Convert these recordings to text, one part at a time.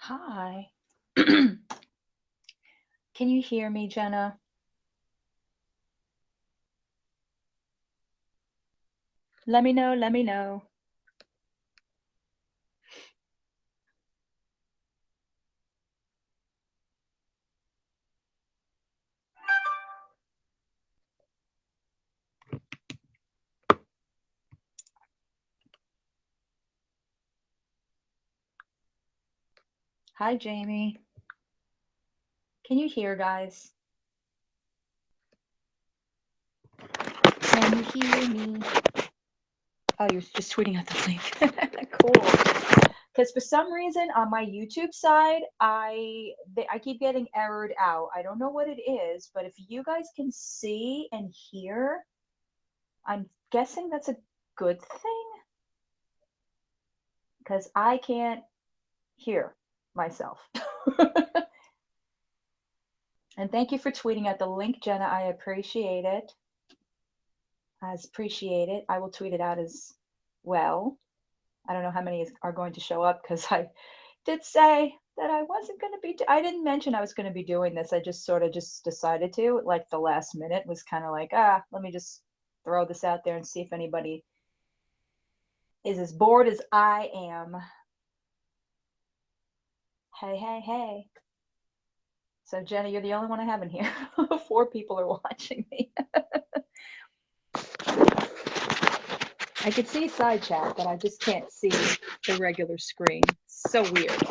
Hi. Can you hear me, Jenna? Let me know, let me know. Hi, Jamie. Can you hear, guys? Can you hear me? Oh, you're just tweeting at the link. Cool. Because for some reason on my YouTube side, I keep getting errored out. I don't know what it is, but if you guys can see and hear, I'm guessing that's a good thing because I can't hear myself. And thank you for tweeting at the link, Jenna. I appreciate it. As appreciate it. I will tweet it out as well. I don't know how many are going to show up because I did say that I wasn't going to be. I didn't mention I was going to be doing this. I just sort of just decided to. Like the last minute was kind of like, let me just throw this out there and see if anybody is as bored as I am. Hey, hey, hey. So Jenna, you're the only one I have in here. 4 people are watching me. I could see side chat, but I just can't see the regular screen. So weird.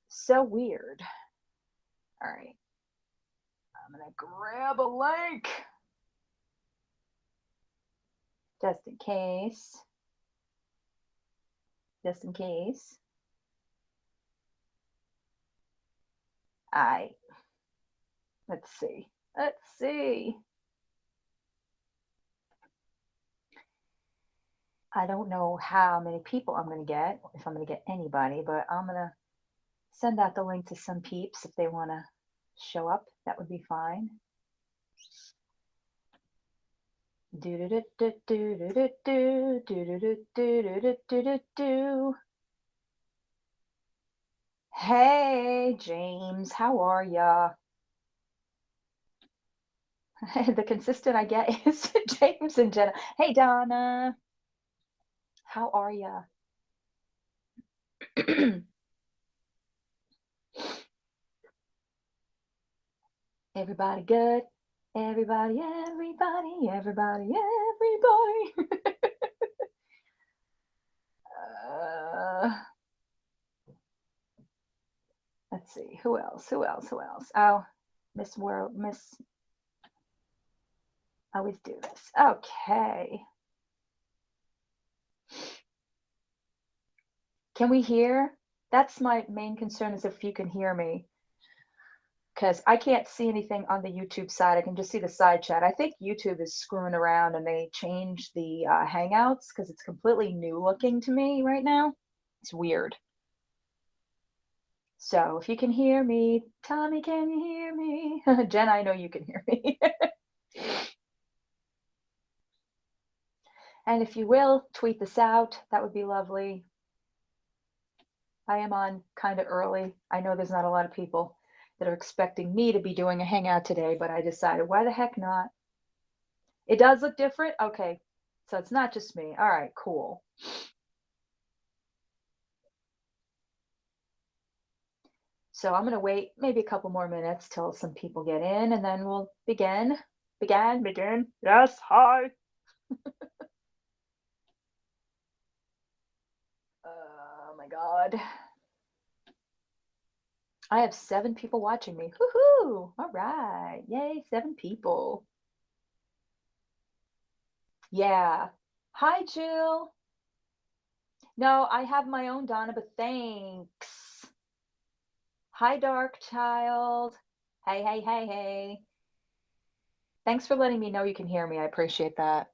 So weird. All right. I'm going to grab a link just in case. Just in case. I let's see. Let's see. I don't know how many people I'm going to get, if I'm going to get anybody, but I'm going to send out the link to some peeps if they want to show up. That would be fine. Do do do do do do do do do do do do do do. Hey James, how are ya? The consistent I get is James and Jenna. Hey Donna, how are ya? Everybody good? Everybody, everybody, everybody, everybody. uh, let's see. Who else? Who else? Who else? Oh, Miss World, Miss. Always do this. Okay. Can we hear? That's my main concern is if you can hear me. Because I can't see anything on the YouTube side. I can just see the side chat. I think YouTube is screwing around and they changed the Hangouts because it's completely new looking to me right now. It's weird. So if you can hear me, Tommy, can you hear me? Jen, I know you can hear me. And if you will, tweet this out. That would be lovely. I am on kind of early. I know there's not a lot of people that are expecting me to be doing a hangout today, but I decided, why the heck not? It does look different? Okay. So it's not just me. All right, cool. So I'm going to wait maybe a couple more minutes till some people get in and then we'll begin. Begin. Yes, hi. Oh my God. I have 7 people watching me. Woohoo! All right. Yay, 7 people. Yeah. Hi, Jill. No, I have my own Donna, but thanks. Hi, Dark Child. Hey, hey, hey, hey. Thanks for letting me know you can hear me. I appreciate that.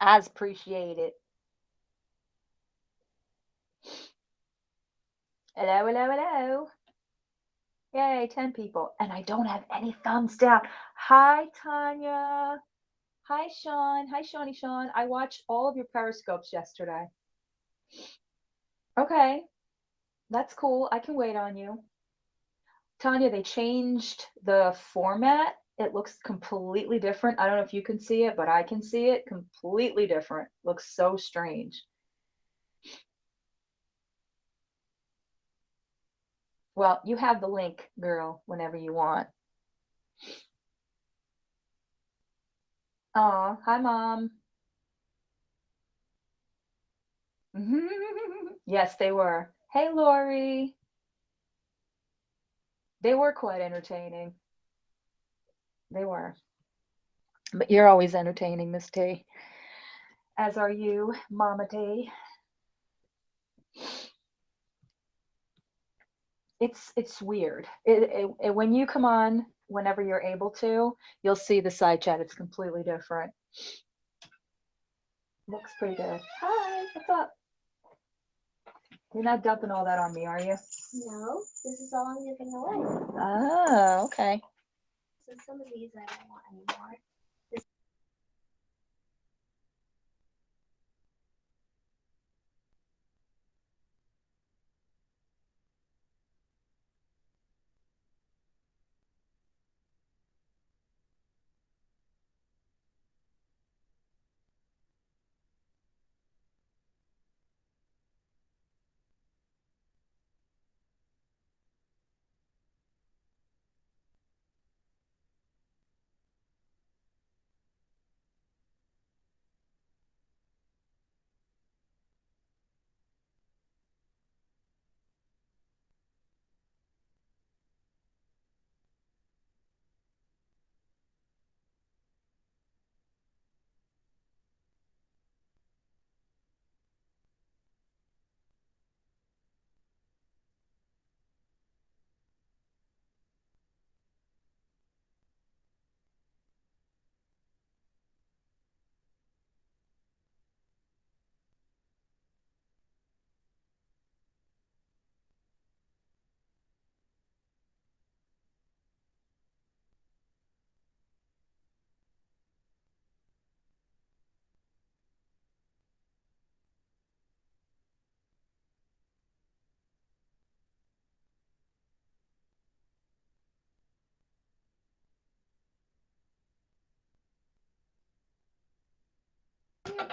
As appreciate it. Hello, hello, hello. Yay, 10 people. And I don't have any thumbs down. Hi, Tanya. Hi, Sean. Hi, Shawnee Sean. I watched all of your periscopes yesterday. Okay, that's cool. I can wait on you. Tanya, they changed the format. It looks completely different. I don't know if you can see it, but I can see it completely different. Looks so strange. Well, you have the link, girl, whenever you want. Aw, hi, Mom. Yes, they were. Hey, Lori. They were quite entertaining. They were. But you're always entertaining, Miss T. As are you, Mama T. It's weird. When you come on, whenever you're able to, you'll see the side chat. It's completely different. Looks pretty good. Hi, what's up? You're not dumping all that on me, are you? No, this is all I'm giving away. Oh, okay. So some of these I don't want anymore. This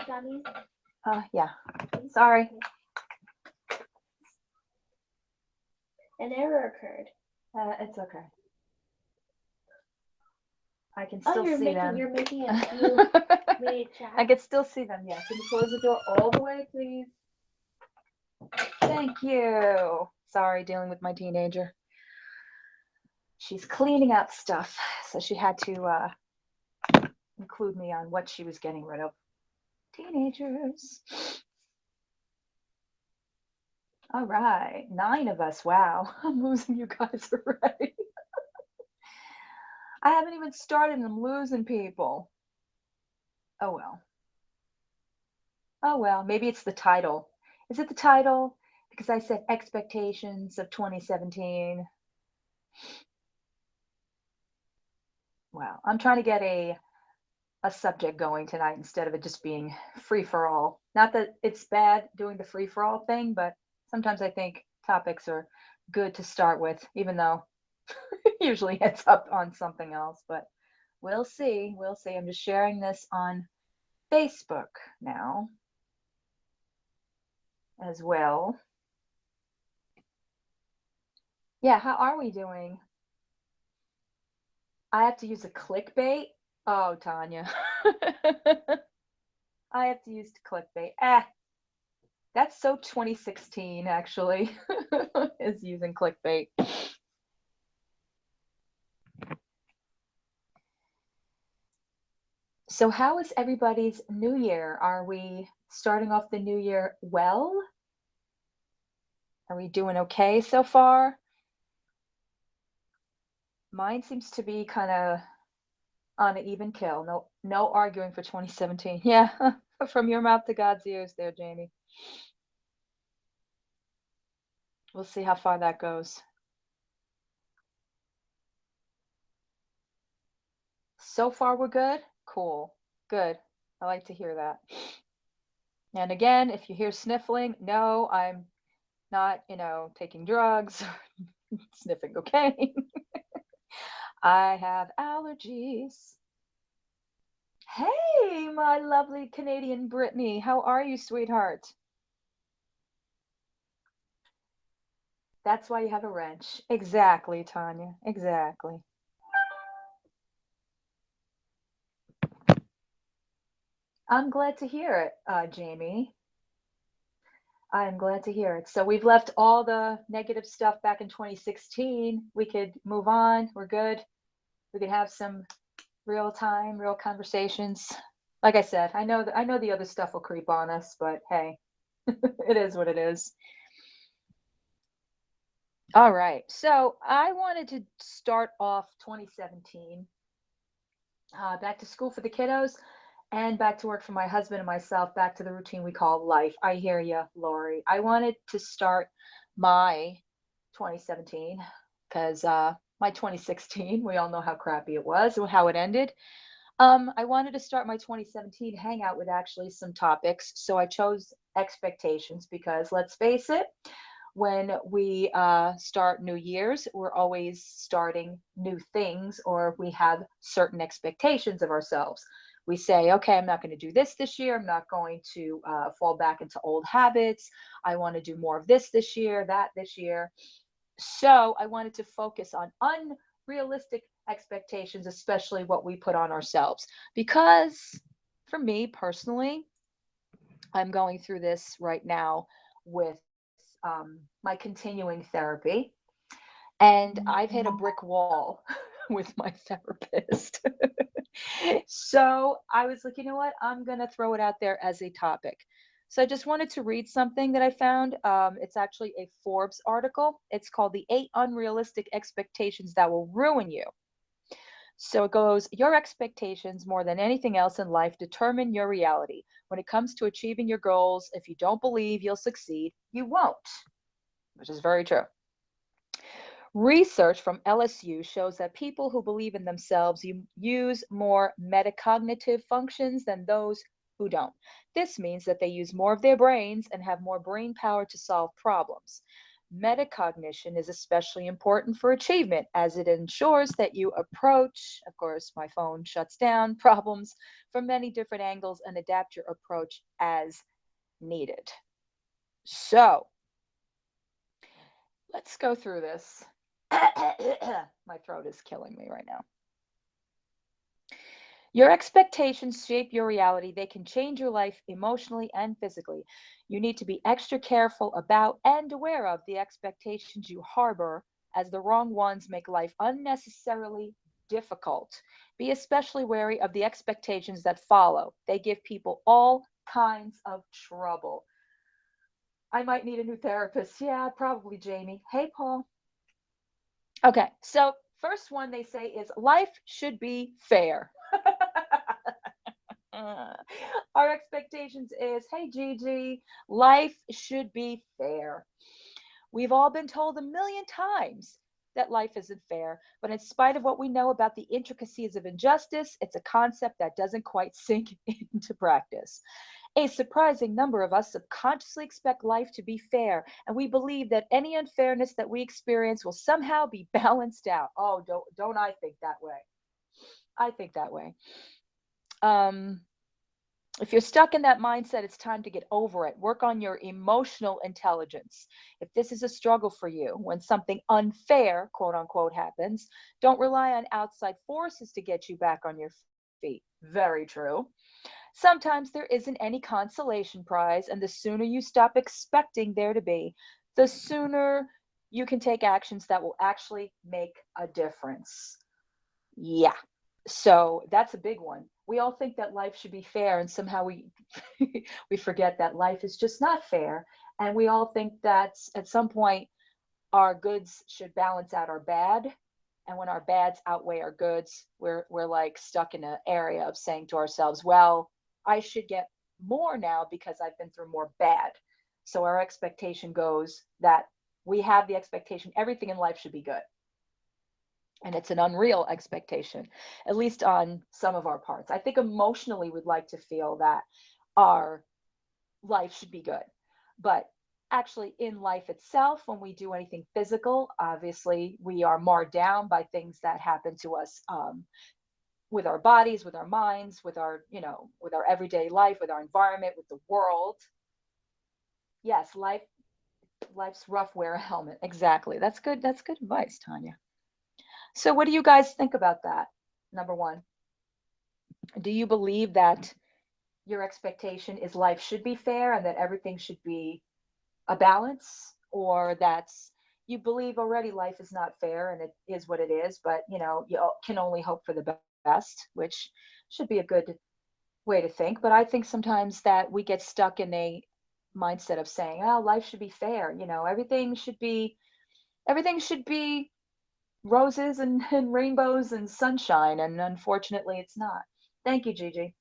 dummies. Yeah. Sorry. An error occurred. It's okay. I can Oh, still see them. you're making it. You made a chat. I can still see them. Yes. Can you close the door all the way, please? Thank you. Sorry, dealing with my teenager. She's cleaning out stuff, so she had to include me on what she was getting rid of. Teenagers. All right, 9 of us. Wow, I'm losing you guys already. I haven't even started and I'm losing people. Oh well. Oh well, maybe it's the title. Is it the title? Because I said expectations of 2017. Well, I'm trying to get a subject going tonight instead of it just being free for all. Not that it's bad doing the free for all thing, but sometimes I think topics are good to start with, even though it usually ends up on something else. But we'll see. We'll see. I'm just sharing this on Facebook now as well. Yeah, how are we doing? I have to use a clickbait. Oh, Tanya. I have to use clickbait. That's so 2016, actually, is using clickbait. So, how is everybody's new year? Are we starting off the new year well? Are we doing okay so far? Mine seems to be kind of on an even kill. No, no arguing for 2017. Yeah, from your mouth to God's ears, there, Jamie. We'll see how far that goes. So far, we're good. Cool. Good. I like to hear that. And again, if you hear sniffling, no, I'm not, taking drugs, sniffing cocaine. I have allergies. Hey, my lovely Canadian Brittany. How are you, sweetheart? That's why you have a wrench. Exactly, Tanya. Exactly. I'm glad to hear it, Jamie. I'm glad to hear it. So we've left all the negative stuff back in 2016. We could move on. We're good. We could have some real time, real conversations. Like I said, I know the other stuff will creep on us, but hey, it is what it is. All right. So I wanted to start off 2017, back to school for the kiddos and back to work for my husband and myself, back to the routine we call life. I hear you, Lori. I wanted to start my 2017 because my 2016, we all know how crappy it was and how it ended. I wanted to start my 2017 hangout with actually some topics. So I chose expectations because let's face it, when we start New Year's, we're always starting new things or we have certain expectations of ourselves. We say, okay, I'm not going to do this year. I'm not going to fall back into old habits. I want to do more of this year, that this year. So I wanted to focus on unrealistic expectations, especially what we put on ourselves. Because for me personally, I'm going through this right now with my continuing therapy. And I've hit a brick wall with my therapist. So I was like, you know what? I'm going to throw it out there as a topic. So I just wanted to read something that I found. It's actually a Forbes article. It's called The Eight Unrealistic Expectations That Will Ruin You. So it goes, your expectations more than anything else in life determine your reality. When it comes to achieving your goals, if you don't believe you'll succeed, you won't, which is very true. Research from LSU shows that people who believe in themselves use more metacognitive functions than those who don't. This means that they use more of their brains and have more brain power to solve problems. Metacognition is especially important for achievement as it ensures that you approach, of course, my phone shuts down, problems from many different angles and adapt your approach as needed. So, let's go through this. My throat is killing me right now. Your expectations shape your reality. They can change your life emotionally and physically. You need to be extra careful about and aware of the expectations you harbor, as the wrong ones make life unnecessarily difficult. Be especially wary of the expectations that follow. They give people all kinds of trouble. I might need a new therapist. Yeah, probably, Jamie. Hey, Paul. Okay, so first one they say is life should be fair. Our expectations is, hey Gigi, life should be fair. We've all been told a million times that life isn't fair, but in spite of what we know about the intricacies of injustice, it's a concept that doesn't quite sink into practice. A surprising number of us subconsciously expect life to be fair, and we believe that any unfairness that we experience will somehow be balanced out. Oh, don't I think that way? I think that way. Um, if you're stuck in that mindset, it's time to get over it. Work on your emotional intelligence. If this is a struggle for you, when something unfair, quote unquote, happens, don't rely on outside forces to get you back on your feet. Very true. Sometimes there isn't any consolation prize, and the sooner you stop expecting there to be, the sooner you can take actions that will actually make a difference. Yeah. So that's a big one. We all think that life should be fair, and somehow we we forget that life is just not fair. And we all think that at some point our goods should balance out our bad. And when our bads outweigh our goods, we're like stuck in an area of saying to ourselves, well, I should get more now because I've been through more bad. So our expectation goes that we have the expectation everything in life should be good. And it's an unreal expectation, at least on some of our parts. I think emotionally we'd like to feel that our life should be good. But actually in life itself, when we do anything physical, obviously we are marred down by things that happen to us, with our bodies, with our minds, with our, with our everyday life, with our environment, with the world. Yes, life's rough. Wear a helmet. Exactly. That's good. That's good advice, Tanya. So, what do you guys think about that? Number one, do you believe that your expectation is life should be fair and that everything should be a balance, or that's you believe already life is not fair and it is what it is, but you can only hope for the best, which should be a good way to think. But I think sometimes that we get stuck in a mindset of saying, oh, life should be fair, everything should be roses and rainbows and sunshine, and unfortunately it's not. Thank you, Gigi.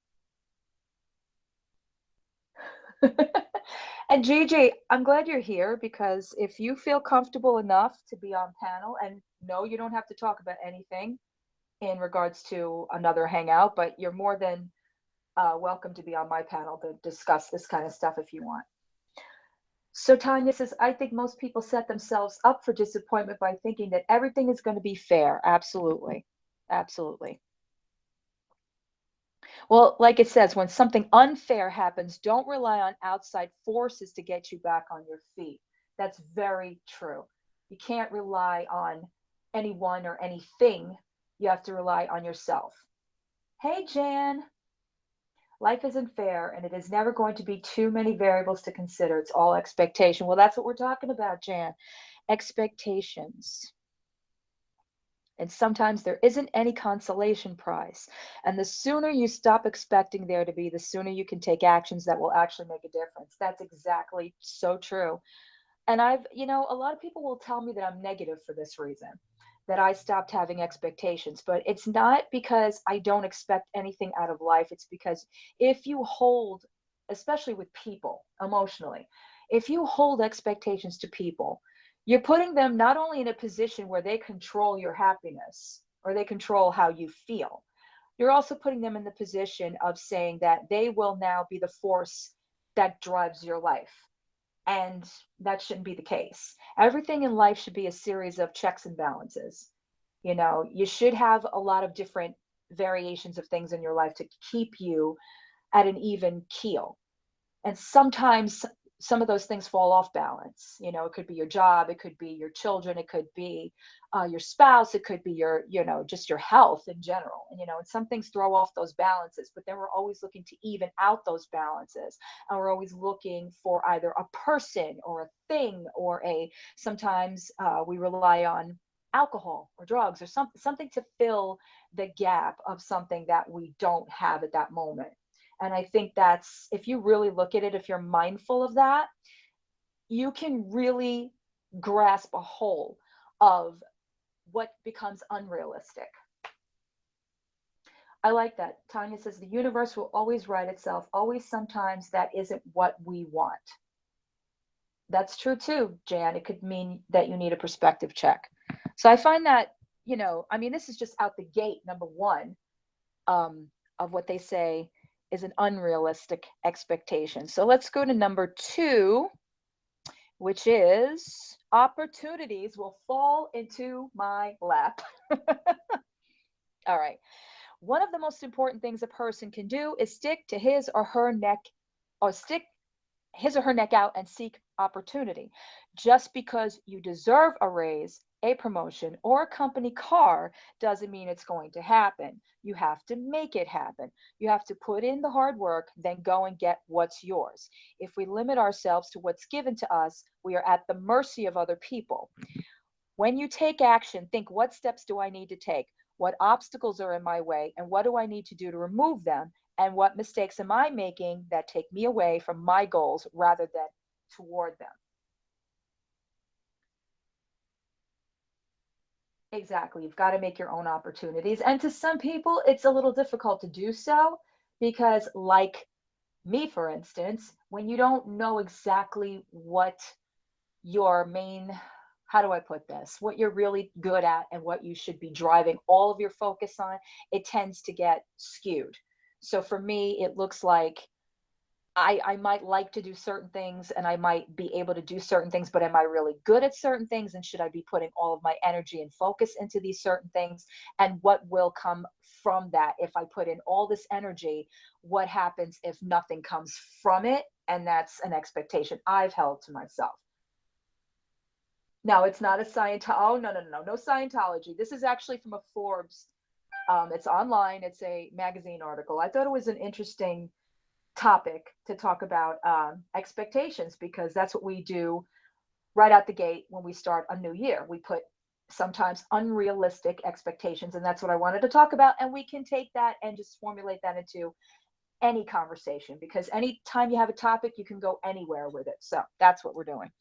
And Gigi, I'm glad you're here, because if you feel comfortable enough to be on panel, and no, you don't have to talk about anything in regards to another hangout, but you're more than welcome to be on my panel to discuss this kind of stuff if you want. So Tanya says, I think most people set themselves up for disappointment by thinking that everything is going to be fair. Absolutely. Absolutely. Well, like it says, when something unfair happens, don't rely on outside forces to get you back on your feet. That's very true. You can't rely on anyone or anything. You have to rely on yourself. Hey, Jan. Life isn't fair, and it is never going to be too many variables to consider. It's all expectation. Well, that's what we're talking about, Jan. Expectations. And sometimes there isn't any consolation prize. And the sooner you stop expecting there to be, the sooner you can take actions that will actually make a difference. That's exactly so true. And a lot of people will tell me that I'm negative for this reason, that I stopped having expectations. But it's not because I don't expect anything out of life. It's because if you hold, especially with people emotionally, if you hold expectations to people, you're putting them not only in a position where they control your happiness or they control how you feel, you're also putting them in the position of saying that they will now be the force that drives your life, and that shouldn't be the case. Everything in life should be a series of checks and balances. You should have a lot of different variations of things in your life to keep you at an even keel. And sometimes some of those things fall off balance. It could be your job, it could be your children, it could be your spouse, it could be your, just your health in general. And some things throw off those balances, but then we're always looking to even out those balances. And we're always looking for either a person or a thing or sometimes we rely on alcohol or drugs or something to fill the gap of something that we don't have at that moment. And I think that's, if you really look at it, if you're mindful of that, you can really grasp a whole of what becomes unrealistic. I like that. Tanya says the universe will always right itself. Always, sometimes that isn't what we want. That's true too, Jan. It could mean that you need a perspective check. So I find that, this is just out the gate, number one, of what they say is an unrealistic expectation. So let's go to number two, which is opportunities will fall into my lap. All right. One of the most important things a person can do is stick his or her neck out and seek opportunity. Just because you deserve a raise, a promotion, or a company car doesn't mean it's going to happen. You have to make it happen. You have to put in the hard work, then go and get what's yours. If we limit ourselves to what's given to us, we are at the mercy of other people. When you take action, think, what steps do I need to take? What obstacles are in my way? And what do I need to do to remove them? And what mistakes am I making that take me away from my goals rather than toward them? Exactly. You've got to make your own opportunities. And to some people, it's a little difficult to do so because, like me, for instance, when you don't know exactly what your main, how do I put this, what you're really good at and what you should be driving all of your focus on, it tends to get skewed. So for me, it looks like I might like to do certain things and I might be able to do certain things, but am I really good at certain things? And should I be putting all of my energy and focus into these certain things? And what will come from that if I put in all this energy? What happens if nothing comes from it? And that's an expectation I've held to myself. No, it's not a Scientology. Oh, no, no, no, no, no Scientology. This is actually from a Forbes. It's online. It's a magazine article. I thought it was an interesting topic to talk about expectations because that's what we do right out the gate when we start a new year. We put sometimes unrealistic expectations, and that's what I wanted to talk about. And we can take that and just formulate that into any conversation because anytime you have a topic, you can go anywhere with it. So that's what we're doing.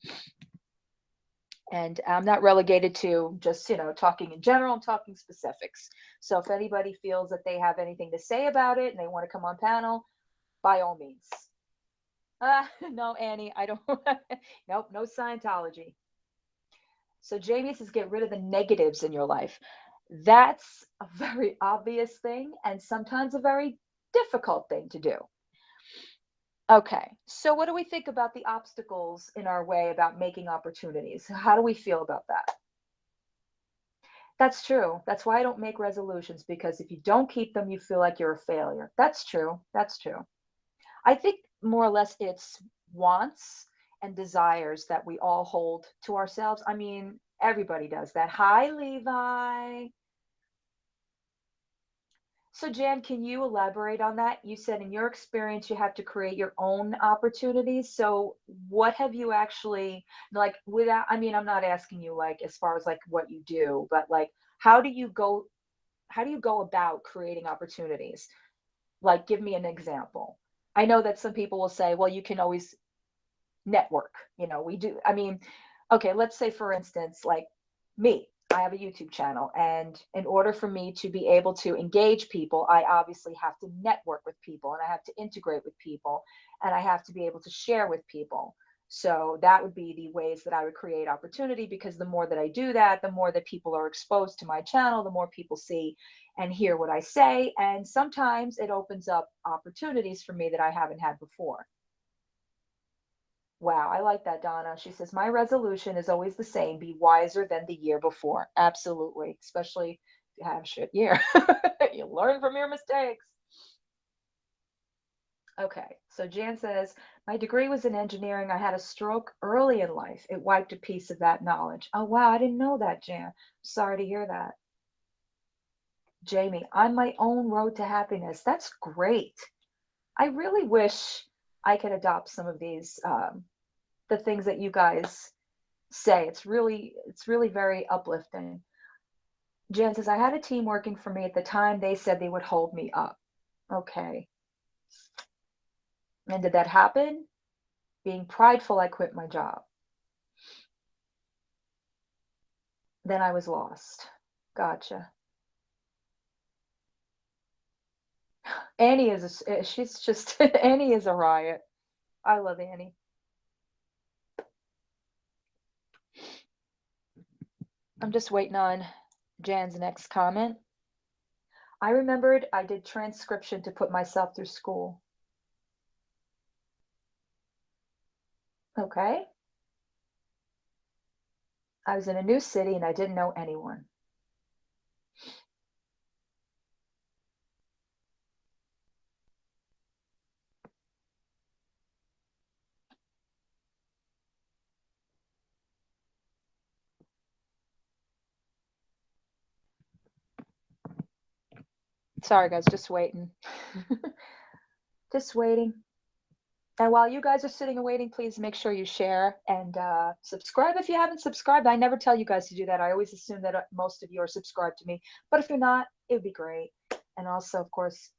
And I'm not relegated to just, talking in general, I'm talking specifics. So if anybody feels that they have anything to say about it and they want to come on panel, by all means. No, Annie, I don't. Nope, no Scientology. So Jamie says get rid of the negatives in your life. That's a very obvious thing and sometimes a very difficult thing to do. Okay, so what do we think about the obstacles in our way about making opportunities? How do we feel about that? That's true. That's why I don't make resolutions because if you don't keep them, you feel like you're a failure. That's true. That's true. I think more or less it's wants and desires that we all hold to ourselves. I mean, everybody does that. Hi, Levi. So, Jan, can you elaborate on that? You said in your experience, you have to create your own opportunities. So, what have you actually like without? I mean, I'm not asking you like as far as like what you do, but like how do you go? How do you go about creating opportunities? Like, give me an example. I know that some people will say, well, you can always network. We do. I mean, okay, let's say for instance, like me, I have a YouTube channel, and in order for me to be able to engage people, I obviously have to network with people and I have to integrate with people and I have to be able to share with people. So that would be the ways that I would create opportunity because the more that I do that, the more that people are exposed to my channel, the more people see and hear what I say. And sometimes it opens up opportunities for me that I haven't had before. Wow, I like that, Donna. She says, my resolution is always the same, be wiser than the year before. Absolutely, especially if you have a shit year. You learn from your mistakes. Okay, so Jan says, my degree was in engineering. I had a stroke early in life. It wiped a piece of that knowledge. Oh, wow, I didn't know that, Jan. Sorry to hear that. Jamie, I'm my own road to happiness. That's great. I really wish I could adopt some of these, the things that you guys say. It's really very uplifting. Jen says, I had a team working for me at the time. They said they would hold me up. Okay. And did that happen? Being prideful, I quit my job. Then I was lost. Gotcha. Annie she's just, Annie is a riot. I love Annie. I'm just waiting on Jan's next comment. I remembered I did transcription to put myself through school. Okay. I was in a new city and I didn't know anyone. Sorry, guys, just waiting. Just waiting. And while you guys are sitting and waiting, please make sure you share and subscribe if you haven't subscribed. I never tell you guys to do that. I always assume that most of you are subscribed to me. But if you're not, it would be great. And also, of course,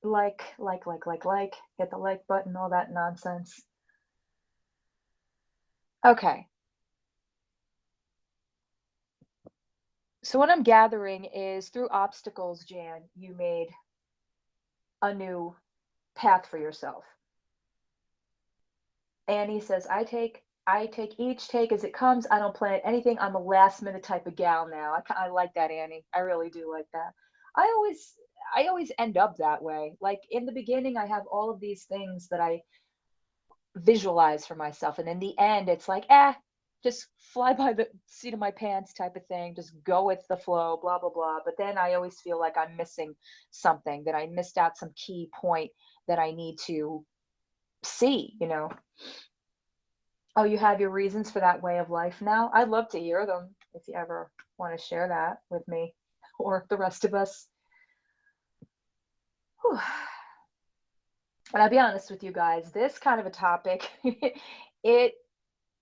like, hit the like button, all that nonsense. Okay. So what I'm gathering is through obstacles, Jan, you made a new path for yourself. Annie says, I take each take as it comes. I don't plan anything. I'm a last minute type of gal now. I like that, Annie. I really do like that. I always I always end up that way. Like in the beginning, I have all of these things that I visualize for myself. And in the end, it's like, just fly by the seat of my pants type of thing, just go with the flow, blah, blah, blah. But then I always feel like I'm missing something, that I missed out some key point that I need to see. Oh, you have your reasons for that way of life now? I'd love to hear them if you ever want to share that with me or the rest of us. Whew. And I'll be honest with you guys, this kind of a topic, it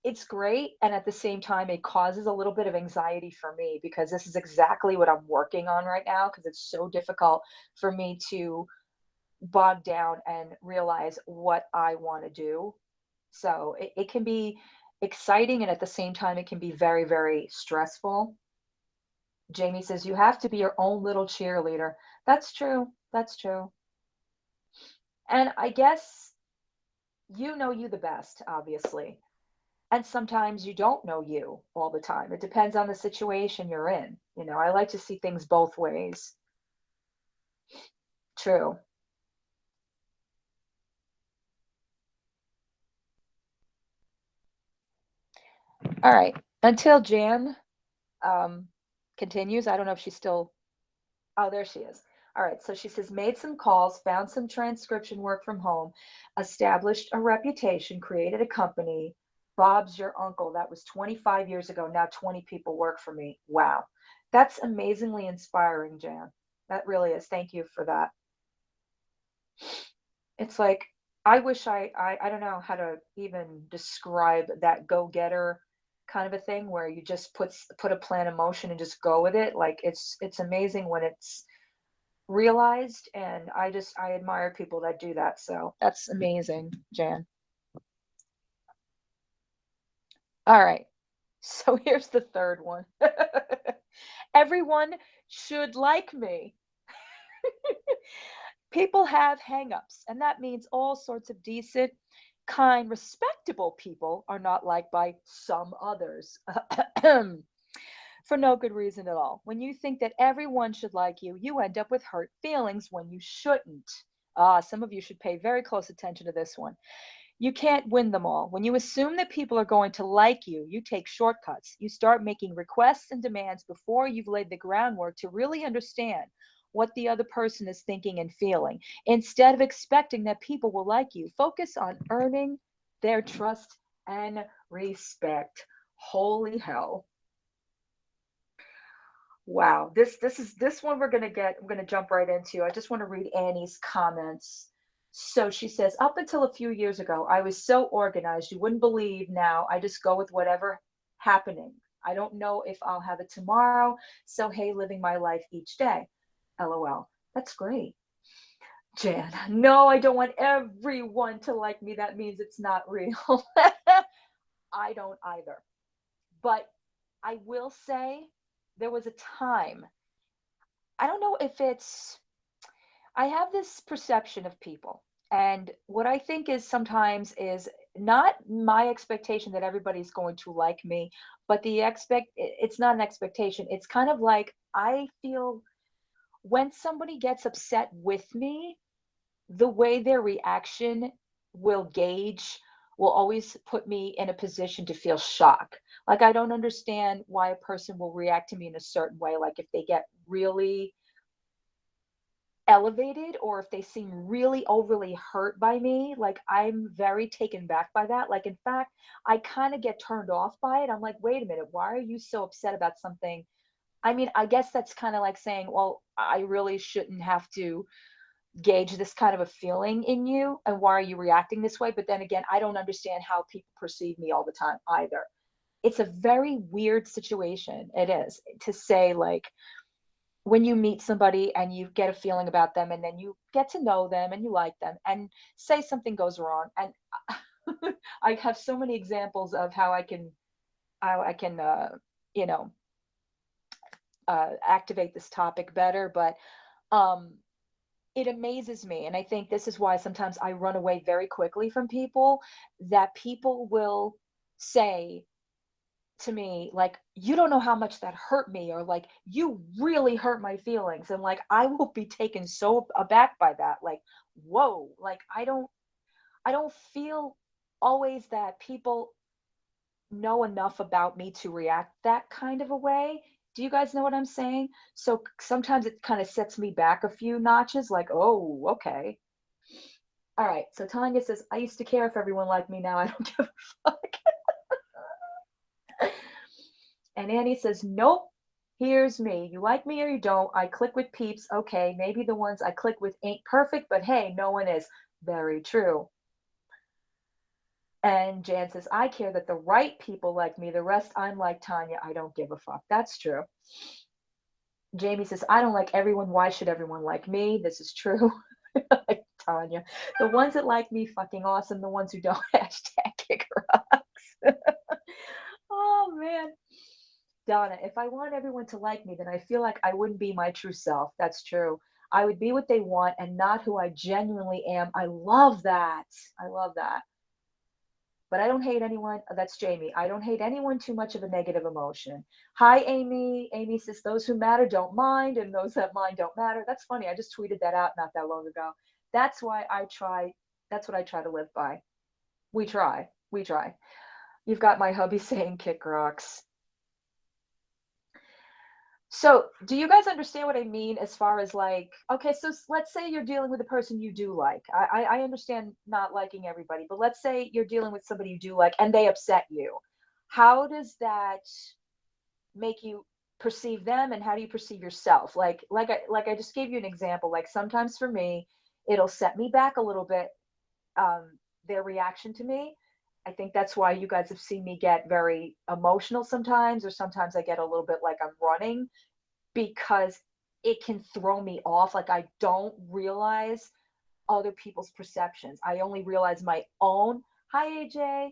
it's great, and at the same time, it causes a little bit of anxiety for me because this is exactly what I'm working on right now because it's so difficult for me to bog down and realize what I want to do. So it can be exciting, and at the same time, it can be very, very stressful. Jamie says, you have to be your own little cheerleader. That's true. That's true. And I guess you know you the best, obviously. And sometimes you don't know you all the time. It depends on the situation you're in. I like to see things both ways. True. All right. Until Jan um, continues, I don't know if she's still. Oh, there she is. All right. So she says, made some calls, found some transcription work from home, established a reputation, created a company. Bob's your uncle. That was 25 years ago. Now 20 people work for me. Wow. That's amazingly inspiring, Jan. That really is. Thank you for that. It's like I wish I don't know how to even describe that go-getter kind of a thing where you just put a plan in motion and just go with it. Like it's amazing when it's realized, and I admire people that do that. So that's amazing, Jan. All right. So here's the third one. Everyone should like me. People have hangups, and that means all sorts of decent, kind, respectable people are not liked by some others. For no good reason at all. When you think that everyone should like you, you end up with hurt feelings when you shouldn't. Some of you should pay very close attention to this one. You can't win them all. When you assume that people are going to like you, you take shortcuts. You start making requests and demands before you've laid the groundwork to really understand what the other person is thinking and feeling. Instead of expecting that people will like you, focus on earning their trust and respect. Holy hell. Wow. This one we're gonna jump right into. I just want to read Annie's comments. So she says, up until a few years ago, I was so organized, you wouldn't believe. Now I just go with whatever happening. I don't know if I'll have it tomorrow. So hey, living my life each day. LOL. That's great. Jan, no, I don't want everyone to like me. That means it's not real. I don't either. But I will say there was a time. I don't know if it's, I have this perception of people. And what I think is sometimes is not my expectation that everybody's going to like me, but it's not an expectation. It's kind of like I feel when somebody gets upset with me, the way their reaction will gauge will always put me in a position to feel shock. Like I don't understand why a person will react to me in a certain way. Like if they get really elevated or if they seem really overly hurt by me, like I'm very taken back by that. Like in fact, I kind of get turned off by it. I'm like, wait a minute, why are you so upset about something? I mean, I guess that's kind of like saying, well, I really shouldn't have to gauge this kind of a feeling in you, and why are you reacting this way? But then again, I don't understand how people perceive me all the time either. It's a very weird situation. It is to say, like, when you meet somebody and you get a feeling about them and then you get to know them and you like them and say something goes wrong, and I have so many examples of how I can you know activate this topic better, but um it amazes me. And I think this is why sometimes I run away very quickly from people, that people will say to me like, you don't know how much that hurt me, or like, you really hurt my feelings, and like, I will be taken so aback by that, like, whoa, like, I don't feel always that people know enough about me to react that kind of a way. Do you guys know what I'm saying? So sometimes it kind of sets me back a few notches, like, oh, okay. All right. So Tanya says, I used to care if everyone liked me. Now I don't give a fuck. And Annie says, nope. Here's me. You like me or you don't. I click with peeps. Okay. Maybe the ones I click with ain't perfect, but hey, no one is. Very true. And Jan says, I care that the right people like me. The rest, I'm like Tanya. I don't give a fuck. That's true. Jamie says, I don't like everyone. Why should everyone like me? This is true. Like Tanya. The ones that like me, fucking awesome. The ones who don't, hashtag kick rocks. Oh, man. Donna, if I want everyone to like me, then I feel like I wouldn't be my true self. That's true. I would be what they want and not who I genuinely am. I love that. I love that. But I don't hate anyone. That's Jamie. I don't hate anyone too much of a negative emotion. Hi, Amy. Amy says, those who matter don't mind, and those that mind don't matter. That's funny. I just tweeted that out not that long ago. That's why I try. That's what I try to live by. We try. We try. You've got my hubby saying kick rocks. So, do you guys understand what I mean as far as like, okay, so let's say you're dealing with a person you do like. I understand not liking everybody, but let's say you're dealing with somebody you do like and they upset you. How does that make you perceive them, and how do you perceive yourself? Like I just gave you an example. Like sometimes for me, it'll set me back a little bit, their reaction to me. I think that's why you guys have seen me get very emotional sometimes, or sometimes I get a little bit like I'm running, because it can throw me off. Like I don't realize other people's perceptions. I only realize my own. Hi, AJ.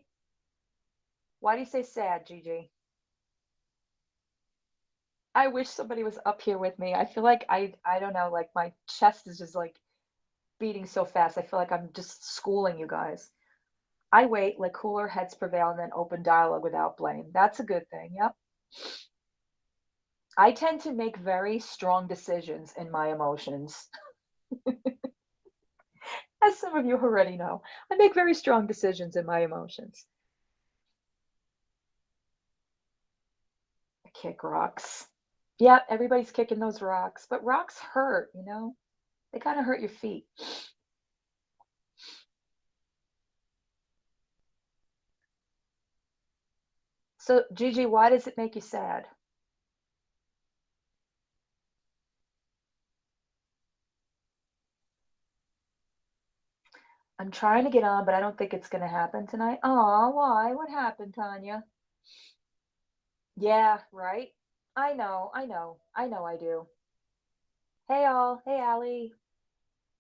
Why do you say sad, Gigi? I wish somebody was up here with me. I feel like I don't know, like my chest is just like beating so fast. I feel like I'm just schooling you guys. I wait, let cooler heads prevail, and then open dialogue without blame. That's a good thing. Yep. I tend to make very strong decisions in my emotions. As some of you already know, I make very strong decisions in my emotions. I kick rocks. Yeah, everybody's kicking those rocks, but rocks hurt, you know? They kind of hurt your feet. So, Gigi, why does it make you sad? I'm trying to get on, but I don't think it's going to happen tonight. Aw, why? What happened, Tanya? Yeah, right? I do. Hey, all. Hey, Allie.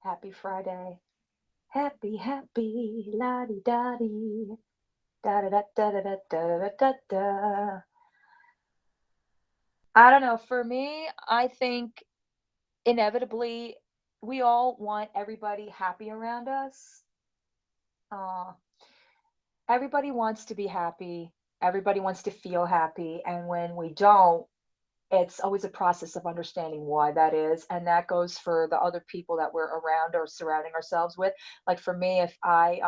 Happy Friday. Happy, happy, la di da di. Da da da da da da da da da. I don't know. For me, I think inevitably we all want everybody happy around us. Uh, Everybody wants to be happy. Everybody wants to feel happy. And when we don't, it's always a process of understanding why that is. And that goes for the other people that we're around or surrounding ourselves with. Like for me, if I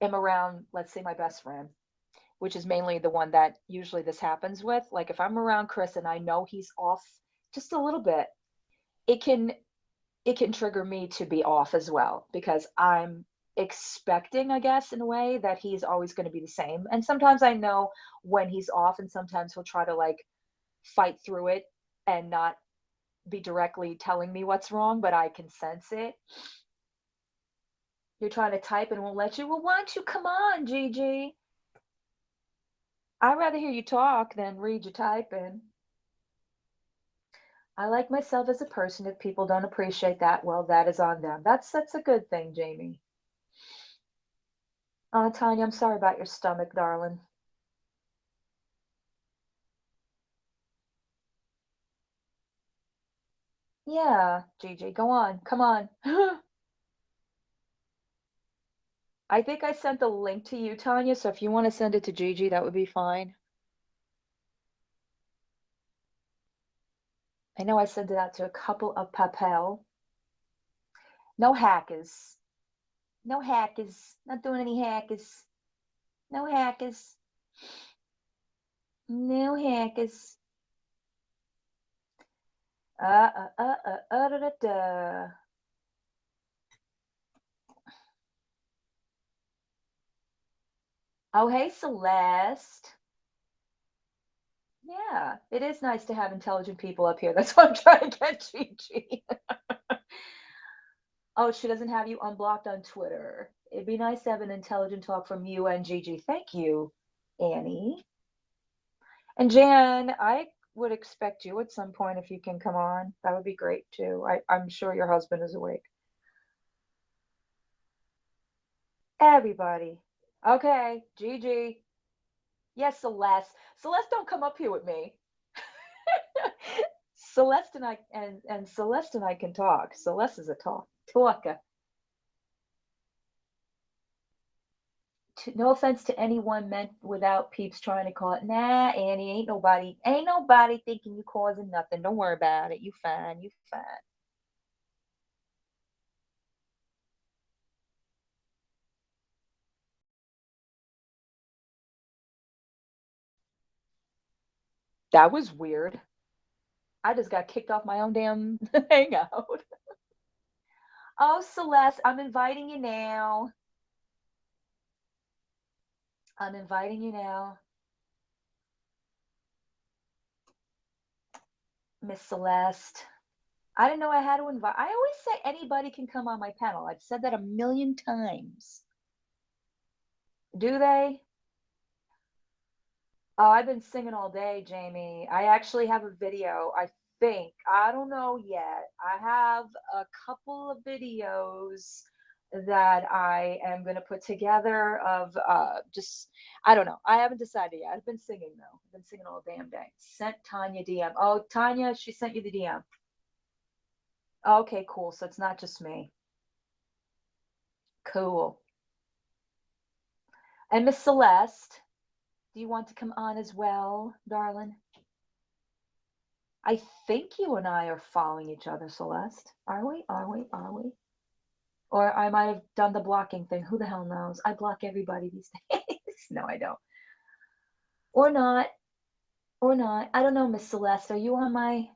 am around, let's say my best friend, which is mainly the one that usually this happens with, like if I'm around Chris and I know he's off just a little bit, it can it can trigger me to be off as well, because I'm expecting, I guess, in a way that he's always going to be the same. And sometimes I know when he's off, and sometimes he'll try to like fight through it and not be directly telling me what's wrong, but I can sense it. You're trying to type and won't let you. Well, why don't you come on, Gigi? I'd rather hear you talk than read you typing. I like myself as a person. If people don't appreciate that, well, that is on them. That's a good thing, Jamie. Tanya, I'm sorry about your stomach, darling. Yeah, Gigi, go on. Come on. I think I sent the link to you, Tanya, so if you want to send it to Gigi, that would be fine. I know I sent it out to a couple of papel. No hackers. No hackers. Not doing any hackers. No hackers. No hackers. Da, da, da. Oh, hey, Celeste. Yeah, it is nice to have intelligent people up here. That's why I'm trying to get Gigi. Oh, she doesn't have you unblocked on Twitter. It'd be nice to have an intelligent talk from you and Gigi. Thank you, Annie. And Jan, I would expect you at some point if you can come on. That would be great too. I'm sure your husband is awake. Everybody. Okay, Gigi. Yes, Celeste. Celeste, don't come up here with me. Celeste and I Celeste and I can talk. Celeste is a talker. No offense to anyone meant without peeps trying to call it. Nah, Annie, ain't nobody thinking you causing nothing. Don't worry about it. You fine, you fine. That was weird. I just got kicked off my own damn hangout. Oh, Celeste, I'm inviting you now. I'm inviting you now. Miss Celeste. I didn't know I had to invite. I always say anybody can come on my panel. I've said that a million times. Do they? Oh, I've been singing all day, Jamie. I actually have a video, I think. I don't know yet. I have a couple of videos that I am going to put together of just, I don't know. I haven't decided yet. I've been singing though. I've been singing all damn day. Sent Tanya DM. Oh, Tanya, she sent you the DM. Okay, cool. So it's not just me. Cool. And Miss Celeste, do you want to come on as well, darling? I think you and I are following each other, Celeste. Are we? Are we? Are we? Or I might have done the blocking thing. Who the hell knows? I block everybody these days. No, I don't. Or not. Or not. I don't know, Miss Celeste. Are you on my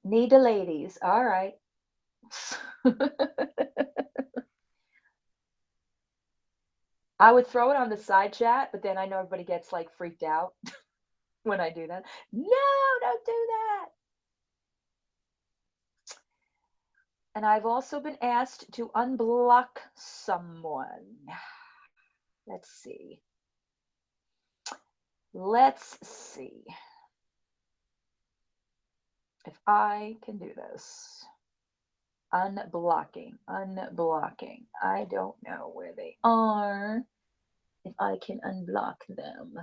need the ladies? All right. I would throw it on the side chat, but then I know everybody gets like freaked out when I do that. No, don't do that. And I've also been asked to unblock someone. Let's see. Let's see if I can do this. Unblocking, unblocking. I don't know where they are. If I can unblock them.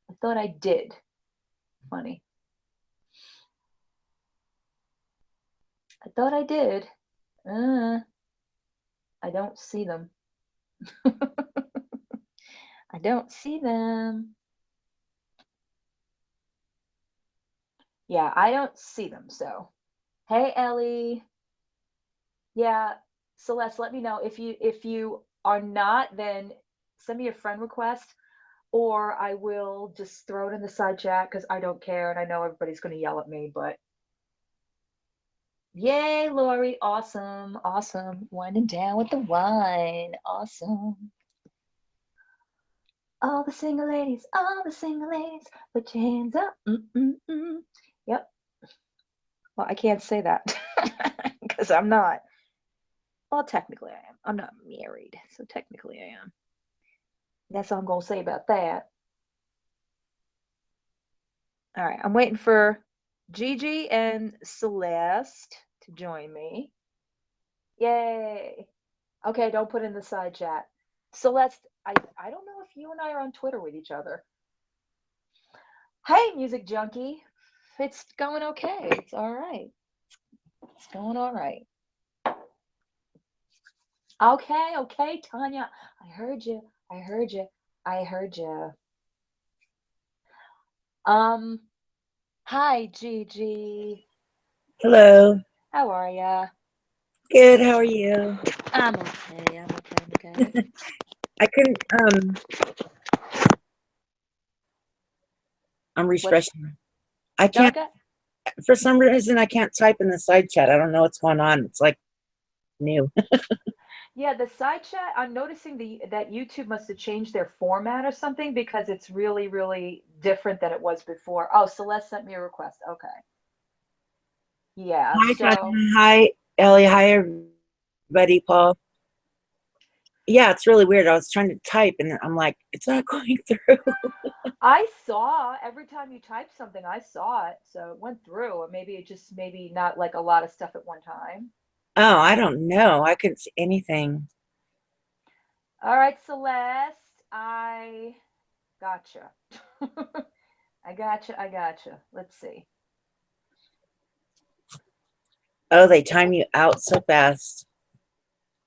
I thought I did. Funny. I thought I did. I don't see them. I don't see them. Yeah, I don't see them. So, hey, Ellie. Yeah, Celeste, let me know if you are not, then send me a friend request, or I will just throw it in the side chat because I don't care and I know everybody's going to yell at me. But yay, Lori, awesome, awesome, winding down with the wine, awesome. All the single ladies, put your hands up. Yep. Well, I can't say that because I'm not. Well, technically I am. I'm not married, so technically I am. That's all I'm gonna say about that. All right, I'm waiting for Gigi and Celeste to join me. Yay. Okay, don't put in the side chat. Celeste, I don't know if you and I are on Twitter with each other. Hey, music junkie. It's going okay. It's all right. It's going all right. Okay, okay, Tanya. I heard you. I heard you. I heard you. Um, hi, Gigi. Hello. How are ya? Good. How are you? I'm okay. I'm okay. I'm okay. I couldn't. I'm What's refreshing. I no can't. good? For some reason, I can't type in the side chat. I don't know what's going on. It's like new. Yeah, the side chat, I'm noticing that YouTube must have changed their format or something because it's really, really different than it was before. Oh, Celeste sent me a request. Okay. Yeah, Hi, so Tanya. Hi, Ellie. Hi, everybody. Paul. Yeah, it's really weird. I was trying to type, and I'm like, it's not going through. I saw every time you type something, I saw it. So it went through, or maybe it just maybe not like a lot of stuff at one time. Oh, I don't know. I couldn't see anything. All right, Celeste, I gotcha. I gotcha. I gotcha. Let's see. Oh, they time you out so fast.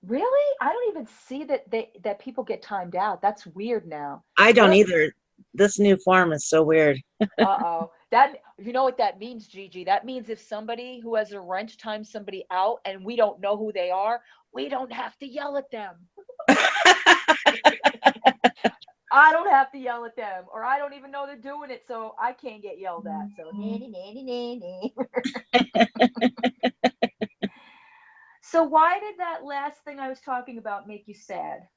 Really? I don't even see that people get timed out. That's weird now. I What don't if, either. This new form is so weird. uh-oh. That you know what that means, Gigi? That means if somebody who has a wrench times somebody out and we don't know who they are, we don't have to yell at them. I don't have to yell at them, or I don't even know they're doing it, so I can't get yelled at. So nanny nanny nanny. So why did that last thing I was talking about make you sad?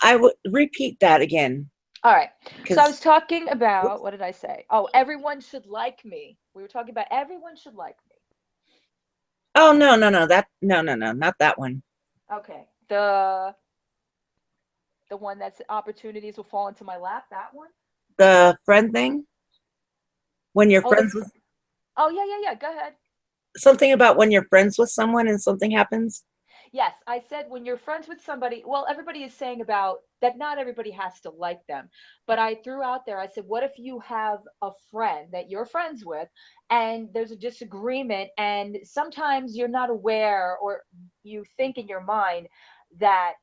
I would repeat that again All right. So I because. was talking about, what did I say? Oh, everyone should like me. We were talking about everyone should like me. Oh, no, no, no. That no, no, no, not that one. Okay. The one that's opportunities will fall into my lap, that one? The friend thing when you're Oh, friends with oh yeah, yeah, yeah. Go ahead. something about when you're friends with someone and something happens. Yes, I said when you're friends with somebody, well, everybody is saying about that not everybody has to like them. But I threw out there, I said, what if you have a friend that you're friends with and there's a disagreement and sometimes you're not aware or you think in your mind that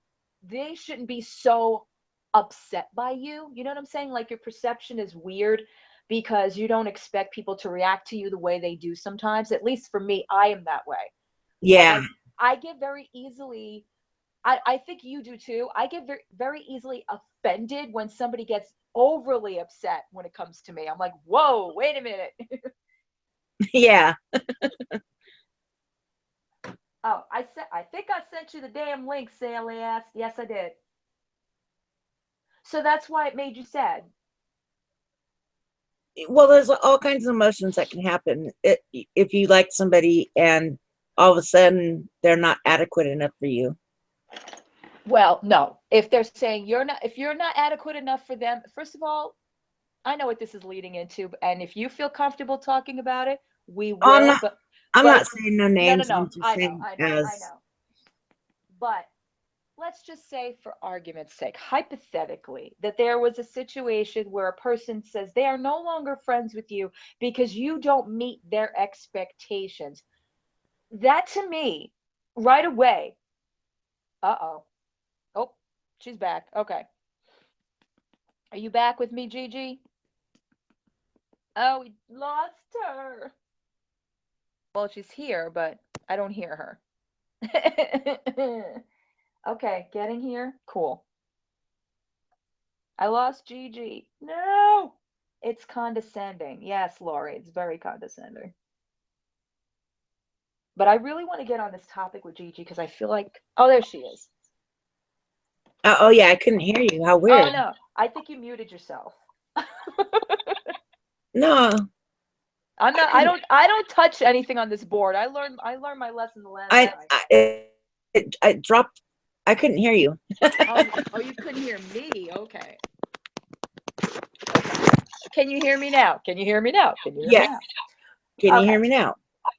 they shouldn't be so upset by you. You know what I'm saying? Like your perception is weird because you don't expect people to react to you the way they do sometimes. At least for me, I am that way. Like Yeah, I get very easily, I think you do too. I get very, very easily offended when somebody gets overly upset when it comes to me. I'm like, whoa, wait a minute. yeah, Oh, I think I sent you the damn link, Sally ass. Yes, I did. So that's why it made you sad. well, there's all kinds of emotions that can happen if you like somebody and all of a sudden they're not adequate enough for you. Well, no. If they're saying you're not, if you're not adequate enough for them, first of all, I know what this is leading into, and if you feel comfortable talking about it, we Oh, I'm will. not. I'm But not saying no no, no, names. no. I'm just I know, saying I know, I as. know. But let's just say, for argument's sake, hypothetically, that there was a situation where a person says they are no longer friends with you because you don't meet their expectations. That to me, right away, uh-oh. Oh, she's back. Okay. Are you back with me, Gigi? Oh, we lost her. Well, she's here, but I don't hear her. Okay, getting here. Cool. I lost Gigi. No! It's condescending. Yes, Lori, it's very condescending. But I really want to get on this topic with Gigi because I feel like, oh, there she is. Oh, yeah, I couldn't hear you. How Oh weird. no, I think you muted yourself. No, I'm I not. couldn't. I don't touch anything on this board. I learned my lesson the last time. I dropped. I couldn't hear you. Oh, you couldn't hear me. Okay. Okay. Can you hear me now? Can you hear me now? Can you hear me Yes. now? Can you Okay. hear me now?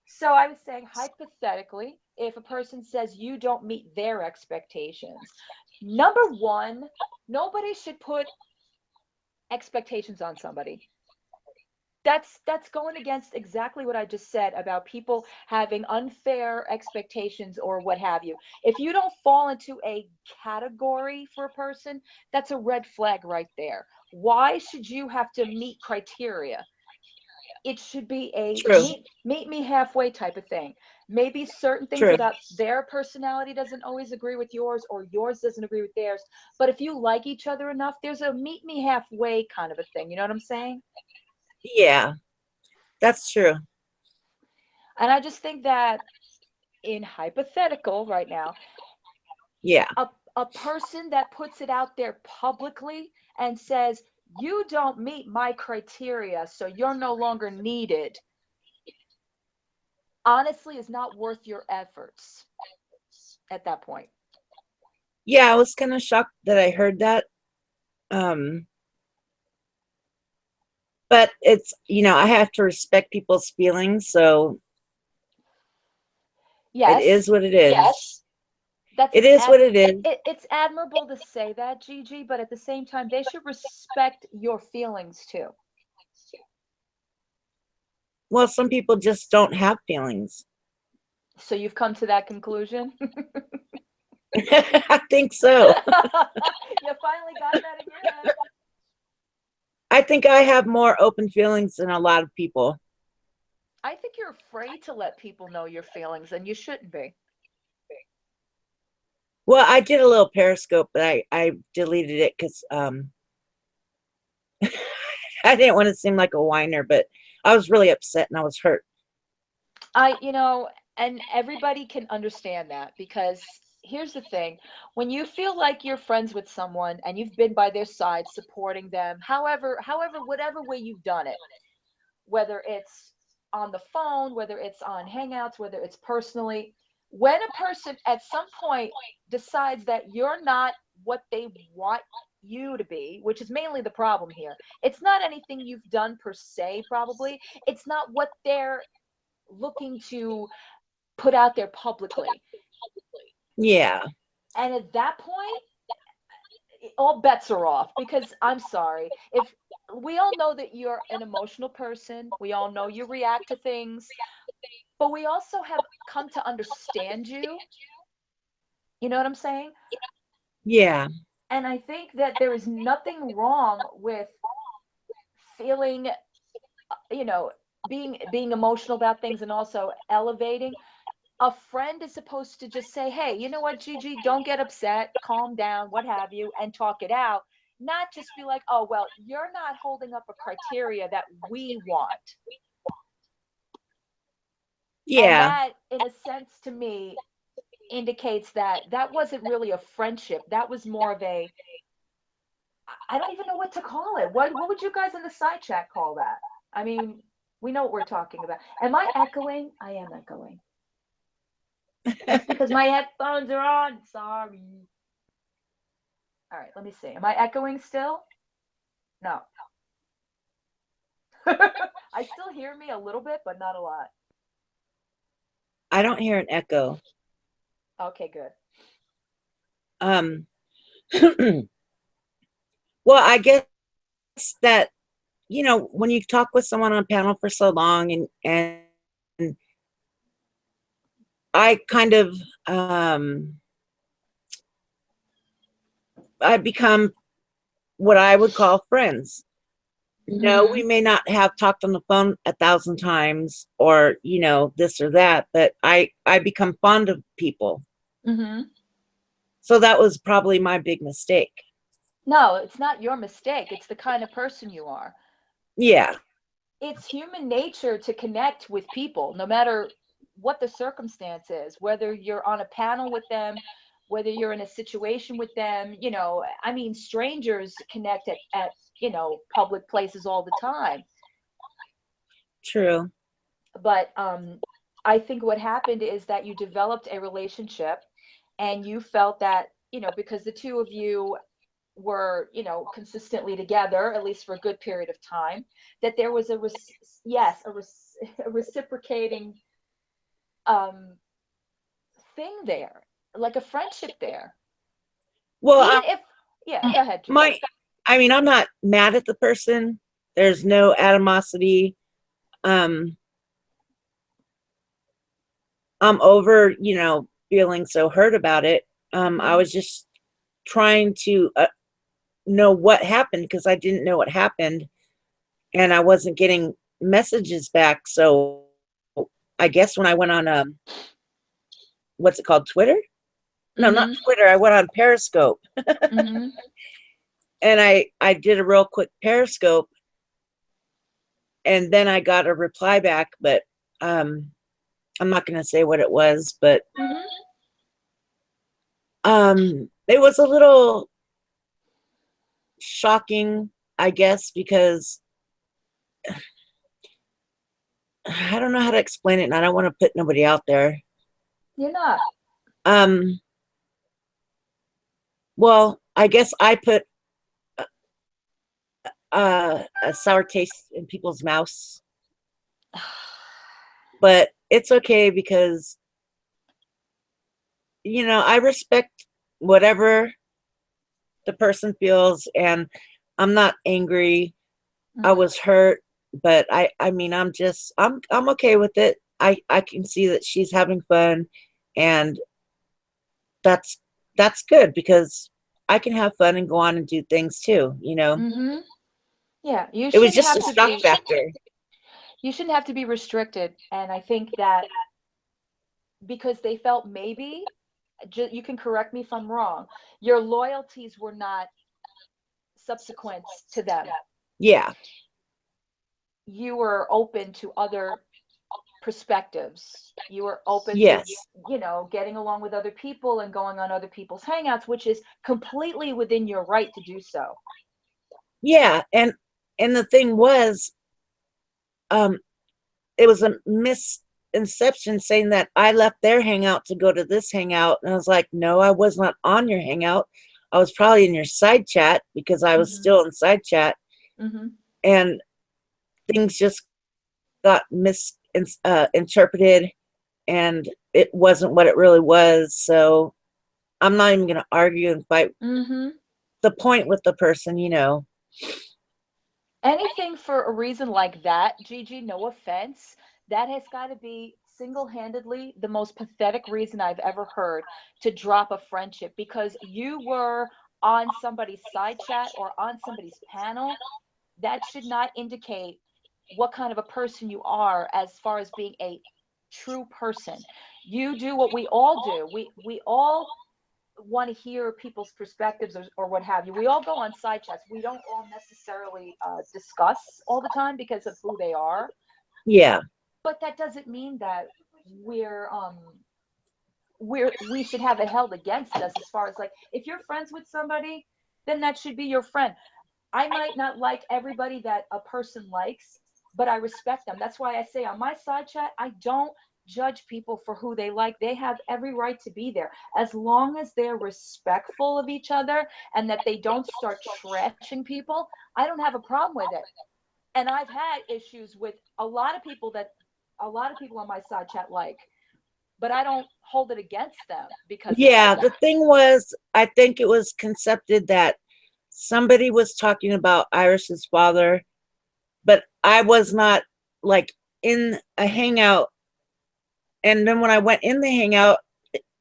So I was saying, hypothetically, if a person says you don't meet their expectations, number one, nobody should put expectations on somebody. That's going against exactly what I just said about people having unfair expectations or what have you. If you don't fall into a category for a person, that's a red flag right there. Why should you have to meet criteria? It should be a True. meet me halfway type of thing. Maybe certain things True. about their personality doesn't always agree with yours, or yours doesn't agree with theirs. But if you like each other enough, there's a meet me halfway kind of a thing. You know what I'm saying? Yeah, that's true. And I just think that in hypothetical right now, Yeah. a, a person that puts it out there publicly and says, you don't meet my criteria, so you're no longer needed, honestly is not worth your efforts at that point. Yeah, I was kind of shocked that I heard that. Um, but it's, I have to respect people's feelings, so it Yes, is what it is. that's It is what it is. it's admirable to say that, Gigi, but at the same time, they should respect your feelings too. Well, some people just don't have feelings. So you've come to that conclusion? I think so. You finally got that in your head. I think I have more open feelings than a lot of people. I think you're afraid to let people know your feelings, and you shouldn't be. Well, I did a little Periscope, but I deleted it because I didn't want to seem like a whiner, but I was really upset and I was hurt. You know, and everybody can understand that because here's the thing. When you feel like you're friends with someone and you've been by their side supporting them, whatever way you've done it, whether it's on the phone, whether it's on Hangouts, whether it's personally, when a person at some point decides that you're not what they want you to be, which is mainly the problem here, it's not anything you've done per se, probably. It's not what they're looking to put out there publicly. Yeah. And at that point, all bets are off because I'm sorry. If we all know that you're an emotional person, we all know you react to things, but we also have come to understand you. You know what I'm saying? Yeah. And I think that there is nothing wrong with feeling, you know, being emotional about things and also elevating. A friend is supposed to just say, hey, you know what, Gigi, don't get upset, calm down, what have you, and talk it out. Not just be like, oh, well, you're not holding up a criteria that we want. And Yeah. that, in a sense, to me, indicates that that wasn't really a friendship. That was more of a, I don't even know what to call it. What would you guys in the side chat call that? I mean, we know what we're talking about. Am I echoing? I am echoing. That's because my headphones are on. Sorry. All right, let me see. Am I echoing still? No. I still hear me a little bit, but not a lot. I don't hear an echo. Okay, good. Um, well, I guess that, when you talk with someone on panel for so long and I kind of, I become what I would call friends. No, we Mm-hmm. may not have talked on the phone 1,000 times or, this or that, but I become fond of people. Mm-hmm. So that was probably my big mistake. No, it's not your mistake. It's the kind of person you are. Yeah, It's human nature to connect with people, no matter what the circumstance is, whether you're on a panel with them, whether you're in a situation with them. I mean, strangers connect at public places all the time. true. But I think what happened is that you developed a relationship and you felt that, because the two of you were, consistently together, at least for a good period of time, that there was yes, a reciprocating um, thing there, like a friendship there. Well, Even if, yeah, go ahead, Gigi. my, I mean, I'm not mad at the person. There's no animosity. Um, I'm over, feeling so hurt about it. I was just trying to know what happened because I didn't know what happened and I wasn't getting messages back. So I guess when I went on, what's it called? Twitter? No, not Mm-hmm. Twitter. I went on Periscope Mm-hmm. and I did a real quick Periscope and then I got a reply back, but I'm not going to say what it was, but Mm-hmm. it was a little shocking, I guess, because I don't know how to explain it and I don't want to put nobody out there. You're not. Um, well, I guess I put a sour taste in people's mouths, but it's okay because, I respect whatever the person feels and I'm not angry. I Mm-hmm. was hurt, but I mean, I'm okay with it. I can see that she's having fun and that's that's good because I can have fun and go on and do things too. Mm-hmm. Yeah, It was just a shock factor. you shouldn't have to be restricted. And I think that because they felt maybe, you can correct me if I'm wrong, your loyalties were not subsequent to them. Yeah. You were open to other perspectives. You were open to, Yes. getting along with other people and going on other people's hangouts, which is completely within your right to do so. Yeah, and the thing was, um, it was a misconception saying that I left their hangout to go to this hangout, and I was like, no, I was not on your hangout. I was probably in your side chat because I was Mm-hmm. still in side chat, Mm-hmm. and things just got misinterpreted, and it wasn't what it really was. So I'm not even going to argue and fight Mm-hmm. the point with the person. Anything for a reason like that, Gigi, no offense, that has got to be single-handedly the most pathetic reason I've ever heard to drop a friendship because you were on somebody's side chat or on somebody's panel. That should not indicate what kind of a person you are as far as being a true person. You do what we all do. We all want to hear people's perspectives or what have you. We all go on side chats. We don't all necessarily discuss all the time because of who they are, Yeah. but that doesn't mean that we're um we should have it held against us as far as like if you're friends with somebody, then that should be your friend. I might not like everybody that a person likes, but I respect them. That's why I say on my side chat, I don't judge people for who they like. They have every right to be there. As long as they're respectful of each other and that they don't start trashing people, I don't have a problem with it. And I've had issues with a lot of people on my side chat like, but I don't hold it against them because of Yeah, that. the thing was, I think it was concepted that somebody was talking about Iris's father, but I was not like in a hangout. And then when I went in the hangout,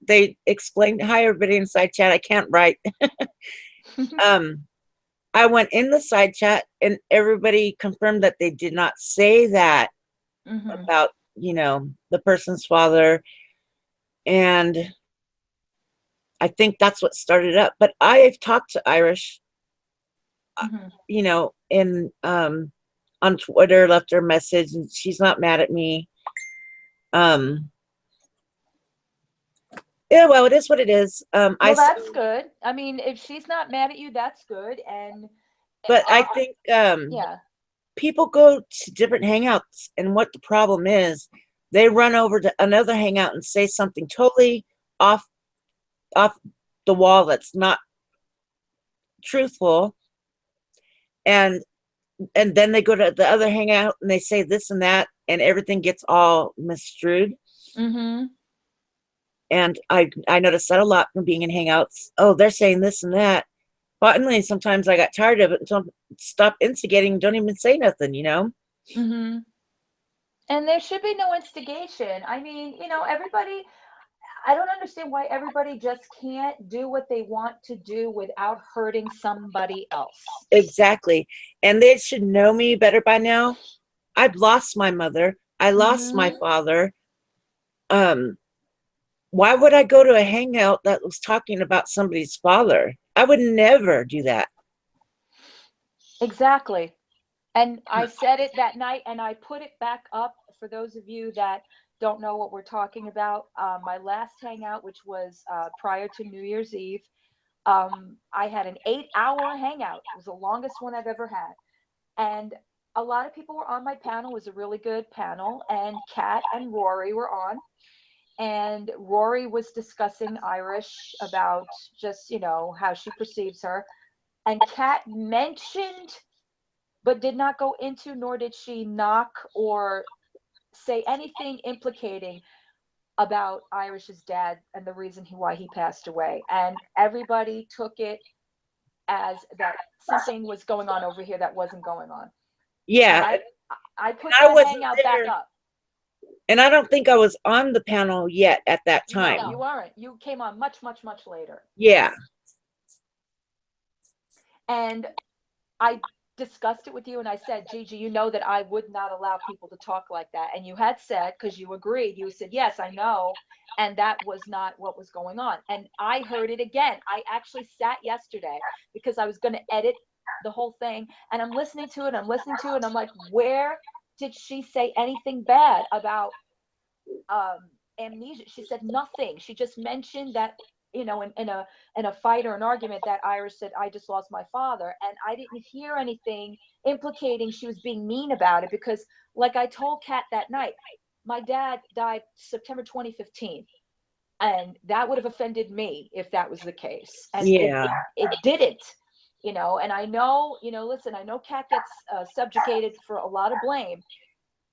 they explained, hi, everybody in side chat. I can't write. um, I went in the side chat and everybody confirmed that they did not say that Hmm. about, the person's father. And I think that's what started up. But I've talked to Irish, Hmm. in on Twitter, left her a message, and she's not mad at me. Um, yeah, well, it is what it is. Well, that's good. I mean, if she's not mad at you, that's good. And but I uh, think yeah. people go to different hangouts, and what the problem is, they run over to another hangout and say something totally off off the wall that's not truthful, and then they go to the other hangout and they say this and that, and everything gets all misstrued. Mm-hmm. And I noticed that a lot from being in hangouts. Oh, they're saying this and that. finally, sometimes I got tired of it and stop instigating, don't even say nothing, you know? Mm-hmm. And there should be no instigation. I mean, everybody, I don't understand why everybody just can't do what they want to do without hurting somebody else. Exactly. And they should know me better by now. I've lost my mother. I lost my Mm-hmm. father. Um, why would I go to a hangout that was talking about somebody's father? I would never do that. Exactly. And I said it that night and I put it back up for those of you that don't know what we're talking about. My last hangout, which was prior to New Year's Eve, I had an 8-hour hangout. It was the longest one I've ever had. And a lot of people were on my panel. It was a really good panel. And Kat and Rory were on. And Rory was discussing Irish about just, how she perceives her. And Kat mentioned but did not go into, nor did she knock or say anything implicating about Irish's dad and the reason why he passed away. And everybody took it as that something was going on over here that wasn't going on. And Yeah, I and put I that wasn't hangout back there, up. and I don't think I was on the panel yet at that No, time. you aren't. You came on much, much, much later. Yeah, And I discussed it with you and I said, Gigi, you know that I would not allow people to talk like that. And you had said, because you agreed, you said, yes, I know. And that was not what was going on. And I heard it again. I actually sat yesterday because I was going to edit the whole thing. And I'm listening to it. I'm listening to it. And I'm like, where did she say anything bad about amnesia? She said nothing. She just mentioned that, in a fight or an argument, that Iris said, I just lost my father. And I didn't hear anything implicating she was being mean about it because, like I told Kat that night, my dad died September 2015. And that would have offended me if that was the case. And it, yeah, it, it didn't. And I know, listen, I know Kat gets subjugated for a lot of blame.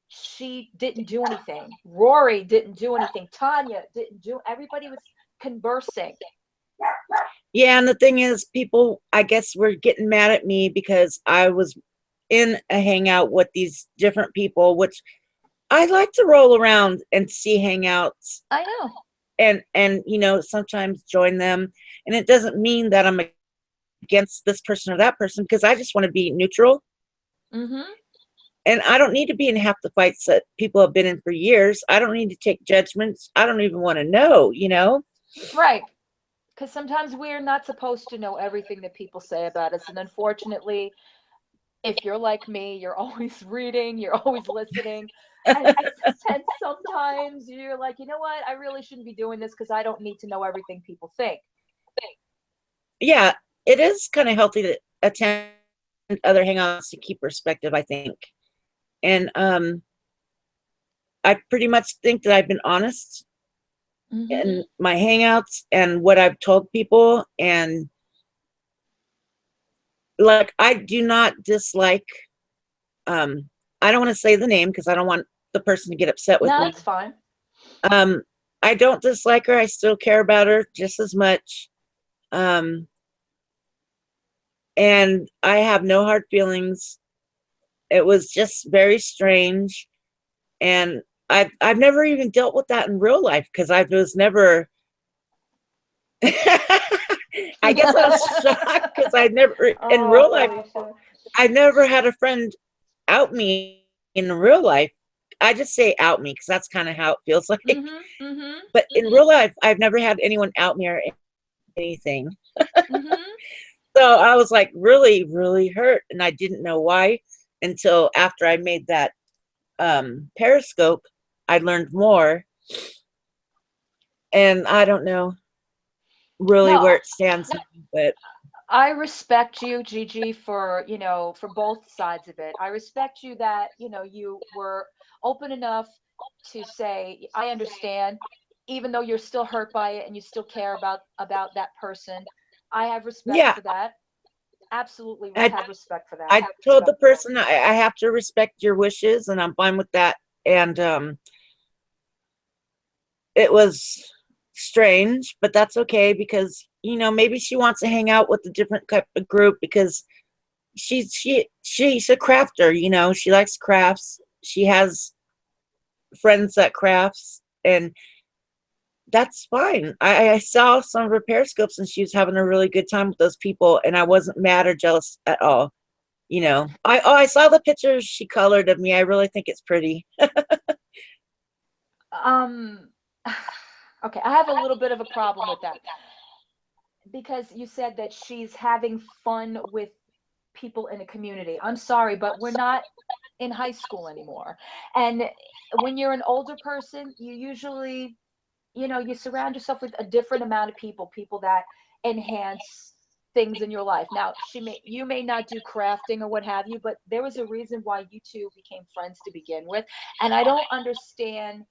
She didn't do anything. Rory didn't do anything. Tanya didn't do. Everybody was conversing. yeah. And the thing is, people, I guess, were getting mad at me because I was in a hangout with these different people, which I like to roll around and see hangouts I know. and sometimes join them. And it doesn't mean that I'm against this person or that person because I just want to be neutral. Mm-hmm. And I don't need to be in half the fights that people have been in for years. I don't need to take judgments. I don't even want to know. Right. Because sometimes we're not supposed to know everything that people say about us. And unfortunately, if you're like me, you're always reading, you're always listening. And sometimes you're like, you know what? I really shouldn't be doing this because I don't need to know everything people think. Yeah, it is kind of healthy to attend other hangouts to keep perspective, I think. And I pretty much think that I've been honest Mm-hmm. in my hangouts and what I've told people. And like, I do not dislike, I don't want to say the name because I don't want the person to get upset with No, me. that's fine. Um, I don't dislike her. I still care about her just as much. Um, and I have no hard feelings. It was just very strange. And I've never even dealt with that in real life because I was never I guess I was shocked because I never in Oh, real life Felicia. I never had a friend out me in real life. I just say out me because that's kind of how it feels like. Mm-hmm. Mm-hmm. But in real life, I've never had anyone out me or anything. Mm-hmm. So I was like really, really hurt, and I didn't know why until after I made that Periscope. I learned more, and I don't know really No, where it stands, but I respect you, Gigi, for both sides of it. I respect you that, you were open enough to say, I understand, even though you're still hurt by it and you still care about that person. I have respect yeah, for that. Absolutely I have respect for that. I told the person I have to respect your wishes, and I'm fine with that. And it was strange, but that's okay because maybe she wants to hang out with a different type of group because she's a crafter, she likes crafts. She has friends that crafts, and that's fine. I saw some of her periscopes and she was having a really good time with those people, and I wasn't mad or jealous at all. I saw the pictures she colored of me. I really think it's pretty. Um, okay, I have a little bit of a problem with that because you said that she's having fun with people in a community. I'm sorry, but we're not in high school anymore. And when you're an older person, you usually, you surround yourself with a different amount of people, people that enhance things in your life. Now, you may not do crafting or what have you, but there was a reason why you two became friends to begin with. And I don't understand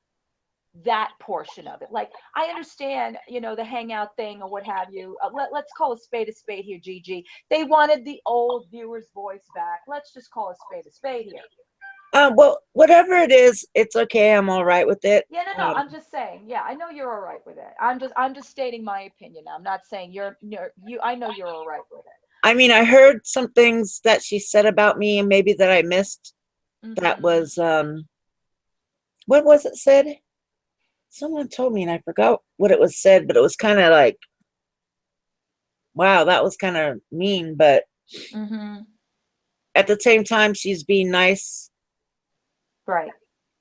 that portion of it. Like, I understand, the hangout thing or what have you. Let's call a spade here, Gigi. They wanted the old viewer's voice back. Let's just call a spade here. Well, whatever it is, it's okay. I'm all right with it. Yeah, no, I'm just saying. Yeah, I know you're all right with it. I'm just stating my opinion now. I'm not saying you. I know you're all right with it. I mean, I heard some things that she said about me and maybe that I missed. That Mm-hmm. was what was it said? Someone told me and I forgot what it was said, but it was kind of like, wow, that was kind of mean, but Mm-hmm. at the same time she's being nice, Right.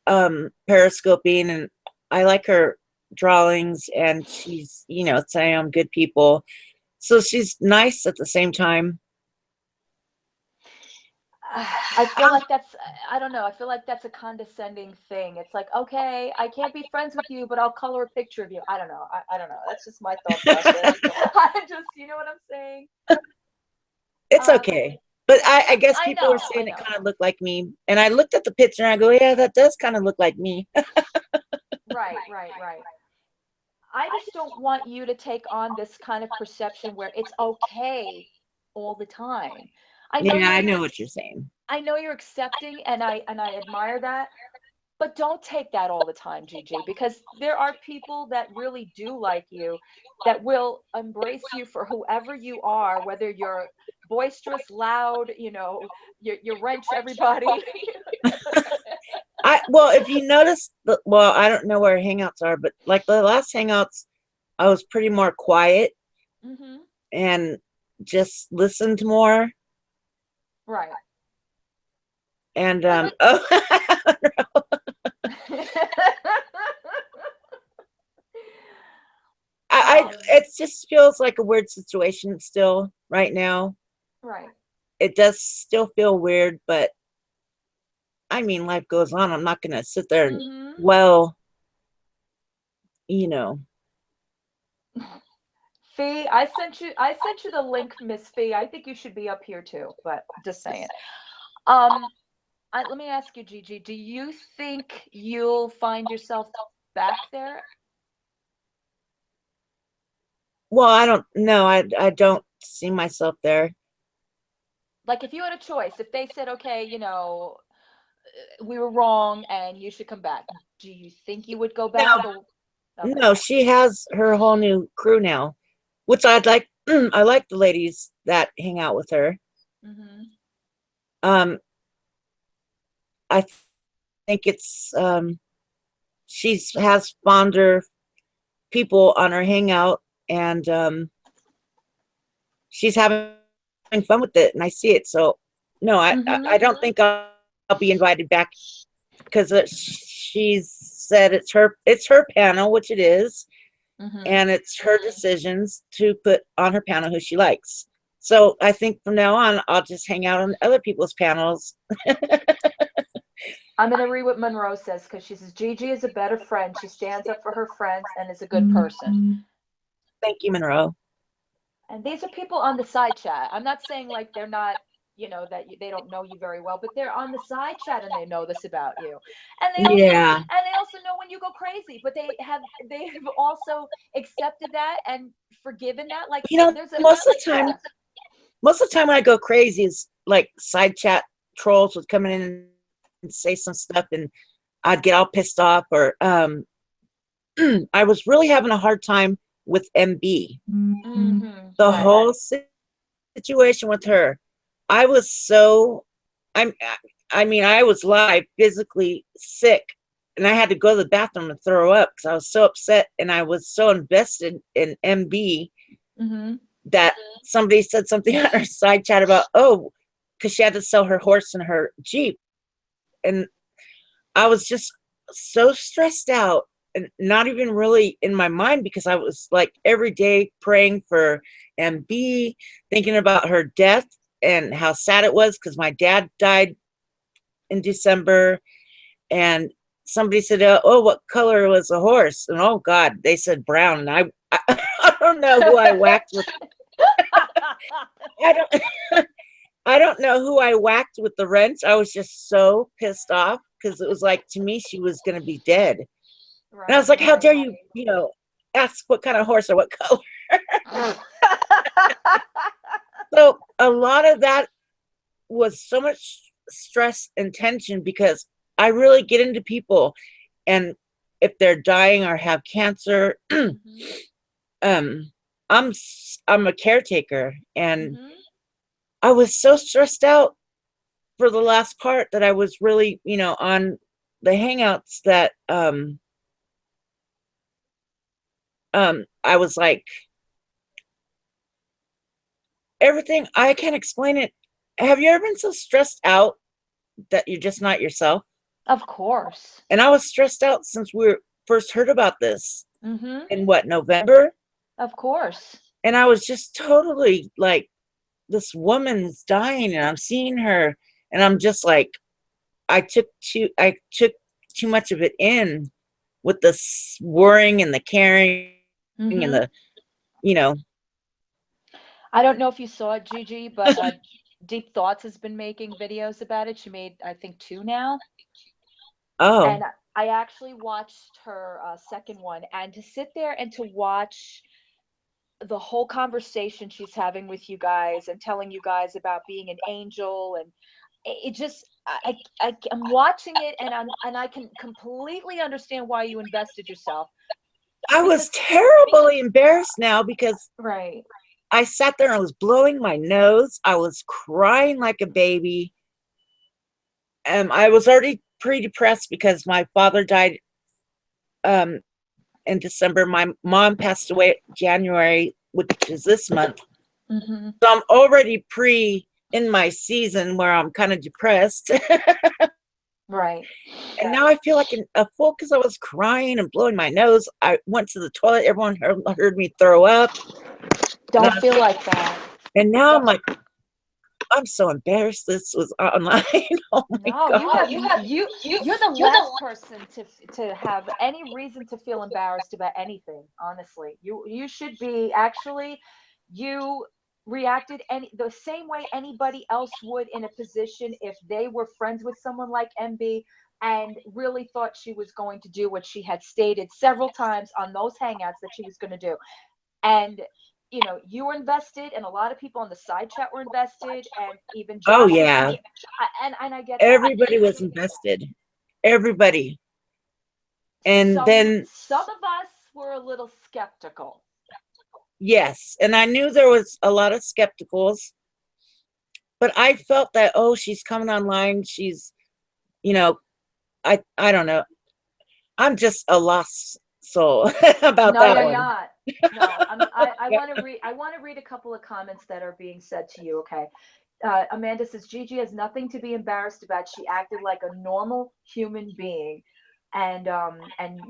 periscoping, and I like her drawings, and she's, saying I'm good people. So she's nice at the same time. I feel like that's, I don't know, I feel like that's a condescending thing. It's like, okay, I can't be friends with you, but I'll color a picture of you. I don't know. I don't know. That's just my thought process. I just, you know what I'm saying? It's Um, okay. But I guess I people are know, I saying it know. kind of looked like me. And I looked at the picture and I go, yeah, that does kind of look like me. Right, right, right. I just don't want you to take on this kind of perception where it's okay all the time. I know Yeah, I you're know what you're saying. I know you're accepting, and I admire that, but don't take that all the time, Gigi, because there are people that really do like you, that will embrace you for whoever you are, whether you're boisterous, loud, you wrench everybody. Well, if you notice, well, I don't know where hangouts are, but like the last hangouts, I was pretty more quiet Hmm. and just listened more. Right. And But oh, I um, it just feels like a weird situation still right now. right. It does still feel weird, but I mean, life goes on. I'm not gonna sit there and, Hmm. well, you know. Fee, I sent you the link, Miss Fee. I think you should be up here too, but just saying. Um, let me ask you, Gigi, do you think you'll find yourself back there? Well, I don't know. I don't see myself there. Like, if you had a choice, if they said, okay, we were wrong and you should come back, do you think you would go No, back? Or okay. no, she has her whole new crew now, which I'd like. I like the ladies that hang out with her. Mm-hmm. Um, I think it's she's has fonder people on her hangout, and she's having fun with it, and I see it. So no, Mm-hmm. I don't think I'll be invited back because she's said it's her panel, which it is, Mm-hmm. and it's her decisions to put on her panel who she likes. So I think from now on, I'll just hang out on other people's panels. I'm gonna read what Monroe says because she says Gigi is a better friend. She stands up for her friends and is a good person. Thank you, Monroe. And these are people on the side chat. I'm not saying like they're not, that they don't know you very well, but they're on the side chat and they know this about you. And Yeah, they also know when you go crazy, but they have also accepted that and forgiven that. Like, you know, there's a most of the time, yeah. when I go crazy is like side chat trolls would come in and say some stuff, and I'd get all pissed off. Or I was really having a hard time with MB. Mm-hmm. The Right. whole situation with her, I was so, I'm, I mean, I was live physically sick, and I had to go to the bathroom and throw up because I was so upset, and I was so invested in MB Mm-hmm. that somebody said something on her side chat about, oh, because she had to sell her horse and her Jeep. And I was just so stressed out and not even really in my mind because I was like every day praying for MB, thinking about her death and how sad it was because my dad died in December. And somebody said, oh, what color was the horse? And oh God, they said brown. And I don't know who I whacked with. I don't I don't know who I whacked with the wrench. I was just so pissed off because it was like to me she was gonna be dead. And I was Right, like, how right. dare you, ask what kind of horse or what color. So a lot of that was so much stress and tension because I really get into people, and if they're dying or have cancer, Mm-hmm. um I'm a caretaker, and Mm-hmm. I was so stressed out for the last part that I was really, on the hangouts that I was like, everything, I can't explain it. Have you ever been so stressed out that you're just not yourself? Of course. And I was stressed out since first heard about this Mm-hmm. in what, November? Of course. And I was just totally like, this woman's dying and I'm seeing her, and I'm just like, I took too much of it in with the worrying and the caring and Mm-hmm. the, you know, I don't know if you saw it, Gigi, but Deep Thoughts has been making videos about it. She made, I think, two now. oh, And I actually watched her second one. And to sit there and to watch the whole conversation she's having with you guys and telling you guys about being an angel, and it just I'm watching it, and I can completely understand why you invested yourself, I was because terribly embarrassed now because right. I sat there and I was blowing my nose. I was crying like a baby. I was already pretty depressed because my father died in December. My mom passed away January, which is this month. Hmm. So I'm already in my season where I'm kind of depressed. Right. And now I feel like a fool because I was crying and blowing my nose. I went to the toilet. Everyone heard me throw up. And, Don't feel like that. and now I'm like, I'm so embarrassed this was online. Oh my No, God. you're the last person to have any reason to feel embarrassed about anything, honestly. You should be, actually, you reacted the same way anybody else would in a position if they were friends with someone like MB and really thought she was going to do what she had stated several times on those hangouts that she was going to do. And you were invested, and a lot of people on the side chat were invested, and even Oh, Josh was yeah. and I get that. Everybody was invested. Everybody. And some then, some of us were a little skeptical. yes. And I knew there was a lot of skepticals, but I felt that, oh, she's coming online. She's, you know, I don't know. I'm just a lost soul about No, that you're one. not. No, I Yeah. want to read, a couple of comments that are being said to you. Okay. Amanda says Gigi has nothing to be embarrassed about. She acted like a normal human being. And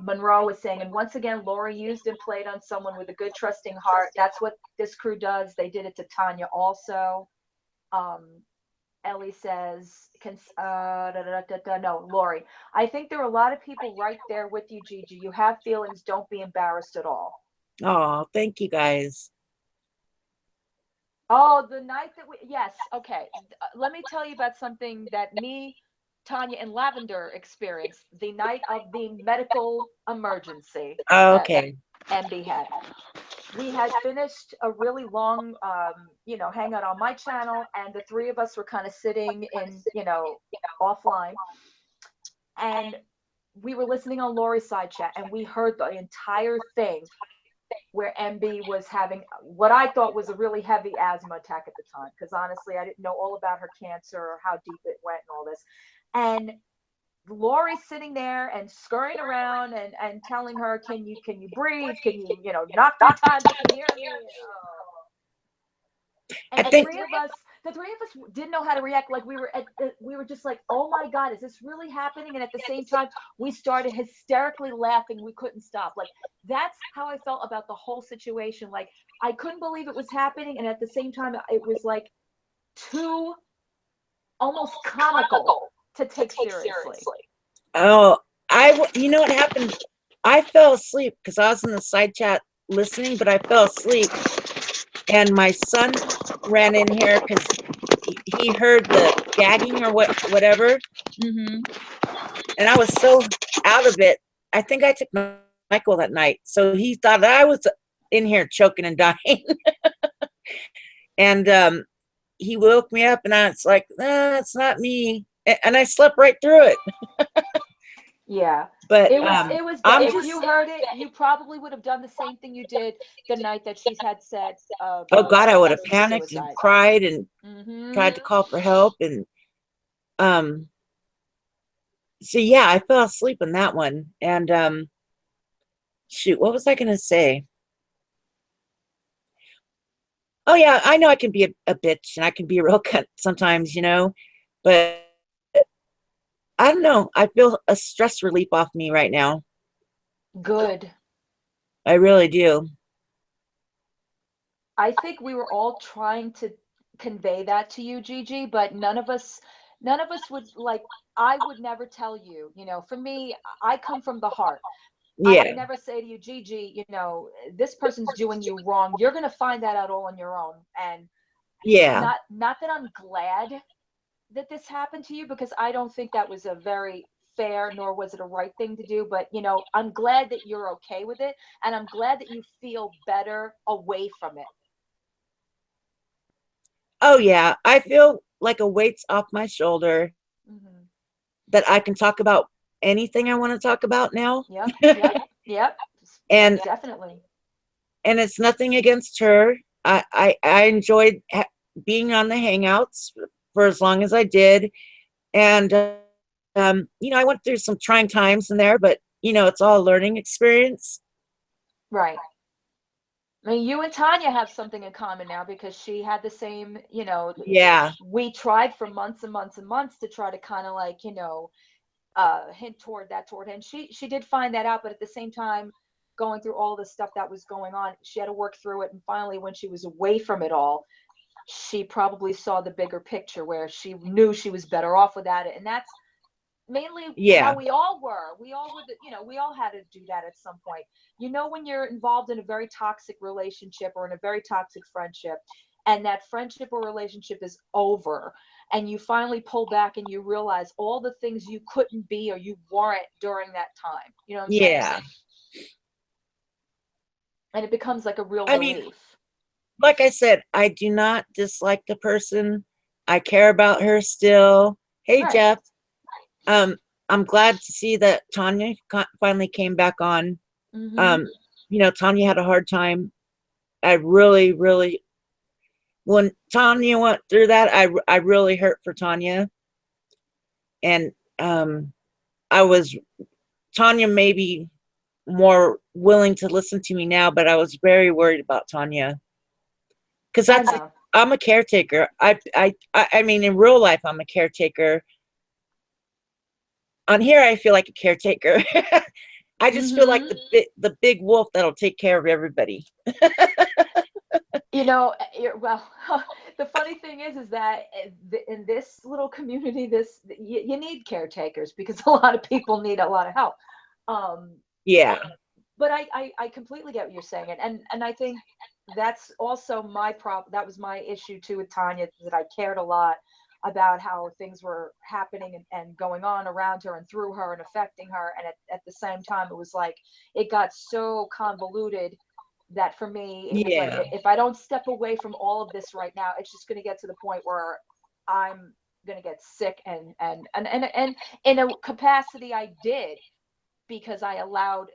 Monroe was saying, and once again, Laura used and played on someone with a good, trusting heart. That's what this crew does. They did it to Tanya also. Um, Ellie says, no, Lori. I think there are a lot of people right there with you, Gigi. You have feelings. Don't be embarrassed at all. Oh, thank you guys. Oh, the night that yes, okay. Let me tell you about something that me, Tanya, and Lavender experienced the night of the medical emergency that Okay. MB had. We had finished a really long, hangout on my channel, and the three of us were kind of sitting in, offline, and we were listening on Lori's side chat, and we heard the entire thing. where MB was having what I thought was a really heavy asthma attack at the time. Because honestly, I didn't know all about her cancer or how deep it went and all this. And Lori's sitting there and scurrying around and telling her, can you breathe? Can you, knock 3 times? You can hear me. I And think the three of us didn't know how to react. Like we were just like, oh my God, is this really happening? And at the same time, we started hysterically laughing. We couldn't stop. Like that's how I felt about the whole situation. Like I couldn't believe it was happening. And at the same time, it was like too almost comical to take seriously. oh, you know what happened? I fell asleep because I was in the side chat listening, but I fell asleep, and my son ran in here because he heard the gagging or whatever, Mm-hmm. and I was so out of it. I think I took Michael that night, so he thought I was in here choking and dying, and he woke me up, and I was like, it's not me, and I slept right through it. Yeah. But It was bad. I'm If just, you heard it, you probably would have done the same thing you did the night that she's had said oh God, I would have attempted panicked and suicide. cried and Mm-hmm. tried to call for help, and um, so yeah, I fell asleep in that one, and shoot, what was I gonna say? Oh yeah, I know I can be a bitch and I can be a real cunt sometimes, but I don't know. I feel a stress relief off me right now. Good. I really do. I think we were all trying to convey that to you, Gigi, but none of us would like. I would never tell you. For me, I come from the heart. I would Yeah, never say to you, Gigi, this person's doing you wrong. You're gonna find that out all on your own. And yeah. not that I'm glad that this happened to you, because I don't think that was a very fair, nor was it a right thing to do. But I'm glad that you're okay with it, and I'm glad that you feel better away from it. Oh yeah, I feel like a weight's off my shoulder Hmm. that I can talk about anything I want to talk about now. Yep, yep, yep, and definitely. and it's nothing against her. I enjoyed being on the hangouts for as long as I did, and I went through some trying times in there, but it's all a learning experience. Right. I mean, you and Tanya have something in common now, because she had the same, Yeah, we tried for months and months and months to try to kind of like, hint toward, and she did find that out. But at the same time, going through all the stuff that was going on, she had to work through it. And finally, when she was away from it all, she probably saw the bigger picture, where she knew she was better off without it. And that's mainly how yeah, we all were we all had to do that at some point. When you're involved in a very toxic relationship or in a very toxic friendship, and that friendship or relationship is over, and you finally pull back and you realize all the things you couldn't be or you weren't during that time, you know what I'm saying? yeah. And it becomes like a real I mean, relief. like I said, I do not dislike the person. I care about her still. Hey, Right. Jeff. Um, I'm glad to see that Tanya finally came back on. Mm-hmm. Um, Tanya had a hard time. I really, really, when Tanya went through that, I really hurt for Tanya, and um, I was Tanya maybe more willing to listen to me now, but I was very worried about Tanya because I that's know. I'm a caretaker. I mean, in real life, I'm a caretaker. On here, I feel like a caretaker. I just feel like Mm-hmm. the big wolf that'll take care of everybody. Well, the funny thing is that in this little community, you need caretakers, because a lot of people need a lot of help. Um, Yeah, but I completely get what you're saying, and I think that's also my problem. That was my issue too with Tanya, that I cared a lot about how things were happening and going on around her and through her and affecting her, and at the same time, it was like it got so convoluted that for me it was like, yeah, if I don't step away from all of this right now, it's just going to get to the point where I'm going to get sick, and in a capacity I did, because I allowed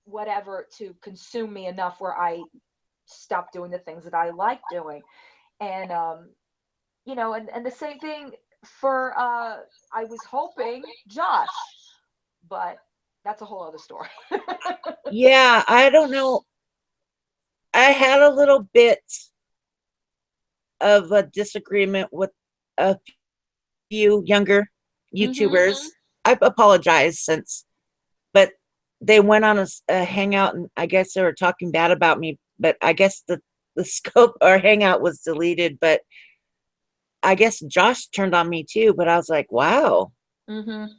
whatever to consume me enough where I stop doing the things that I like doing. And and the same thing for I was hoping Josh, but that's a whole other story. Yeah, I don't know. I had a little bit of a disagreement with a few younger Mhm. YouTubers. I've apologized since, but they went on a hangout and I guess they were talking bad about me, but I guess the scope or hangout was deleted, but I guess Josh turned on me too, but I was like, wow. Mhm.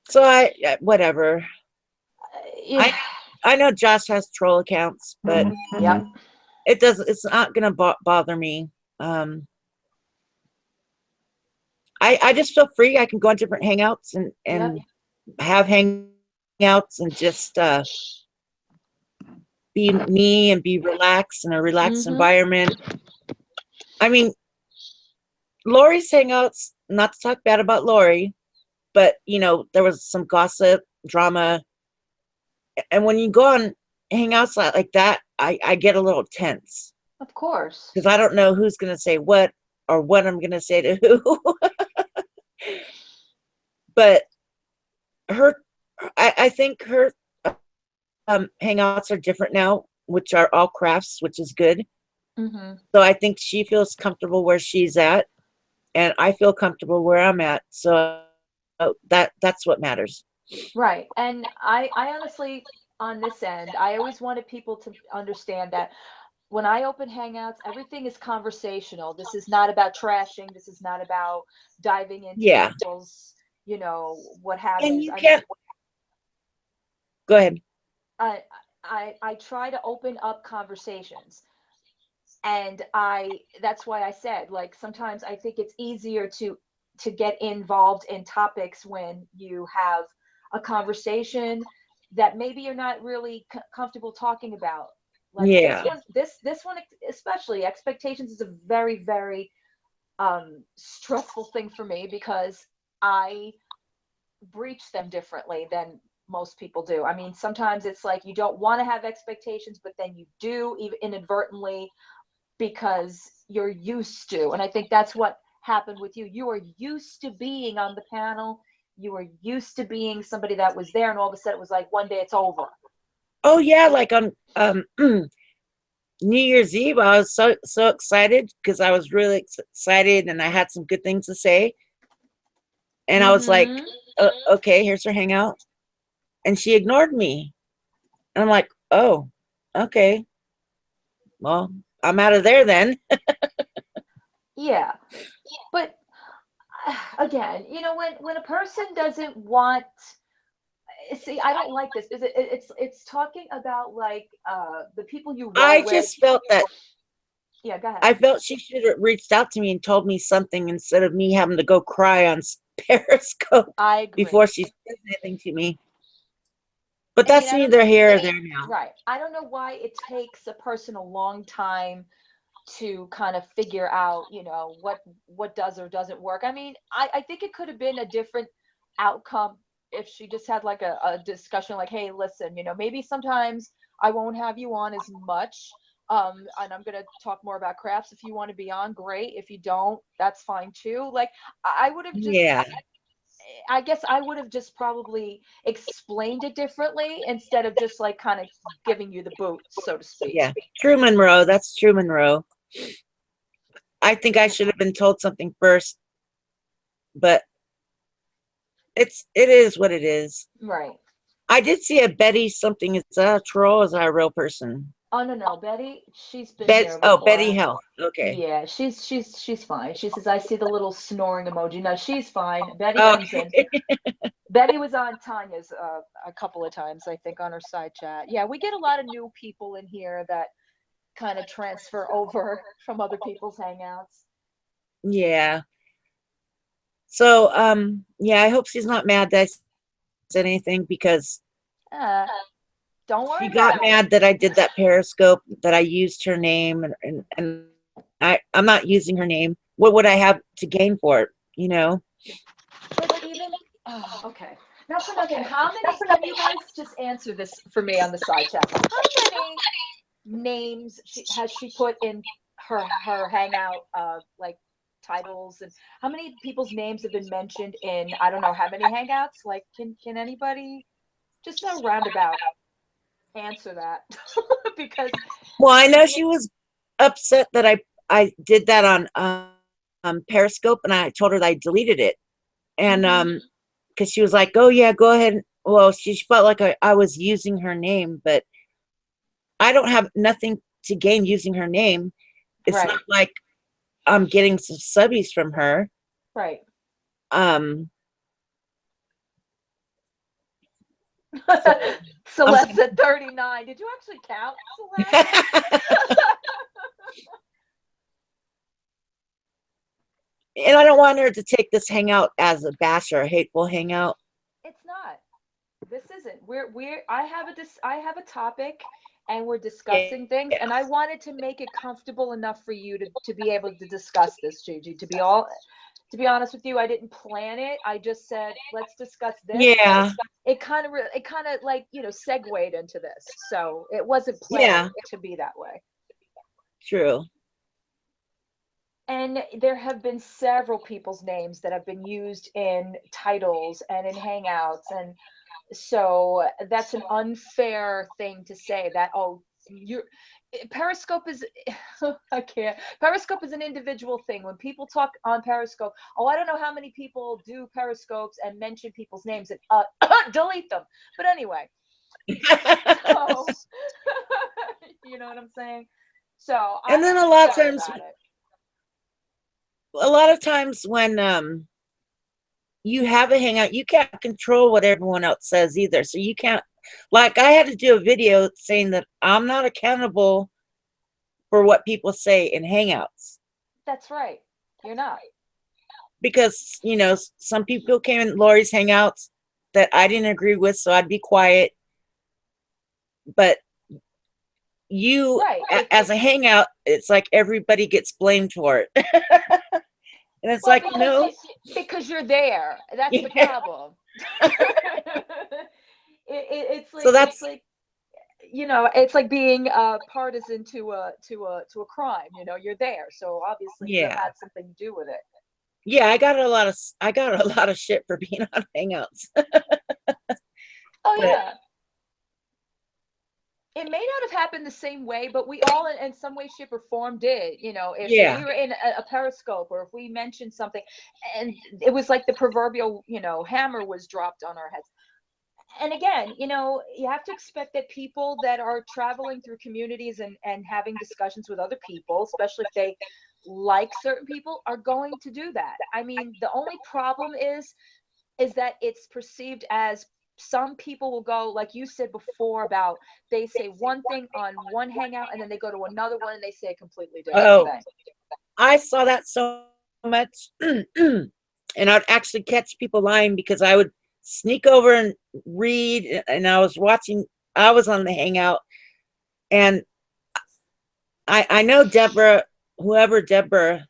So whatever. Yeah. I I know Josh has troll accounts, but Yep. it's not gonna bother me. Um, I just feel free. I can go on different hangouts Yep. and have hangouts and just be me and be relaxed in a relaxed Mhm. environment. I mean, Lori's hangouts, not to talk bad about Lori, but there was some gossip, drama, and when you go on hangouts like that, I get a little tense Of course. because I don't know who's gonna say what or what I'm gonna say to who. But her, I think her hangouts are different now, which are all crafts, which is good. Mhm. So I think she feels comfortable where she's at, and I feel comfortable where I'm at. So that's what matters. Right. And I honestly, on this end, I always wanted people to understand that when I open Hangouts, everything is conversational. This is not about trashing. This is not about diving into Yeah, people's, what and have-yous. you can't go ahead. I, I try to open up conversations. And that's why I said, like, sometimes I think it's easier to get involved in topics when you have a conversation that maybe you're not really comfortable talking about. Like this Yeah, one, this one especially, expectations is a very, very stressful thing for me because I breach them differently than most people do. I mean, sometimes it's like you don't want to have expectations, but then you do, even inadvertently, because you're used to. And I think that's what happened with you. You are used to being on the panel. You were used to being somebody that was there, and all of a sudden it was like one day it's over. oh yeah, like on New Year's Eve, I was so excited because I was really excited and I had some good things to say. And I was like, Mm-hmm. okay, here's her hangout. And she ignored me. And I'm like, oh, okay, well, I'm out of there then. Yeah, but again, when a person doesn't want, see, I don't like this. Is it's talking about like the people you roll I with. just felt that Yeah, go ahead. I felt she should have reached out to me and told me something instead of me having to go cry on Periscope I agree. before she says anything to me. But I mean, that's I don't know. neither here or there now. Right. I don't know why it takes a person a long time to kind of figure out, what does or doesn't work. I mean, I think it could have been a different outcome if she just had like a discussion like, hey, listen, maybe sometimes I won't have you on as much. And I'm gonna talk more about crafts. If you want to be on, great. If you don't, that's fine too. Like I would have just Yeah, I guess I would have just probably explained it differently instead of just like kind of giving you the boot, so to speak. yeah. True Monroe, that's True Monroe. I think I should have been told something first, but it is what it is. Right. I did see a Betty something. Is that a troll? Or is that a real person? Oh no, no, Betty, she's been here Betty before. Health. Okay. Yeah, she's fine. She says I see the little snoring emoji. No, she's fine. Betty comes in. Okay. Betty was on Tanya's a couple of times, I think, on her side chat. Yeah, we get a lot of new people in here that kind of transfer over from other people's hangouts. Yeah. So, yeah, I hope she's not mad that I said anything because Uh, don't worry she got about it. mad that I did that Periscope, that I used her name, and I'm not using her name. What would I have to gain for it? But even, oh, okay. Not for nothing. How many? Can you guys just answer this for me on the side chat? How many names has she put in her hangout, like titles, and how many people's names have been mentioned in I don't know how many hangouts? Like, can anybody just a roundabout answer that? Because Well, I know she was upset that I did that on Periscope, and I told her that I deleted it, and because she was like, "Oh yeah, go ahead." Well, she felt like I was using her name, but I don't have nothing to gain using her name. It's right, not like I'm getting some subbies from her. right. Um, so I'm Celeste at 39. Did you actually count, Celeste? and I don't want her to take this hangout as a bash or a hateful hangout. It's not. This isn't. I have a topic and we're discussing things and I wanted to make it comfortable enough for you to be able to discuss this, Gigi. To be honest with you, I didn't plan it. I just said, let's discuss this. And Yeah, it kind of like, segued into this. So it wasn't yeah, planned to be that way. true. And there have been several people's names that have been used in titles and in hangouts. And so that's an unfair thing to say that, oh, you're Periscope is I can't. Periscope is an individual thing. When people talk on Periscope, oh, I don't know how many people do Periscopes and mention people's names and delete them. But anyway, so you know what I'm saying? So And then I'm sorry about it. a lot of times when you have a hangout, you can't control what everyone else says either. So you can't, like, I had to do a video saying that I'm not accountable for what people say in hangouts That's right. You're not. because, some people came in Lori's hangouts that I didn't agree with, so I'd be quiet. But you, Right. as a hangout, it's like everybody gets blamed for it. And it's Well, like, no. because you're there. That's the Yeah. problem. It's So like that's, it's like being partisan to a crime. You're there, so obviously you yeah. had something to do with it. Yeah, I got a lot of shit for being on hangouts. Oh But yeah, it may not have happened the same way, but we all, in some way, shape, or form, did. If yeah. we were in a Periscope or if we mentioned something, and it was like the proverbial, hammer was dropped on our heads. And again, you have to expect that people that are traveling through communities and having discussions with other people, especially if they like certain people, are going to do that. I mean, the only problem is that it's perceived as some people will go, like you said before, about they say one thing on one hangout and then they go to another one and they say a completely different Oh, thing. I saw that so much. And I'd actually catch people lying because I would sneak over and read, and I was on the hangout, and I know Deborah, whoever Deborah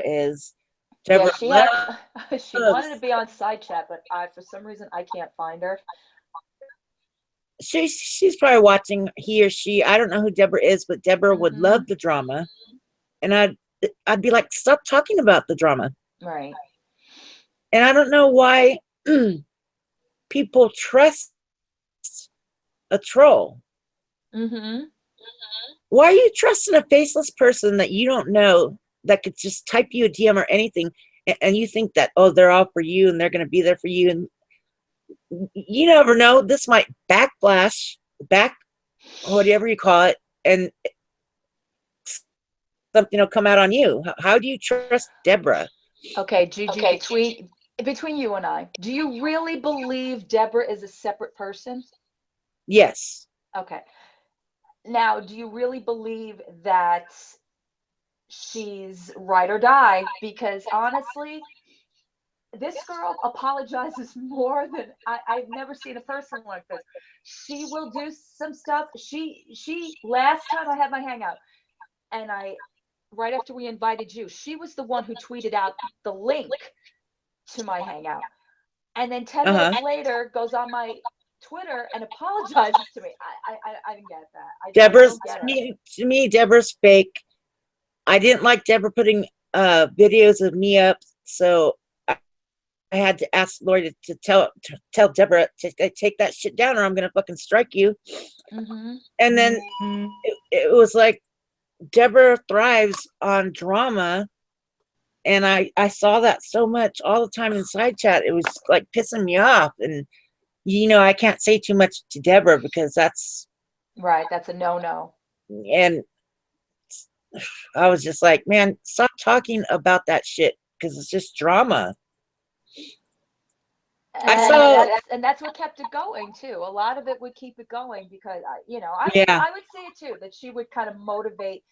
is, Yeah, Deborah she wanted to loves, be on side chat, but I for some reason I can't find her. she's probably watching, he or she, I don't know who Deborah is, but Deborah would Hmm. love the drama. And I'd be like, stop talking about the drama. Right. And I don't know why people trust a troll. Hmm. Why are you trusting a faceless person that you don't know that could just type you a DM or anything, and you think that, oh, they're all for you and they're going to be there for you, and you never know, this might backflash, back, whatever you call it, and something will come out on you. How do you trust Deborah? Okay, Gigi, between you and I, do you really believe Deborah is a separate person? Yes. Okay. Now, do you really believe that she's ride or die? Because honestly, this girl apologizes more than I've never seen a person like this. She will do some stuff. She last time I had my hangout and right after we invited you, she was the one who tweeted out the link to my hangout. And then 10 Uh-huh. minutes later goes on my Twitter and apologizes to me. I didn't get that. I Deborah's don't get it. to me, Deborah's fake. I didn't like Deborah putting videos of me up, so I had to ask Lori to tell Deborah to take that shit down, or I'm gonna fucking strike you. Mm-hmm. And then it was like Deborah thrives on drama, and I saw that so much all the time in side chat. It was like pissing me off, and I can't say too much to Deborah because that's Right. That's a no-no. and I was just like, man, stop talking about that shit because it's just drama. I saw, And that's what kept it going too. A lot of it would keep it going because yeah, I would say it too, that she would kind of motivate,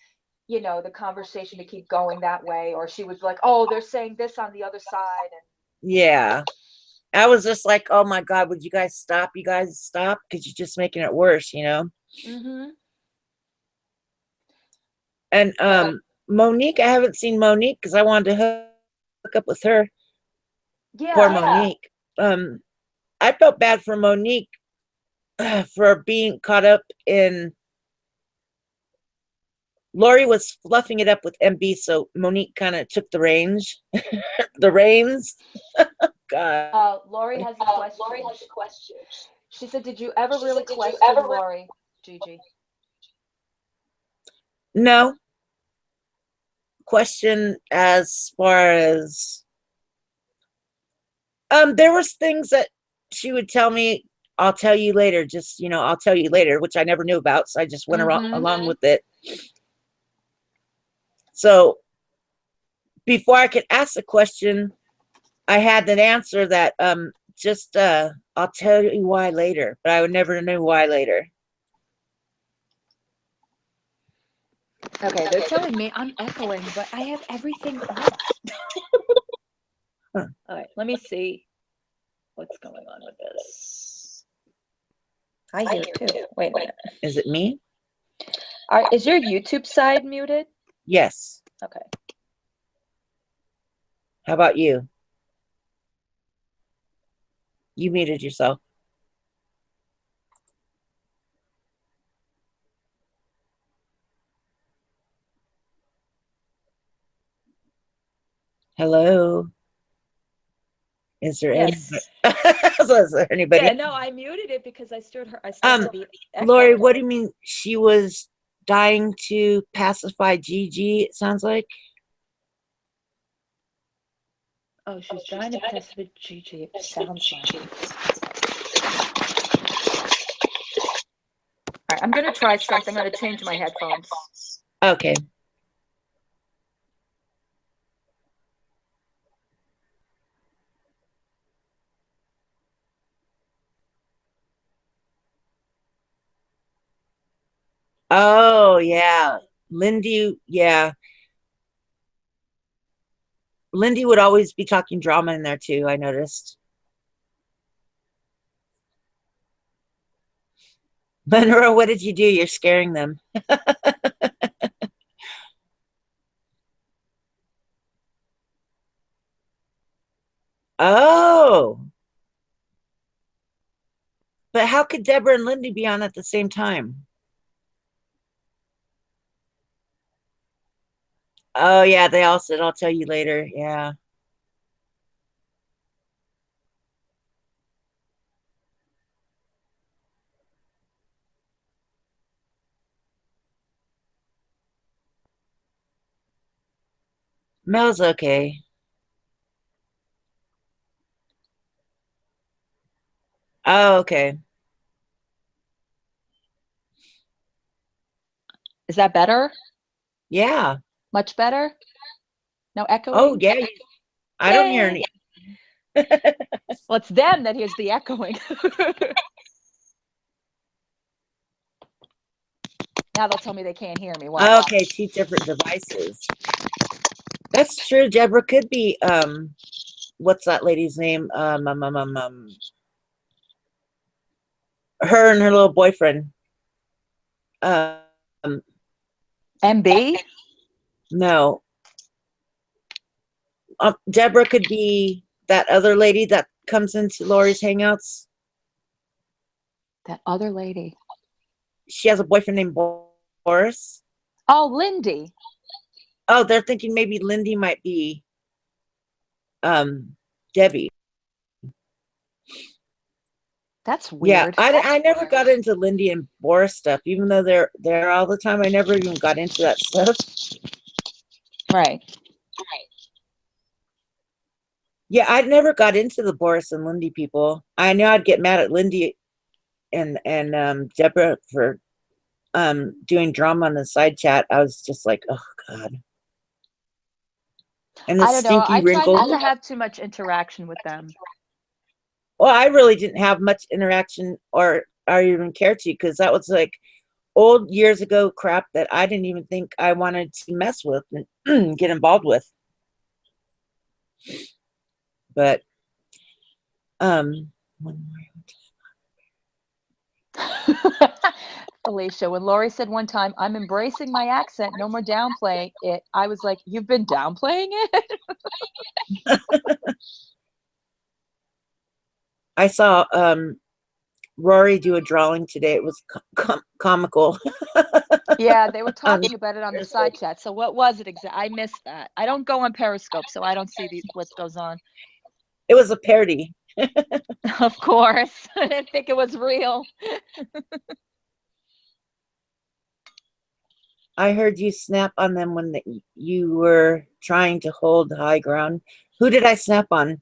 the conversation to keep going that way, or she was like, oh, they're saying this on the other side. yeah. I was just like, oh my God, would you guys stop? You guys stop because you're just making it worse, Mm-hmm. And Monique, I haven't seen Monique because I wanted to hook up with her. Poor Yeah. Monique. I felt bad for Monique for being caught up in. Lori was fluffing it up with MB, so Monique kind of took the the reins. God. Lori has a question. She said, did you ever really question Lori, Gigi? No question as far as there was things that she would tell me, I'll tell you later, just I'll tell you later, which I never knew about, so I just went along with it. So before I could ask the question, I had an answer that just I'll tell you why later, but I would never know why later. Okay, they're telling me I'm echoing, but I have everything off. Huh. All right, let me see what's going on with this. I hear it too. Wait a minute. Is it me? All right, is your YouTube side muted? Yes. Okay. How about you? You muted yourself. Hello. Is there Yes. is there anybody? Yeah, no, I muted it because I started to be Lori, echoed. what do you mean she was dying to pacify Gigi, it sounds like? Oh, she's trying to pass with Gigi, it sounds like. All right, I'm going to try something. I'm going to change my headphones. Okay. Oh, yeah. Lindy, yeah. Lindy would always be talking drama in there too, I noticed. Monroe, what did you do? You're scaring them. Oh. But how could Deborah and Lindy be on at the same time? Oh, yeah, they all said, I'll tell you later. Yeah. Mel's okay. Oh, okay. Is that better? Yeah. Much better? No Oh, echoing? yeah. I don't hear any. Well, it's them that hears the echoing. Now they'll tell me they can't hear me. Watch. Okay, two different devices. That's true. Deborah could be what's that lady's name? Her and her little boyfriend. MB? No. Deborah could be that other lady that comes into Lori's hangouts? That other lady. She has a boyfriend named Boris. Oh, Lindy. Oh, they're thinking maybe Lindy might be Debbie. That's Yeah, weird. I never got into Lindy and Boris stuff, even though they're there all the time. I never even got into that stuff. Right. Yeah, I never got into the Boris and Lindy people. I knew I'd get mad at Lindy and Deborah for doing drama on the side chat. I was just like, oh God. And the I don't know. stinky I try wrinkles. not to have too much interaction with them. Well, I really didn't have much interaction or even care to, because that was like old years ago crap that I didn't even think I wanted to mess with and get involved with. But one Alicia, when Lori said one time, I'm embracing my accent, no more downplaying it, I was like, you've been downplaying it? I saw Rory do a drawing today. It was comical. Yeah, they were talking about it on the side chat. So what was it exactly? I missed that. I don't go on Periscope, so I don't see what goes on. It was a parody. Of course. I didn't think it was real. I heard you snap on them when you were trying to hold high ground. Who did I snap on?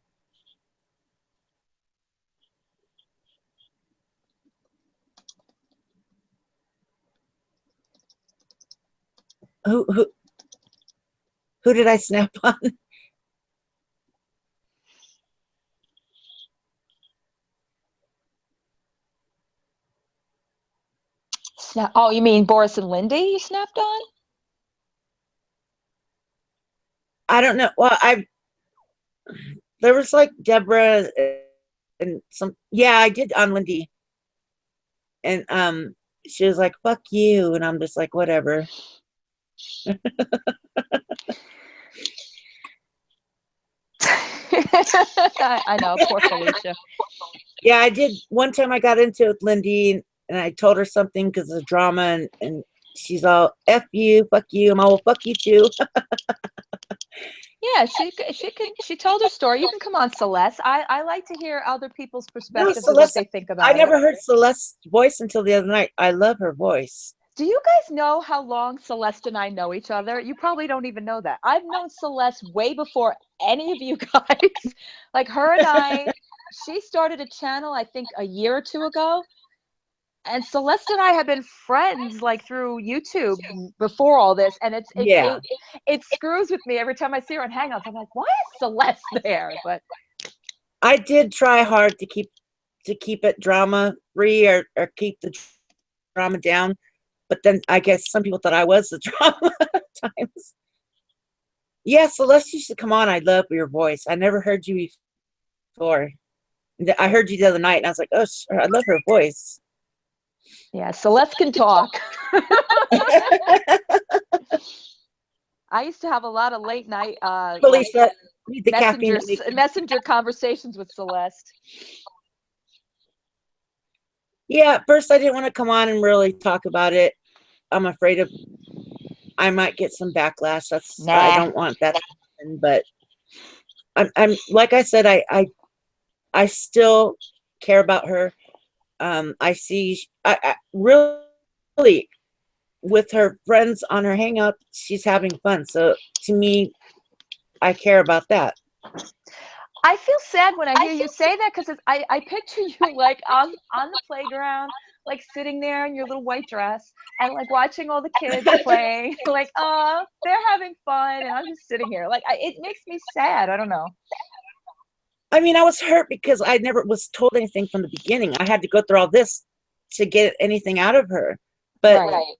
Who did I snap on? Oh, you mean Boris and Lindy you snapped on? I don't know. Well, there was like Deborah and some. Yeah, I did on Lindy, and she was like, "Fuck you," and I'm just like, whatever. I know, poor Felicia. Yeah, I did. One time I got into it with Lindy, and I told her something because of drama, and she's all, F you, fuck you. I'm all, well, fuck you too. Yeah, she told her story. You can come on, Celeste. I like to hear other people's No, perspectives of what Celeste, they think I about it. never heard Celeste's voice until the other night. I love her voice. Do you guys know how long Celeste and I know each other? You probably don't even know that. I've known Celeste way before any of you guys. Like her and I, she started a channel, I think, a year or two ago. And Celeste and I have been friends like through YouTube before all this, and Yeah. it screws with me every time I see her on Hangouts. I'm like, why is Celeste there? But I did try hard to keep it drama free or keep the drama down, but then I guess some people thought I was the drama at times. Yeah, Celeste, you should come on. I love your voice. I never heard you before. I heard you the other night, and I was like, oh, I love her voice. yeah, Celeste can talk. I used to have a lot of late night Felicia, need the caffeine. messenger conversations with Celeste. Yeah, at first I didn't want to come on and really talk about it. I'm afraid I might get some backlash. I don't want that to happen, but I'm like I said, I still care about her. I see I really with her friends on her hangout, she's having fun. So to me, I care about that. I feel sad when I hear you say that, because I picture you like on the playground, like sitting there in your little white dress and like watching all the kids playing, like, oh, they're having fun, and I'm just sitting here. Like, it makes me sad. I don't know. I mean, I was hurt because I never was told anything from the beginning. I had to go through all this to get anything out of her. But right.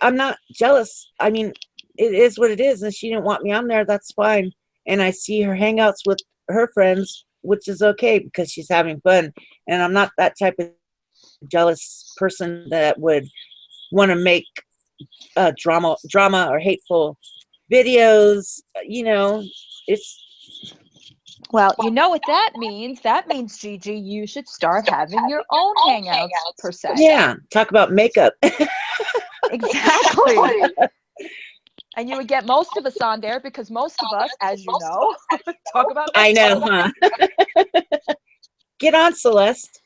I'm not jealous. I mean, it is what it is, and she didn't want me on there. That's fine. And I see her hangouts with her friends, which is okay because she's having fun. And I'm not that type of jealous person that would want to make drama or hateful videos. You know, it's Well, you know what that means. That means, Gigi, you should start having your own hangouts per se. Yeah, talk about makeup. Exactly. And you would get most of us on there because most of us, as you know, talk about I makeup. know, huh? Get on, Celeste.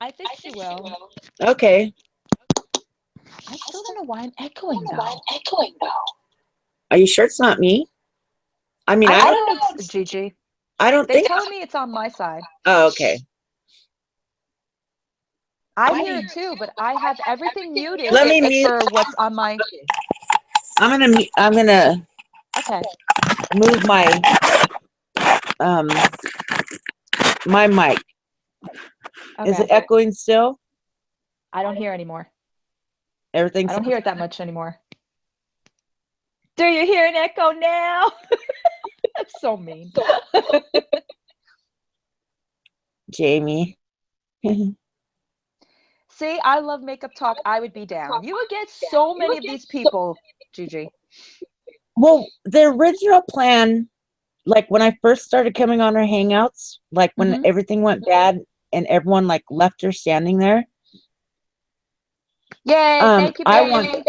I think she will. Okay. I still don't know why I'm echoing though. Are you sure it's not me? I mean, I don't know, it's Gigi. I don't They think. tell me it's on my side. Oh, okay. I hear it too, but I have everything muted Let me mute. for what's on my. I'm gonna Okay. move um my mic. Is it Okay. echoing still? I don't hear anymore. Everything's I don't hear it that much anymore. Do you hear an echo now? That's so mean. Jamie. See, I love makeup talk. I would be down. You would get so many of these people, Gigi. Well, the original plan, like when I first started coming on her hangouts, like when Mhm. everything went bad and everyone like left her standing there. Yay! Thank you, I babe. want.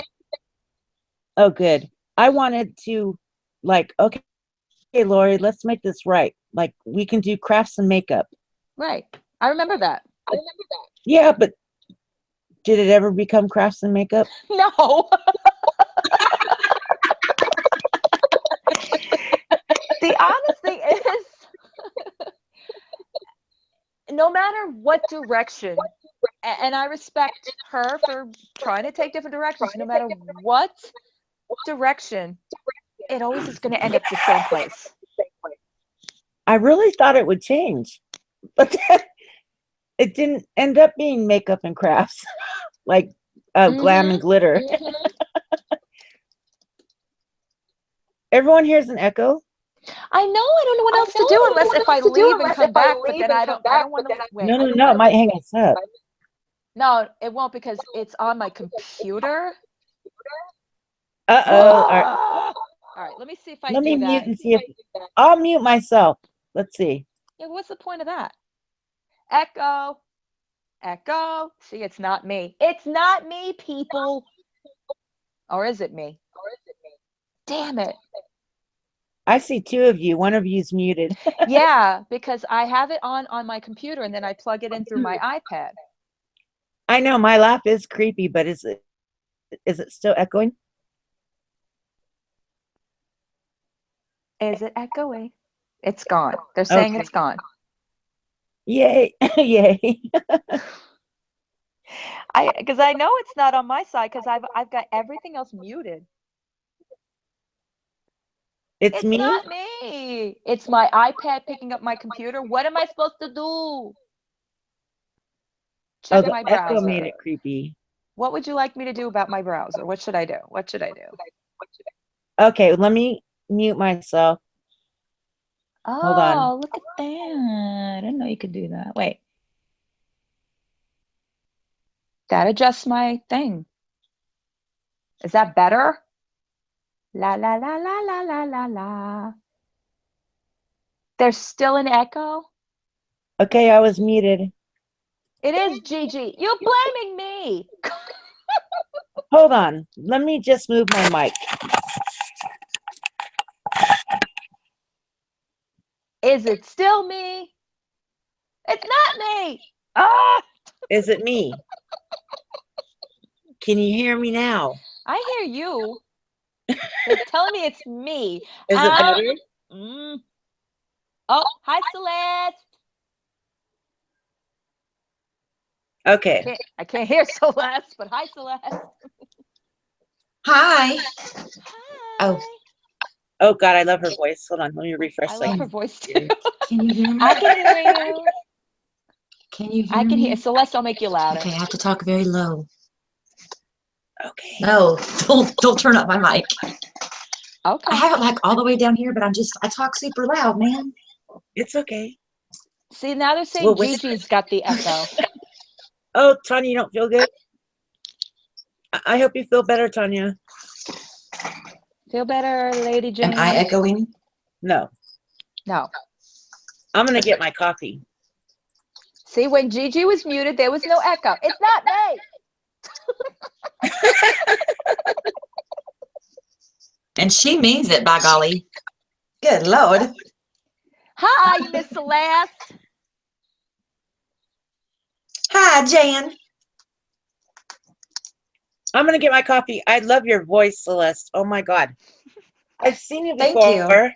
Oh, good. I wanted to, like, okay, Lori, let's make this right. Like, we can do crafts and makeup. Right. I remember that. Yeah, but did it ever become crafts and makeup? No. The honest thing is, no matter what direction, and I respect her for trying to take different directions, no matter what direction, it always is going to end up the same place. I really thought it would change, but it didn't end up being makeup and crafts, like glam and glitter. Everyone hears an echo. I know I don't know what else to do unless if I leave and come back, but then I don't want to wait. No, it might hang us up. No, it won't because it's on my computer. Uh-oh. All right, let me see if I Let me do mute that. and see if I'll mute myself. Let's see. Yeah, what's the point of that? Echo. Echo. See, it's not me. It's not me, people. Or is it me? Damn it. I see two of you. One of you's muted. Yeah, because I have it on my computer and then I plug it in through my iPad. I know my laugh is creepy, but is it still echoing? Is it echoing? It's gone. They're saying Okay. it's gone. Yay. Yay. Because I know it's not on my side because I've got everything else muted. It's me? Not me. It's my iPad picking up my computer. What am I supposed to do? Check the my echo browser. made it creepy. What would you like me to do about my browser? What should I do? What should I do? Okay, let me mute myself. Hold on. Oh, look at that. I didn't know you could do that. Wait. That adjusts my thing. Is that better? La la la la la la la la. There's still an echo? Okay, I was muted. It is, Gigi. You're blaming me. Hold on. Let me just move my mic. Is it still me? It's not me. Ah! Is it me? Can you hear me now? I hear you. They're telling me it's me. Is it better? Oh, hi, Celeste. Okay. I can't hear Celeste, but hi, Celeste. Hi. Hi. Oh God, I love her voice. Hold on, let me refresh. I love her voice too. Can you hear me? I can hear you. Can you hear I can me? hear Celeste. I'll make you louder. Okay, I have to talk very low. Okay. No, don't turn up my mic. Okay. I have it like all the way down here, but I talk super loud, man. It's okay. See, now they're saying Well, Gigi's got the echo. Oh, Tanya, you don't feel good? I hope you feel better, Tanya. Feel better, Lady Jane? Am I echoing? No. No. I'm gonna get my coffee. See, when Gigi was muted, there was no echo. It's not me. And she means it, by golly. Good Lord. Hi, Miss Celeste. Hi, Jan. I'm gonna get my coffee. I love your voice, Celeste. Oh my God. I've seen you Thank you. before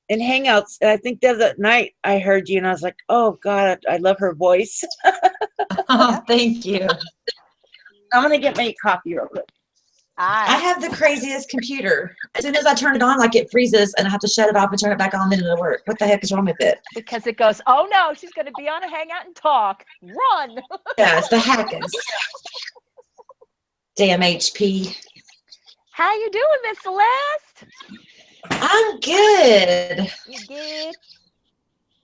in Hangouts, and I think the other night I heard you, and I was like, "Oh God, I love her voice." Oh, thank you. I'm gonna get my coffee real quick. I have the craziest computer. As soon as I turn it on, like it freezes, and I have to shut it off and turn it back on, then it'll work. What the heck is wrong with it? Because it goes, oh no, she's going to be on a hangout and talk. Run. Yeah, it's the hackers. Damn HP. How you doing, Miss Celeste? I'm good. You good?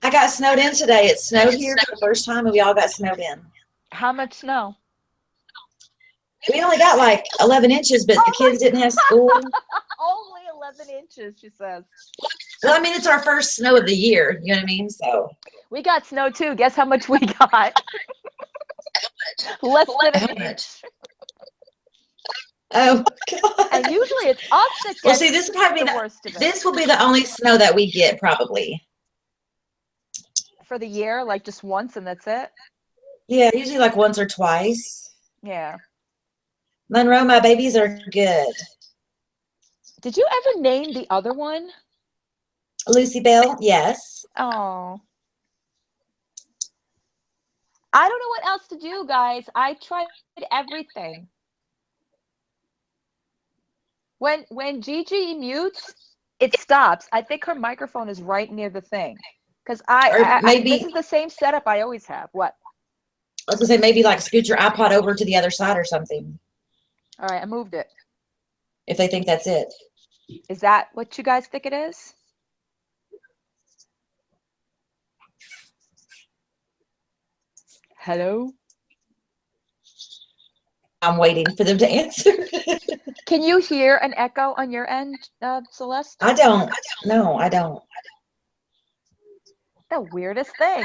I got snowed in today. It snowed here for the first time, and we all got snowed in. How much snow? We only got like 11 inches, but the kids didn't have school. Only 11 inches, she says. Well, I mean, it's our first snow of the year. You know what I mean? So We got snow too. Guess how much we got? Less than how an much? inch. Oh God. And usually it's us that Well, gets see, this will probably be the the, worst of it. this will be the only snow that we get probably. For the year, like just once and that's it? Yeah, usually like once or twice. Yeah. Monroe, my babies are good. Did you ever name the other one? Lucy Bell, yes. Oh. I don't know what else to do, guys. I tried everything. When Gigi mutes, it stops. I think her microphone is right near the thing. Because Or maybe this is the same setup I always have. What? I was gonna say maybe like scoot your iPod over to the other side or something. All right, I moved it. If they think that's it. Is that what you guys think it is? Hello? I'm waiting for them to answer. Can you hear an echo on your end, Celeste? I don't. No, I don't. The weirdest thing.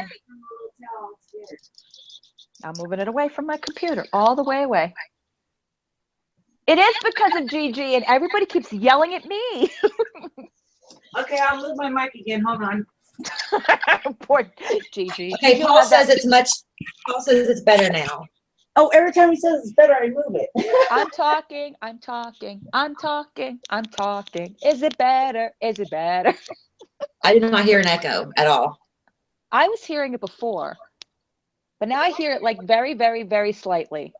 I'm moving it away from my computer, all the way away. It is because of Gigi, and everybody keeps yelling at me. Okay, I'll move my mic again. Hold on. Poor Gigi. Okay, You Paul have that- says it's much. Paul says it's better now. Oh, every time he says it's better, I move it. I'm talking, I'm talking, I'm talking, I'm talking. Is it better? Is it better? I did not hear an echo at all. I was hearing it before, but now I hear it like very, very, very slightly.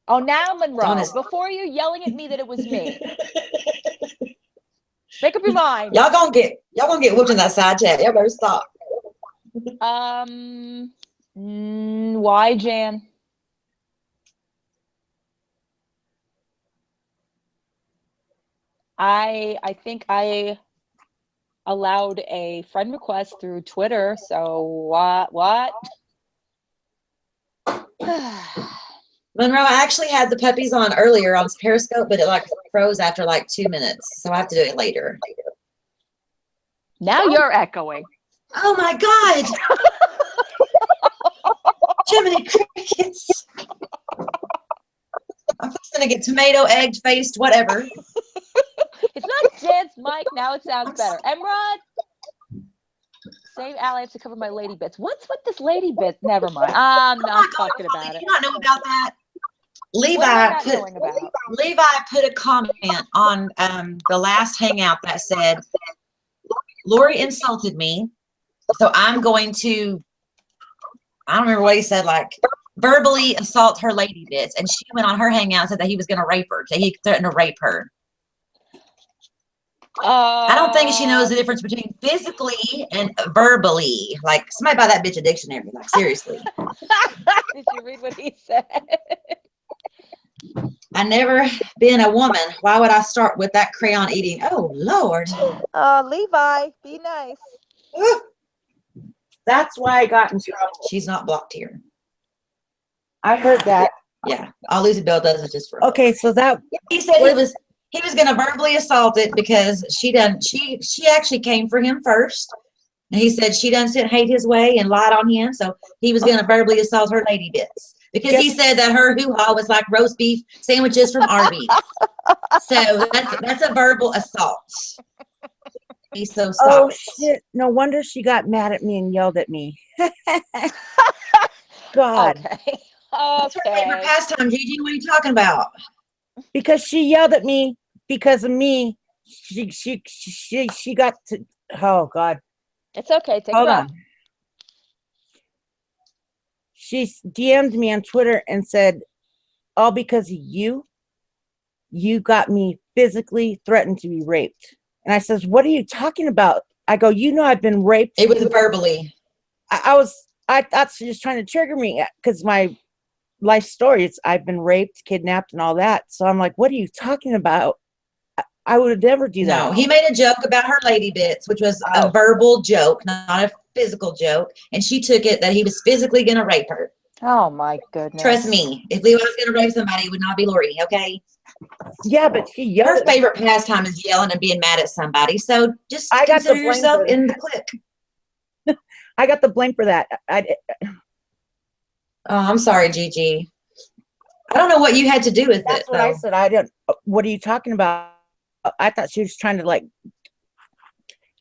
Oh, now Monroe, Donna's- before you yelling at me that it was me. Make up your mind. Y'all gonna get whooped in that side chat. Y'all better stop. Why, Jan? I think I allowed a friend request through Twitter, so what? Monroe, I actually had the puppies on earlier on Periscope, but it like froze after like 2 minutes, so I have to do it later. Now you're echoing. Oh my God! Jiminy crickets! I'm just gonna get tomato, egg faced, whatever. It's not Jan's mic. Now it sounds better. Emrod, save Allie. I have to cover my lady bits. What's with this lady bit? Never mind. I'm not talking about it. You not know about that? What am I not knowing about? Levi put a comment on the last hangout that said, Lori insulted me, so I'm going to, I don't remember what he said, like verbally assault her lady bits. And she went on her hangout and said that he was going to rape her. That he threatened to rape her. I don't think she knows the difference between physically and verbally. Like, somebody buy that bitch a dictionary. Like, seriously. Did you read what he said? I never been a woman. Why would I start with that crayon eating? Oh, Lord. Levi, be nice. That's why I got in trouble. She's not blocked here. I heard that. Yeah. All Lucy Bell does is just for Okay, so that he said he was going to verbally assault it because she actually came for him first. And he said she done sent hate his way and lied on him, so he was going to verbally assault her lady bits. Because he said that her hoo-ha was like roast beef sandwiches from Arby's. So that's a verbal assault. So stop Oh it. shit! No wonder she got mad at me and yelled at me. God, Okay. What's her favorite Okay. pastime, Gigi? What are you talking about? because she yelled at me because of me. She got to. Oh God, It's okay. Take a hold breath. on. She DM'd me on Twitter and said, "All because of you, you got me physically threatened to be raped." And I says, "What are you talking about?" I go, "You know I've been raped." It was verbally. I thought she was trying to trigger me because my life story is I've been raped, kidnapped, and all that. So I'm like, "What are you talking about?" I would never do that. No, he made a joke about her lady bits, which was Oh. a verbal joke, not a physical joke. And she took it that he was physically going to rape her. Oh my goodness. Trust me, if Levi was going to rape somebody, it would not be Lori, okay? Yeah, but she yelled. Her At me. favorite pastime is yelling and being mad at somebody. So just I got the consider blame yourself for that. in the clique. I got the blame for that. Oh, I'm sorry, Gigi. I don't know what you had to do with That's it, what I though. said. I don't. What are you talking about? I thought she was trying to like.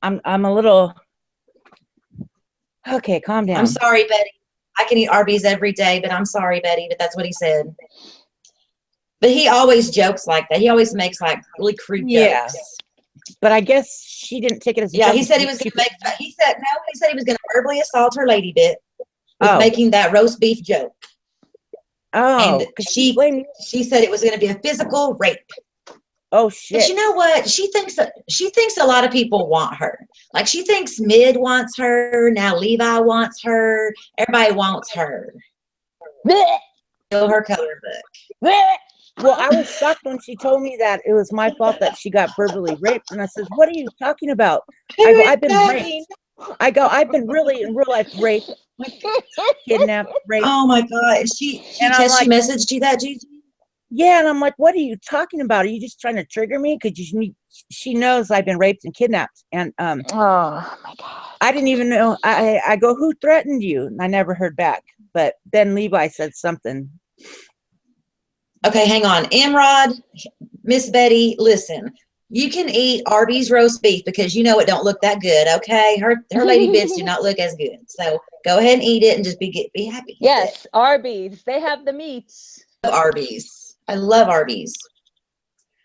I'm a little. Okay, calm down. I'm sorry, Betty. I can eat Arby's every day, but I'm sorry, Betty, but that's what he said. But he always jokes like that. He always makes like really crude Yeah. jokes. But I guess she didn't take it as a Yeah, joke. he said he was going to make. He said he was going to verbally assault her lady bit with Oh. making that roast beef joke. Oh, And because she said it was going to be a physical rape. Oh shit! But you know what? She thinks a lot of people want her. Like she thinks Mid wants her. Now Levi wants her. Everybody wants her. Blech, Show her color book. blech. Well, I was shocked when she told me that it was my fault that she got verbally raped, and I said, "What are you talking about?" I go, "I've been raped." I go, "I've been really in real life raped, kidnapped, raped." Oh my God! She And I'm she like, messaged you that, Gigi? yeah, and I'm like, "What are you talking about? Are you just trying to trigger me?" Because she knows I've been raped and kidnapped, and Oh my God. I didn't even know. I go, "Who threatened you?" And I never heard back. But then Levi said something. Okay, hang on. Imrod, Miss Betty, listen. You can eat Arby's roast beef because you know it don't look that good, okay? Her lady bits do not look as good. So go ahead and eat it and just be happy. That's Yes, Arby's. They have the meats. it. I love Arby's. I love Arby's.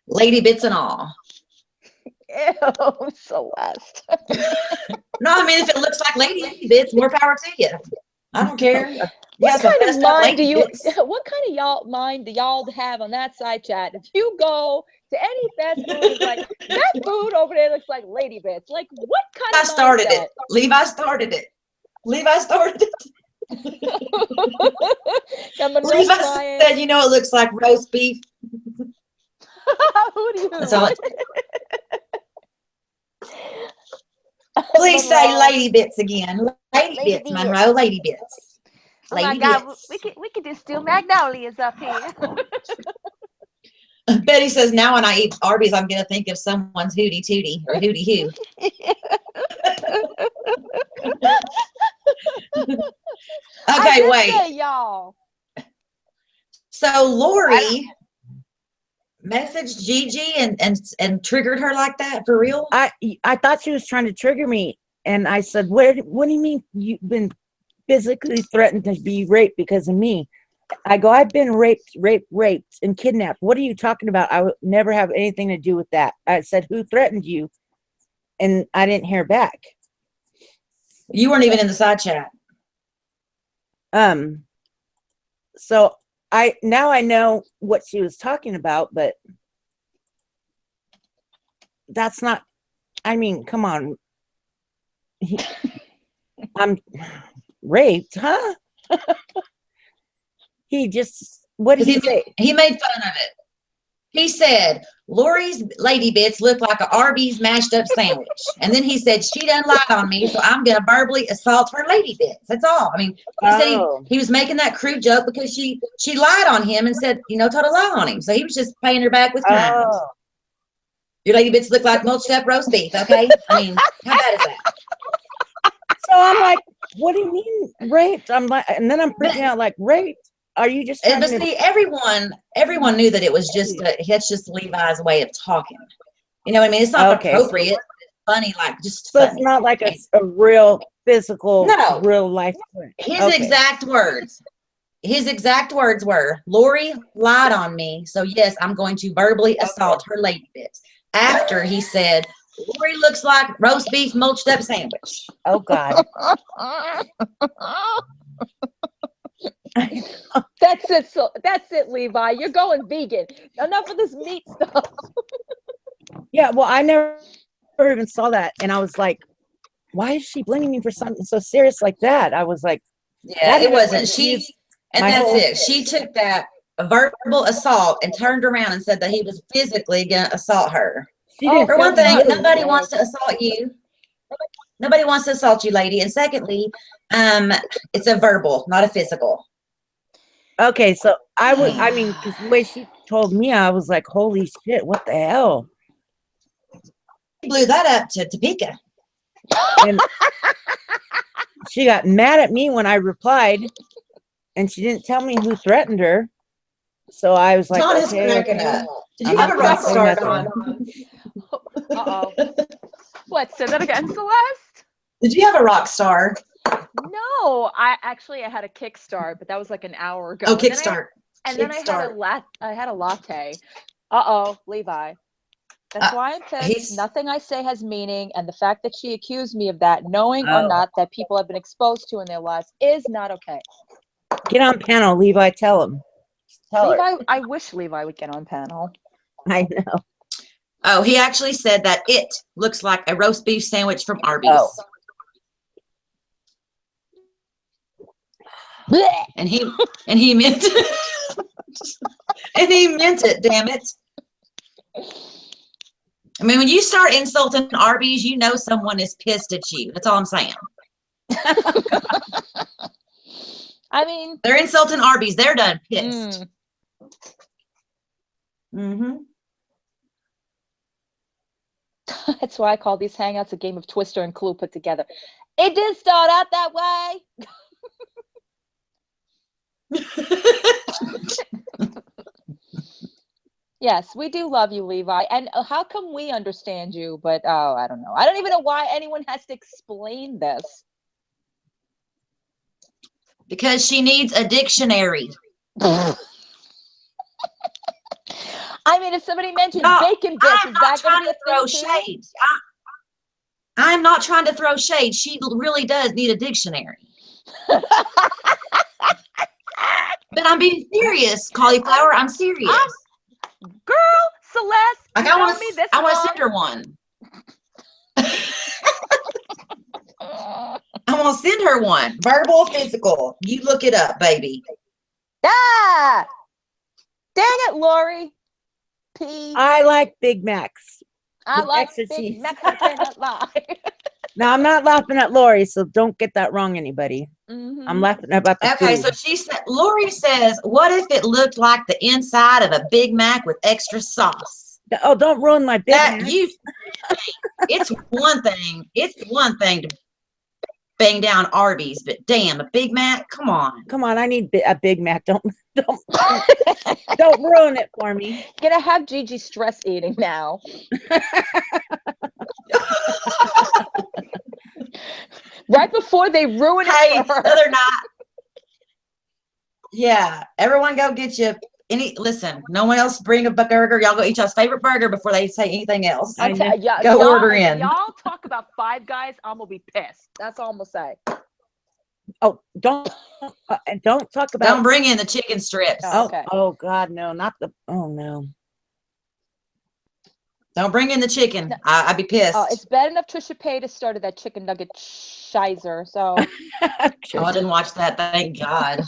Lady bits and all. Ew, Celeste. No, I mean if it looks like lady bits, more power to you. I don't care. You got What some kind of messed up mind do lady you? bits. What kind of mind do y'all have on that side chat? If you go to any fast food, it's like that food over there looks like lady bits. Like what kind I of started mindset? it. Levi started it. Levi started it. Got my nose Levi flying. said, you know, it looks like roast beef. Who do you? That's all. Please say Monroe. lady bits again. Lady Lady bits, bits. Monroe. Lady bits. Oh my Lady God, bits. we could just steal magnolias up here. Betty says, now when I eat Arby's, I'm going to think of someone's hootie tootie or hootie hoo. I Okay, did wait. say y'all. So Lori messaged Gigi and triggered her like that for real? I thought she was trying to trigger me, and I said, what do you mean you've been physically threatened to be raped because of me?" I go, "I've been raped, and kidnapped. What are you talking about? I would never have anything to do with that." I said, "Who threatened you?" And I didn't hear back. You weren't even in the side chat. So now I know what she was talking about, but that's not, I mean, come on. I'm raped, huh? What did he say? He made fun of it. He said, Lori's lady bits look like an Arby's mashed up sandwich. And then he said, she done lied on me, so I'm going to verbally assault her lady bits. That's all. I mean, he said he was making that crude joke because she lied on him and said, told a lie on him. So he was just paying her back with kind. Oh. Your lady bits look like mulched up roast beef, okay? I mean, how bad is that? So I'm like, what do you mean raped? I'm like, and then I'm freaking out like, raped? Are you just trying But to? see, everyone knew that it was just that's just Levi's way of talking. You know what I mean? It's not Okay. appropriate. It's funny, like just So funny. it's not like a real physical, No. real life thing. His Okay. exact words. His exact words were, Lori lied on me, so yes, I'm going to verbally assault her lady bits. After he said, Lori looks like roast beef mulched up sandwich. Oh God. That's it. So that's it, Levi. You're going vegan. Enough of this meat stuff. Yeah. Well, I never even saw that, and I was like, why is she blaming me for something so serious like that? I was like, Yeah, it wasn't. She, and my that's whole- it. She took that verbal assault and turned around and said that he was physically going to assault her. she didn't For one tell me thing, who. nobody wants to assault you. Nobody wants to assault you, lady. And secondly, it's a verbal, not a physical. Okay, so I mean, because the way she told me, I was like, holy shit, what the hell? Blew that up to Topeka. And she got mad at me when I replied, and she didn't tell me who threatened her. So I was like, John is okay, cracking okay. up. Did I'm you have a not gonna rock say star nothing. on? Uh-oh. What? Say that again, Celeste? Did you have a rock star? No, I had a Kickstart, but that was like an hour ago. Oh, And then Kickstart. And then I had a latte. Levi. That's why I'm pissed. Nothing I say has meaning, and the fact that she accused me of that, knowing or not, that people have been exposed to in their lives, is not okay. Get on panel, Levi. Tell him. Tell her. Levi, I wish Levi would get on panel. I know. Oh, he actually said that it looks like a roast beef sandwich from Arby's. Oh. Blech! And he meant and he meant it, damn it. I mean, when you start insulting Arby's, you know someone is pissed at you. That's all I'm saying. I mean, They're insulting Arby's. They're done pissed. Mm-hmm. That's why I call these hangouts a game of Twister and Clue put together. It did start out that way. Yes, we do love you, Levi. And how come we understand you, but I don't know. I don't even know why anyone has to explain this. Because she needs a dictionary. I mean, if somebody mentioned No, bacon bits, I'm is not that going trying to be to a throw thing too? shade. I'm not trying to throw shade. She really does need a dictionary. But I'm being serious, cauliflower. I'm serious. Girl, Celeste, Like, you I know want me this to long. send her one. I want to send her one. Verbal or physical. You look it up, baby. Ah! Dang it, Lori. P. I like Big Macs. I with like extra Big cheese. Macs. I cannot lie. Now, I'm not laughing at Lori, so don't get that wrong, anybody. Mhm. I'm laughing about the Okay, food. so she said, Lori says, what if it looked like the inside of a Big Mac with extra sauce? Oh, don't ruin my Big That Mac. it's one thing. It's one thing to bang down Arby's, but damn, a Big Mac, come on. Come on, I need a Big Mac. Don't ruin it for me. Gonna have Gigi stress eating now. Right before they ruin it Hey, for the her. other night. Yeah, everyone go get you listen, no one else bring a burger. Y'all go eat y'all's favorite burger before they say anything else. I know. Go order if in. y'all talk about Five Guys, I'm gonna be pissed. That's all I'm gonna say. Oh, don't talk about. Don't bring in the chicken strips. Oh, okay. Oh God, no, not the. Oh no. Don't bring in the chicken. I'd be pissed. Oh, it's bad enough Trisha Paytas started that chicken nugget shizer. So, I didn't watch that. Thank God.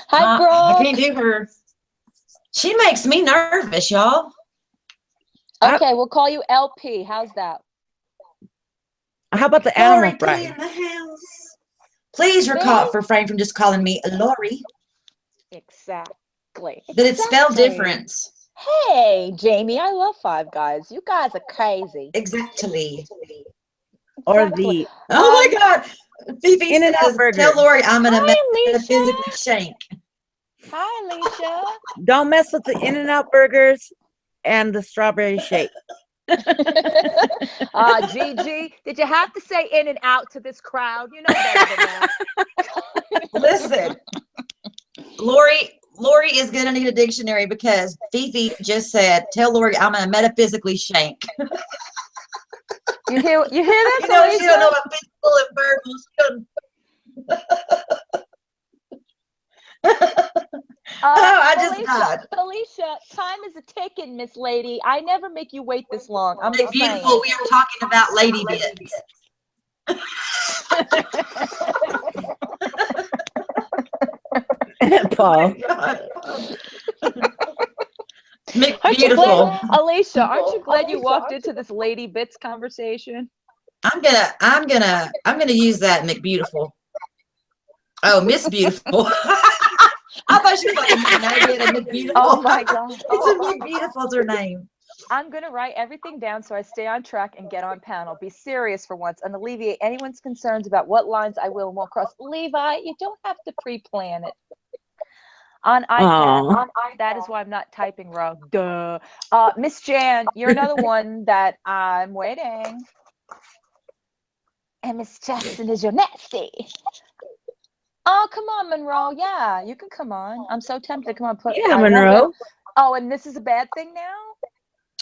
hi, I girl. can't do her. She makes me nervous, y'all. Okay, we'll call you LP. How's that? How about the Lori animal P fry? in the house. Please refrain from just calling me Lori. Exactly. That it's spelled Exactly. different. Hey, Jamie, I love Five Guys. You guys are crazy. Exactly. or Exactly. the Oh my God. Fifi In-N-Out says, burger. tell Lori I'm going to Hi, metaphysically Alicia. shank. Hi, Alicia. Don't mess with the In-N-Out burgers and the strawberry shake. Gigi, did you have to say in and out to this crowd? You know better than that. Listen, Lori is going to need a dictionary because Fifi just said, tell Lori I'm going to metaphysically shank. You hear that, You know, Alicia? she don't know about physical and verbal. She don't. I just died. Felicia, time is a ticking, Miss Lady. I never make you wait this long. I'm Hey, just beautiful, saying. we are talking about lady bits. Paul. Mick Aren't you Beautiful. glad, Alicia? Aren't you glad you walked into this lady bits conversation? I'm gonna use that, Mick Beautiful. Oh, Miss Beautiful. I thought she was like a McNugget, a Mick Beautiful. Oh my God. It's a Mick Beautiful's her name. I'm going to write everything down so I stay on track and get on panel. Be serious for once and alleviate anyone's concerns about what lines I will and won't cross. Levi, you don't have to pre-plan it. On iPad. That is why I'm not typing wrong. Duh. Miss Jan, you're another one that I'm waiting. And Miss Jackson is your nasty. Oh, come on, Monroe. Yeah, you can come on. I'm so tempted. Come on, Yeah, Monroe. Oh, and this is a bad thing now?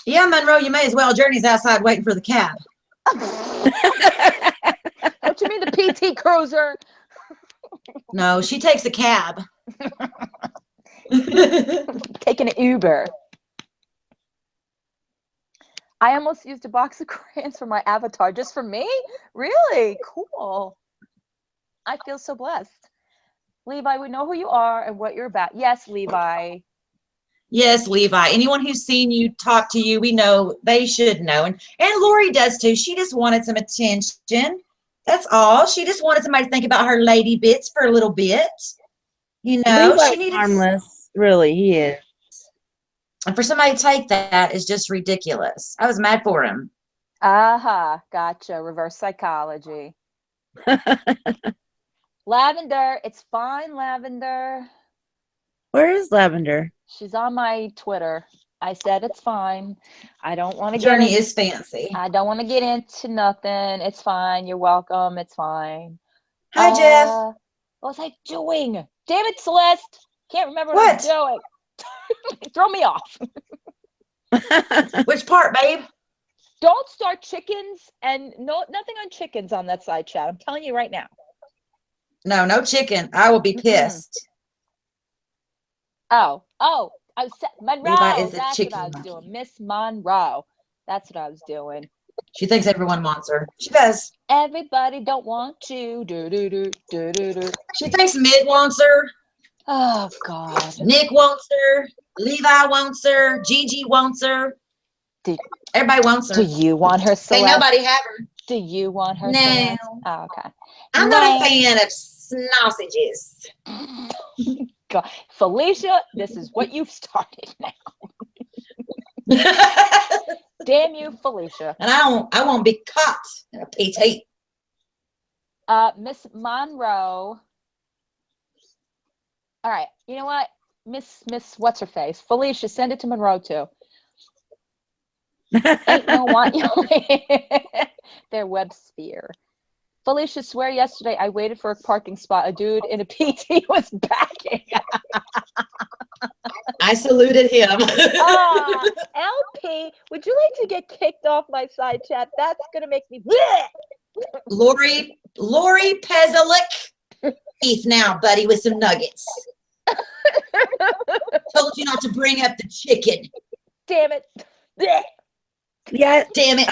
Yeah, Monroe, you may as well. Journey's outside waiting for the cab. Don't you mean the PT Cruiser? No, she takes a cab. Taking an Uber. I almost used a box of crayons for my avatar just for me? Really? Cool. I feel so blessed. Levi, we know who you are and what you're about. Yes, Levi. Yes, Levi. Anyone who's seen you talk to you, we know they should know. And Lori does too. She just wanted some attention. That's all. She just wanted somebody to think about her lady bits for a little bit. You know, Levi's she needed harmless. Really, he is. And for somebody to take that is just ridiculous. I was mad for him. Aha, gotcha. Reverse psychology. Lavender, it's fine, Lavender. Where is Lavender? She's on my Twitter. I said it's fine. I don't want to Journey is fancy. I don't want to get into nothing. It's fine. You're welcome. It's fine. Hi, Jeff. What was I doing? Damn it, Celeste. Can't remember what I was doing. Throw me off. Which part, babe? Don't start chickens and nothing on chickens on that side chat. I'm telling you right now. No chicken. I will be pissed. Oh, I was Monroe. Levi is a That's chicken what I was monkey. doing. Miss Monroe. That's what I was doing. She thinks everyone wants her. She does. Everybody don't want you. Do do do do do do. She thinks Mid wants her. Oh God. Nick wants her. Levi wants her. Gigi wants her. Everybody wants her. Do you want her, Celeste? Ain't nobody have her. Do you want her? No. Celeste? Oh, okay. I'm not a fan of sausages. God. Felicia, this is what you've started now. Damn you, Felicia. And I won't be caught in a PT. Miss Monroe. All right. You know what? Miss what's her face? Felicia, send it to Monroe too. Ain't no want their web sphere. Felicia, swear yesterday I waited for a parking spot. A dude in a PT was backing. I saluted him. LP, would you like to get kicked off my side chat? That's gonna make me. Lori Pezelik. Beef now, buddy, with some nuggets. Told you not to bring up the chicken. Damn it. Yeah, damn it.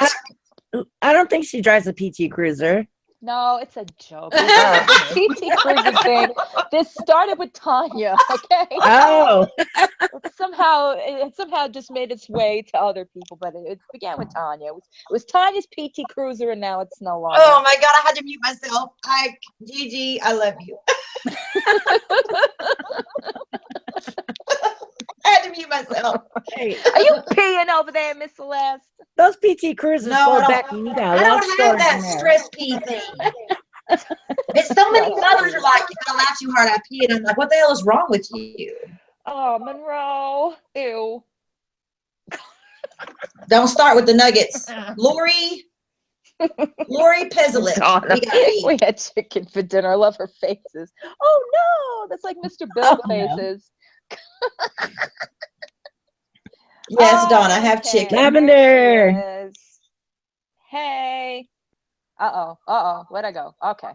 I don't think she drives a PT Cruiser. No, it's a joke. The PT Cruiser thing. This started with Tanya, okay? Oh. It somehow just made its way to other people, but it began with Tanya. It was Tanya's PT Cruiser, and now it's no longer. Oh my God, I had to mute myself. Gigi, I love you. I had to mute myself. Hey, Are you peeing over there, Miss Celeste? those PT cruises No, go I don't- back and you got a I lot of don't have stories that in there. stress pee thing. It's so many mothers are like, if I laugh too hard, I pee. And I'm like, what the hell is wrong with you? Oh, Monroe. Ew. Don't start with the nuggets. Lori Pezelik. Donna, We got pee. we had chicken for dinner. I love her faces. Oh no, that's like Mr. Bill Oh, no. faces. Yes, Donna, have Okay, chicken. Lavender. there she is. Hey. Uh-oh. Where'd I go? Okay.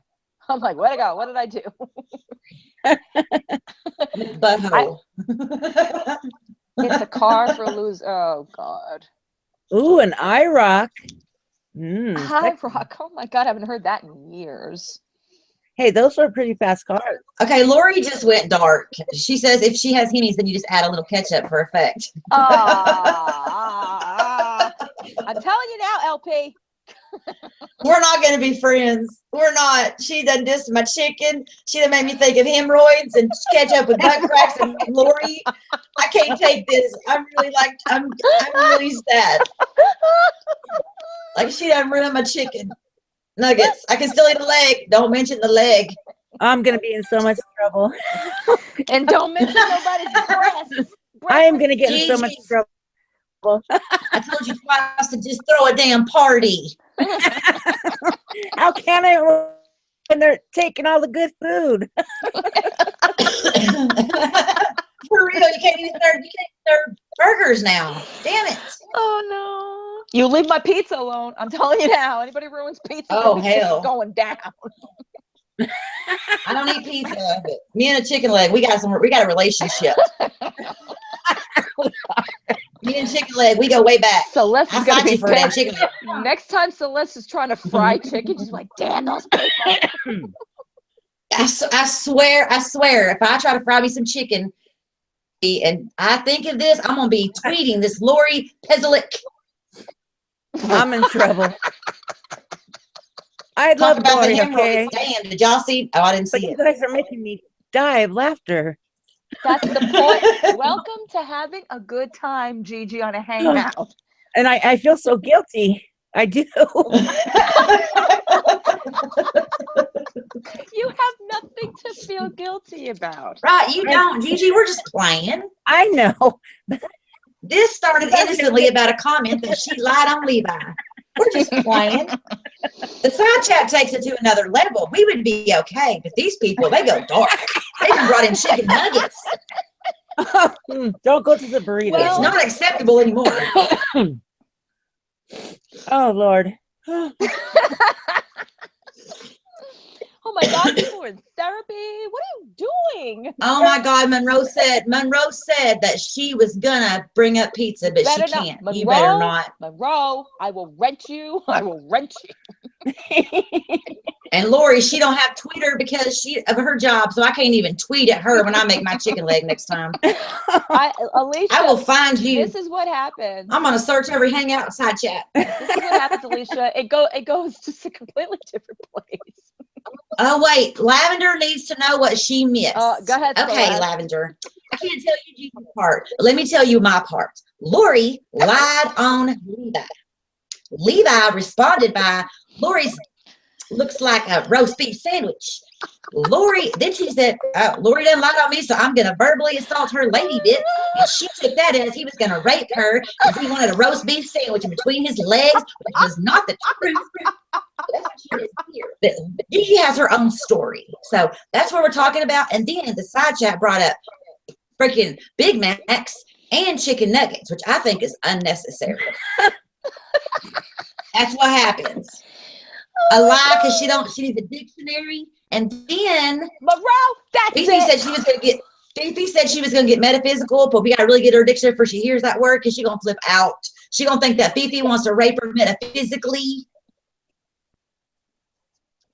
I'm like, where'd I go? What did I do? Butthole. It's a car for loser. Oh God. Ooh, an IROC. Hi, Rock. Oh my God, I haven't heard that in years. Hey, those are pretty fast cars. Okay, Lori just went dark. She says if she has hennies, then you just add a little ketchup for effect. Ah, I'm telling you now, LP. We're not going to be friends. We're not. She done dissed my chicken. She done made me think of hemorrhoids and ketchup with butt cracks and Lori. I can't take this. I'm really sad. Like she done ruined my chicken nuggets. I can still eat a leg. Don't mention the leg. I'm going to be in so much trouble. And don't mention nobody's breasts. I am going to get in so much Gigi. trouble. I told you twice to just throw a damn party. How can I when they're taking all the good food? For real, you can't even serve burgers now. Damn it. Oh no. You leave my pizza alone. I'm telling you now. Anybody ruins pizza, Oh, this shit's hell. going down. I don't eat pizza, but me and a chicken leg, we got a relationship. Me and chicken leg, we go way back. Celeste I is gonna fight be you for that pissed. chicken leg. Next time Celeste is trying to fry chicken, she's like, damn those people. I swear, if I try to fry me some chicken, and I think of this, I'm gonna be tweeting this Lori Pezelik. I'm in trouble. I Talk love about the Lori, okay? hemorrhoids. Damn, did y'all see? Oh, I didn't But see you it. guys are making me die of laughter. That's the point. Welcome to having a good time, Gigi, on a hangout. And I feel so guilty. I do. You have nothing to feel guilty about. Right, you don't, Gigi. We're just playing. I know. This started innocently about a comment that she lied on Levi. We're just playing. The side chat takes it to another level. We would be okay, but these people, they go dark. They even brought in chicken nuggets. Don't go to the burrito. Well- It's not acceptable anymore. Oh, Lord. Oh my God, people are in therapy. What are you doing? Oh my God, Monroe said that she was gonna bring up pizza, but she Better not. can't. Monroe, You better not. Monroe, I will rent you. I will rent you. And Lori, she don't have Twitter because of her job, so I can't even tweet at her when I make my chicken leg next time. Alicia, I will find you. this is what happens. I'm gonna search every hangout side chat. This is what happens, Alicia. It goes to a completely different place. Oh wait, Lavender needs to know what she missed. Go ahead, Okay, Celeste. Lavender. I can't tell you Gigi's part, but let me tell you my part. Lori lied on Levi. Levi responded by Lori's looks like a roast beef sandwich. Lori, then she said, oh, Lori didn't lie on me, so I'm gonna verbally assault her lady bit. And she took that as he was gonna rape her if he wanted a roast beef sandwich in between his legs, which was not the truth. That's what she is here. But Gigi has her own story. So that's what we're talking about. And then the side chat brought up freaking Big Macs and chicken nuggets, which I think is unnecessary. That's what happens. A lie because she needs a dictionary. And then Monroe, that's Fifi it. said she was gonna get metaphysical, but we gotta really get her dictionary before she hears that word because she's gonna flip out. She gonna think that Fifi wants to rape her metaphysically.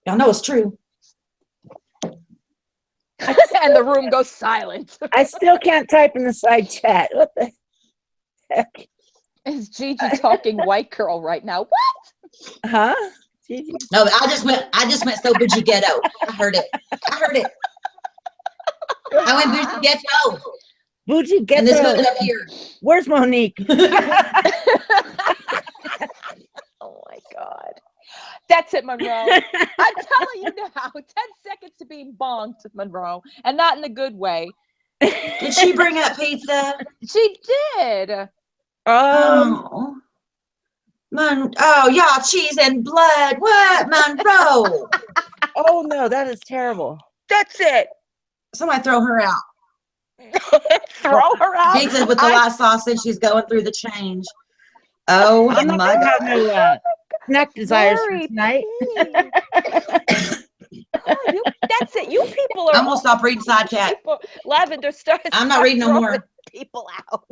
Y'all know it's true. And the room goes silent. I still can't type in the side chat. What the heck? Is Gigi talking white girl right now? What? Huh? Gigi? No, I just went so bougie ghetto. I heard it. I went bougie ghetto. Bougie, get And this those. goes up here. Where's Monique? Oh my God. That's it, Monroe. I'm telling you now, 10 seconds to being bonked, Monroe, and not in a good way. Did she bring up pizza? She did. Oh. Oh, y'all, cheese and blood. What, Monroe? Oh no, that is terrible. That's it. Somebody throw her out. Throw her out. Pizza with the white sausage. She's going through the change. Oh I'm not my gonna have God. no snack desires for Lori, tonight. Oh, that's it. You people are. I'm gonna stop reading side chat. Lavender starts. I'm not reading no more. People out.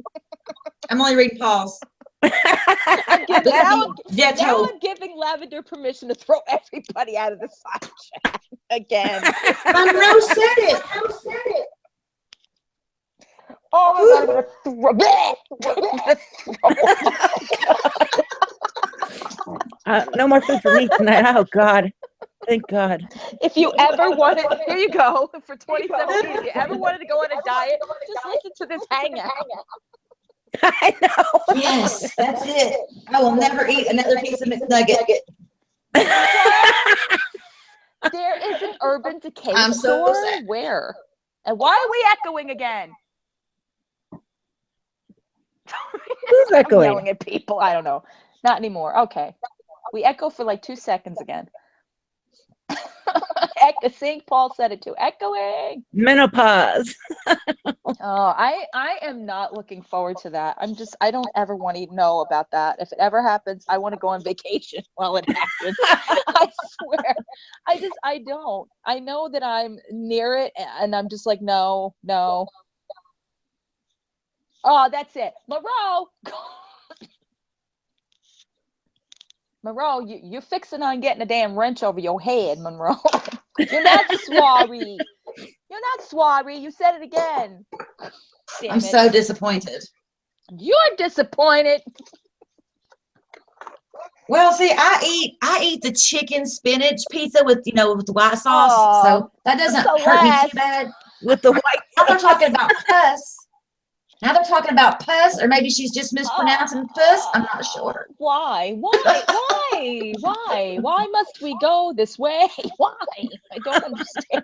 I'm only reading Paul's. I'm giving, This now, is the ghetto. now I'm giving Lavender permission to throw everybody out of the side chat again. Monroe said it. Oh my God, I'm gonna throw. No more food for me tonight. Oh God, thank God. If you ever wanted, here you go for 2017. If you ever wanted to go on a diet, just listen to this hangout. I know. Yes, that's it. I will never eat another piece of McNugget. There is an Urban Decay I'm so store. sad. Where? And why are we echoing again? Who's I'm echoing? yelling at people. I don't know. Not anymore. Okay. We echo for like 2 seconds again. St. Paul said it too. Echoing. Menopause. Oh, I am not looking forward to that. I don't ever want to know about that. If it ever happens, I want to go on vacation while it happens. I swear. I don't. I know that I'm near it and I'm just like, no. Oh, that's it. Monroe, you're fixing on getting a damn wrench over your head, Monroe. You're not sorry. You're not sorry. You said it again. Damn I'm it. so disappointed. You're disappointed. Well, see, I eat the chicken spinach pizza with with the white sauce, Oh, so that doesn't hurt me too bad. With the white. Now they're talking about puss. Now they're talking about puss, or maybe she's just mispronouncing puss. I'm not sure. Why? Why must we go this way? Why? I don't understand.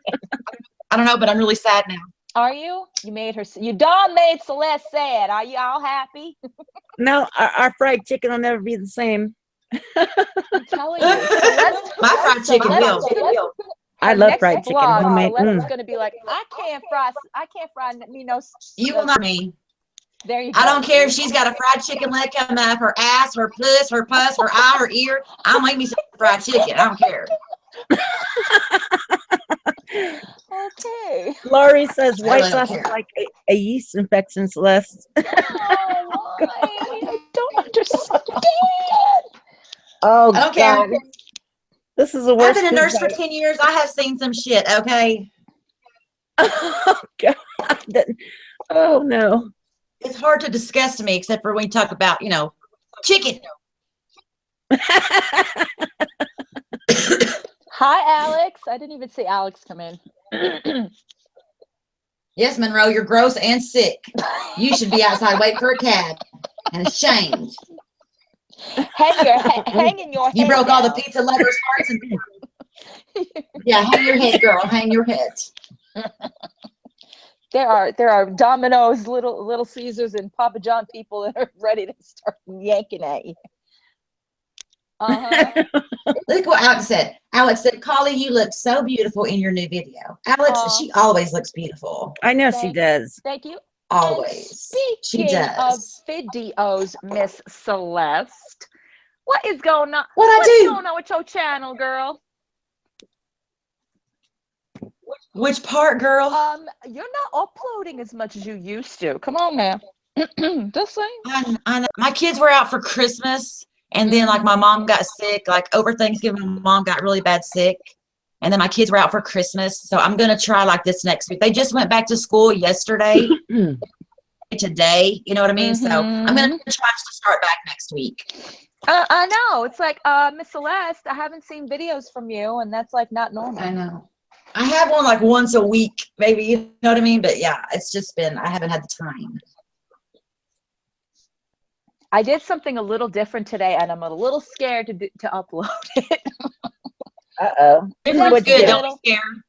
I don't know, but I'm really sad now. Are you? You made her. You done made Celeste sad. Are you all happy? No, our fried chicken will never be the same. I'm telling you, Celeste. My fried chicken will. I Her love next fried chicken. vlog, Homemade. Celeste's gonna be like, I can't fry me no. You will not me. There you go. I don't care if she's got a fried chicken leg coming out of her ass, her puss, her pus, her eye, her ear. I'm gonna eat me some fried chicken. I don't care. Okay. Laurie says I white really sauce don't is care. like a yeast infection, Celeste. Oh, why? I don't understand. Oh, I don't care. God. This is the I've worst. been a food nurse for fight. 10 years. I have seen some shit, okay? Oh, God. Oh, no. It's hard to discuss to me, except for when you talk about, chicken. Hi, Alex. I didn't even see Alex come in. Yes, Monroe, you're gross and sick. You should be outside waiting for a cab and ashamed. Hanging your head. You broke all the down. pizza lovers' hearts. Yeah, hang your head, girl. Hang your head. There are Domino's, Little Caesars, and Papa John people that are ready to start yanking at you. Look what Alex said. Alex said, Choly, you look so beautiful in your new video. Alex, she always looks beautiful. I know she does. Thank you. Always. She Speaking of does. videos, Miss Celeste, what is going on? What's going on with your channel, girl? Which part, girl? You're not uploading as much as you used to. Come on, man. Just saying. I know. My kids were out for Christmas, and then like my mom got sick. Like over Thanksgiving, my mom got really bad sick, and then my kids were out for Christmas. So I'm gonna try like this next week. They just went back to school yesterday. Today, you know what I mean? So I'm gonna try to start back next week. I know. It's like, Miss Celeste, I haven't seen videos from you, and that's like not normal. I know. I have one like once a week, maybe, you know what I mean? But yeah, it's just been, I haven't had the time. I did something a little different today, and I'm a little scared to upload it. Uh-oh. Different's What'd you good, do? don't be scared.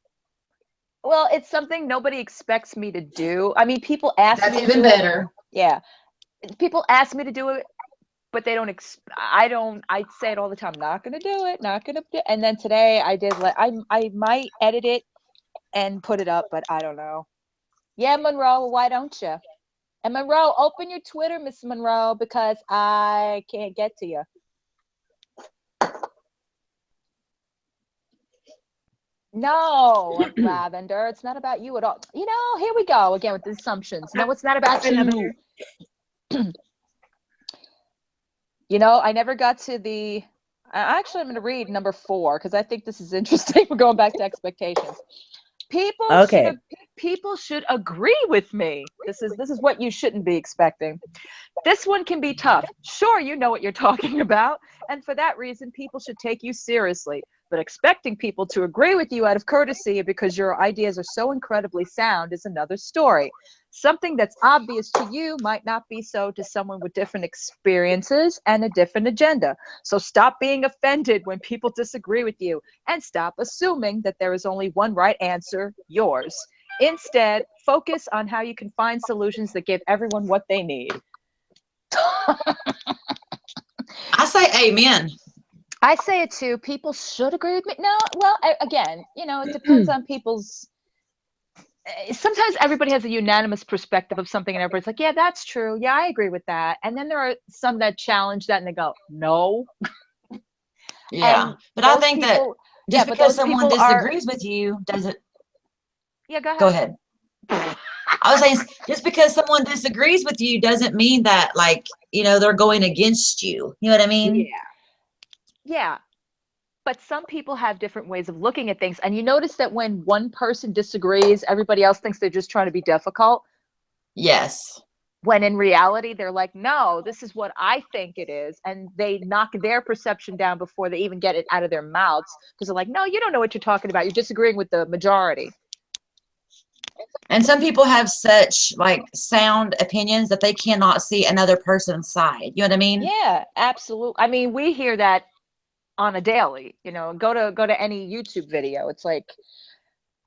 Well, it's something nobody expects me to do. I mean, people ask That's me to even do it. better. Yeah, people ask me to do it, but they don't. I don't. I say it all the time. Not gonna do it. Not gonna do. And then today I did. I might edit it and put it up, but I don't know. Yeah, Monroe. Why don't you? And Monroe, open your Twitter, Miss Monroe, because I can't get to you. No, Lavender, it's not about you at all. You know, here we go again with the assumptions. No, it's not about you. You know, I never got to the. Actually, I'm going to read number 4 because I think this is interesting. We're going back to expectations. People should agree with me. This is what you shouldn't be expecting. This one can be tough. Sure, you know what you're talking about, and for that reason, people should take you seriously. But expecting people to agree with you out of courtesy because your ideas are so incredibly sound is another story. Something that's obvious to you might not be so to someone with different experiences and a different agenda. So stop being offended when people disagree with you, and stop assuming that there is only one right answer, yours. Instead, focus on how you can find solutions that give everyone what they need. I say amen. I say it too. People should agree with me. No, well, again, you know, it depends on people's. Sometimes everybody has a unanimous perspective of something, and everybody's like, "Yeah, that's true. Yeah, I agree with that." And then there are some that challenge that, and they go, "No." Yeah, And but I think that just but because those someone people are. disagrees with you doesn't. Yeah, go Go ahead. ahead. I was saying, just because someone disagrees with you doesn't mean that, like, you know, they're going against you. You know what I mean? Yeah. But some people have different ways of looking at things. And you notice that when one person disagrees, everybody else thinks they're just trying to be difficult. Yes. When in reality, they're like, no, this is what I think it is. And they knock their perception down before they even get it out of their mouths. Because they're like, no, you don't know what you're talking about. You're disagreeing with the majority. And some people have such like sound opinions that they cannot see another person's side. You know what I mean? Yeah, absolutely. I mean, we hear that on a daily, you know, go to any YouTube video. It's like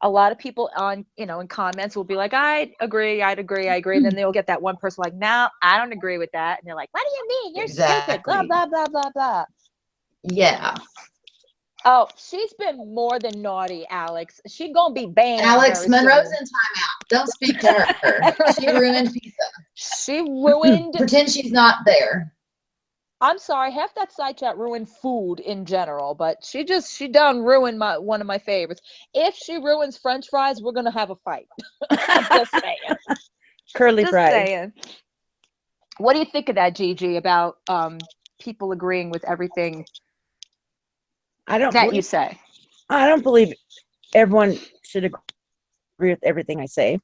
a lot of people on, you know, in comments will be like, I'd agree. And then they'll get that one person like, no, I don't agree with that. And they're like, what do you mean? You're stupid. Blah, Exactly. blah, blah, blah, blah. Yeah. Oh, she's been more than naughty, Alex. She gonna be banned. Alex very Monroe's soon. in timeout. Don't speak to her. She ruined pizza. She ruined. Pretend she's not there. I'm sorry, half that side chat ruined food in general, but she done ruined one of my favorites. If she ruins French fries, we're gonna have a fight. I'm just saying. Curly Just fries. saying. What do you think of that, Gigi, about people agreeing with everything that you say? I don't believe everyone should agree with everything I say.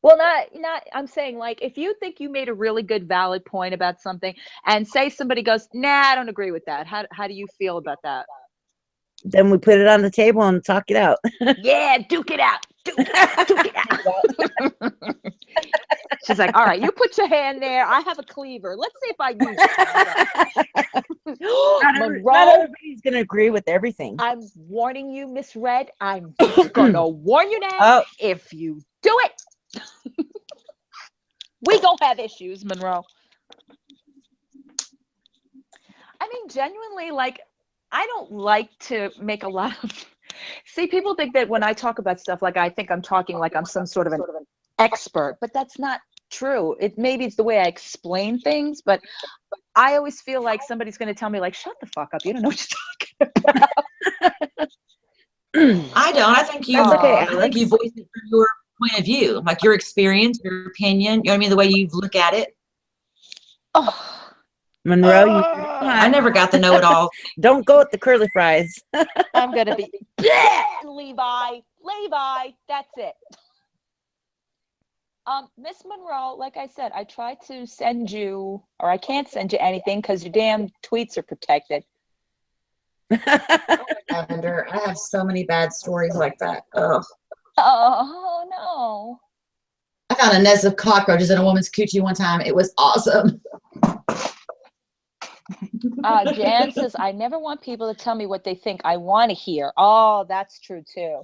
Well, not. I'm saying, like, if you think you made a really good, valid point about something, and say somebody goes, "Nah, I don't agree with that." How do you feel about that? Then we put it on the table and talk it out. Yeah, duke it out. Duke it out. She's like, all right, you put your hand there. I have a cleaver. Let's see if I use it. Not everybody's going to agree with everything. I'm warning you, Miss Red. I'm going to warn you now. Oh. If you do it, we gonna have issues, Monroe. I mean, genuinely, like, I don't like to make a lot of. See, people think that when I talk about stuff, like, I think I'm talking like I'm some sort of an expert, but that's not true. Maybe it's the way I explain things, but I always feel like somebody's going to tell me, like, shut the fuck up. You don't know what you're talking about. I don't. I think you. That's okay, I think you voice it from your point of view, like your experience, your opinion. You know what I mean? The way you look at it. Oh. Monroe, I never got the know-it-all. Don't go with the curly fries. I'm gonna be Levi. That's it. Miss Monroe, like I said, I tried to send you, or I can't send you anything because your damn tweets are protected. Lavender, I have so many bad stories like that. Ugh. Oh no. I found a nest of cockroaches in a woman's coochie one time. It was awesome. Jan says, I never want people to tell me what they think. I want to hear. Oh, that's true too.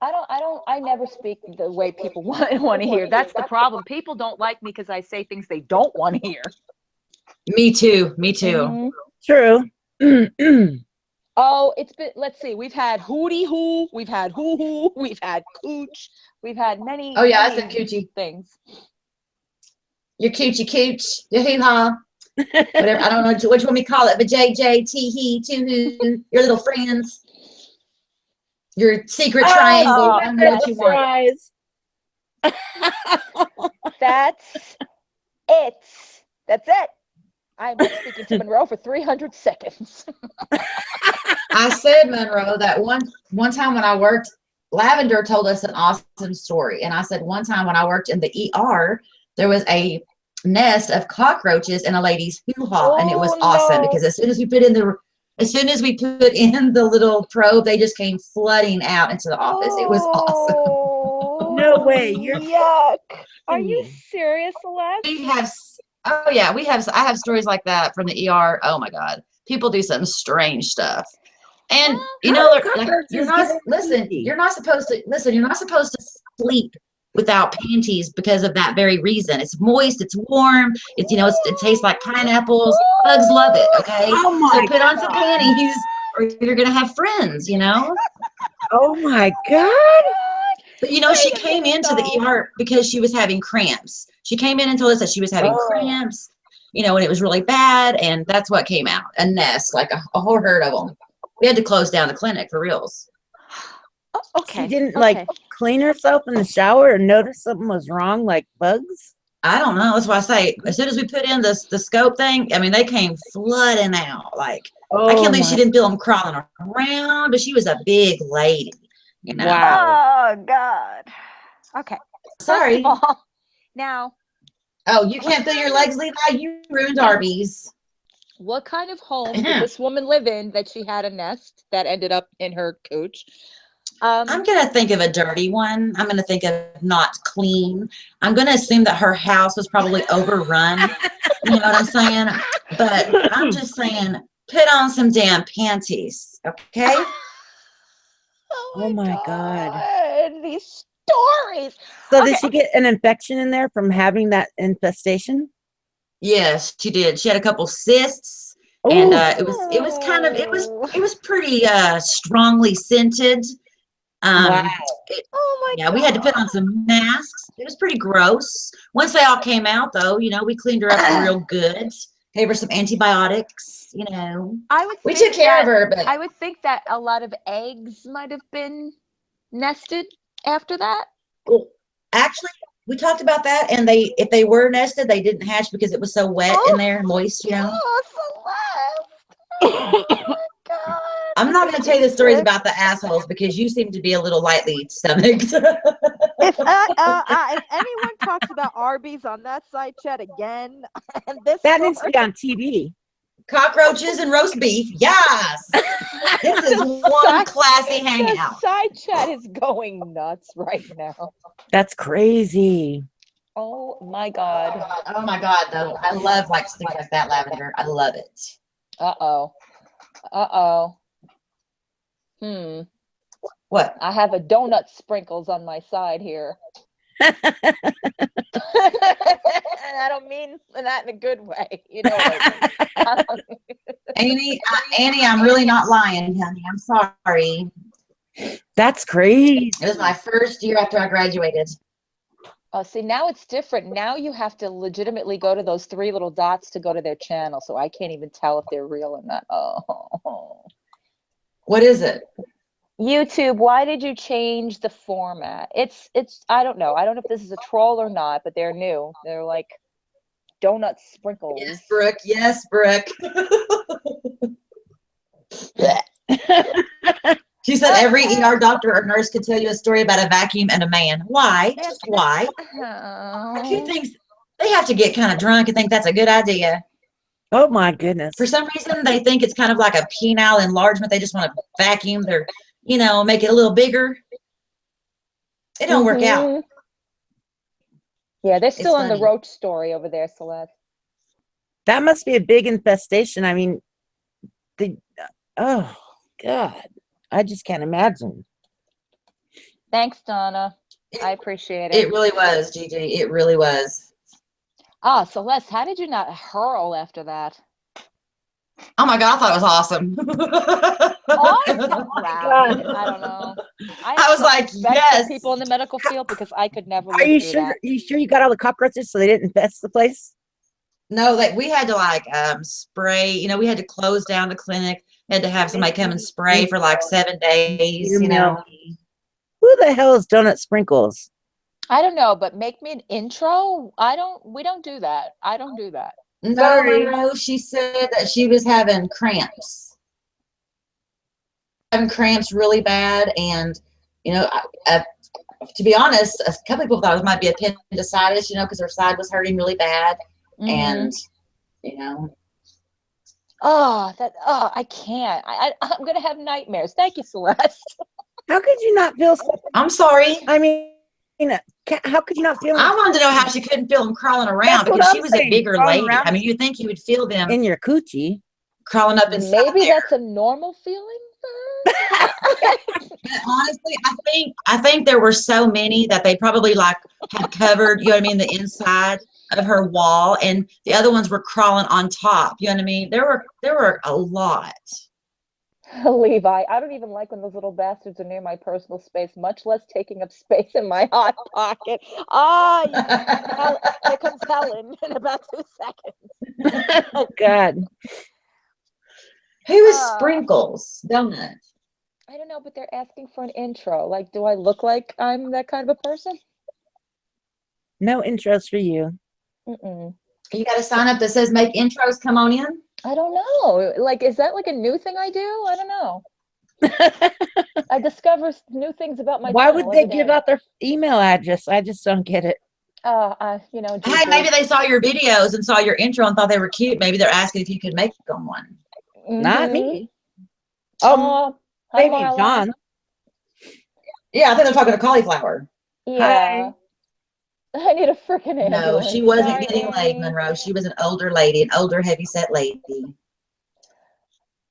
I never speak the way people want to hear. That's the problem. People don't like me because I say things they don't want to hear. Me too. Me too. Mhm. True. Oh, it's been, let's see, we've had hootie hoo, we've had hoo hoo, we've had cooch, we've had many, Oh yeah, I many said coochie. things. Your coochie cooch, your hoo ha, whatever. I don't know which one we call it, but JJ, tee hee, too hoo, your little friends, your secret triangle. I don't know what you want. Surprise. That's it. That's it. I'm not speaking to Monroe for 300 seconds. I said, Monroe, that one time when I worked, Lavender told us an awesome story. And I said, one time when I worked in the ER, there was a nest of cockroaches in a lady's hoo-ha, and it was awesome because as soon as we put in the little probe, they just came flooding out into the office. It was awesome. No way. You're Yuck. Are kidding you me. serious, Celeste? I have stories like that from the ER. Oh my God. People do some strange stuff. And you know, like you're not you're not supposed to sleep without panties because of that very reason. It's moist, it's warm, it tastes like pineapples. Bugs love it, okay? Oh my So put on some panties or you're gonna have friends, Oh my God. But she came into the ER because she was having cramps. She came in and told us that she was having cramps, and it was really bad, and that's what came out. A nest, like a whole herd of them. We had to close down the clinic for reals. Oh, okay. She didn't like clean herself in the shower or notice something was wrong, like bugs? I don't know. That's why I say, as soon as we put in the scope thing, I mean, they came flooding out. Like, I can't believe she didn't feel them crawling around, but she was a big lady, Wow. Oh, God. Okay. Sorry. First of all, now. Oh, you can't feel your legs, Levi? You ruined Arby's. What kind of home did this woman live in that she had a nest that ended up in her cooch? I'm going to think of a dirty one. I'm going to think of not clean. I'm going to assume that her house was probably overrun. You know what I'm saying? But I'm just saying, put on some damn panties, okay? Oh my God. These stories. So did she get an infection in there from having that infestation? Yes, she did. She had a couple cysts, and it was pretty strongly scented. Wow. Yeah, we had to put on some masks. It was pretty gross. Once they all came out, though, we cleaned her up real good. Gave her some antibiotics. We took care of her. But I would think that a lot of eggs might have been nested after that. Well, actually, we talked about that, and if they were nested, they didn't hatch because it was so wet in there, moist. Oh, Celeste. Oh my God. I'm not going to tell you the stories about the assholes because you seem to be a little lightly stomached. If anyone talks about Arby's on that side chat again, and that needs to be on TV. Cockroaches and roast beef, yes. This is one classy hangout. The side chat is going nuts right now. That's crazy. Oh my God. Oh my God, though. I love things like that, Lavender. I love it. Uh-oh. What? I have a donut sprinkles on my side here. And I don't mean that in a good way. You know what I mean? Annie, I'm really not lying, honey. I'm sorry. That's crazy. It was my first year after I graduated. Oh, see, now it's different. Now you have to legitimately go to those 3 little dots to go to their channel. So I can't even tell if they're real or not. Oh. What is it? YouTube, why did you change the format? It's I don't know. I don't know if this is a troll or not, but they're new. They're like donut sprinkles. Yes, Brooke. She said every ER doctor or nurse could tell you a story about a vacuum and a man. Why? Just why? A few things. They have to get kind of drunk and think that's a good idea. Oh my goodness. For some reason, they think it's kind of like a penile enlargement. They just want to vacuum their, make it a little bigger. It don't work out. Mhm. Yeah, they're still on the funny. roach story over there, Celeste. That must be a big infestation. I mean, oh God, I just can't imagine. Thanks, Donna. I appreciate it. It really was, Gigi. It really was. Ah, Celeste, how did you not hurl after that? Oh my God, I thought it was awesome. Awesome. Wow. God. I don't know. I was like, respect for yes. people in the medical field because I could never Are live you through sure? that. You sure you got all the cockroaches so they didn't infest the place? No, like we had to spray, we had to close down the clinic, had to have somebody come and spray for like 7 days, Who the hell is Donut Sprinkles? I don't know, but make me an intro. We don't do that. I don't do that. No, Sorry. Monroe, she said that she was having cramps. Having cramps really bad. And, to be honest, a couple people thought it might be appendicitis, because her side was hurting really bad. Mhm. And, I can't. I'm gonna have nightmares. Thank you, Celeste. How could you not feel? I'm sorry. I mean, how could you not feel? I wanted to know how she couldn't feel them crawling around That's what because she I'm was saying, a bigger crawling lady. around. I mean, you'd think you would feel them In your coochie. crawling up inside Maybe there. that's a normal feeling for her. But honestly, I think there were so many that they probably had covered, the inside of her wall, and the other ones were crawling on top. You know what I mean? There were a lot. Levi, I don't even like when those little bastards are near my personal space, much less taking up space in my hot pocket. Here comes Helen in about 2 seconds. Oh God. Who is Sprinkles? Donut. I don't know, but they're asking for an intro. Like, do I look like I'm that kind of a person? No intros for you. Mm-mm. You got a sign up that says "Make intros, come on in." I don't know. Like, is that like a new thing I do? I don't know. I discover new things about my Why channel would they every give day. out their email address? I just don't get it. Hey, Gigi. maybe they saw your videos and saw your intro and thought they were cute. Maybe they're asking if you could make them one. Not Mhm. me. Oh, Hi, maybe Marla. John. Yeah, I think they're talking to Cauliflower. Yeah. I need a freaking No, ambulance. she wasn't Sorry, getting laid, Andy. Monroe. She was an older lady, an older, heavy-set lady.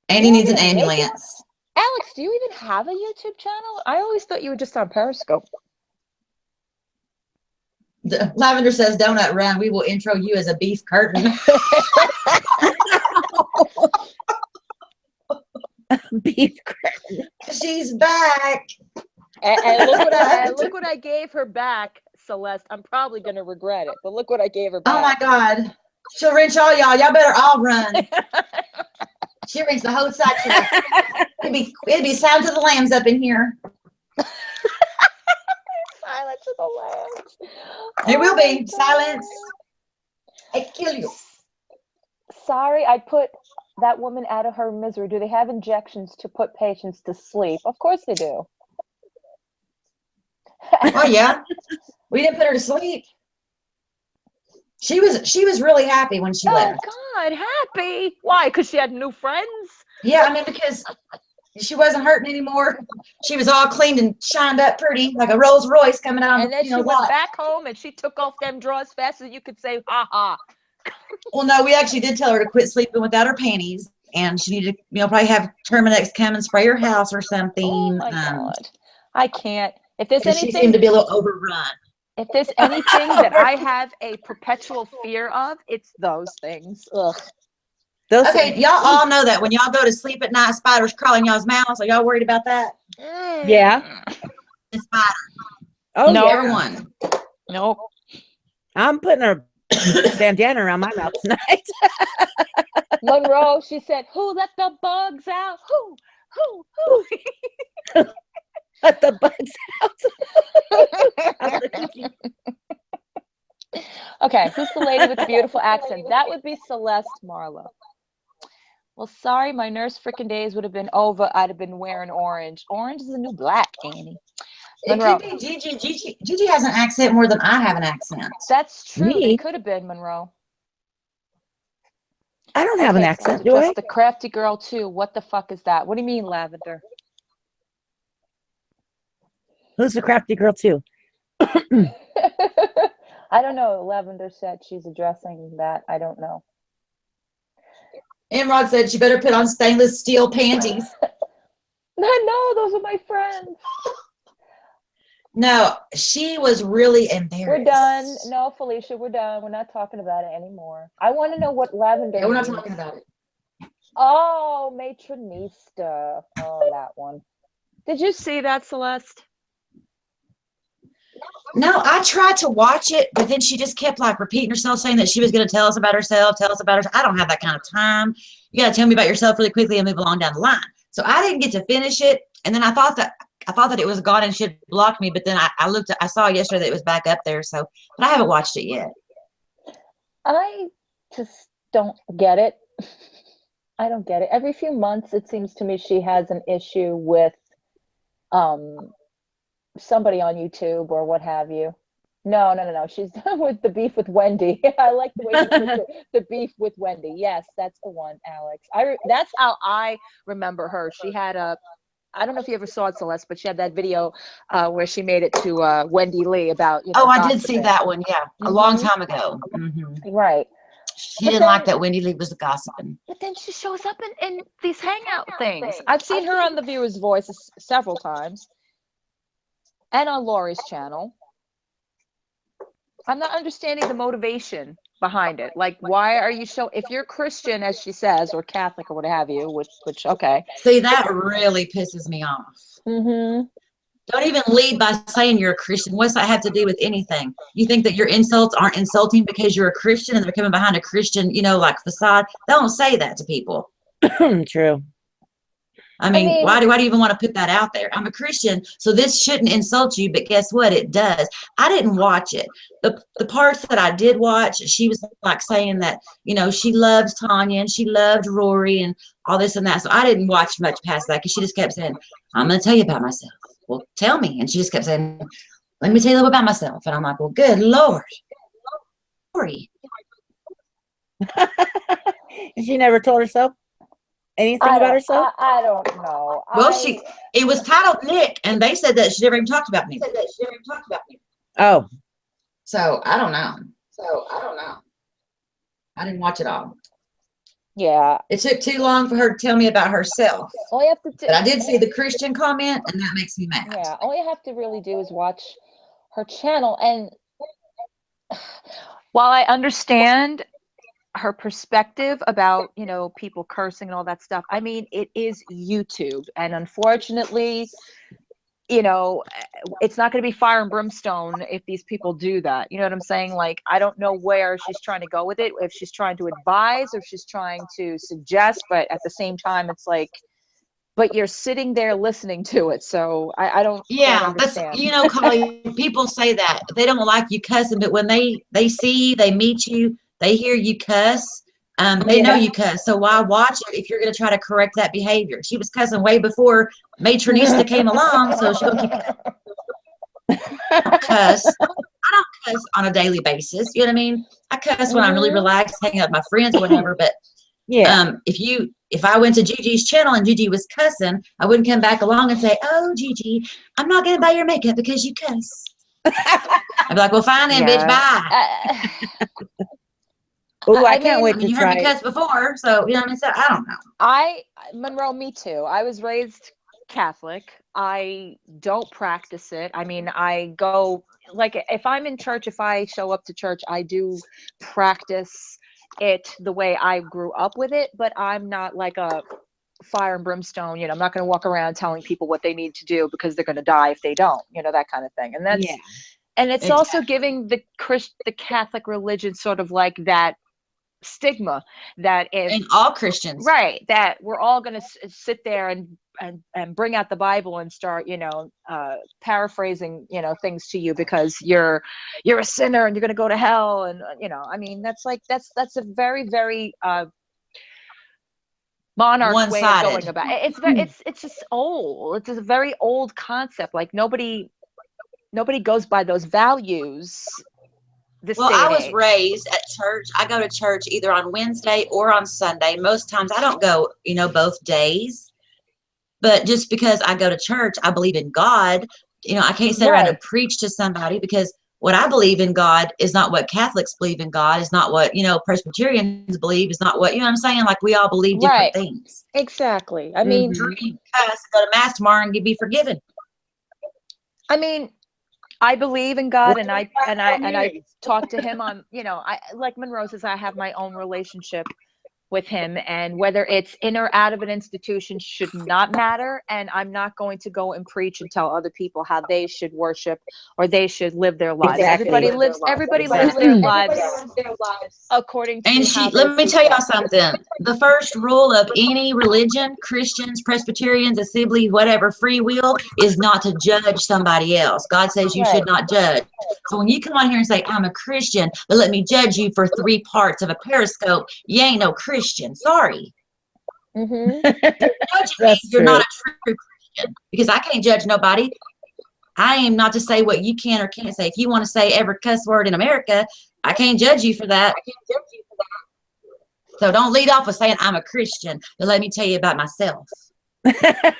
Andy You're needs an gonna make it? ambulance. Alex, do you even have a YouTube channel? I always thought you were just on Periscope. Lavender says, "Donut run. We will intro you as a beef curtain." Beef curtain. She's back. And look what I gave her back, Celeste. I'm probably gonna regret it, but look what I gave her back. Oh my God. She'll wrench all y'all. Y'all better all run. She wrenched the whole section. It'd be sound to the lambs up in here. Silence of the lambs. It will be. my Silence. God. I kill you. Sorry, I put that woman out of her misery. Do they have injections to put patients to sleep? Of course they do. Oh yeah. We didn't put her to sleep. She was really happy when she left. God, happy. Why? Because she had new friends? Yeah, I mean, because she wasn't hurting anymore. She was all cleaned and shined up pretty, like a Rolls Royce coming out. And then she went back home and she took off them drawers fast as you could say, ha ha. Well, no, we actually did tell her to quit sleeping without her panties, and she needed to, probably have Terminex come and spray her house or something. Oh my God. I can't. If there's She seemed to anything, be a little overrun. if there's anything that I have a perpetual fear of, it's those things. Ugh. Okay, y'all all know that when y'all go to sleep at night, spiders crawl in y'all's mouths. Are y'all worried about that? Yeah. The spider. Oh, No. yeah. Everyone. Nope. I'm putting a bandana around my mouth tonight. Monroe, she said, who let the bugs out? Who? Let the bugs out. Okay, who's the lady with the beautiful accent? That would be Celeste Marlowe. Well, sorry, my nurse freaking days would have been over. I'd have been wearing orange. Orange is the new black, Annie. It Monroe. could be Gigi. Gigi has an accent more than I have an accent. That's true. Me? They could have been, Monroe. I don't have an Okay, accent, so do I? just the crafty girl too. What the fuck is that? What do you mean, Lavender? Who's the crafty girl too? I don't know. Lavender said she's addressing that. I don't know. Imrod said she better put on stainless steel panties. No, those are my friends. No, she was really embarrassed. We're done. No, Felicia, we're done. We're not talking about it anymore. I want to know what lavender Yeah, we're not means. talking about it. Oh, Matronista. Oh, that one. Did you see that, Celeste? No, I tried to watch it, but then she just kept like repeating herself, saying that she was going to tell us about herself, tell us about herself. I don't have that kind of time. You got to tell me about yourself really quickly and move along down the line. So I didn't get to finish it, and then I thought that it was gone and she had blocked me. But then I saw yesterday that it was back up there. So, but I haven't watched it yet. I just don't get it. I don't get it. Every few months, it seems to me she has an issue with somebody on YouTube or what have you. No. She's done with the beef with Wendy. I like the way you put the beef with Wendy. Yes, that's the one, Alex. That's how I remember her. She had I don't know if you ever saw it, Celeste, but she had that video where she made it to Wendy Lee about, Oh, I did see gossiping. that one. Yeah, a long time ago. Right. She didn't like that Wendy Lee was gossiping. But then she shows up in these hangout things. I've seen her on The Viewer's Voice several times and on Lori's channel. I'm not understanding the motivation behind it. Like, why are you if you're Christian, as she says, or Catholic or what have you, which okay. See, that really pisses me off. Don't even lead by saying you're a Christian. What's that have to do with anything? You think that your insults aren't insulting because you're a Christian and they're coming behind a Christian, like facade? Don't say that to people. True. I mean, why do you even want to put that out there? I'm a Christian, so this shouldn't insult you, but guess what? It does. I didn't watch it. The parts that I did watch, she was like saying that, she loves Tanya and she loved Rory and all this and that. So I didn't watch much past that because she just kept saying, I'm going to tell you about myself. Well, tell me. And she just kept saying, let me tell you a little about myself. And I'm like, well, good Lord. Rory. She never told herself anything about herself? I don't know. Well, it was titled Nick, and they said that she never even talked about me. Oh. So I don't know. I didn't watch it all. Yeah. It took too long for her to tell me about herself. All you have to do, but I did see the Christian comment, and that makes me mad. Yeah. All you have to really do is watch her channel. And while I understand her perspective about, people cursing and all that stuff, I mean, it is YouTube. And unfortunately, it's not going to be fire and brimstone if these people do that. You know what I'm saying? Like, I don't know where she's trying to go with it, if she's trying to advise or if she's trying to suggest, but at the same time, it's like, but you're sitting there listening to it. So I don't understand. That's, Choly, people say that they don't like you cussing, but when they see you, they meet you, they hear you cuss, they know you cuss. So why watch it if you're going to try to correct that behavior? She was cussing way before Matronista came along, so she'll keep cuss. I don't cuss on a daily basis. You know what I mean? I cuss when I'm really relaxed, hanging out with my friends or whatever. But yeah, if I went to Gigi's channel and Gigi was cussing, I wouldn't come back along and say, "Oh, Gigi, I'm not going to buy your makeup because you cuss." I'd be like, "Well, fine then, bitch, bye." Oh, I can't wait to you try. heard me cuss before, so you know what I mean. So I don't know. Monroe, me too. I was raised Catholic. I don't practice it. I mean, I go, like, if I'm in church, if I show up to church, I do practice it the way I grew up with it, but I'm not like a fire and brimstone, I'm not going to walk around telling people what they need to do because they're going to die if they don't, that kind of thing. And that's, and it's also giving the Catholic religion sort of like that stigma that if in all Christians, right, that we're all going to sit there and bring out the Bible and start, paraphrasing, things to you because you're a sinner and you're going to go to hell. And, I mean, that's a very, very, monarch way of going about it. It's just old. It's a very old concept. Like nobody goes by those values this Well, day I and was age. raised at church. I go to church either on Wednesday or on Sunday. Most times I don't go, both days. But just because I go to church, I believe in God. I can't sit around and Right. preach to somebody, because what I believe in God is not what Catholics believe in God, is not what, Presbyterians believe, is not what, you know what I'm saying? Like, we all believe different Right. things. Exactly. I mean, Mhm. Cuss, go to mass tomorrow and be forgiven. I believe in God, and Well, I talk to him on, I like Monroe says, I have my own relationship with him, and whether it's in or out of an institution should not matter. And I'm not going to go and preach and tell other people how they should worship or they should live their lives. Exactly. Everybody lives their lives according to And how let they me see tell y'all fit. something. The first rule of any religion, Christians, Presbyterians, Assemblies, whatever, free will, is not to judge somebody else. God says you should not judge. So when you come on here and say, I'm a Christian, but let me judge you for 3 parts of a periscope, you ain't no Christian. Sorry. Mm-hmm. Judging That's me, you're not true. a true Christian, because I can't judge nobody. I am not to say what you can or can't say. If you want to say every cuss word in America, I can't judge you for that. So don't lead off with saying I'm a Christian, but let me tell you about myself.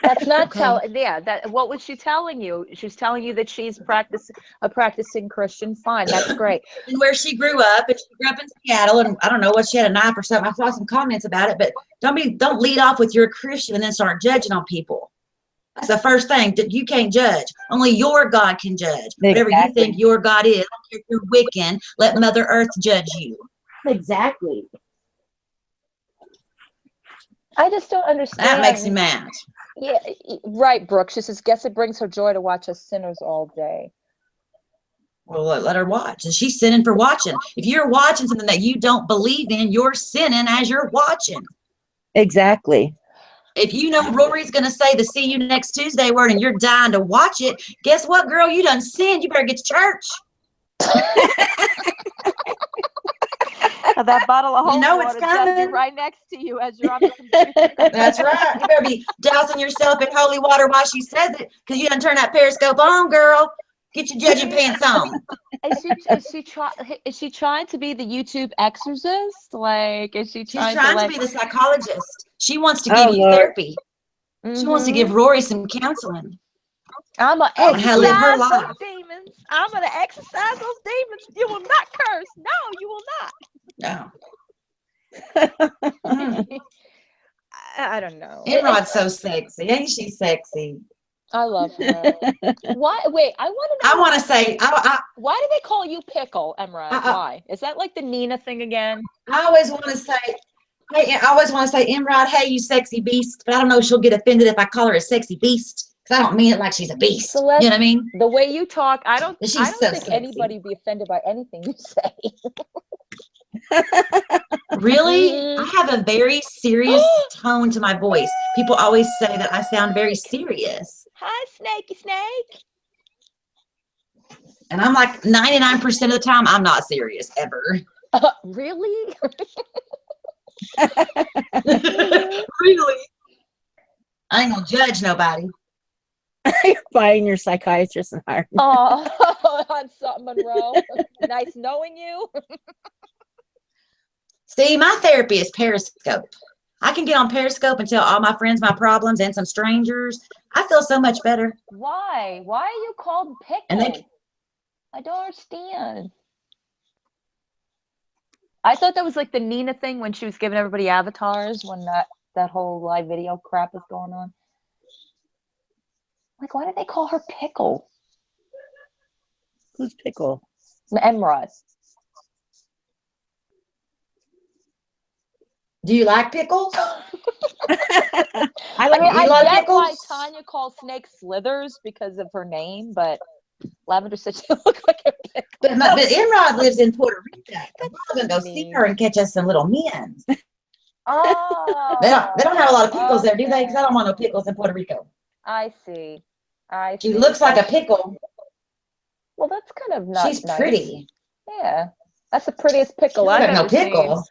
That's not Okay. what was she telling you? She's telling you that she's a practicing Christian. Fine, that's great. And where she grew up, and she grew up in Seattle, and I don't know what, she had a knife or something. I saw some comments about it, but don't lead off with you're a Christian and then start judging on people. That's the first thing. That you can't judge. Only your God can judge. Whatever you think Exactly. your God is, I don't care if you're Wiccan, let Mother Earth judge you. Exactly. I just don't That makes me understand. mad. Yeah, right, Brooke. She says, guess it brings her joy to watch us sinners all day. Well, let her watch. And she's sinning for watching. If you're watching something that you don't believe in, you're sinning as you're watching. Exactly. If you know Rory's going to say the see you next Tuesday word and you're dying to watch it, guess what, girl? You done sinned. You better get to church. That bottle of You holy know it's water better be coming. right next to you as you're on the computer. That's right. You better be dousing yourself in holy water while she says it, because you done turn that periscope on, girl. Get your judging pants on. Is she trying to be the YouTube exorcist? Like, is she She's trying to trying to like? be the psychologist. She wants to give Oh you Lord. therapy. She wants to give Rory some counseling I'm gonna on how to live her exorcise those life. demons. I'm gonna exorcise those demons. You will not curse. No, you will not. No. I don't know. Imrod's so sexy. Ain't she sexy? I love her. Why? Wait, I want to I know want to say, why do they call you Pickle, Emrod? I, Why? Is that like the Nina thing again? I always want to say, hey, I always want to say, Imrod, hey, you sexy beast. But I don't know if she'll get offended if I call her a sexy beast, because I don't mean it like she's a beast. So You know what I mean? the way you talk, I don't But she's so think sexy. anybody would be offended by anything you say. Really? I have a very serious tone to my voice. People always say that I sound very serious. Hi, Snakey Snake. And I'm like 99% of the time, I'm not serious ever. Really? Really? I ain't gonna judge nobody. You're buying your psychiatrist and hiring. Oh, on something, Monroe. Nice knowing you. See, my therapy is Periscope. I can get on Periscope and tell all my friends my problems and some strangers. I feel so much better. Why? Why are you called Pickle? And I don't understand. I thought that was like the Nina thing when she was giving everybody avatars when that whole live video crap was going on. Like, why did they call her Pickle? Who's Pickle? Emrod. do you like pickles? I I like mean, You I like get why pickles? Tanya calls Snake Slithers because of her name, but Lavender said she looked like a pickle. But Imrod lives in Puerto Rico. We're gonna go see mean. her and catch us some little men. Oh. They don't have a lot of pickles there, do they? Because I okay. don't want no pickles in Puerto Rico. I see. She looks like a pickle. Well, that's kind of not She's nice. pretty. Yeah. That's the prettiest pickle She looks I've like no ever seen. pickle.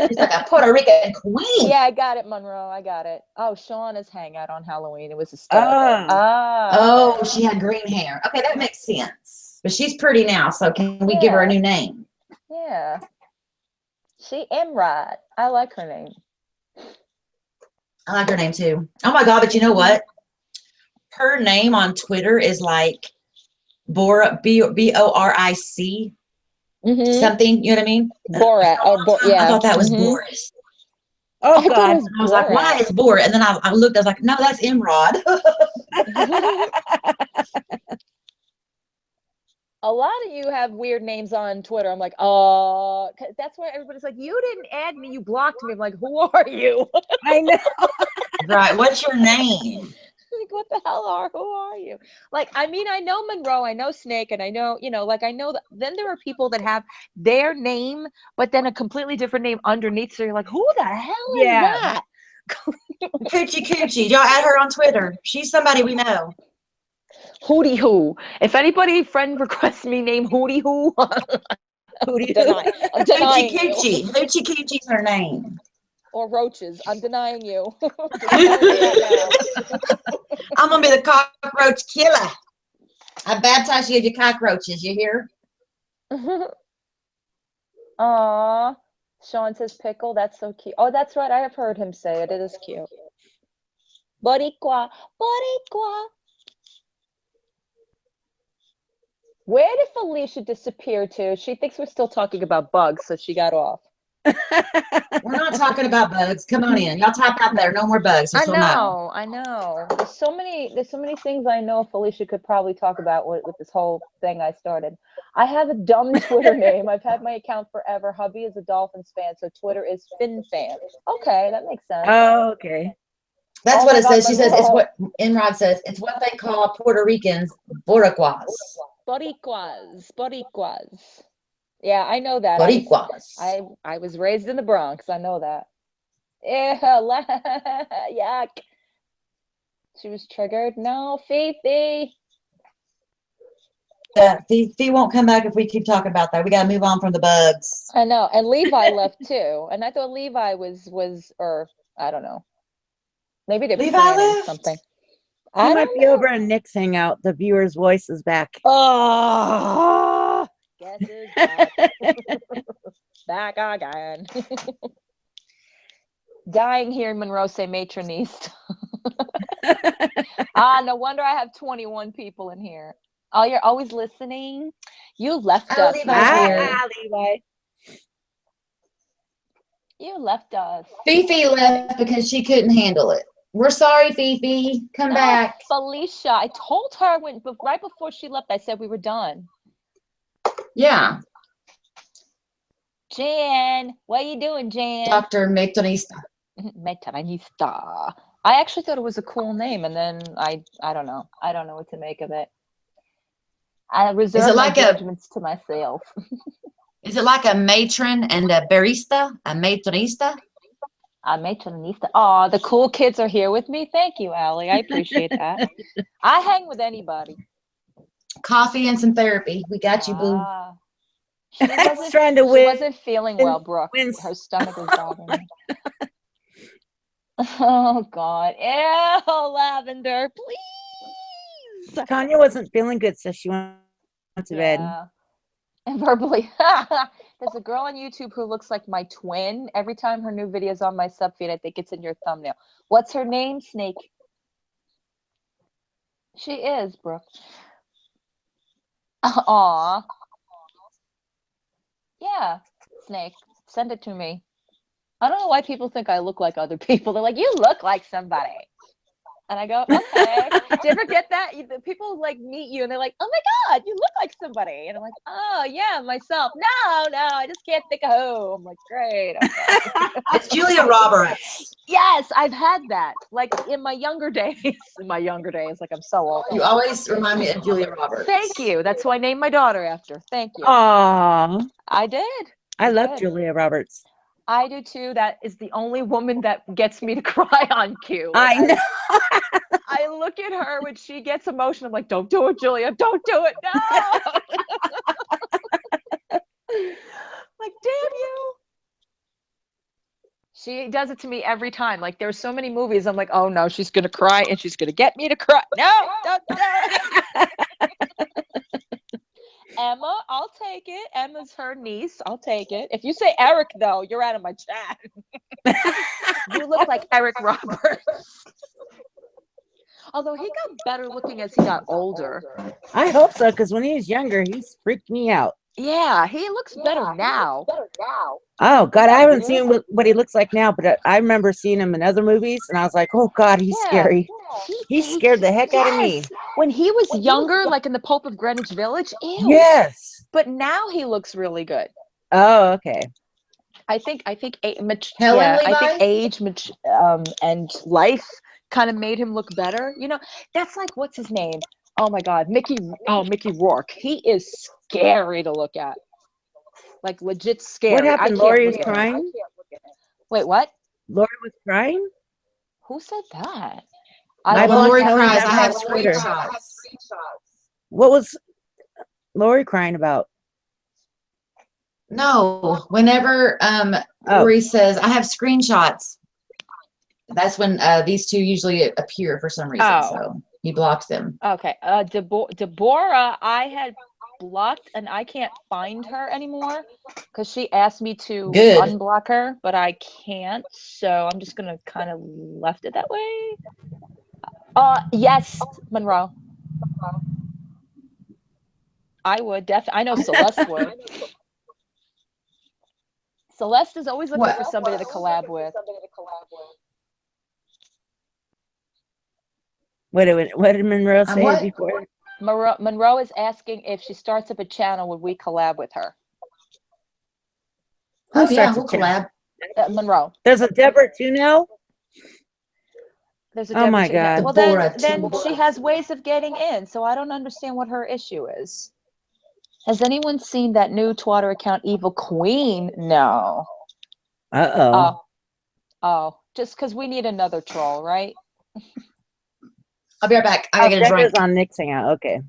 She's like a Puerto Rican queen. Yeah, I got it, Monroe. I got it. Oh, Shauna's hangout on Halloween. It was hysterical. Oh. Ah. Oh, Okay. she had green hair. Okay, that makes sense. but she's pretty now. So can we give her a new name? Yeah. She Imrod. I like her name. I like her name too. Oh my God, but you know what? Her name on Twitter is like Bora, Boric something. You know what I mean? Borat. Oh, I yeah. thought that was Mhm. Boris. Oh I thought God. it was I was like, why Borat. is Boris? And then I looked, I was like, no, that's Imrod. A lot of you have weird names on Twitter. I'm like, 'cause that's why everybody's like, you didn't add me, you blocked me. I'm like, who are you? I know. Right. What's your name? Like, what the hell who are you? Like, I mean, I know Monroe, I know Snake, and I know, like I know that then there are people that have their name, but then a completely different name underneath. So you're like, who the hell is Yeah. that? Coochie Coochie. Y'all add her on Twitter. She's somebody we know. Hootie Hoo. If anybody friend requests me name Hootie Hoo, Who do you? I'm Hoochie denying you. Coochie. Hoochie Coochie's her name. Or roaches. I'm denying you. Just telling you that I'm gonna be the cockroach killer. I baptize you as your cockroaches. You hear? now. Aw. Sean says pickle. That's so cute. Oh, that's right. I have heard him say it. It is cute. Boricua. Boricua. Where did Felicia disappear to? She thinks we're still talking about bugs, so she got off. We're not talking about bugs. Come on in. Y'all type out there. No more bugs. So I she'll know. know, I know. There's so many things I know Felicia could probably talk about with this whole thing I started. I have a dumb Twitter name. I've had my account forever. Hubby is a Dolphins fan, so Twitter is FinFan. Okay, that makes sense. Oh, okay. That's Oh what my it God, says. She says it's Monroe. what Enrod says. It's what they call Puerto Ricans Boricuas. Boricuas. Yeah, I know that. Boricuas. I was raised in the Bronx. I know that. Ew, yuck. She was triggered. No, Fifi. Fee won't come back if we keep talking about that. We got to move on from the bugs. I know. And Levi left too. And I thought Levi was or I don't know. Maybe they're Levi planning left? something. He I might don't be know. over in Nick's hangout. The viewer's voice is back. Oh, guess who's back? Back again. Dying here in Monroe say matroniste. No wonder I have 21 people in here. Oh, you're always listening? You left Oh, us. Levi's Levi. here. Levi. You left us. Fifi left because she couldn't handle it. We're sorry, Fifi. Come back. Felicia. I told her right before she left, I said we were done. Yeah. Jan, what are you doing, Jan? Dr. Metonista. Metanista. I actually thought it was a cool name, and then I don't know. I don't know what to make of it. I reserve my judgments to myself. Is it like a matron and a barista? A matronista? A matronista. Oh, the cool kids are here with me. Thank you, Allie. I appreciate that. I hang with anybody. Coffee and some therapy. We got you, boo. She wasn't feeling well, Brooke. Her stomach was bothering her. Oh God. Ew, Lavender, please. Tanya wasn't feeling good, so she went to bed. And verbally. There's a girl on YouTube who looks like my twin. Every time her new video's on my sub feed, I think it's in your thumbnail. What's her name? Snake. She is, Brooke. Aw. Yeah, Snake. Send it to me. I don't know why people think I look like other people. They're like, you look like somebody. And I go, okay. Do you ever get that? People like meet you and they're like, oh my God, you look like somebody. And I'm like, oh yeah, myself. No, I just can't think of who. I'm like, great. Okay. It's Julia Roberts. Yes, I've had that. Like in my younger days. Like I'm so old. You always remind me of Julia Roberts. Thank you. That's who I named my daughter after. Thank you. Aww. I did. I love Julia Roberts. I do too. That is the only woman that gets me to cry on cue. I know. I look at her when she gets emotional. I'm like, don't do it, Julia. Don't do it. No. Like, damn you. She does it to me every time. Like, there's so many movies. I'm like, oh no, she's going to cry and she's going to get me to cry. No, don't. Emma, I'll take it. Emma's her niece. I'll take it. If you say Eric, though, you're out of my chat. You look like Eric Roberts. Although he got better looking as he got older. I hope so, because when he was younger, he's freaked me out. Yeah, he looks better now. Oh God, I haven't Weird. seen what he looks like now, but I remember seeing him in other movies, and I was like, "Oh God, he's scary." He scared the heck out of me. Yes. When he was younger, like in the Pope of Greenwich Village, ew. Yes. But now he looks really good. Oh, okay. I think Helen yeah, I Levi? think age and life kind of made him look better. You know, that's like, what's his name? Oh my God, Mickey Rourke. He is scary to look at. Like legit scary. What happened? Lori was crying? Wait, what? Lori was crying? Who said that? I When blocked Lori Helen cries, down I have on Twitter. screenshots. What was Lori crying about? No, whenever Lori says, I have screenshots, that's when these two usually appear for some reason. Oh. So he blocked them. Okay. Deborah, I had blocked and I can't find her anymore because she asked me to Good. unblock her, but I can't. So I'm just gonna kind of left it that way. Yes, Monroe. I would definitely. I know Celeste would. Celeste is always looking for somebody to collab with. What did Monroe say what? before? Monroe is asking if she starts up a channel, would we collab with her? Who Oh yeah, starts we'll a channel? collab. Monroe. There's a Deborah too now? There's a Oh my Deborah God. Well, then she has ways of getting in, so I don't understand what her issue is. Has anyone seen that new Twitter account, Evil Queen? No. Uh-oh. Oh, just because we need another troll, right? I'll be right back. I gotta get a drink. Deborah's on Nick's hangout. Okay.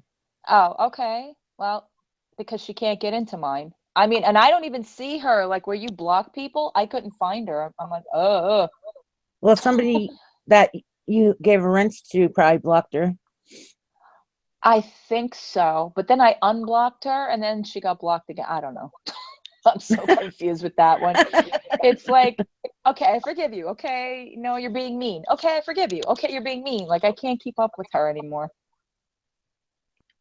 Oh, okay. Well, because she can't get into mine. I mean, and I don't even see her, like where you block people. I couldn't find her. I'm like, oh. Well, somebody that you gave a rent to probably blocked her. I think so. But then I unblocked her and then she got blocked again. I don't know. I'm so confused with that one. It's like, okay, I forgive you. Okay, no, you're being mean. Okay, I forgive you. Okay, you're being mean. Like I can't keep up with her anymore.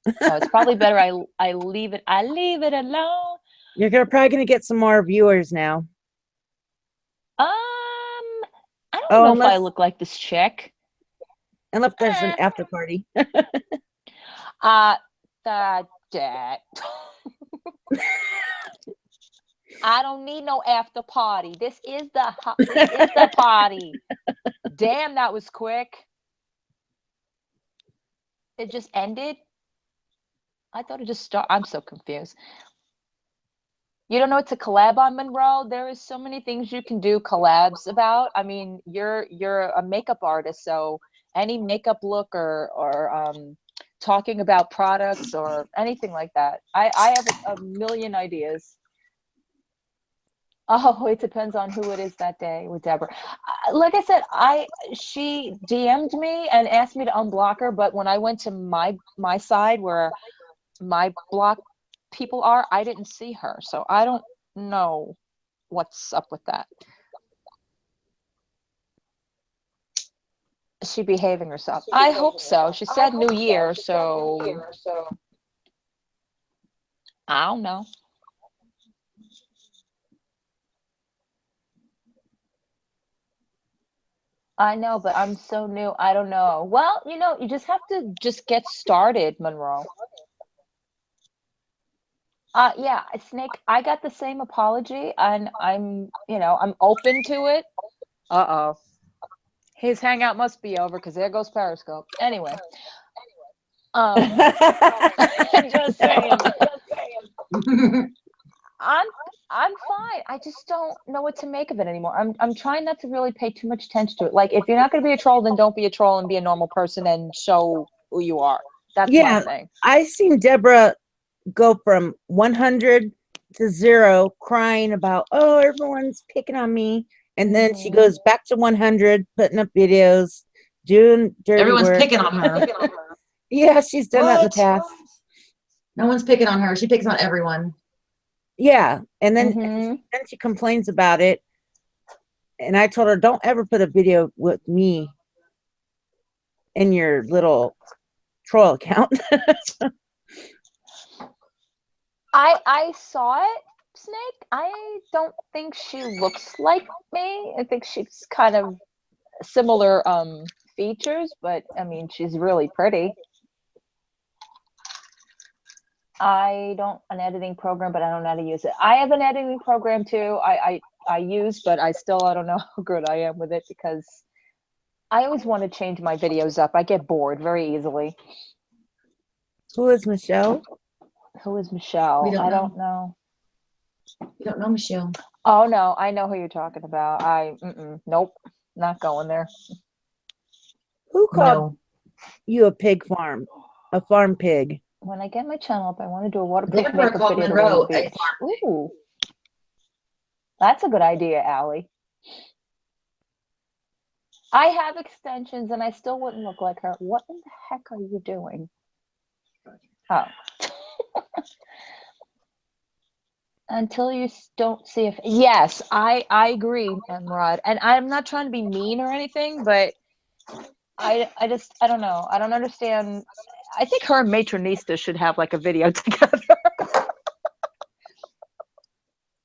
So it's probably better I leave it alone. You're probably gonna get some more viewers now. I don't know if I look like this chick. Unless there's an after party. That. I don't need no after party. This is the party. Damn, that was quick. It just ended. I thought it just started. I'm so confused. You don't know what to collab on, Monroe? There is so many things you can do collabs about. I mean, you're a makeup artist, so any makeup look or talking about products or anything like that. I have a million ideas. Oh, it depends on who it is that day with Deborah. Like I said, she DM'd me and asked me to unblock her, but when I went to my side where my block people are, I didn't see her, so I don't know what's up with that. Is she behaving herself? I hope so. She said New Year, so I don't know. I know, but I'm so new. I don't know. Well, you just have to just get started, Monroe. Yeah, Snake, I got the same apology and I'm open to it. Uh-oh. His hangout must be over because there goes Periscope. Anyway. Just saying. I'm fine. I just don't know what to make of it anymore. I'm trying not to really pay too much attention to it. Like, if you're not going to be a troll, then don't be a troll and be a normal person and show who you are. That's my thing. I seen Deborah go from 100 to 0, crying about, oh, everyone's picking on me, and then she goes back to 100, putting up videos, doing dirty Everyone's work. picking on her. Yeah, she's done that in the past. No one's picking on her. She picks on everyone. Yeah. And then, Mhm. then she complains about it. And I told her, don't ever put a video with me in your little troll account. I saw it, Snake. I don't think she looks like me. I think she's kind of similar features, but I mean, she's really pretty. I don't an editing program, but I don't know how to use it. I have an editing program too. I use, but I don't know how good I am with it because I always want to change my videos up. I get bored very easily. Who is Michelle? Who is Michelle? We don't I know. don't know. You don't know Michelle. Oh no, I know who you're talking about. Nope, not going there. Who called No. you a pig farm? A farm pig? When I get my channel up, I want to do a waterproof Deborah makeup called video to Monroe Lily a Beach. Ooh, that's a good idea, Allie. I have extensions and I still wouldn't look like her. What in the heck are you doing? Oh. Until you don't see if yes, I agree, Emrod. And I'm not trying to be mean or anything, but I don't know. I don't understand. I think her and Matronista should have like a video together.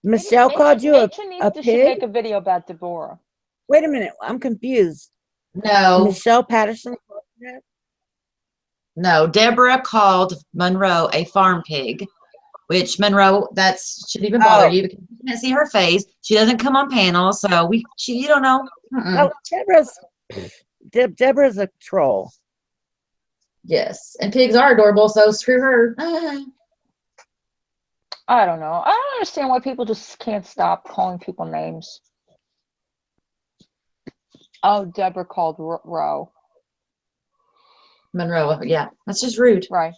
Michelle called you a Matronista should pig? make a video about Deborah. Wait a minute. I'm confused. No. Michelle Patterson? No. Deborah called Monroe a farm pig, which Monroe, shouldn't even bother you because you can't see her face. She doesn't come on panels, so you don't know. Oh, Deborah's a troll. Yes, and pigs are adorable, so screw her. I don't know. I don't understand why people just can't stop calling people names. Oh, Deborah called Roe. Monroe, yeah, that's just rude. Right.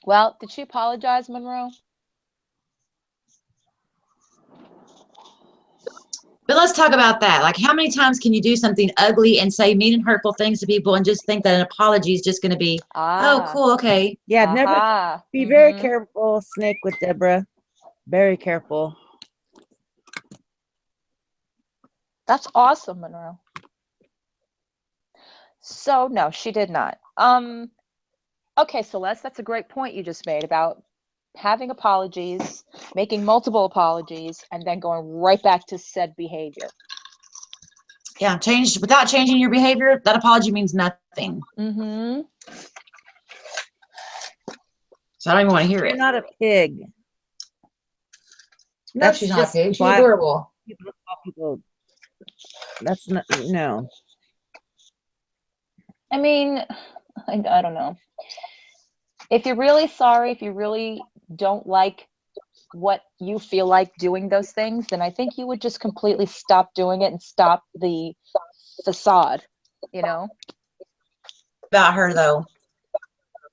Well, did she apologize, Monroe? But let's talk about that. Like, how many times can you do something ugly and say mean and hurtful things to people and just think that an apology is just going to be, oh, cool, okay. Yeah, never be very careful, Snake, with Deborah. Very careful. That's awesome, Monroe. So no, she did not. Okay, Celeste, that's a great point you just made about having apologies, making multiple apologies, and then going right back to said behavior. Yeah, without changing your behavior, that apology means nothing. Mm-hmm. So I don't even want to hear it. You're not a pig. No, she's not a pig. She's adorable. People, that's not, no. I mean, I don't know. If you're really sorry, if you really don't like what you feel like doing those things, then I think you would just completely stop doing it and stop the facade, you know? About her, though.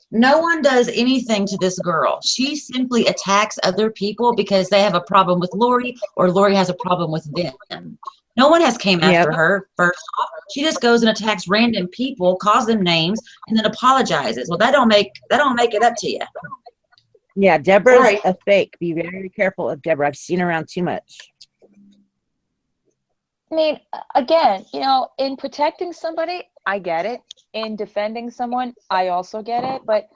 No one does anything to this girl. She simply attacks other people because they have a problem with Lori or Lori has a problem with them. No one has came after her, first off. She just goes and attacks random people, calls them names, and then apologizes. Well, that don't make it up to you. Yeah, Deborah's a fake. Be very careful of Deborah. I've seen her around too much. I mean, again, you know, in protecting somebody, I get it. In defending someone, I also get it. But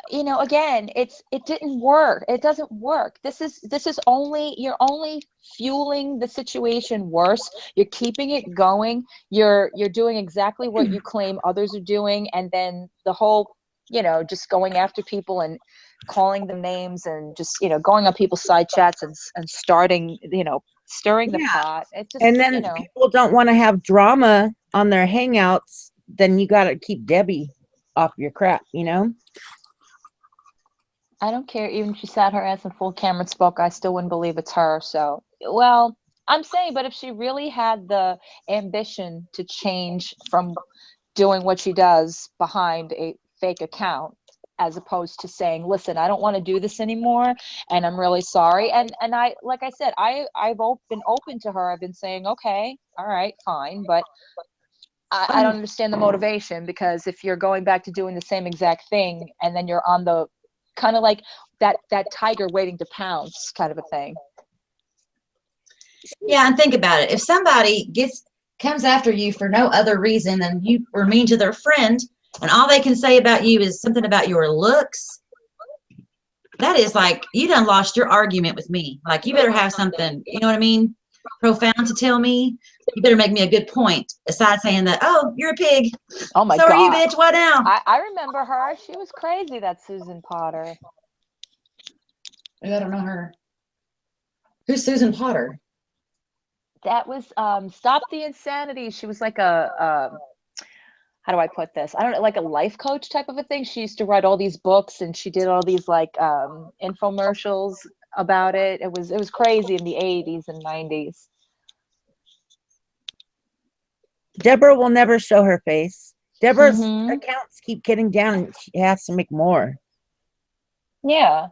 you know, again, it didn't work. It doesn't work. This is only, you're only fueling the situation worse. You're keeping it going. You're doing exactly what you claim others are doing, and then the whole, you know, just going after people and calling them names and just, you know, going on people's side chats and starting, you know, stirring the pot. It's just, and then you know, people don't want to have drama on their hangouts. Then you got to keep Debbie off your crap, you know? I don't care. Even if she sat her ass in full camera and spoke, I still wouldn't believe it's her. So, well, I'm saying, but if she really had the ambition to change from doing what she does behind a fake account, as opposed to saying, listen, I don't want to do this anymore, and I'm really sorry. And I, like I said, I've been open to her. I've been saying, okay, all right, fine, but I don't understand the motivation, because if you're going back to doing the same exact thing and then you're on the kind of like that tiger waiting to pounce kind of a thing. Yeah, and think about it. If somebody comes after you for no other reason than you were mean to their friend, and all they can say about you is something about your looks, that is like, you done lost your argument with me. Like, you better have something, you know what I mean, profound to tell me. You better make me a good point, aside saying that, oh, you're a pig. Oh my So God. are you, bitch. What now? I remember her. She was crazy, that Susan Potter. I don't know her. Who's Susan Potter? That was Stop the Insanity. She was like a how do I put this? I don't know, like a life coach type of a thing. She used to write all these books, and she did all these like infomercials about it. It was crazy in the 80s and 90s. Deborah will never show her face. Deborah's Mhm. accounts keep getting down, and she has to make more. Yeah.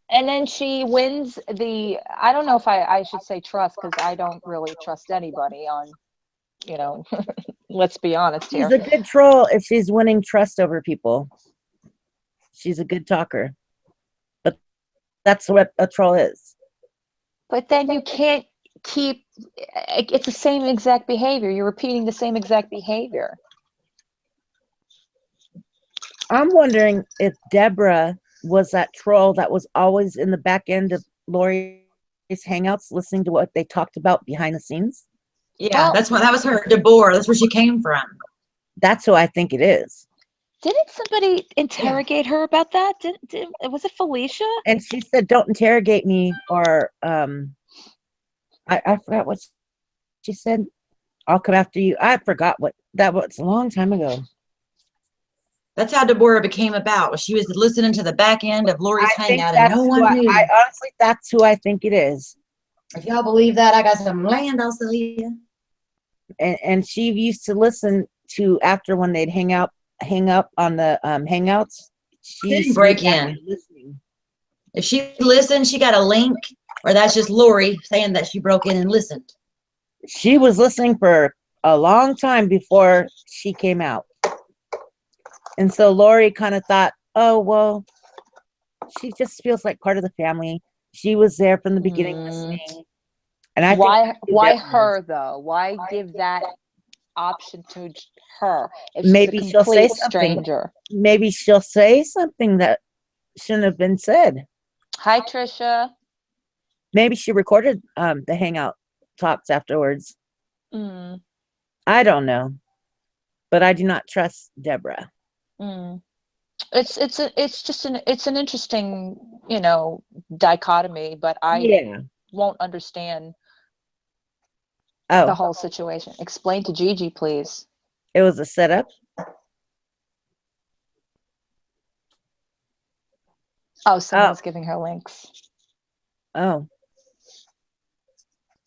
And then she wins the, I don't know if I should say trust, because I don't really trust anybody on, you know, let's be honest She's here. a good troll if she's winning trust over people. She's a good talker. But that's what a troll is. But then you can't keep, it's the same exact behavior. You're repeating the same exact behavior. I'm wondering if Deborah was that troll that was always in the back end of Lori's hangouts listening to what they talked about behind the scenes. Yeah, that was her, Deborah. That's where she came from. That's who I think it is. Didn't somebody interrogate her about that? Was it Felicia? And she said, "Don't interrogate me," or I forgot what she said. I'll come after you. I forgot what that was, a long time ago. That's how Deborah became about. She was listening to the back end of Lori's hangout, and no one knew. I honestly, that's who I think it is. If y'all believe that, I got some land I'll sell you. And she used to listen to, after when they'd hang up on the hangouts. She didn't break in. Listening. If she listened, she got a link, or that's just Lori saying that she broke in and listened. She was listening for a long time before she came out. And so Lori kind of thought, oh, well, she just feels like part of the family. She was there from the beginning listening. And I why her though? Why give that option to her if maybe she's a complete she'll say something. stranger? Maybe she'll say something that shouldn't have been said. Hi, Trisha. Maybe she recorded the hangout talks afterwards. Mm. I don't know, but I do not trust Deborah. Mm. It's an interesting, you know, dichotomy, but I won't understand the whole situation. Explain to Gigi, please. It was a setup. Oh, someone's giving her links. Oh.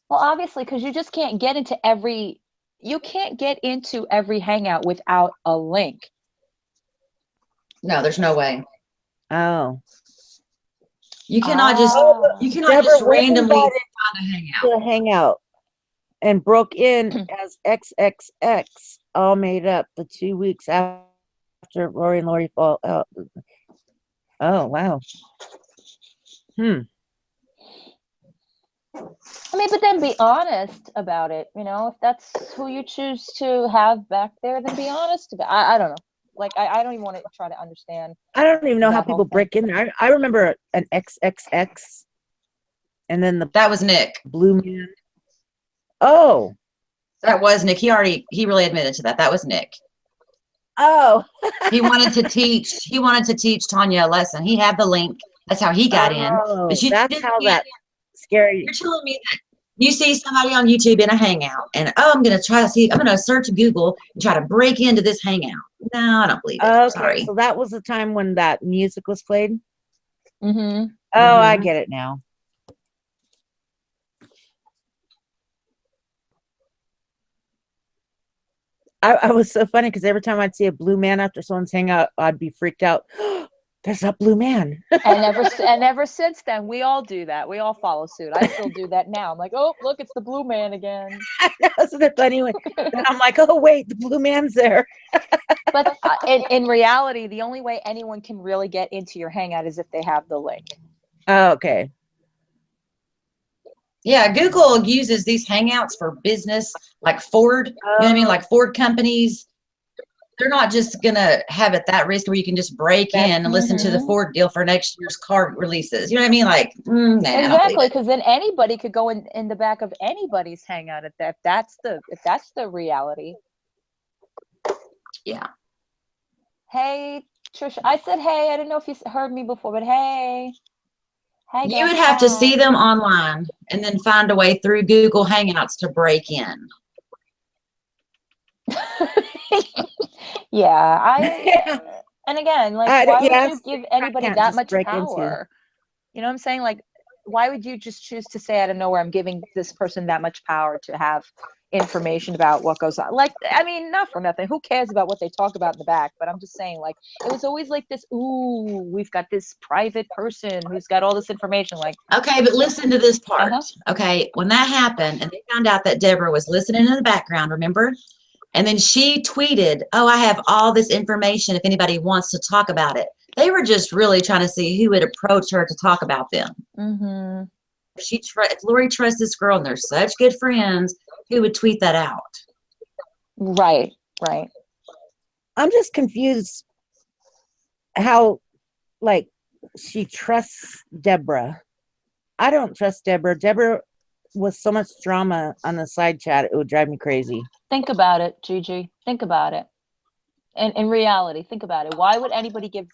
Well, obviously, because you just can't get into every hangout without a link. No, there's no way. Oh. You cannot just randomly find a hangout. To hang out and broke in as XXX, all made up the 2 weeks after Rory and Lori fall out. Oh, wow. I mean, but then be honest about it. You know, if that's who you choose to have back there, then be honest about it. I don't know. Like, I don't even want to try to understand. I don't even know how people break in there. I remember an XXX, and then that was Nick. Blue Man. Oh, that was Nick. He really admitted to that. That was Nick. Oh. He wanted to teach Tanya a lesson. He had the link. That's how he got in. But that's how that scary. You're telling me that you see somebody on YouTube in a hangout, and I'm going to search Google and try to break into this hangout. No, I don't believe it. Okay, sorry. So that was the time when that music was played. Mm-hmm. Oh, I get it now. I was so funny because every time I'd see a blue man after someone's hangout, I'd be freaked out. there's that blue man. And ever since then, we all do that. We all follow suit. I still do that now. I'm like, oh, look, it's the blue man again. Isn't it funny? Then I'm like, oh, wait, the blue man's there. But in reality, the only way anyone can really get into your hangout is if they have the link. Oh, okay. Yeah, Google uses these hangouts for business, like Ford. You know what I mean? Like Ford companies, they're not just gonna have it that risk where you can just break in and listen to the Ford deal for next year's car releases. You know what I mean? Like, nah, exactly, because then anybody could go in the back of anybody's hangout if that's the reality. Yeah. Hey, Trisha, I said hey. I didn't know if you heard me before, but hey. Hey, You would have to see them online and then find a way through Google Hangouts to break in. Yeah, and again, like, why would you give anybody that much power? You know what I'm saying? Like, why would you just choose to say out of nowhere, I'm giving this person that much power to have information about what goes on? Like, I mean, not for nothing. Who cares about what they talk about in the back? But I'm just saying, like, it was always like this, ooh, we've got this private person who's got all this information. Like, okay, but listen to this part. Okay, when that happened and they found out that Deborah was listening in the background, remember? And then she tweeted, oh, I have all this information if anybody wants to talk about it. They were just really trying to see who would approach her to talk about them. If Lori trusts this girl and they're such good friends, who would tweet that out? Right. I'm just confused how, like, she trusts Deborah. I don't trust Deborah. Deborah was so much drama on the side chat, it would drive me crazy. Think about it, Gigi. Think about it. And in reality, think about it. Why would anybody give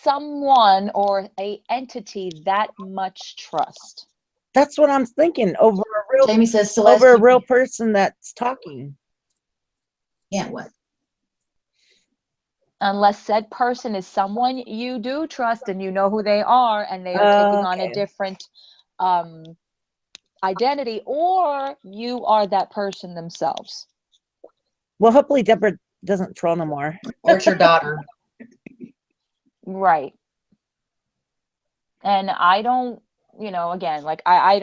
someone or a entity that much trust? That's what I'm thinking. Over a real Jamie says, Celeste, over a real person that's talking. Yeah, what? Unless said person is someone you do trust and you know who they are, and they are taking on a different identity, or you are that person themselves. Well, hopefully Deborah doesn't troll no more. Or it's your daughter. Right. And I don't, again, like, I've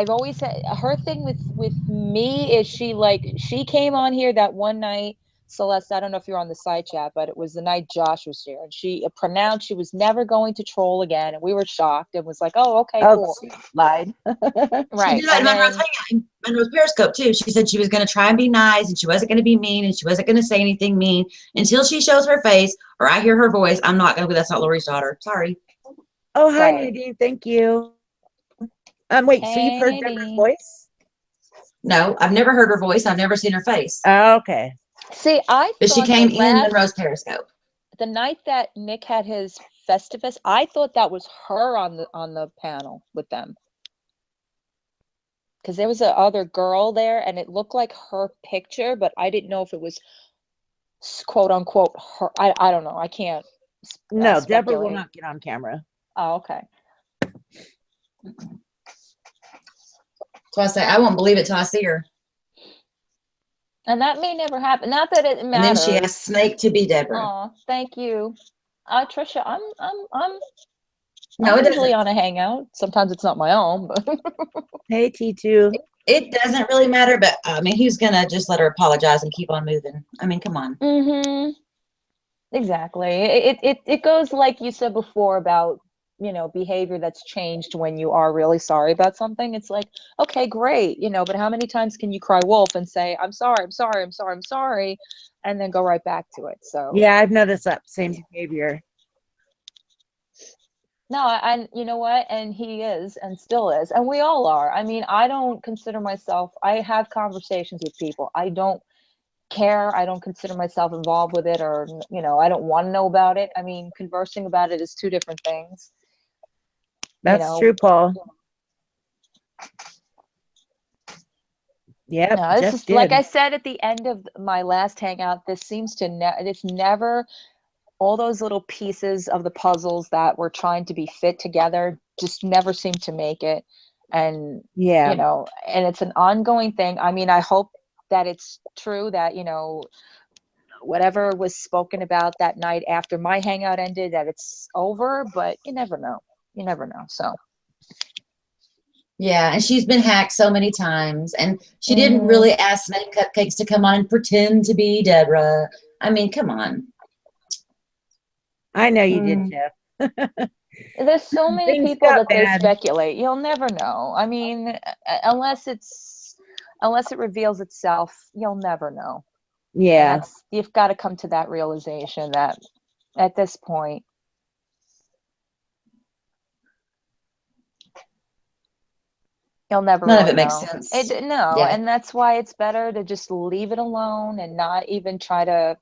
always said her thing with me is she came on here that one night, Celeste, I don't know if you're on the side chat, but it was the night Josh was here, and she pronounced she was never going to troll again, and we were shocked and was like, oh, okay, cool. Lied. Right. She did that in Monroe's Periscope too. She said she was going to try and be nice and she wasn't going to be mean and she wasn't going to say anything mean until she shows her face or I hear her voice. I'm not going to, that's not Lori's daughter. Sorry. Oh, hi, Nadine. Thank you. Wait, so you've heard Deborah's voice? No, I've never heard her voice. I've never seen her face. Oh, okay. See, but she came in Monroe's Periscope. The night that Nick had his Festivus, I thought that was her on the panel with them. Because there was a other girl there and it looked like her picture, but I didn't know if it was quote unquote her. I don't know. I can't. No, Deborah will not get on camera. Oh, okay. So I say I won't believe it till I see her. And that may never happen. Not that it matters. And then she asked Snake to be Deborah. Oh, thank you, Trisha. I'm no, it usually doesn't. On a hangout. Sometimes it's not my own. But hey, T2. It doesn't really matter, but I mean, he's gonna just let her apologize and keep on moving. I mean, come on. Exactly. It goes like you said before about behavior that's changed when you are really sorry about something. It's like, okay, great, but how many times can you cry wolf and say, I'm sorry, and then go right back to it? So yeah, I've noticed that same behavior. No, and you know what? And he is and still is. And we all are. I mean, I don't consider myself, I have conversations with people. I don't care. I don't consider myself involved with it, or, I don't want to know about it. I mean, conversing about it is two different things. That's true, Paul. Yeah, no, this is like I said at the end of my last hangout. This seems to it's never all those little pieces of the puzzles that were trying to be fit together just never seem to make it. And yeah, and it's an ongoing thing. I mean, I hope that it's true that whatever was spoken about that night after my hangout ended, that it's over, but you never know. You never know. So. Yeah, and she's been hacked so many times, and she didn't really ask Snake Cupcakes to come on and pretend to be Deborah. I mean, come on. I know you did, Jeff. There's so many Things people got that they bad. speculate. You'll never know. I mean, unless it reveals itself, you'll never know. And Yeah. you've got to come to that realization that at this point, you'll never None of really it makes know. sense. No, Yeah. and that's why it's better to just leave it alone and not even try to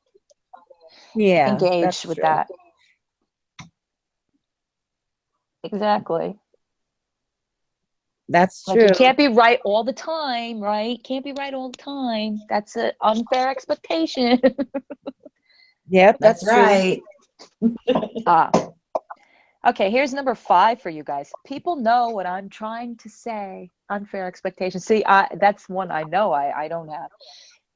Yeah. engage That's with true. that. Exactly. That's Like true. you can't be right all the time, right? Can't be right all the time. That's an unfair expectation. Yep, That's that's true. right. Okay, here's number 5 for you guys. People know what I'm trying to say. Unfair expectations. See, that's one I know I don't have.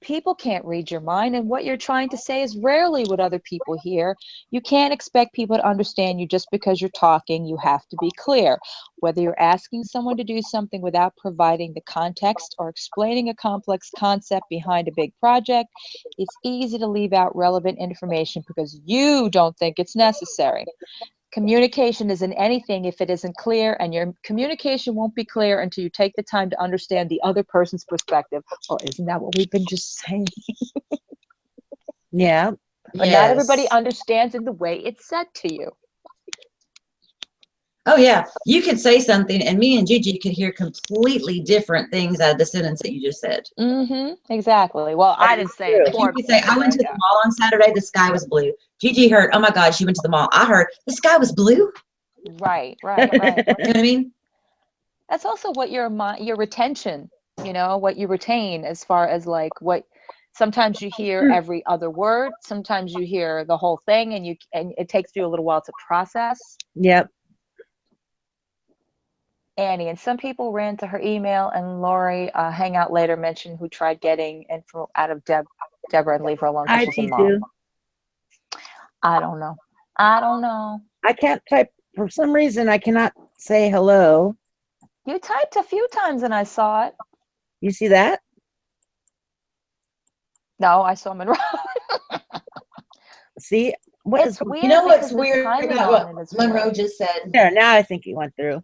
People can't read your mind, and what you're trying to say is rarely what other people hear. You can't expect people to understand you just because you're talking. You have to be clear. Whether you're asking someone to do something without providing the context or explaining a complex concept behind a big project, it's easy to leave out relevant information because you don't think it's necessary. Communication isn't anything if it isn't clear, and your communication won't be clear until you take the time to understand the other person's perspective. Well, isn't that what we've been just saying? Yeah. But not everybody understands in the way it's said to you. Oh, yeah. You could say something, and me and Gigi could hear completely different things out of the sentence that you just said. Exactly. Well, I didn't say it. Like you Forbes could say, said it, I went but to the mall on Saturday, the sky was blue. Gigi heard, oh my God, she went to the mall. I heard, the sky was blue. Right. You know what I mean? That's also what your retention, what you retain as far as like what sometimes you hear every other word, sometimes you hear the whole thing, and it takes you a little while to process. Yep. Annie, and some people ran to her email, and Lori Hangout later mentioned who tried getting info out of Deborah and leave her alone because she's a mom. I don't know. I can't type for some reason. I cannot say hello. You typed a few times and I saw it. You see that? No, I saw Monroe. See, it's weird. You know what's because the weird timing about on what it is Monroe weird. just said? There, now I think he went through.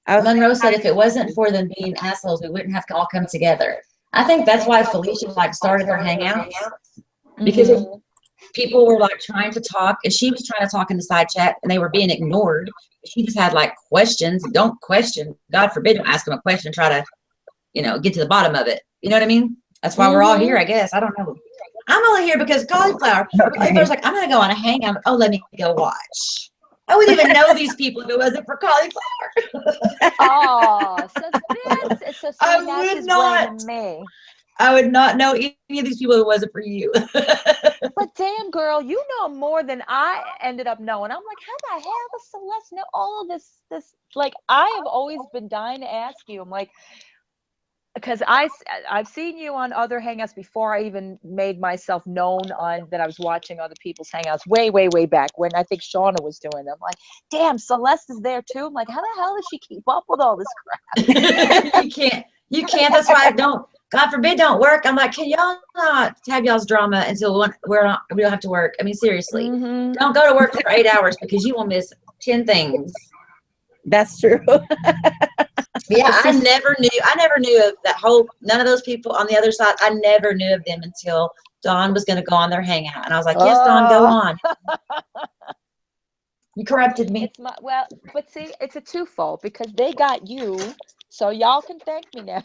Monroe said if it wasn't for them being assholes, we wouldn't have to all come together. I think that's why Felicia started her hangouts, because people were like trying to talk, and she was trying to talk in the side chat, and they were being ignored. She just had like questions. Don't question. God forbid, don't ask them a question. Try to, get to the bottom of it. You know what I mean? That's why we're all here, I guess. I don't know. I'm only here because Cauliflower's like, I'm gonna go on a hangout. Oh, let me go watch. I wouldn't even know these people if it wasn't for Cauliflower. Oh, so I would not. Me. I would not know any of these people if it wasn't for you. But damn, girl, you know more than I ended up knowing. I'm like, how the hell does Celeste know all of this? Like, I have always been dying to ask you. I'm like, because I've seen you on other hangouts before I even made myself known on that I was watching other people's hangouts way back when I think Shauna was doing them. Like, damn, Celeste is there too. I'm like, how the hell does she keep up with all this crap? You can't. That's why I don't. God forbid, don't work. I'm like, can y'all not have y'all's drama until we don't have to work? I mean, seriously, don't go to work for 8 hours because you will miss 10 things. That's true. Yeah, I never knew of that none of those people on the other side. I never knew of them until Dawn was going to go on their hangout. And I was like, yes, Dawn, go on. You corrupted me. But see, it's a twofold because they got you, so y'all can thank me now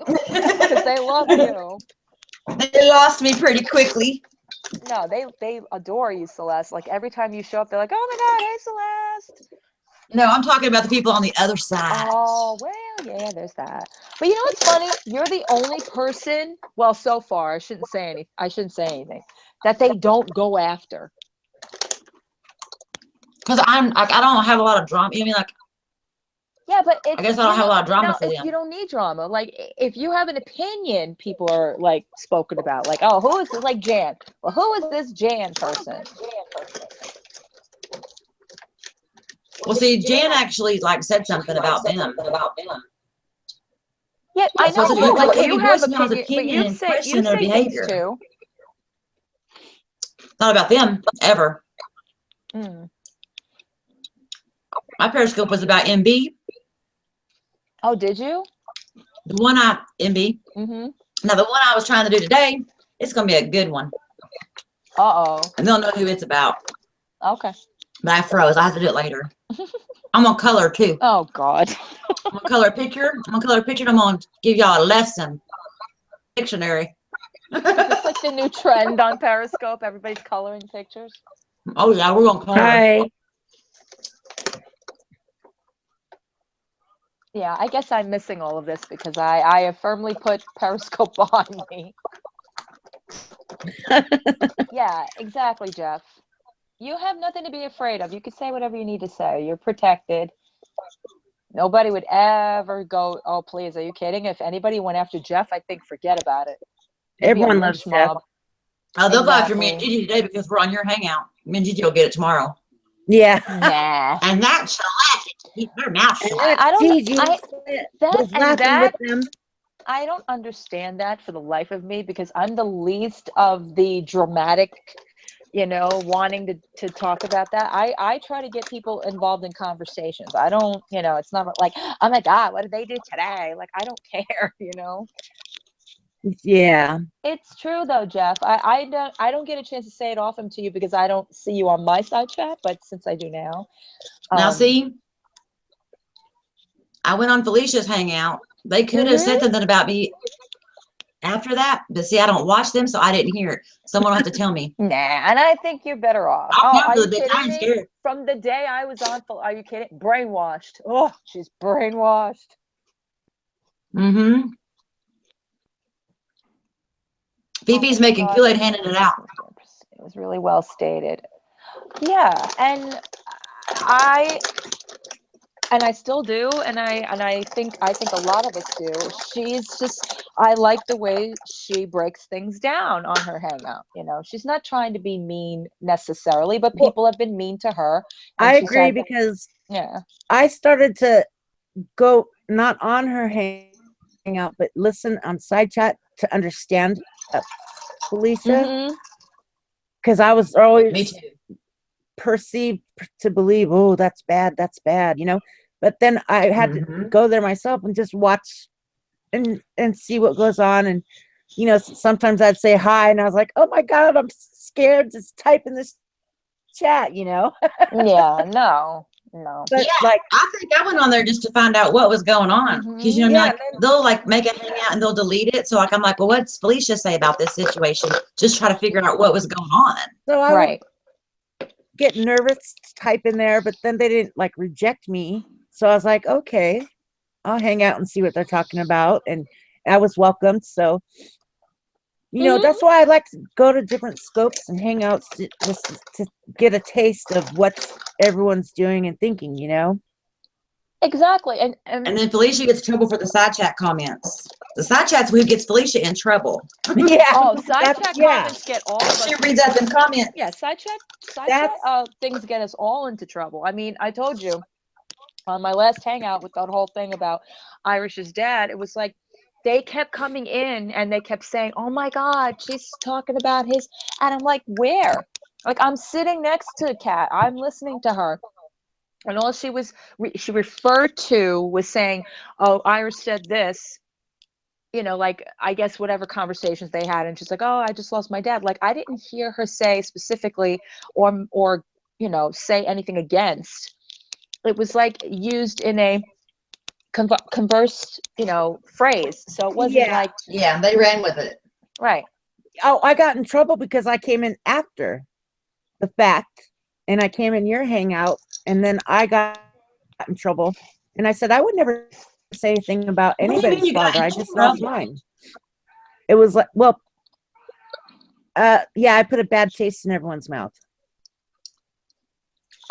because they love you. They lost me pretty quickly. No, they adore you, Celeste. Like every time you show up, they're like, oh my God, hey, Celeste. No, I'm talking about the people on the other side. Oh, well, yeah, there's that. But you know what's funny? You're the only person, well, so far, I shouldn't say anything, that they don't go after. Because I don't have a lot of drama. You mean like? Yeah, but it's, I guess I don't have a lot of drama no, for them. you don't need drama. Like, if you have an opinion, people are like spoken about. Like, oh, who is this? Like Jan. Well, who is this Jan person? Well, see, Jan actually like said something about them. Yeah, I So I know, said, but like okay, you your have voicemail's opinion, but opinion you and say question their things behavior. too. Not about them ever. Mm. My Periscope was about MB. Oh, did you? The one MB. Mm-hmm. Now the one I was trying to do today, it's gonna be a good one, Uh-oh. and they'll know who it's about. Okay. But I froze. I have to do it later. I'm gonna color too. Oh God. I'm gonna color a picture. And I'm gonna give y'all a lesson. Dictionary. Is this like the new trend on Periscope? Everybody's coloring pictures. Oh yeah, we're gonna color. Hi. Yeah, I guess I'm missing all of this because I have firmly put Periscope behind me. Yeah, exactly, Jeff. You have nothing to be afraid of. You can say whatever you need to say. You're protected. Nobody would ever go, oh, please, are you kidding? If anybody went after Jeff, I think forget about it. There'd be a Everyone lynch loves Jeff. mob. Oh, they'll go after me and Exactly. Gigi today because we're on your hangout. Me and Gigi will get it tomorrow. Yeah. Nah. And that's keep her mouth shut. I don't. Gigi That was and laughing that. with them. I don't understand that for the life of me because I'm the least of the dramatic, wanting to talk about that. I try to get people involved in conversations. I don't, it's not like, oh my God, what did they do today? Like, I don't care, Yeah. It's true though, Jeff. I don't get a chance to say it often to you because I don't see you on my side chat, but since I do now. Now see, I went on Felicia's hangout. They could have said something about me after that, but see, I don't watch them, so I didn't hear it. Someone will have to tell me. Nah, and I think you're better off. I'll Oh, come are to you the big kidding time me? scared. From the day I was on, are you kidding? Brainwashed. Oh, she's brainwashed. Mm-hmm. Fifi's making Kool-Aid, handing it out. It was really well stated. Yeah, and I still do, and I think a lot of us do. She's just, I like the way she breaks things down on her hangout. She's not trying to be mean necessarily, but people have been mean to her. And I agree because yeah, I started to go not on her hangout, but listen on side chat to understand Felicia, because I was Me always too. perceived to believe, oh, that's bad, but then I had to go there myself and just watch and see what goes on. And sometimes I'd say hi and I was like, oh my God, I'm scared to type in this chat. yeah, no. But yeah, like, I think I went on there just to find out what was going on, because yeah, they'll like make a hangout and they'll delete it. So like I'm like, well, what's Felicia say about this situation? Just try to figure out what was going on. So I would get nervous to type in there, but then they didn't like reject me. So I was like, okay, I'll hang out and see what they're talking about. And I was welcomed. So, that's why I like to go to different scopes and hangouts just to get a taste of what everyone's doing and thinking, Exactly. And then Felicia gets trouble for the side chat comments. The side chat's who gets Felicia in trouble. Yeah. Oh, side chat comments get all of us. She reads out them comments. Yeah, side chat things get us all into trouble. I mean, I told you on my last hangout with that whole thing about Irish's dad, it was like they kept coming in and they kept saying, oh my God, she's talking about his, and I'm like, where? Like, I'm sitting next to Kat, I'm listening to her. And all she referred to was saying, oh, Irish said this, like, I guess whatever conversations they had. And she's like, oh, I just lost my dad. Like, I didn't hear her say specifically or say anything against. It was like used in a converse, phrase. So it wasn't like. Yeah, they ran with it. Right. Oh, I got in trouble because I came in after the fact and I came in your hangout and then I got in trouble. And I said, I would never say anything about anybody's father. I just lost mine. It was like, well, yeah, I put a bad taste in everyone's mouth.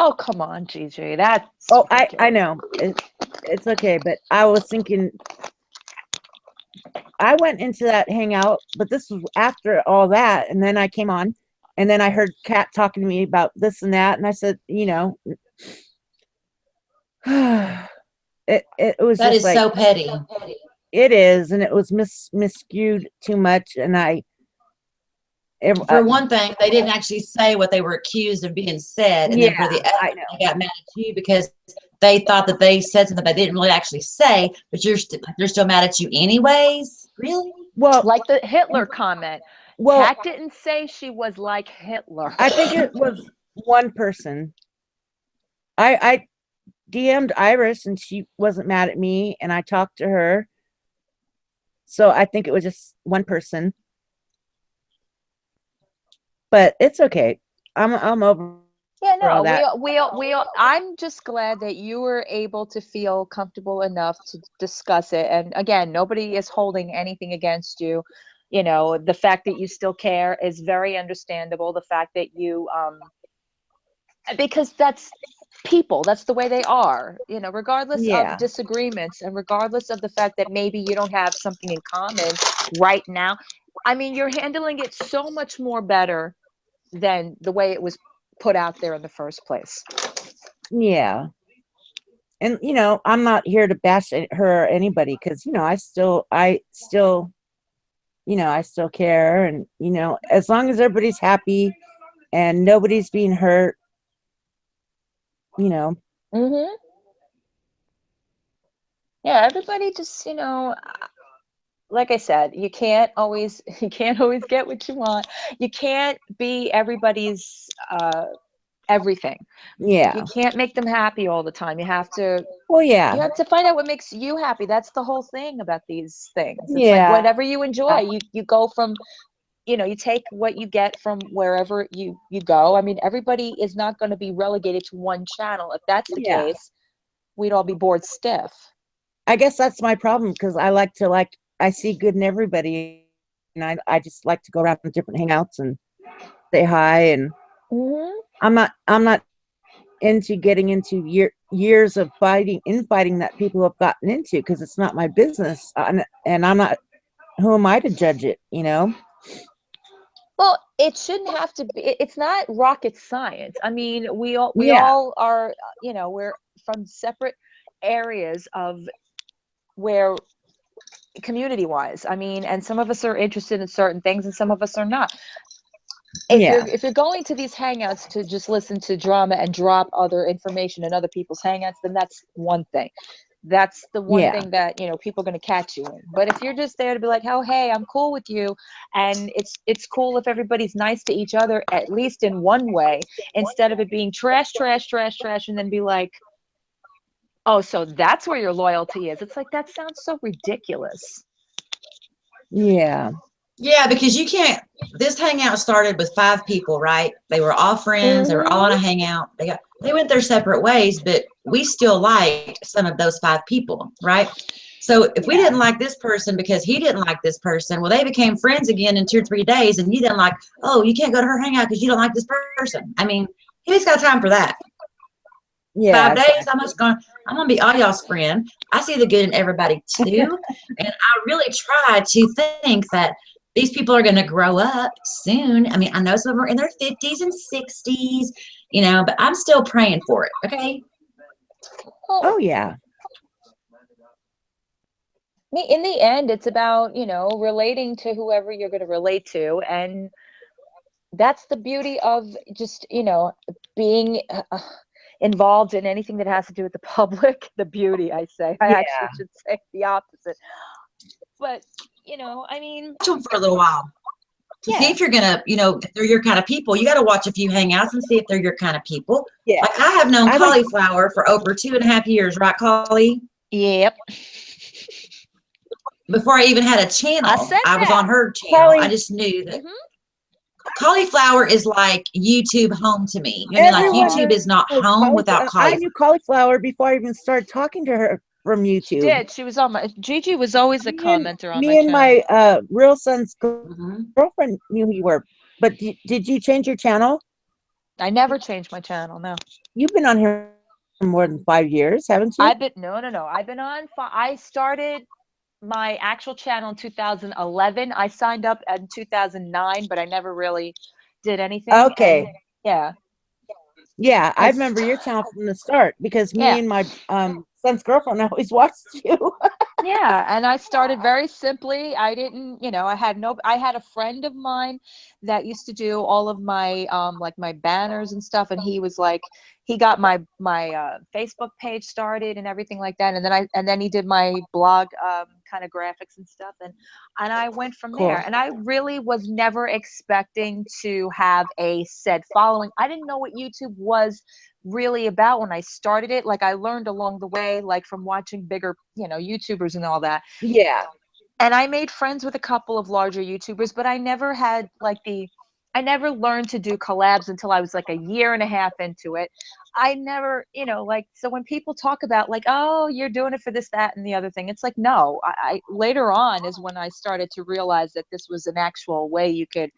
Oh, come on, Gigi. That's Oh, I ridiculous. know. It's okay, but I was thinking I went into that hangout, but this was after all that, and then I came on, and then I heard Kat talking to me about this and that, and I said, it was That just is like so petty. it is, and it was miscued too much, and For one thing, they didn't actually say what they were accused of being said, and yeah, then for the other, I know. they got mad at you because they thought that they said something they didn't really actually say, but they're still mad at you anyways. Really? Well, Like the Hitler comment. well, Kat didn't say she was like Hitler. I think it was one person. I DM'd Iris and she wasn't mad at me, and I talked to her. So I think it was just one person. But it's okay. I'm over Yeah, all no, that. I'm just glad that you were able to feel comfortable enough to discuss it. And again, nobody is holding anything against you. You know, the fact that you still care is very understandable. The fact that you, because that's people, that's the way they are, you know, regardless of Yeah. disagreements and regardless of the fact that maybe you don't have something in common right now. I mean, you're handling it so much more better than the way it was put out there in the first place. Yeah. And I'm not here to bash her or anybody, because I still I still care, and as long as everybody's happy and nobody's being hurt, Mm-hmm. Yeah, everybody just, like I said, you can't always get what you want. You can't be everybody's everything. yeah. You can't make them happy all the time. Well, You yeah. have to find out what makes you happy. That's the whole thing about these things. It's like Yeah. whatever you enjoy, you go from, you take what you get from wherever you go. I mean, everybody is not going to be relegated to one channel. If that's the Yeah. case, we'd all be bored stiff. I guess that's my problem, because I see good in everybody, and I just like to go around to different hangouts and say hi, and Mm-hmm. I'm not into getting into years of infighting that people have gotten into, because it's not my business, and I'm not, who am I to judge it? Well, it shouldn't have to be. It's not rocket science. I mean, we Yeah. all are. We're from separate areas of where community-wise. I mean, and some of us are interested in certain things, and some of us are not. Yeah. If you're going to these hangouts to just listen to drama and drop other information in other people's hangouts, then that's one thing. That's the one Yeah. thing that people are going to catch you in. But if you're just there to be like, oh hey, I'm cool with you, and it's cool if everybody's nice to each other, at least in one way, instead of it being trash, trash, trash, trash, and then be like, oh, so that's where your loyalty is. It's like, that sounds so ridiculous. Yeah. Yeah, because you can't. This hangout started with 5 people, right? They were all friends. They were all on a hangout. They went their separate ways, but we still liked some of those 5 people, right? So if we didn't like this person because he didn't like this person, well, they became friends again in 2 or 3 days, and you then like, oh, you can't go to her hangout because you don't like this person. I mean, who's got time for that? Yeah. 5 days, I'm gonna be all y'all's friend. I see the good in everybody too, and I really try to think that these people are gonna grow up soon. I mean, I know some of them are in their 50s and 60s, but I'm still praying for it. Okay. Oh, yeah. In the end, it's about relating to whoever you're going to relate to, and that's the beauty of just being involved in anything that has to do with the public. The beauty, I say. I actually should say the opposite. But I mean, Watch them for a little while to see if you're gonna, if they're your kind of people. You got to watch a few hangouts and see if they're your kind of people. Yeah. Like I have known Cauliflower for over 2.5 years, right, Cauliflower? Yep. Before I even had a channel, I was on her channel. Cauliflower. I just knew that Cauliflower is like YouTube home to me. You know what I mean? Like YouTube is not home without I Cauliflower. knew Cauliflower before I even started talking to her from YouTube. She did. She was on my. Gigi was always a commenter on my me and channel. my real son's girlfriend knew who you were. But did you change your channel? I never changed my channel. No. You've been on here more than 5 years, haven't you? I've been no. I've been on. I started my actual channel in 2011. I signed up in 2009, but I never really did anything. Okay. And yeah, Yeah, I it's remember your channel from the start because me yeah. and my son's girlfriend always watched you. Yeah, and I started very simply. I didn't, I had a friend of mine that used to do all of my like my banners and stuff, and he was like he got my Facebook page started and everything like that, and then he did my blog kind of graphics and stuff, and I went from Cool. there. And I really was never expecting to have a said following. I didn't know what YouTube was really about when I started it. Like I learned along the way, like from watching bigger, YouTubers and all that. Yeah. And I made friends with a couple of larger YouTubers, but I never had I never learned to do collabs until I was like a year and a half into it. I never, so when people talk about like, oh, you're doing it for this, that, and the other thing, it's like, no, I later on is when I started to realize that this was an actual way you could,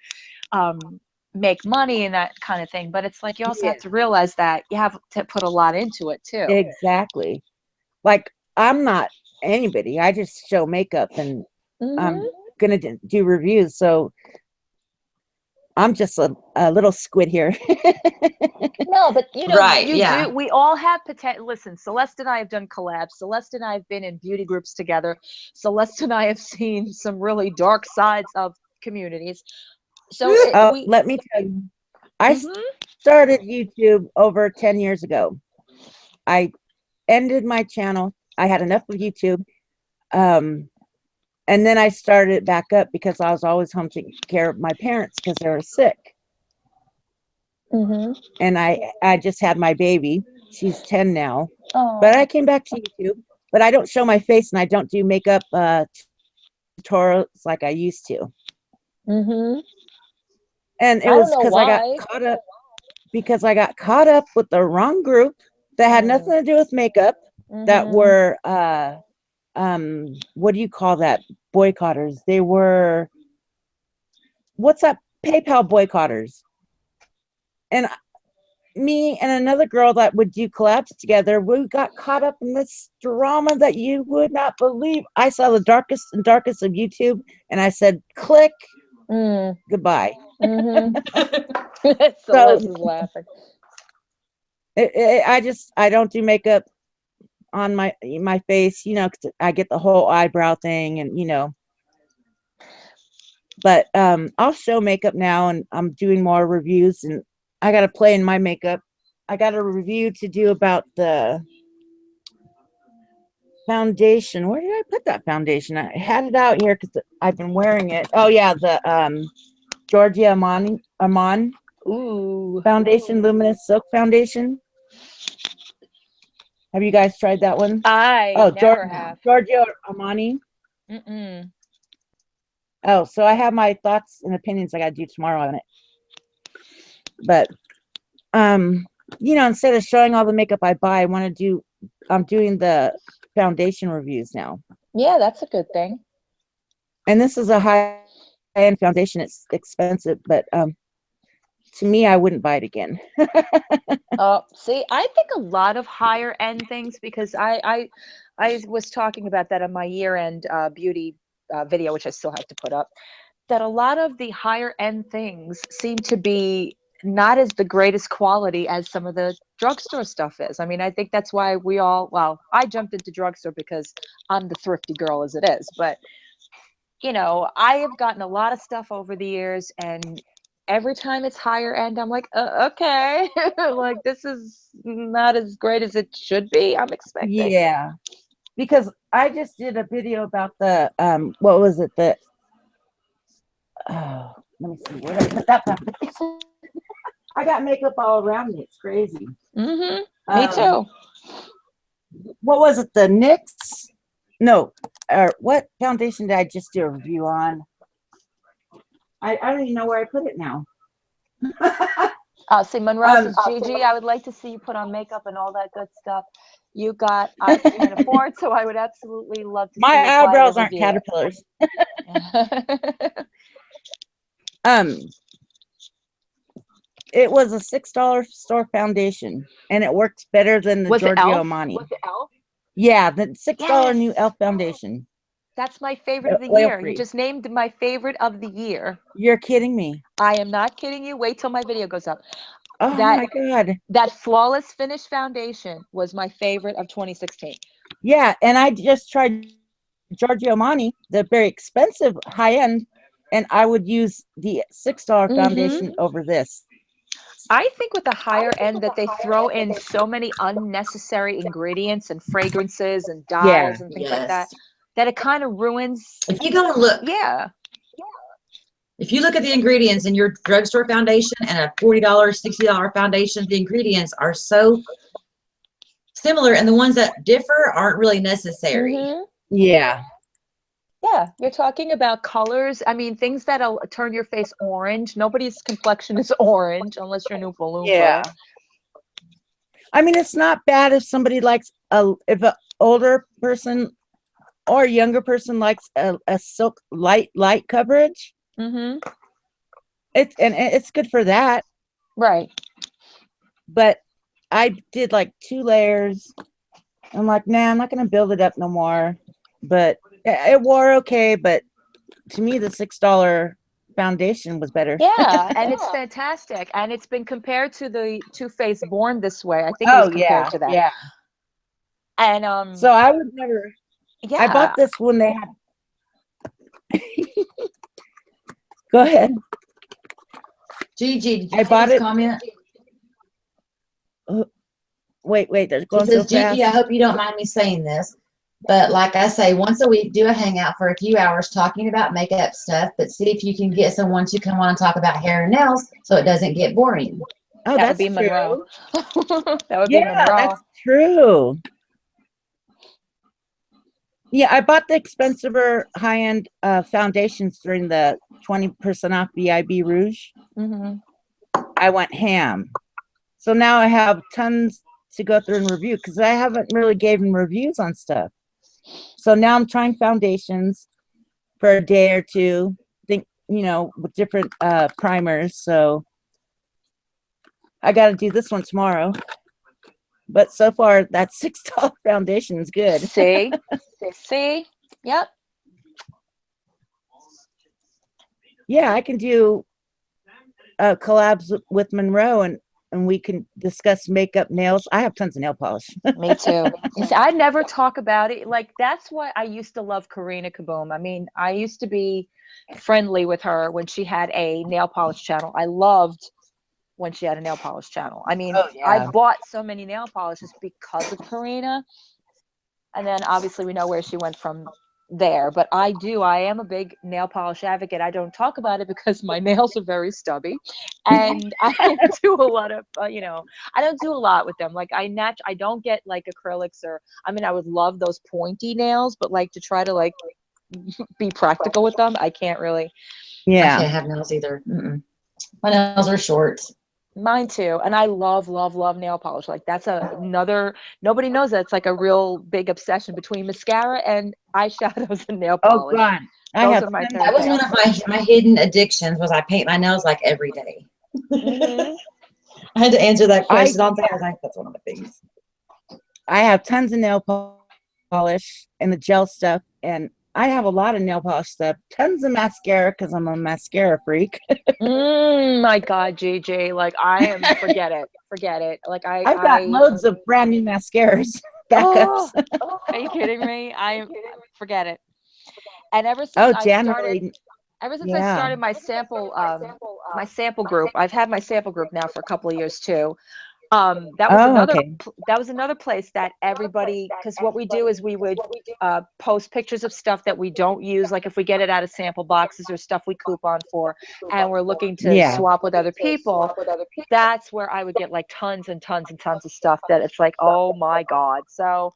make money and that kind of thing. But it's like you also Yeah. have to realize that you have to put a lot into it too. Exactly. Like I'm not anybody. I just show makeup and I'm gonna do reviews. So I'm just a little squid here. No, but Right, you yeah. do. We all have potential. Listen, Celeste and I have done collabs. Celeste and I have been in beauty groups together. Celeste and I have seen some really dark sides of communities. So Let me tell you, I Mhm. started YouTube over 10 years ago. I ended my channel. I had enough of YouTube. And then I started it back up because I was always home taking care of my parents because they were sick. And I just had my baby. She's 10 now. But I came back to YouTube. But I don't show my face and I don't do makeup tutorials like I used to. And it I don't was know because I got why. caught up with the wrong group that had nothing to do with makeup, that were what do you call that, boycotters. They were, what's that, PayPal boycotters. And me and another girl that would do collabs together, we got caught up in this drama that you would not believe. I saw the darkest and darkest of YouTube and I said click, goodbye. Celeste is laughing. I don't do makeup on my face, 'cause I get the whole eyebrow thing and but I'll show makeup now and I'm doing more reviews and I got to play in my makeup. I got a review to do about the foundation. Where did I put that foundation? I had it out here because I've been wearing it. Oh yeah, the Giorgio Armani foundation, luminous silk foundation. Have you guys tried that one? I never have. Giorgio Armani. Oh, so I have my thoughts and opinions I got to do tomorrow on it. But instead of showing all the makeup I buy, I'm doing the foundation reviews now. Yeah, that's a good thing. And this is a high-end foundation. It's expensive, but to me, I wouldn't buy it again. See, I think a lot of higher end things, because I was talking about that on my year-end beauty video, which I still have to put up, that a lot of the higher end things seem to be not as the greatest quality as some of the drugstore stuff is. I mean, I think that's why I jumped into drugstore because I'm the thrifty girl as it is. But, I have gotten a lot of stuff over the years, and every time it's higher end, I'm like, okay, like this is not as great as it should be. I'm expecting. Yeah, because I just did a video about the what was it, let me see, where did I put that foundation? I got makeup all around me. It's crazy. Me too. What was it? The NYX? No, or what foundation did I just do a review on? I don't even know where I put it now. See, Monroe says, Gigi, I would like to see you put on makeup and all that good stuff. I can't afford, so I would absolutely love to see my you apply eyebrows to aren't review it. caterpillars. It was a $6 store foundation, and it works better than the Was it Giorgio Elf? Armani. Yeah, the $6 new Yes. Elf foundation. That's my favorite of the Oil year. You free. just named my favorite of the year. You're kidding me. I am not kidding you. Wait till my video goes up. Oh That my God. that flawless finish foundation was my favorite of 2016. Yeah, and I just tried Giorgio Armani, the very expensive high end, and I would use the $6 foundation over this. I think with the higher end that they throw in so many unnecessary ingredients and fragrances and Yeah. dyes and things like that, that it kind of ruins. If you go and look, Yeah. if you look at the ingredients in your drugstore foundation and a $40, $60 foundation, the ingredients are so similar, and the ones that differ aren't really necessary. Yeah. Yeah, you're talking about colors. I mean, things that'll turn your face orange. Nobody's complexion is orange unless you're Oompa Loompa. Yeah. I mean, it's not bad if somebody likes if an older person or a younger person likes a silk light coverage. It's good for that. Right. But I did like 2 layers. I'm like, nah, I'm not gonna build it up no more. But it wore okay. But to me, the $6 foundation was better. Yeah, and it's fantastic. And it's been compared to the Too Faced Born This Way. I think it was compared to that. Yeah. And so I would never. Yeah. I bought this when they had. Go ahead. Gigi, did you I bought it. Comment? Wait, there's going says, so fast. Gigi, I hope you don't mind me saying this, but like I say, once a week, do a hangout for a few hours talking about makeup stuff, but see if you can get someone to come on and talk about hair and nails so it doesn't get boring. Oh, that would be true. Monroe. That would be Monroe. That's true. Yeah, I bought the expensive high-end foundations during the 20% off VIB Rouge. I went ham. So now I have tons to go through and review because I haven't really given reviews on stuff. So now I'm trying foundations for a day or two, with different primers. So I got to do this one tomorrow. But so far, that $6 foundation is good. See? Yep. Yeah, I can do collabs with Monroe and we can discuss makeup, nails. I have tons of nail polish. Me too. See, I never talk about it. Like, that's why I used to love Karina Kaboom. I mean, I used to be friendly with her when she had a nail polish channel. I loved when she had a nail polish channel. I mean, I bought so many nail polishes because of Karina. And then obviously we know where she went from there. But I am a big nail polish advocate. I don't talk about it because my nails are very stubby. And I don't do a lot of, I don't do a lot with them. Like I don't get like acrylics I would love those pointy nails, but like to try to like be practical with them, I can't really. Yeah. I can't have nails either. My nails are short. Mine too. And I love nail polish. Like that's nobody knows that it's like a real big obsession between mascara and eyeshadows and nail polish. Oh God. Those are my that was one of my hidden addictions was I paint my nails like every day. I had to answer that question all day. I was like, that's one of the things. I have tons of nail polish and the gel stuff, and I have a lot of nail polish stuff. Tons of mascara because I'm a mascara freak. My God, Gigi, like I am. Forget it. Like I've got loads of brand new mascaras, backups. Are you kidding me? Forget it. And ever since I started my sample group, I've had my sample group now for a couple of years too. That was another place that everybody, because what we do is we would post pictures of stuff that we don't use, like if we get it out of sample boxes or stuff we coupon for and we're looking to swap with other people. That's where I would get like tons and tons and tons of stuff that it's like, oh my God. So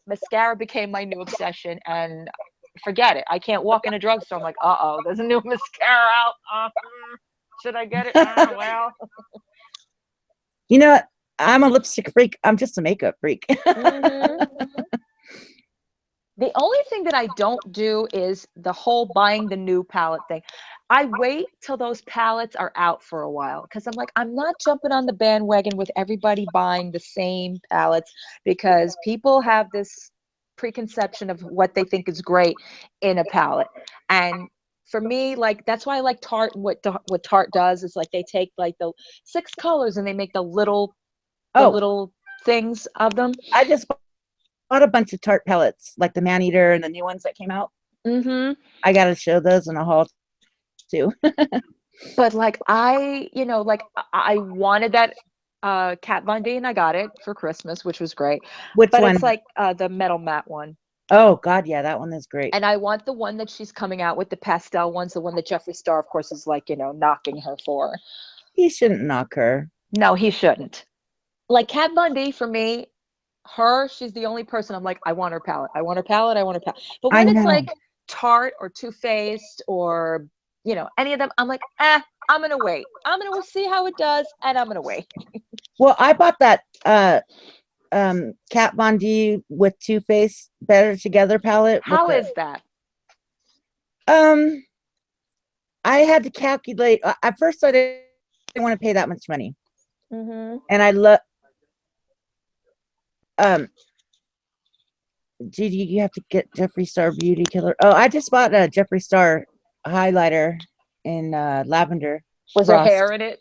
mascara became my new obsession, and forget it. I can't walk in a drugstore. I'm like, there's a new mascara out. Should I get it? Well. You know what? I'm a lipstick freak. I'm just a makeup freak. The only thing that I don't do is the whole buying the new palette thing. I wait till those palettes are out for a while because I'm like, I'm not jumping on the bandwagon with everybody buying the same palettes because people have this preconception of what they think is great in a palette. And for me, like that's why I like Tarte. And what Tarte does is like they take like the 6 colors and they make the Oh, little things of them. I just bought a bunch of Tarte palettes, like the Man Eater and the new ones that came out. Mm-hmm. I got to show those in a haul too. But like like I wanted that Kat Von D and I got it for Christmas, which was great. Which But one? it's like the metal matte one. Oh God, yeah, that one is great. And I want the one that she's coming out with, the pastel ones, the one that Jeffree Star, of course, is like, knocking her for. He shouldn't knock her. No, he shouldn't. Like Kat Von D for me, she's the only person I'm like, I want her palette. I want her palette. I want her palette. But I when it's know. like Tarte or Too Faced or any of them, I'm like, I'm gonna wait. I'm gonna see how it does, and I'm gonna wait. Well, I bought that Kat Von D with Too Faced Better Together palette. How is that? I had to calculate. At first, I didn't want to pay that much money, and I love. Did you have to get Jeffree Star Beauty Killer? Oh, I just bought a Jeffree Star highlighter in lavender. Was there hair in it?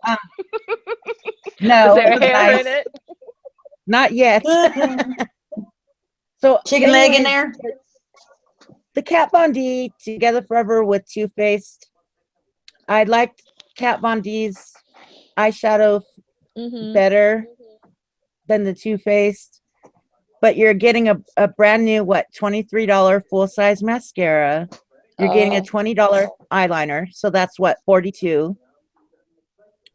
No, Was there it was hair nice. in it? Not yet. So Chicken leg in there? The Kat Von D Together Forever with Too Faced. I liked Kat Von D's eyeshadow better than the Too Faced, but you're getting a brand new $23 full size mascara. You're getting a $20 eyeliner, so that's $42,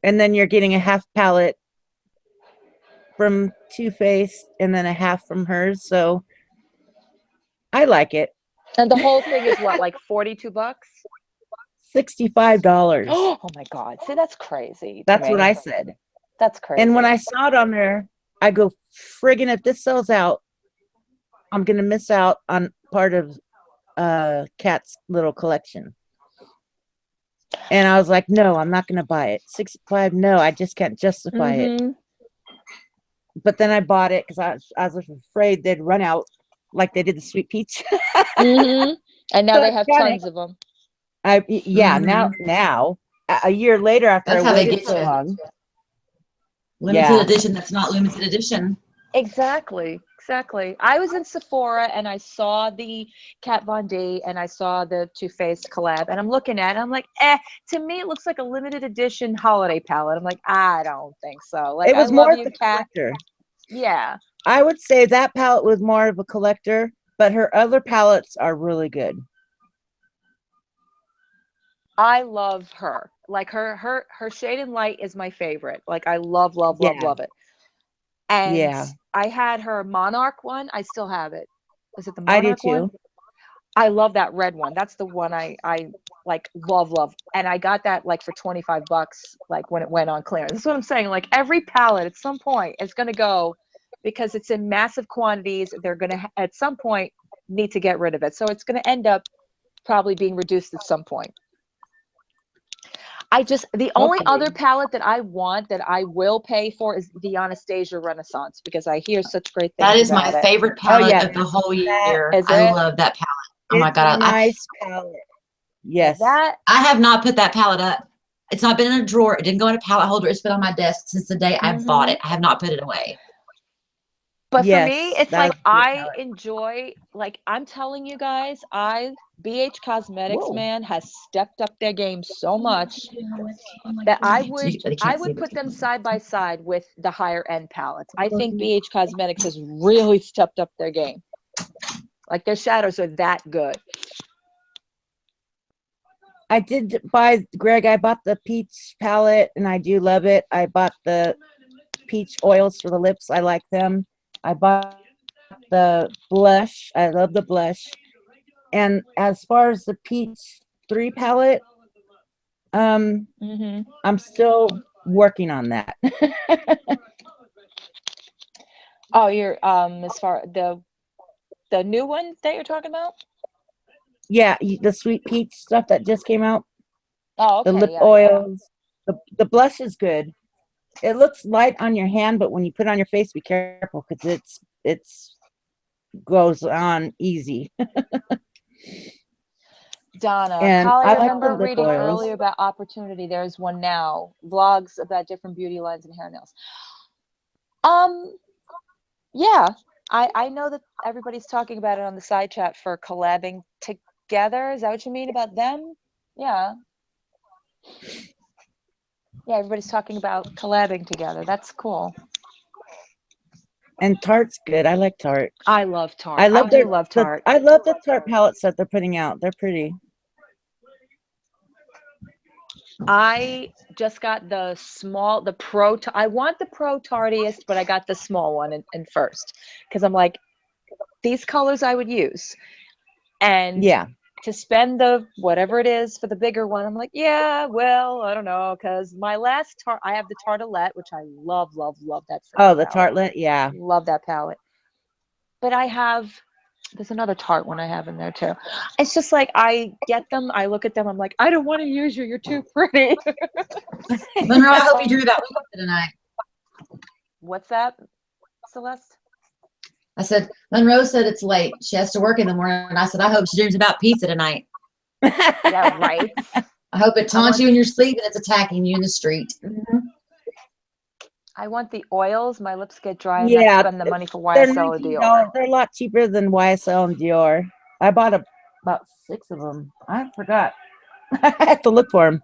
and then you're getting a half palette from Too Faced and then a half from hers. So I like it. And the whole thing is what, like $42? $65. Oh my God. See, that's crazy. That's what I said. That's crazy. And when I saw it on there, I go, friggin', if this sells out, I'm going to miss out on part of Kat's little collection. And I was like, no, I'm not going to buy it. 65, no, I just can't justify it. But then I bought it because I was afraid they'd run out like they did the Sweet Peach. And now they have tons of them. Now, a year later after That's I how they waited get so you. long. Limited edition that's not limited edition. Exactly. I was in Sephora and I saw the Kat Von D and I saw the Too Faced collab and I'm looking at it. I'm like, to me it looks like a limited edition holiday palette. I'm like, I don't think so. Like, It was I more love of you, a Kat. collector. Yeah. I would say that palette was more of a collector, but her other palettes are really good. I love her. Like her Shade and Light is my favorite. Like I love it. And I had her Monarch one. I still have it. Is it the Monarch I do too. one? I love that red one. That's the one I like love. And I got that like for $25 like when it went on clearance. That's what I'm saying. Like every palette at some point is going to go because it's in massive quantities. They're going to at some point need to get rid of it. So it's going to end up probably being reduced at some point. The only other palette that I want that I will pay for is the Anastasia Renaissance because I hear such great things. That is about my it. favorite palette of the whole year. I love that palette. Oh my God. Nice palette. Yes. I have not put that palette up. It's not been in a drawer. It didn't go in a palette holder. It's been on my desk since the day I bought it. I have not put it away. But for me, it's like I enjoy, like I'm telling you guys, BH Cosmetics, man, has stepped up their game so much that I would put them side by side with the higher end palettes. I think BH Cosmetics has really stepped up their game. Like their shadows are that good. I did buy, Greg, I bought the peach palette and I do love it. I bought the peach oils for the lips. I like them. I bought the blush. I love the blush. And as far as the peach 3 palette, I'm still working on that. Oh, you're as far the new one that you're talking about? Yeah, the sweet peach stuff that just came out. Oh, The okay. lip Yeah, yeah. oils. The blush is good. It looks light on your hand, but when you put it on your face, be careful because it's goes on easy. Donna, And Kyle, I I like the remember lip reading oils. earlier about Opportunity. There's one now, vlogs about different beauty lines and hair and nails. Yeah, I know that everybody's talking about it on the side chat for collabing together. Is that what you mean about them? Yeah. Yeah, everybody's talking about collabing together. That's cool. And Tarte's good. I like Tarte. I love Tarte. I love I do love Tarte. I love the Tarte palettes that they're putting out. They're pretty. I just got the small, the pro. I want the pro tardiest, but I got the small one in first because I'm like, these colors I would use, and Yeah. to spend the whatever it is for the bigger one, I'm like, yeah, well, I don't know, because my last Tarte, I have the Tartelette, which I love, love, love that freaking Oh, the palette. Tartelette. Yeah. Love that palette. But I have, there's another Tarte one I have in there too. It's just like I get them, I look at them, I'm like, I don't want to use you. You're too pretty. Monroe, I hope you drew that pizza tonight. What's that, Celeste? I said, Monroe said it's late. She has to work in the morning. And I said, I hope she dreams about pizza tonight. Yeah, right. I hope it taunts you in your sleep and it's attacking you in the street. I want the oils. My lips get dry and Yeah, not spend the money for they're YSL or Dior. $19. They're a lot cheaper than YSL and Dior. I bought about 6 of them. I forgot. I have to look for them.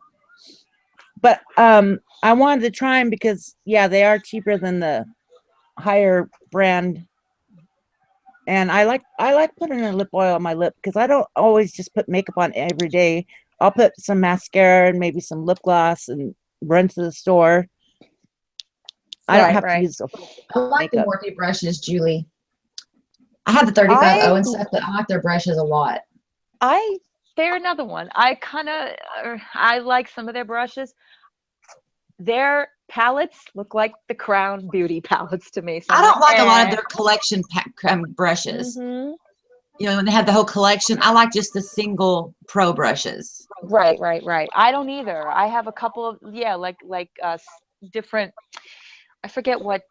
But I wanted to try them because yeah, they are cheaper than the higher brand. And I like putting a lip oil on my lip because I don't always just put makeup on every day. I'll put some mascara and maybe some lip gloss and run to the store. I don't have to use a I like the makeup. Morphe brushes, Julie. I have the 35O and stuff, but I like their brushes a lot. They're another one. I like some of their brushes. Their palettes look like the Crown Beauty palettes to me. So I don't like a lot of eh. their collection brushes. Mhm. You know, when they have the whole collection, I like just the single pro brushes. Right. I don't either. I have a couple of different. I forget what.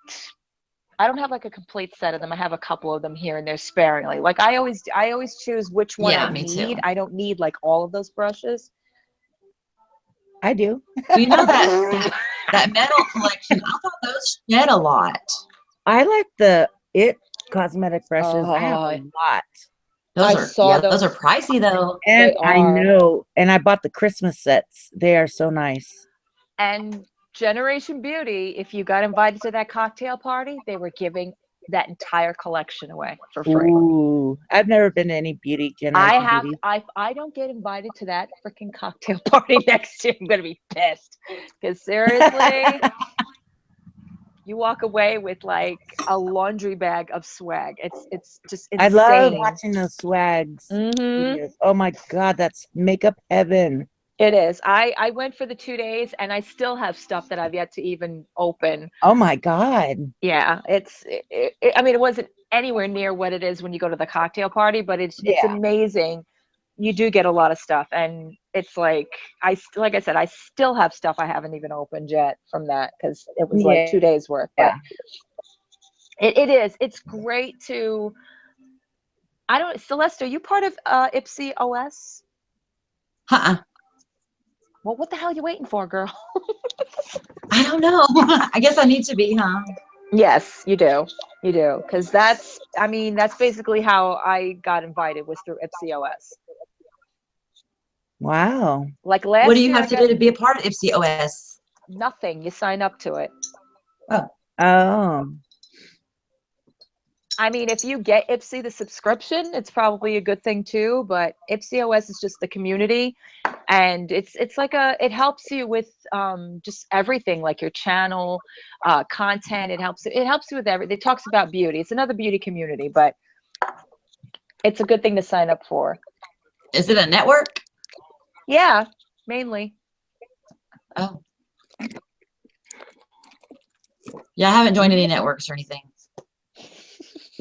I don't have like a complete set of them. I have a couple of them here and there sparingly. Like I always choose which one Yeah, I me need. too. I don't need like all of those brushes. I do. You know that metal collection, I thought those shed a lot. I like the It cosmetic brushes. I have a Oh, lot. Those are pricey though. And They I are. know. And I bought the Christmas sets. They are so nice. And Generation Beauty, if you got invited to that cocktail party, they were giving that entire collection away for free. Ooh, I've never been to any beauty generation beauty. I don't get invited to that freaking cocktail party next year. I'm gonna be pissed. Because seriously, you walk away with like a laundry bag of swag. It's just insane. I love watching those swags. Mm-hmm. Oh my God, that's makeup heaven. It is. I went for the 2 days and I still have stuff that I've yet to even open. Oh my God. Yeah, I mean, it wasn't anywhere near what it is when you go to the cocktail party, but it's amazing. You do get a lot of stuff, and it's like like I said, I still have stuff I haven't even opened yet from that because it was like 2 days worth. But it is. It's great to. Celeste, are you part of Ipsy OS? Well, what the hell are you waiting for, girl? I don't know. I guess I need to be, huh? Yes, you do. You do. Because that's basically how I got invited was through Ipsy OS. Wow. Like last year. What do you have to do to be a part of Ipsy OS? Nothing. You sign up to it. Oh. I mean, if you get Ipsy the subscription, it's probably a good thing too. But Ipsy OS is just the community, and it's like it helps you with just everything, like your channel, content. It helps you with everything. It talks about beauty. It's another beauty community, but it's a good thing to sign up for. Is it a network? Yeah, mainly. Oh. Yeah, I haven't joined any networks or anything.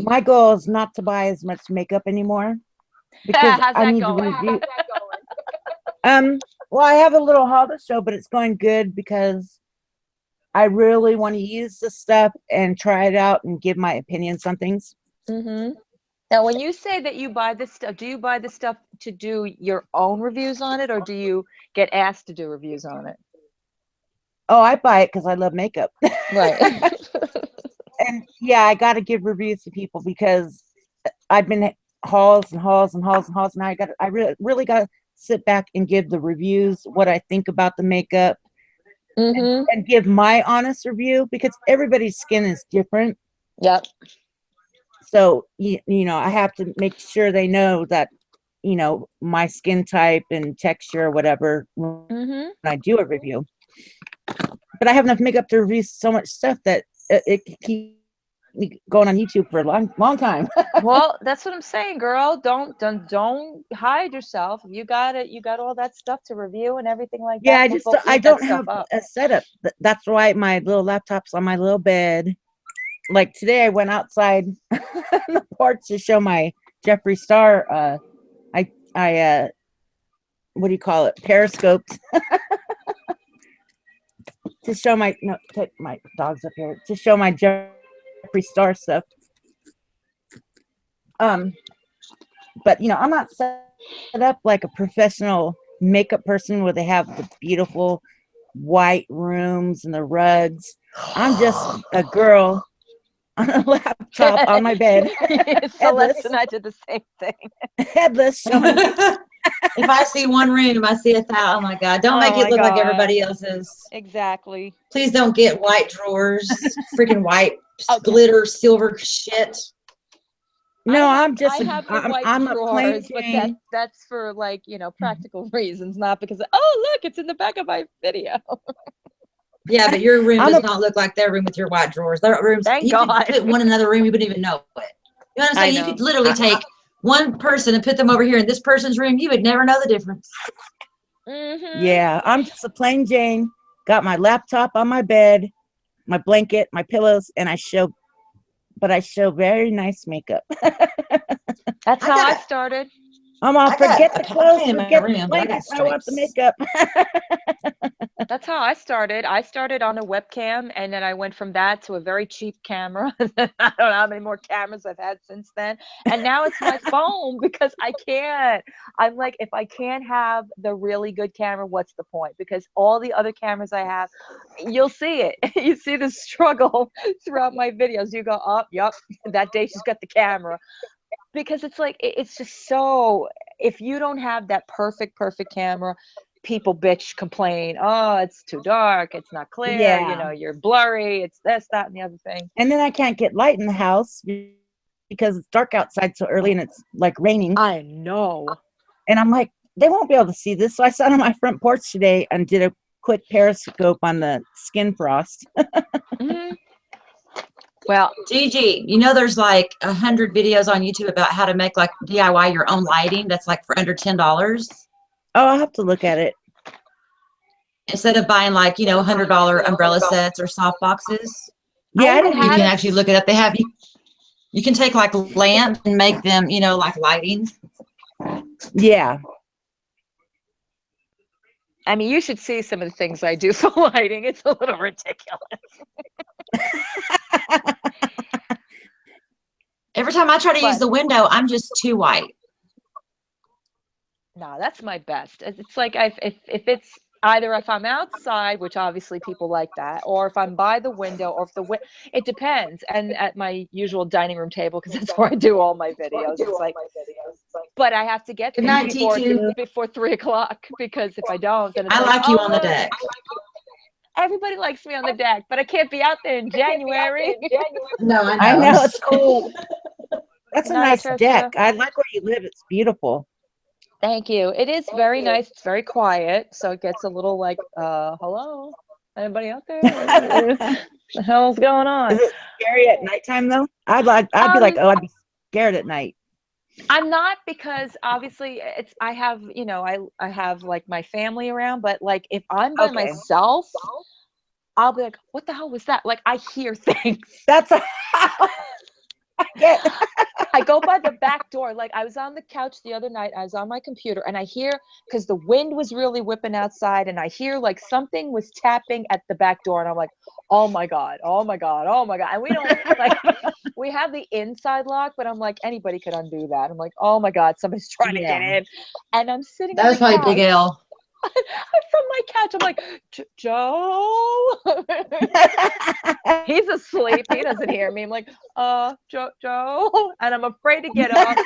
My goal is not to buy as much makeup anymore because How's I that need going? to review. Well, I have a little haul to show, but it's going good because I really want to use the stuff and try it out and give my opinions on things. Mm-hmm. Now, when you say that you buy this stuff, do you buy the stuff to do your own reviews on it, or do you get asked to do reviews on it? Oh, I buy it because I love makeup. Right. And yeah, I got to give reviews to people because I've been hauls and hauls and hauls and hauls. And I really got to sit back and give the reviews, what I think about the makeup, Mm-hmm. and give my honest review because everybody's skin is different. Yep. So, you know, I have to make sure they know that, you know, my skin type and texture or whatever when Mm-hmm. I do a review. But I have enough makeup to review so much stuff that it can keep me going on YouTube for a long time. Well, that's what I'm saying, girl. Don't hide yourself. You got it. You got all that stuff to review and everything like Yeah, that. People I eat that don't stuff have up. a setup. That's why my little laptop's on my little bed. Like today, I went outside on the porch to show my Jeffree Star. I what do you call it? Periscoped to show my my dog's up here to show my Jeffree Star stuff. But you know, I'm not set up like a professional makeup person where they have the beautiful white rooms and the rugs. I'm just a girl on a laptop on my bed, Celeste headless, and I did the same thing. headless, showing. If I see one room, I see 1,000. Oh my God. Don't make Oh it my look like God. everybody else's. Exactly. Please don't get white drawers, freaking white Okay. glitter, silver shit. No, I I'm just I have the white I'm a plain drawers, but Jane. that's for, like, you know, practical reasons, not because oh look, it's in the back of my video. Yeah, but your room I'm does a not look like their room with your white drawers. Their rooms, Thank you could God. put one in another room, you wouldn't even know it. You know what I'm I saying? You know. could literally take one person and put them over here in this person's room. You would never know the difference. Mm-hmm. yeah, I'm just a plain Jane. Got my laptop on my bed, my blanket, my pillows, and I show very nice makeup. That's I how I got- started. I'm all I got forget a the clothes, pain in my forget the room, but I got blankets. I want the stripes. makeup. That's how I started. I started on a webcam, and then I went from that to a very cheap camera. I don't know how many more cameras I've had since then. And now it's my phone because I can't. I'm like, if I can't have the really good camera, what's the point? Because all the other cameras I have, you'll see it. You see the struggle throughout my videos. You go, oh, yep, that day she's got the camera. Because it's like, it's just so, if you don't have that perfect camera, people bitch, complain, oh, it's too dark, it's not clear, you Yeah. know, you're blurry, it's this, that, and the other thing. And then I can't get light in the house because it's dark outside so early and it's like raining. I know. And I'm like, they won't be able to see this. So I sat on my front porch today and did a quick periscope on the skin frost. Mhm. Well, Gigi, you know there's like 100 videos on YouTube about how to make like DIY your own lighting. That's like for under $10. Oh, I'll have to look at it. Instead of buying like, you know, $100 umbrella sets or soft boxes. Yeah, I even don't You had can a- actually look it up. They have you can take like lamps and make them, you know, like lighting. Yeah. I mean, you should see some of the things I do for lighting. It's a little ridiculous. Every time I try to use But the window, I'm just too white. no, that's my best. It's like if it's either if I'm outside, which obviously people like that, or if I'm by the window, or if it depends. And at my usual dining room table, because that's where I do all my videos. It's like, but I have to get Good there night, T2. before 3 o'clock, because if I don't, then it's I like, like you oh, on the look, deck. everybody likes me on the deck, but I can't be out there in January. No, I know it's cool. That's Good a night, nice Trisha. deck. I like where you live. It's beautiful. Thank you. It is very nice. It's very quiet, so it gets a little like, hello, anybody out there? The hell's going on? Is it scary at nighttime though? I'd be like, oh, I'd be scared at night. I'm not, because obviously I have, you know, I have like my family around, but like if I'm by Okay. myself, I'll be like, what the hell was that? Like I hear things. That's Get I go by the back door. Like I was on the couch the other night. I was on my computer and I hear, because the wind was really whipping outside, and I hear like something was tapping at the back door, and I'm like, oh my God, oh my God, oh my God. And we don't like, we have the inside lock, but I'm like, anybody could undo that. I'm like, oh my God, somebody's trying to get Yeah. in. And I'm sitting That on was the probably Big couch. L. I'm from my couch. I'm like, Joe. He's asleep. He doesn't hear me. I'm like, Joe. And I'm afraid to get up.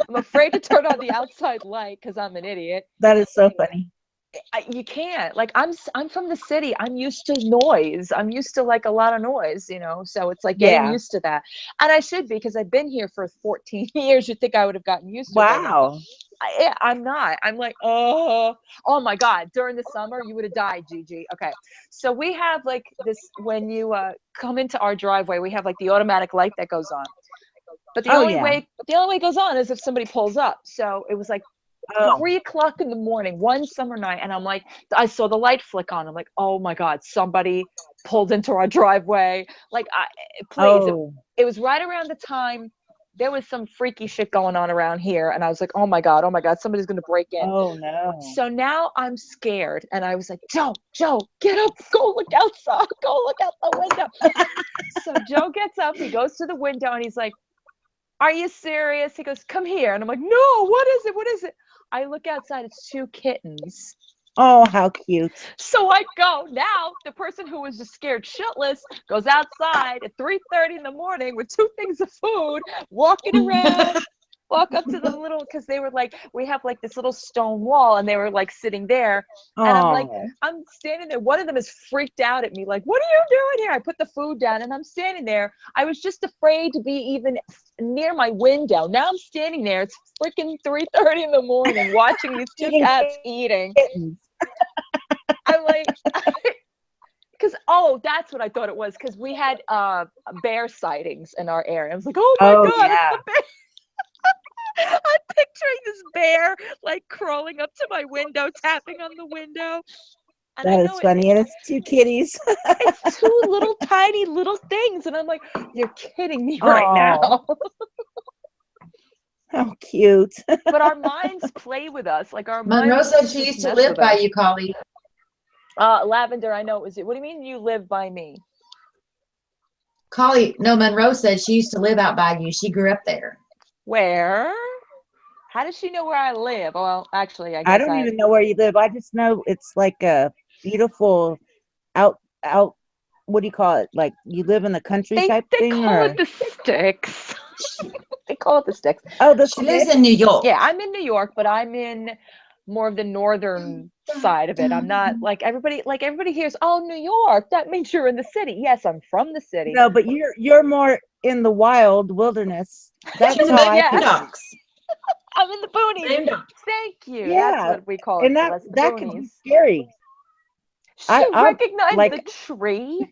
I'm afraid to turn on the outside light because I'm an idiot. That is so funny. You can't. Like I'm from the city. I'm used to noise. I'm used to like a lot of noise, you know. So it's like getting Yeah. used to that. And I should be, because I've been here for 14 years. You'd think I would have gotten used to it by now. Wow. I'm not. I'm like, oh my God. During the summer, you would have died, Gigi. Okay. So we have like this, when you come into our driveway, we have like the automatic light that goes on. But the Oh, only yeah. way it goes on is if somebody pulls up. So it was like Oh. 3:00 in the morning, one summer night, and I'm like, I saw the light flick on. I'm like, oh my God, somebody pulled into our driveway. Like, please. Oh. It was right around the time there was some freaky shit going on around here, and I was like, oh my God, somebody's gonna break in. Oh no. So now I'm scared, and I was like, Joe, get up, go look outside, go look out the window. So Joe gets up, he goes to the window, and he's like, are you serious? He goes, come here. And I'm like, no, what is it? What is it? I look outside, it's 2 kittens. Oh, how cute. So I go. Now the person who was just scared shitless goes outside at 3:30 in the morning with 2 things of food, walking around, walk up to the little, because they were like, we have like this little stone wall, and they were like sitting there. And I'm like, Oh. I'm standing there. One of them is freaked out at me, like, what are you doing here? I put the food down and I'm standing there. I was just afraid to be even near my window. Now I'm standing there. It's freaking 3:30 in the morning watching these 2 cats eating. Kittens. I'm like, because that's what I thought it was, because we had bear sightings in our area. I was like, oh my God, yeah. it's the bear. I'm picturing this bear like crawling up to my window, tapping on the window. And I That is know funny. And it's 2 kitties. it's 2 little tiny little things, and I'm like, you're kidding me right now. How cute. But our minds play with us. Like our Monroe minds said she just used to mess live with by us. you, Choly. Lavender, I know it was you. What do you mean you live by me? Choly, no, Monroe said she used to live out by you. She grew up there. Where? How does she know where I live? Well, actually, I guess I don't even know where you live. I just know it's like a beautiful out. What do you call it? Like you live in the country type they thing, call or it the sticks. They call it the sticks. oh, the She lives in New York. Yeah, I'm in New York, but I'm in more of the northern side of it. I'm not like everybody. Like everybody hears, oh, New York. That means you're in the city. Yes, I'm from the city. no, but you're more in the wild wilderness. That's She's in how the I Yeah. boondocks. I'm in the boonies. Boondocks. Thank you. Yeah, That's what we call it. and that That's the that could be boonies. scary. She I'm recognized like, the tree.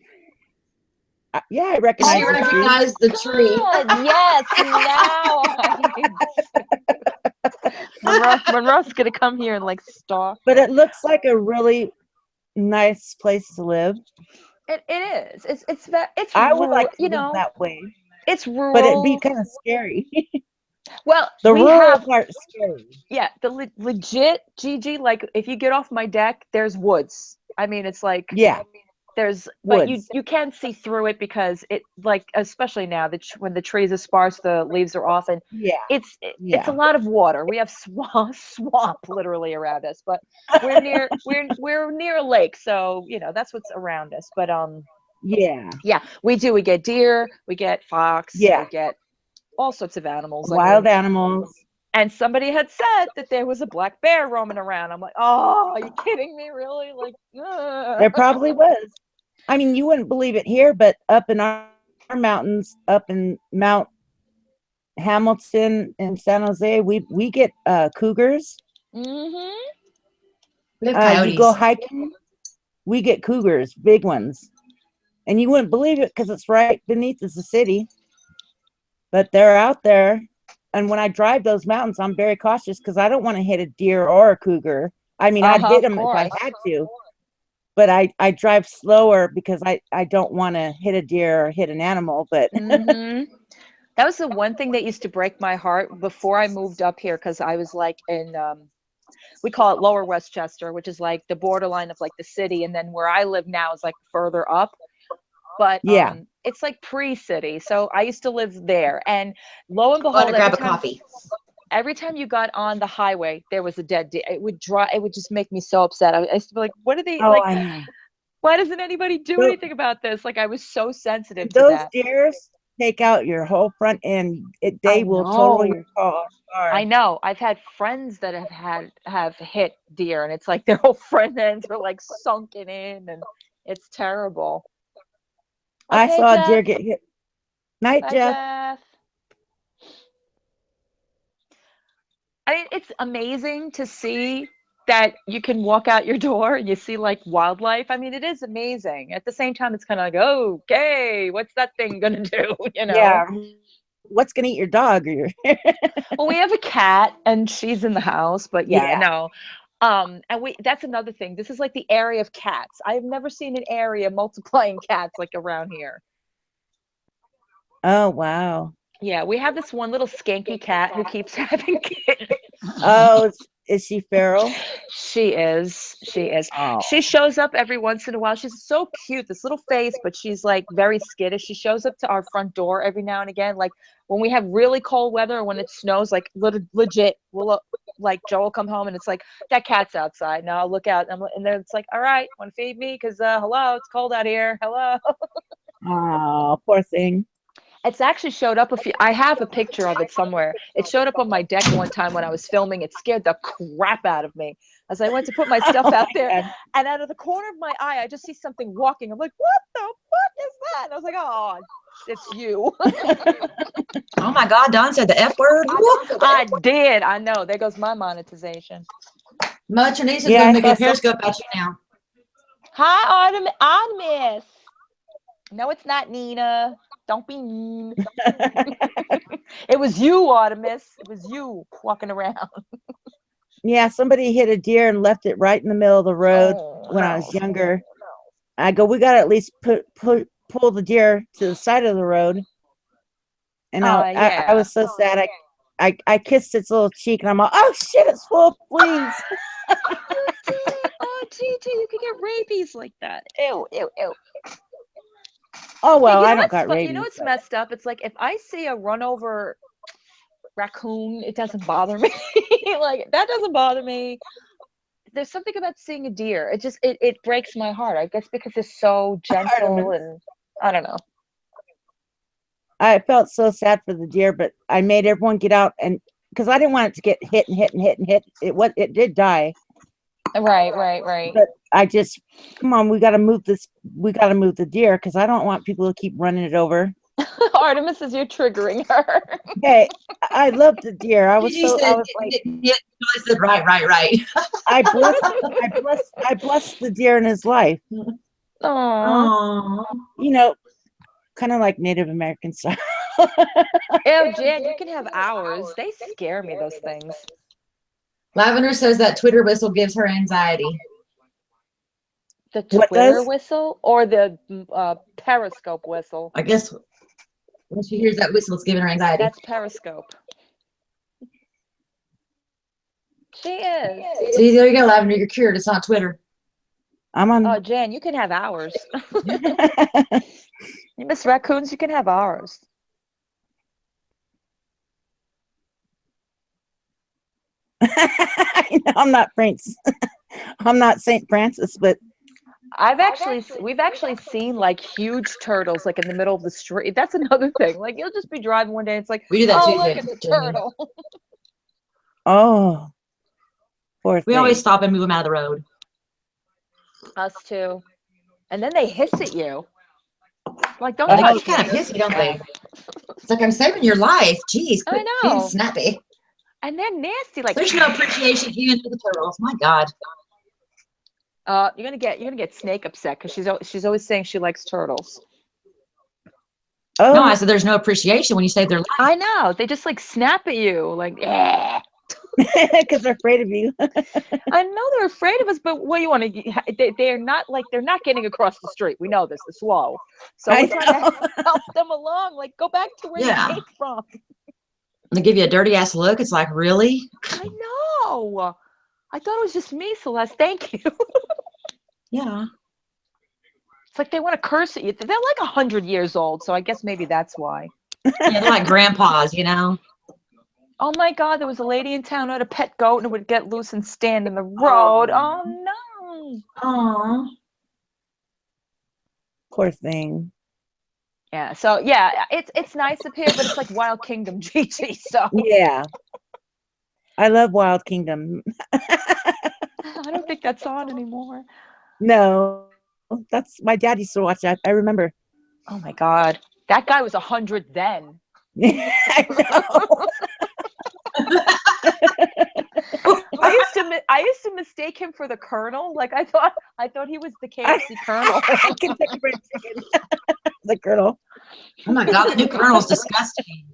yeah, I She recognize Oh the tree. recognized the tree. God, yes. Now Monroe's gonna come here and like stalk. But it looks like a really nice place to live. It is. It's I would like to you live know, that way, it's but it'd be rural. kind of scary. Well, The we rural have, part's scary. yeah, the legit Gigi, like if you get off my deck, there's woods. I mean, it's like Yeah, there's, but woods. you can see through it because it, like, especially now that when the trees are sparse, the leaves are off, and Yeah, it's yeah. a lot of water. We have swamp literally around us, but we're near a lake, so you know that's what's around us. But Yeah, yeah, we get deer, we get fox, yeah. we get all sorts of animals. I Wild mean, animals. and somebody had said that there was a black bear roaming around. I'm like, oh, are you kidding me? Really? Like, There probably was. I mean, you wouldn't believe it here, but up in our mountains, up in Mount Hamilton in San Jose, we get cougars. Mm-hmm. We have You go coyotes. hiking, we get cougars, big ones, and you wouldn't believe it because it's right beneath us, the city. But they're out there, and when I drive those mountains, I'm very cautious because I don't want to hit a deer or a cougar. I mean, I'd hit Of them if I course. had to, but I drive slower because I don't want to hit a deer or hit an animal. But Hmm. That was the one thing that used to break my heart before I moved up here, because I was like in we call it Lower Westchester, which is like the borderline of like the city, and then where I live now is like further up. But yeah. it's like pre-city, so I used to live there, and lo and Go on to behold, grab a coffee. every time you got on the highway, there was a dead deer. It would just make me so upset. I used to be like, what are they Oh, like? I know. Why doesn't anybody do Tho- anything about this? Like, I was so sensitive to Those that. deers take out your whole front end. I They will total your know. car. I know. I've had friends that have hit deer, and it's like their whole front ends are like sunken in, and it's terrible. I Okay, saw a deer Jeff. get hit. Night, Bye, Jeff. Jeff. I mean, it's amazing to see that you can walk out your door and you see like wildlife. I mean, it is amazing. At the same time, it's kind of like, oh, okay, what's that thing gonna do? You know? Yeah. What's gonna eat your dog or your? Well, we have a cat and she's in the house, but yeah, Yeah. no. And that's another thing. This is like the area of cats. I've never seen an area multiplying cats like around here. Oh wow. Yeah, we have this one little skanky cat who keeps having kittens. Oh, is she feral? She is. She is. Oh. She shows up every once in a while. She's so cute, this little face, but she's like very skittish. She shows up to our front door every now and again. Like when we have really cold weather or when it snows, like legit, we'll like Joe will come home and it's like, that cat's outside. Now I'll look out and then it's like, all right, want to feed me? Because hello, it's cold out here. Hello. Oh, poor thing. It's actually showed up I have a picture of it somewhere. It showed up on my deck one time when I was filming. It scared the crap out of me as I went to put my stuff Oh out my there. God. And out of the corner of my eye, I just see something walking. I'm like, what the fuck is that? And I was like, oh, it's you. Oh my God, Don said the F word. I did. I know. There goes my monetization. Much your niece is Yeah, going I to make saw a Periscope about you now. Hi, Artemis. No, it's not Nina. Don't be mean. It was you, Artemis. It was you walking around. Yeah, somebody hit a deer and left it right in the middle of the road when I was no. younger. I go, we got to at least pull the deer to the side of the road. And I Yeah. was so sad. I kissed its little cheek and I'm all, oh shit, it's full of fleas. Oh, TJ, you could get rabies like that. Ew, ew, ew. Oh, well, Hey, I don't got rabies. you know what's messed up? It's like if I see a run over raccoon, it doesn't bother me. Like that doesn't bother me. There's something about seeing a deer. It breaks my heart. I guess because it's so gentle and I don't know. I felt so sad for the deer, but I made everyone get out and because I didn't want it to get hit and hit and hit and hit. It did die. Right. But I just, come on, we got to move this. We got to move the deer because I don't want people to keep running it over. Artemis is you're triggering her. Hey, I love the deer. I was Gigi so, said, I was like, I said, right. I blessed the deer in his life. Aww. Aww. You know, kind of like Native American style. Ew, Jan, you can have hours. They scare me, those things. Lavender says that Twitter whistle gives her anxiety. The What Twitter does? whistle or the Periscope whistle? I guess when she hears that whistle, it's giving her anxiety. That's Periscope. She is. See, there you go, Lavender. You're cured. It's not Twitter. I'm on. Oh, Jan, you can have hours. You miss raccoons, you can have hours. I'm not Prince. I'm not Saint Francis, but We've actually seen like huge turtles like in the middle of the street. That's another thing. Like you'll just be driving one day, it's like, We do that oh, too, look, Jen. it's a turtle. oh, poor thing. We always stop and move them out of the road. Us too. And then they hiss at you. Like, don't They touch get kind me. of pissy, don't they? It's like, I'm saving your life. Jeez, I quit know. being snappy. And they're nasty. Like There's no appreciation even for the turtles. My God. you're gonna get Snake upset because she's always saying she likes turtles. Oh, No, I said there's no appreciation when you save their life. I know. They just like snap at you, like, eh. Because they're afraid of you. I know they're afraid of us, but what do you want to? They're not like they're not getting across the street. We know this. They're slow, so I we're trying to help them along. Like, go back to where you Yeah. came from. They give you a dirty ass look. It's like, really? I know. I thought it was just me, Celeste. Thank you. Yeah. It's like they want to curse at you. They're like 100 years old, so I guess maybe that's why. Yeah, they're like grandpas, you know? Oh my God, there was a lady in town who had a pet goat and it would get loose and stand in the road. Oh no. Aw. Poor thing. Yeah, so yeah, it's nice up here, but it's like Wild Kingdom, Gigi. So Yeah. I love Wild Kingdom. I don't think that's on anymore. No, that's my dad used to watch that. I remember. Oh my God, that guy was 100 then. I know. I used to mistake him for the Colonel. Like I thought he was the KFC Colonel. Kentucky Fried Chicken. The Colonel. Oh my God, the new Colonel's disgusting.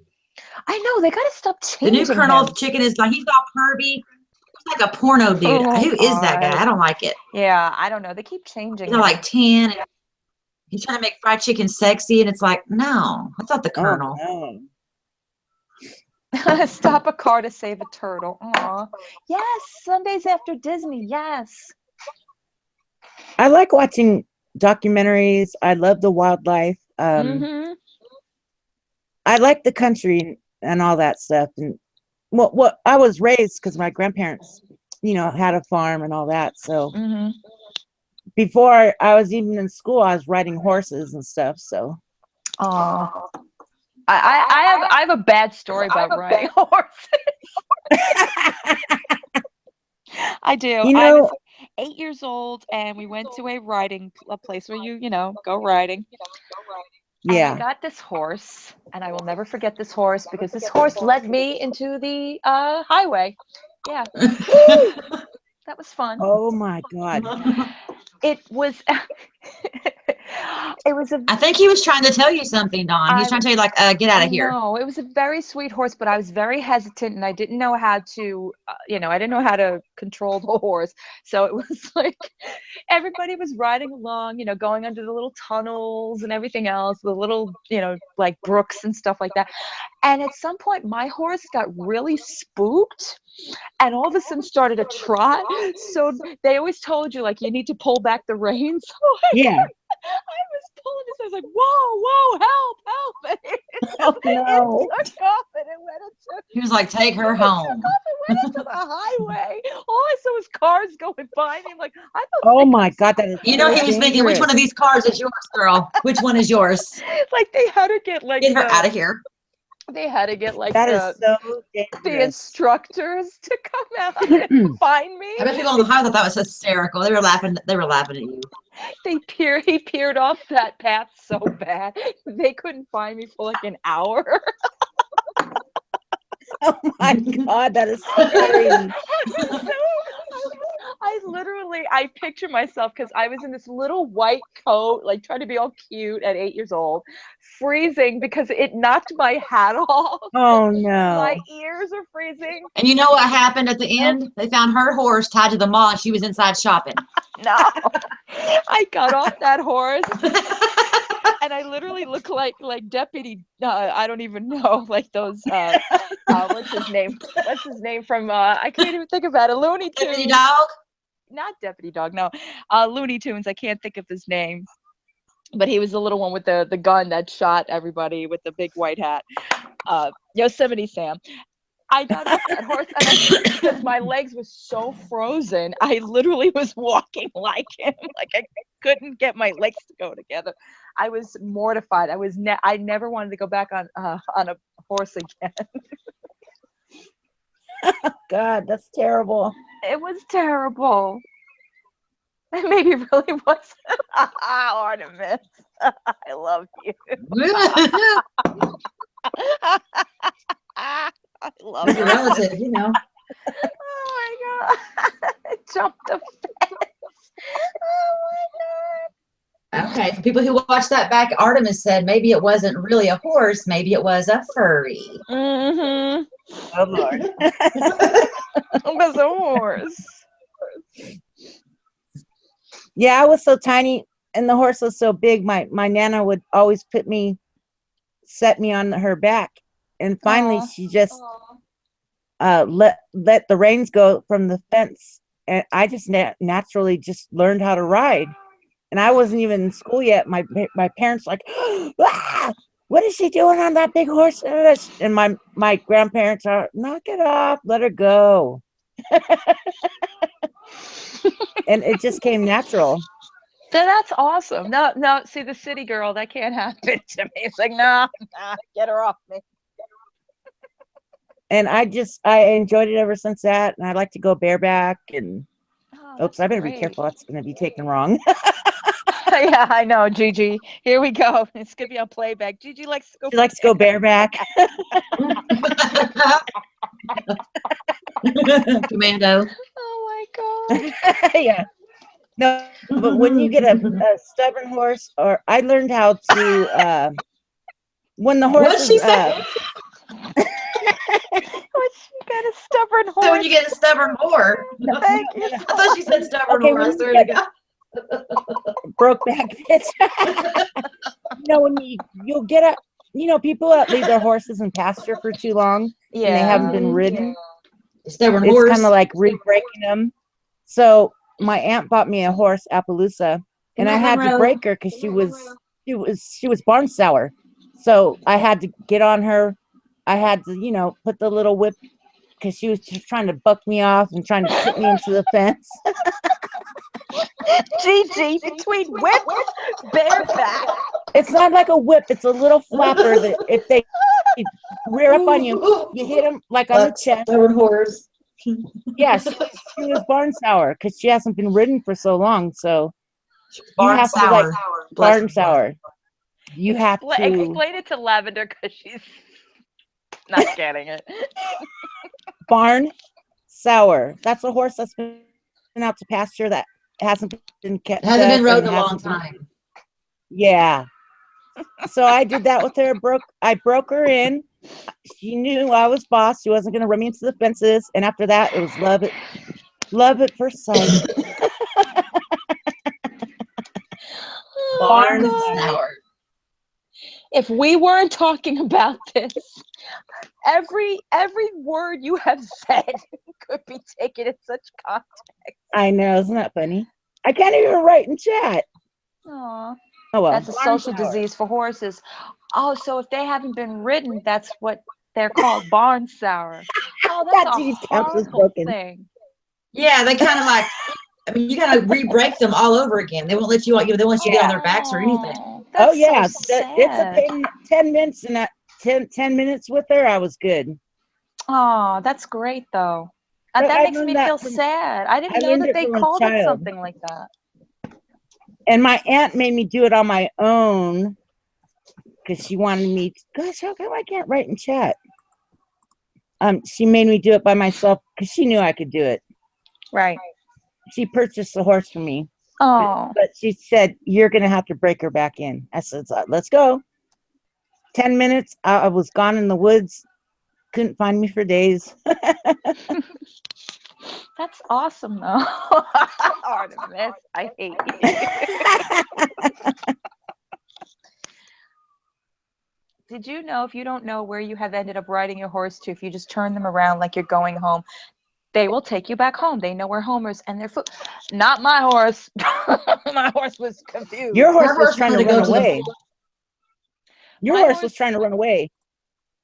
I know, they gotta stop The changing new Colonel him. chicken is like, he's all pervy. He's like a porno dude. Oh, Who is that guy? God. I don't like it. Yeah, I don't know. They keep changing He's him. all like tan. And he's trying to make fried chicken sexy. And it's like, no, that's not the Colonel. Oh, no. Stop a car to save a turtle. Aw. Yes, Sundays after Disney. Yes. I like watching documentaries. I love the wildlife. Mm-hmm. I like the country and all that stuff. And what I was raised because my grandparents, had a farm and all that. So Mm-hmm. before I was even in school, I was riding horses and stuff. So Aw. I have a bad story about riding horses. I do. I was 8 years old and we went to a place where you go riding. And yeah. I got this horse, and I will never forget this horse because this horse led me into the highway. Yeah. That was fun. Oh my God. It was it was a I think he was trying to tell you something, Dawn. He was trying to tell you, like, get out of here. No, it was a very sweet horse, but I was very hesitant and I didn't know how to, I didn't know how to control the horse. So it was like everybody was riding along, going under the little tunnels and everything else, the little, like brooks and stuff like that. And at some point, my horse got really spooked and all of a sudden started to trot. So they always told you, like, you need to pull back the reins. Yeah. I was pulling this. I was like, whoa, help. And Oh, no. it took off and it went into. He was like, take her home. It went into the highway. All I saw was cars going by me. I'm like, I don't Oh think my God, that is You know, so he was thinking, which one of these cars is yours, girl? Which one is yours? like they had to get like Get her out of here. They had to get like that is so the dangerous. instructors to come out and find me. I bet people on the highway thought that was hysterical. They were laughing. They were laughing at you. He peered off that path so bad they couldn't find me for like an hour. Oh my God, that is scary. I picture myself because I was in this little white coat, like trying to be all cute at 8 years old, freezing because it knocked my hat off. Oh no. My ears are freezing. And you know what happened at the end? They found her horse tied to the mall and she was inside shopping. No, I got off that horse and I literally look like Deputy. I don't even know, like those. What's his name? What's his name from? I can't even think about it. Looney Tunes. Deputy Dog? Not Deputy Dog. No, Looney Tunes. I can't think of his name. But he was the little one with the gun that shot everybody with the big white hat. Yosemite Sam. I got off that horse and because my legs were so frozen, I literally was walking like him. Like I couldn't get my legs to go together. I was mortified. I never wanted to go back on a horse again. God, that's terrible. It was terrible. It maybe really was Artemis. I love you. I love That's you. a relative, you know. Oh my God. I jumped the fence. Oh my God. Okay, for people who watched that back, Artemis said maybe it wasn't really a horse, maybe it was a furry. Mm-hmm. Oh Lord. Because a horse. Yeah, I was so tiny and the horse was so big. My nana would always set me on her back. And finally Aw. she just let the reins go from the fence. And I just naturally just learned how to ride. And I wasn't even in school yet. My parents like, ah, what is she doing on that big horse? And my grandparents are, knock it off, let her go. And it just came natural. That's awesome. No, no, see the city girl, that can't happen to me. It's like, nah, get her off me. And I enjoyed it ever since that. And I like to go bareback and Oh, oops, that's I better be great. careful. That's gonna be taken wrong. Yeah, I know, Gigi. Here we go. It's gonna be on playback. Gigi likes to go. She likes to go bareback. Commando. Oh my god. Yeah. No, but when you get a stubborn horse, or I learned how to when the horse What'd she is say? Oh, she got a stubborn So when horse. you get a stubborn whore. Thank you. I thought she said stubborn Okay, whore. I when you swear to get God. broke back fits. When you'll get people that leave their horses in pasture for too long and they haven't been ridden. Stubborn It's horse. kind of like re-breaking them. So my aunt bought me a horse, Appaloosa, and I had to break her because she was barn sour. So I had to get on her. I had to, put the little whip because she was just trying to buck me off and trying to put me into the fence. Gigi, between whip, bareback. It's not like a whip. It's a little flapper that if they rear up on you, you hit them like on the chest. Stubborn horse. Yeah, she was barn sour because she hasn't been ridden for so long. So Barn have to, sour. barn sour. You have to Explain it to Lavender because she's not getting it. barn sour. That's a horse that's been out to pasture that hasn't been kept. Hasn't been up rode and in a long hasn't been- time. Yeah. So I did that with her. I broke her in. She knew I was boss. She wasn't going to run me into the fences. And after that, it was love at first sight. Barn God. sour. If we weren't talking about this, every word you have said could be taken in such context. I know, isn't that funny? I can't even write in chat. Aw. Oh well. That's a social disease for horses. Oh, so if they haven't been ridden, that's what they're called, barn sour. Oh, that's That a Gigi's couch is horrible broken. thing. Yeah, they kind of like, you gotta re-break them all over again. They won't let you, they won't let you get on their backs or anything. That's Yeah, so sad. it's a 10 minutes and that 10 minutes with her, I was good. Oh, that's great though. But That I makes me learned that feel from- sad. I didn't I know learned that it they from a called it child. something like that. And my aunt made me do it on my own because she wanted me. Gosh, how come I can't write in chat? She made me do it by myself because she knew I could do it. Right. She purchased the horse for me. Oh. But she said, you're going to have to break her back in. I said, let's go. 10 minutes. I was gone in the woods. Couldn't find me for days. That's awesome though. Artemis, I hate you. Did you know, if you don't know where you have ended up riding your horse to, if you just turn them around like you're going home, they will take you back home. They know where home is and their foot. Not my horse. My horse was confused. Your horse Her was trying to wanted run go to the- away. Your My horse was horse- trying to run away.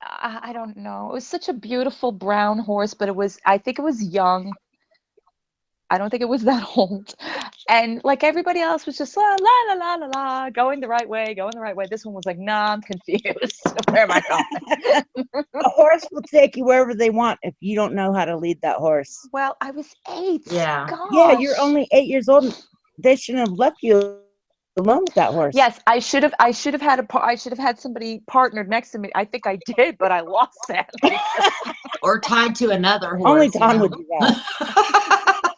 I don't know. It was such a beautiful brown horse, but I think it was young. I don't think it was that old. And like everybody else was just la la la la la la, going the right way, going the right way. This one was like, nah, I'm confused. Where am I going? A horse will take you wherever they want if you don't know how to lead that horse. Well, I was 8. Yeah. Gosh. Yeah, you're only 8 years old. They shouldn't have left you alone with that horse. Yes, I should have had somebody partnered next to me. I think I did, but I lost that. Or tied to another horse. Only Don would do that.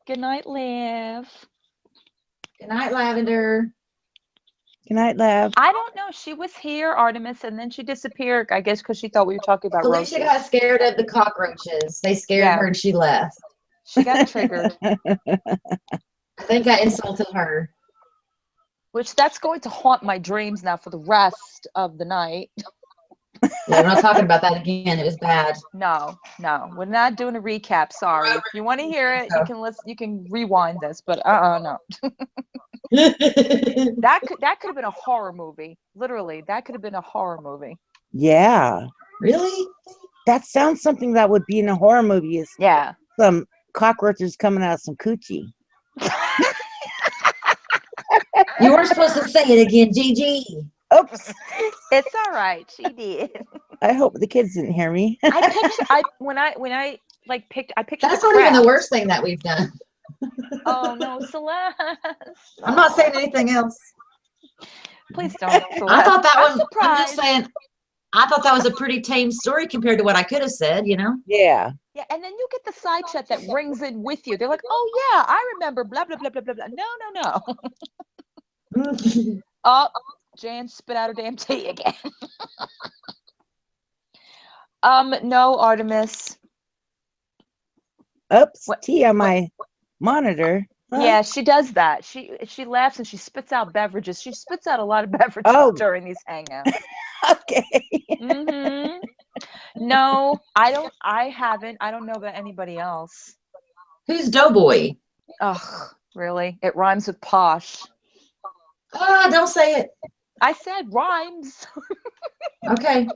Good night, Liv. Good night, Lavender. Good night, Lab. I don't know. She was here, Artemis, and then she disappeared. I guess because she thought we were talking about Felicia roaches. got scared of the cockroaches. They scared Yeah. her and she left. She got triggered, I think I insulted her. which that's going to haunt my dreams now for the rest of the night. Yeah, we're not talking about that again. It was bad. No, we're not doing a recap. Sorry. If you want to hear it, you can listen. You can rewind this, but no. That could have been a horror movie. Literally, that could have been a horror movie. Yeah. Really? That sounds something that would be in a horror movie. Is Yeah. some cockroaches coming out of some coochie. You weren't supposed to say it again, Gigi. Oops. It's all right. She did. I hope the kids didn't hear me. When I pictured That's the not even the craft. worst thing that we've done. Oh no, Celeste. I'm not saying anything else. Please don't. Celeste. I thought that I'm one, I'm just surprised. saying, I thought that was a pretty tame story compared to what I could have said, you know? Yeah. Yeah, and then you get the side chat that rings in with you. They're like, "Oh yeah, I remember." Blah blah blah blah blah blah. No. Oh, Jan spit out her damn tea again. No, Artemis. Oops. What- Tea on my monitor. Huh? Yeah, she does that. She laughs and she spits out beverages. She spits out a lot of beverages Oh. during these hangouts. Okay. Mm-hmm. No, I don't. I haven't. I don't know about anybody else. Who's Doughboy? Ugh, really? It rhymes with posh. Ah, don't say it. I said rhymes. Okay.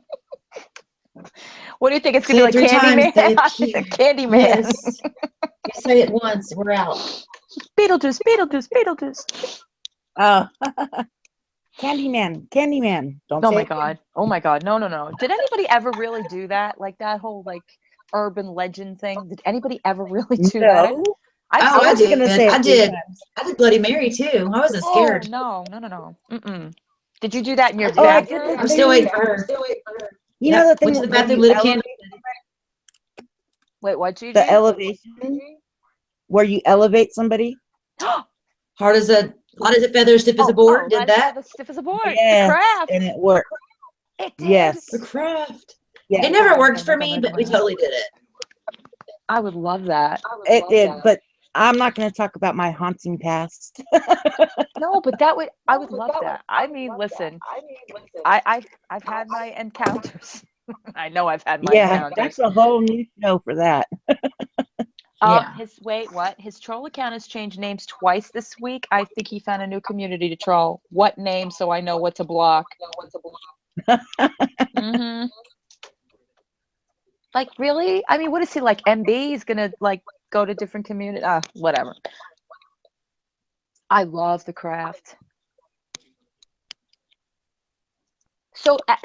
What do you think? It's Say gonna it be like 3 times. Candyman. Say it I said here. Candyman. Yes. You say it once, we're out. Beetlejuice, Beetlejuice, Beetlejuice. Oh. Candyman. Don't Oh say my it. god. Oh my god. No. Did anybody ever really do that? Like that whole like urban legend thing? Did anybody ever really do that? No. Oh, I was did. gonna say it I 3 did. times. I did Bloody Mary too. I wasn't Oh scared. no. Mm-mm. Did you do that in your Oh, I did bathroom? the I'm still thing. waiting for her. You know the thing Went to the where bathroom, you lit a candle. Wait, what, Gigi? the elevation where you elevate somebody. Hard as a feather, stiff as a board. Did light that? as stiff as a board. Yes, The craft. and it worked. It did. Yes. The craft. Yeah. It never Oh, worked oh for my me, God, but we totally did it. I would love that. It did, but I'm not going to talk about my haunting past. No, but I would love that. I mean, listen, I've had my encounters. I know I've had my Yeah, encounters. that's a whole new show for that. Yeah. His troll account has changed names twice this week. I think he found a new community to troll. What name so I know what to block? Mm-hmm. Like, really? I mean, what is he like? MB? He's gonna like go to different community. Whatever. I love the craft.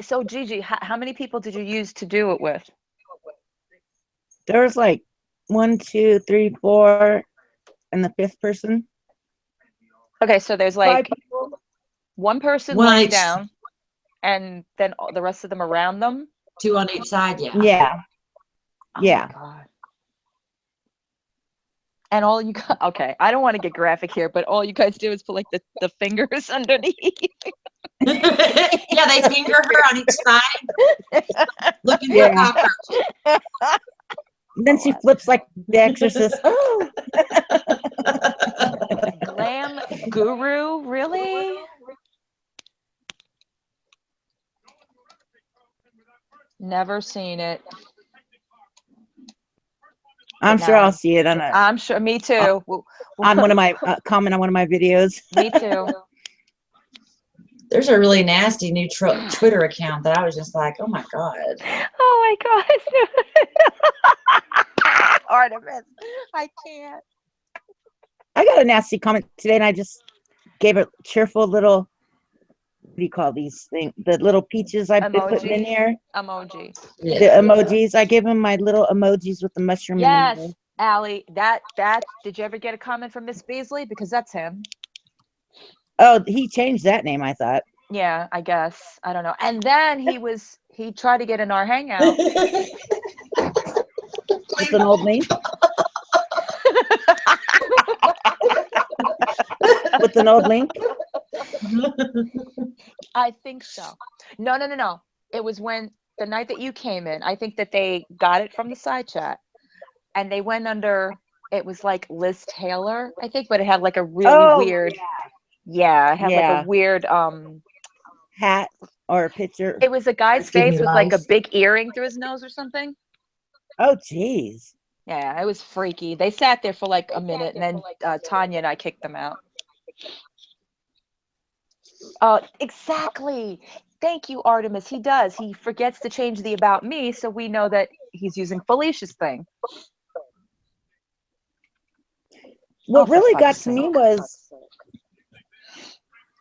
So Gigi, how many people did you use to do it with? There's like 1, 2, 3, 4, and the 5th person. Okay, so there's 5 like people. one person One on laying each- down, and then the rest of them around them. 2 on each side, yeah. Yeah. Oh Yeah. my God. And all you got, okay, I don't want to get graphic here, but all you guys do is put like the fingers underneath. Yeah, they finger her on each side, looking for Yeah. cockroaches. Then she flips like the exorcist. Glam guru, really? Never seen it. I'm But sure no. I'll see it on I'm sure. Me too. on one of my comment on one of my videos. Me too. There's a really nasty new Twitter account that I was just like, oh my God. Oh my God. Artemis, I can't. I got a nasty comment today, and I just gave a cheerful little. What do you call these things? The little peaches I've been putting in Emoji. here. Emoji. The emojis. I gave him my little emojis with the mushroom. Yes, In Allie. That. Did you ever get a comment from Miss Beasley? Because that's him. oh, he changed that name. I thought. Yeah, I guess. I don't know. And then he tried to get in our hangout. It's an old link. With an old link. I think so. No, no, no, no. It was when the night that you came in. I think that they got it from the side chat and they went under. It was like Liz Taylor, I think, but it had like a really Oh, weird. Yeah, it had like a yeah. weird. Hat or a picture. It was a guy's Excuse me, face with like a lice. big earring through his nose or something. Oh, geez. Yeah, it was freaky. They sat there for like a minute, and then Tanya and I kicked them out. Exactly. Thank you, Artemis. He does. He forgets to change the about me, so we know that he's using Felicia's thing. What for really got fuck's to me sake. was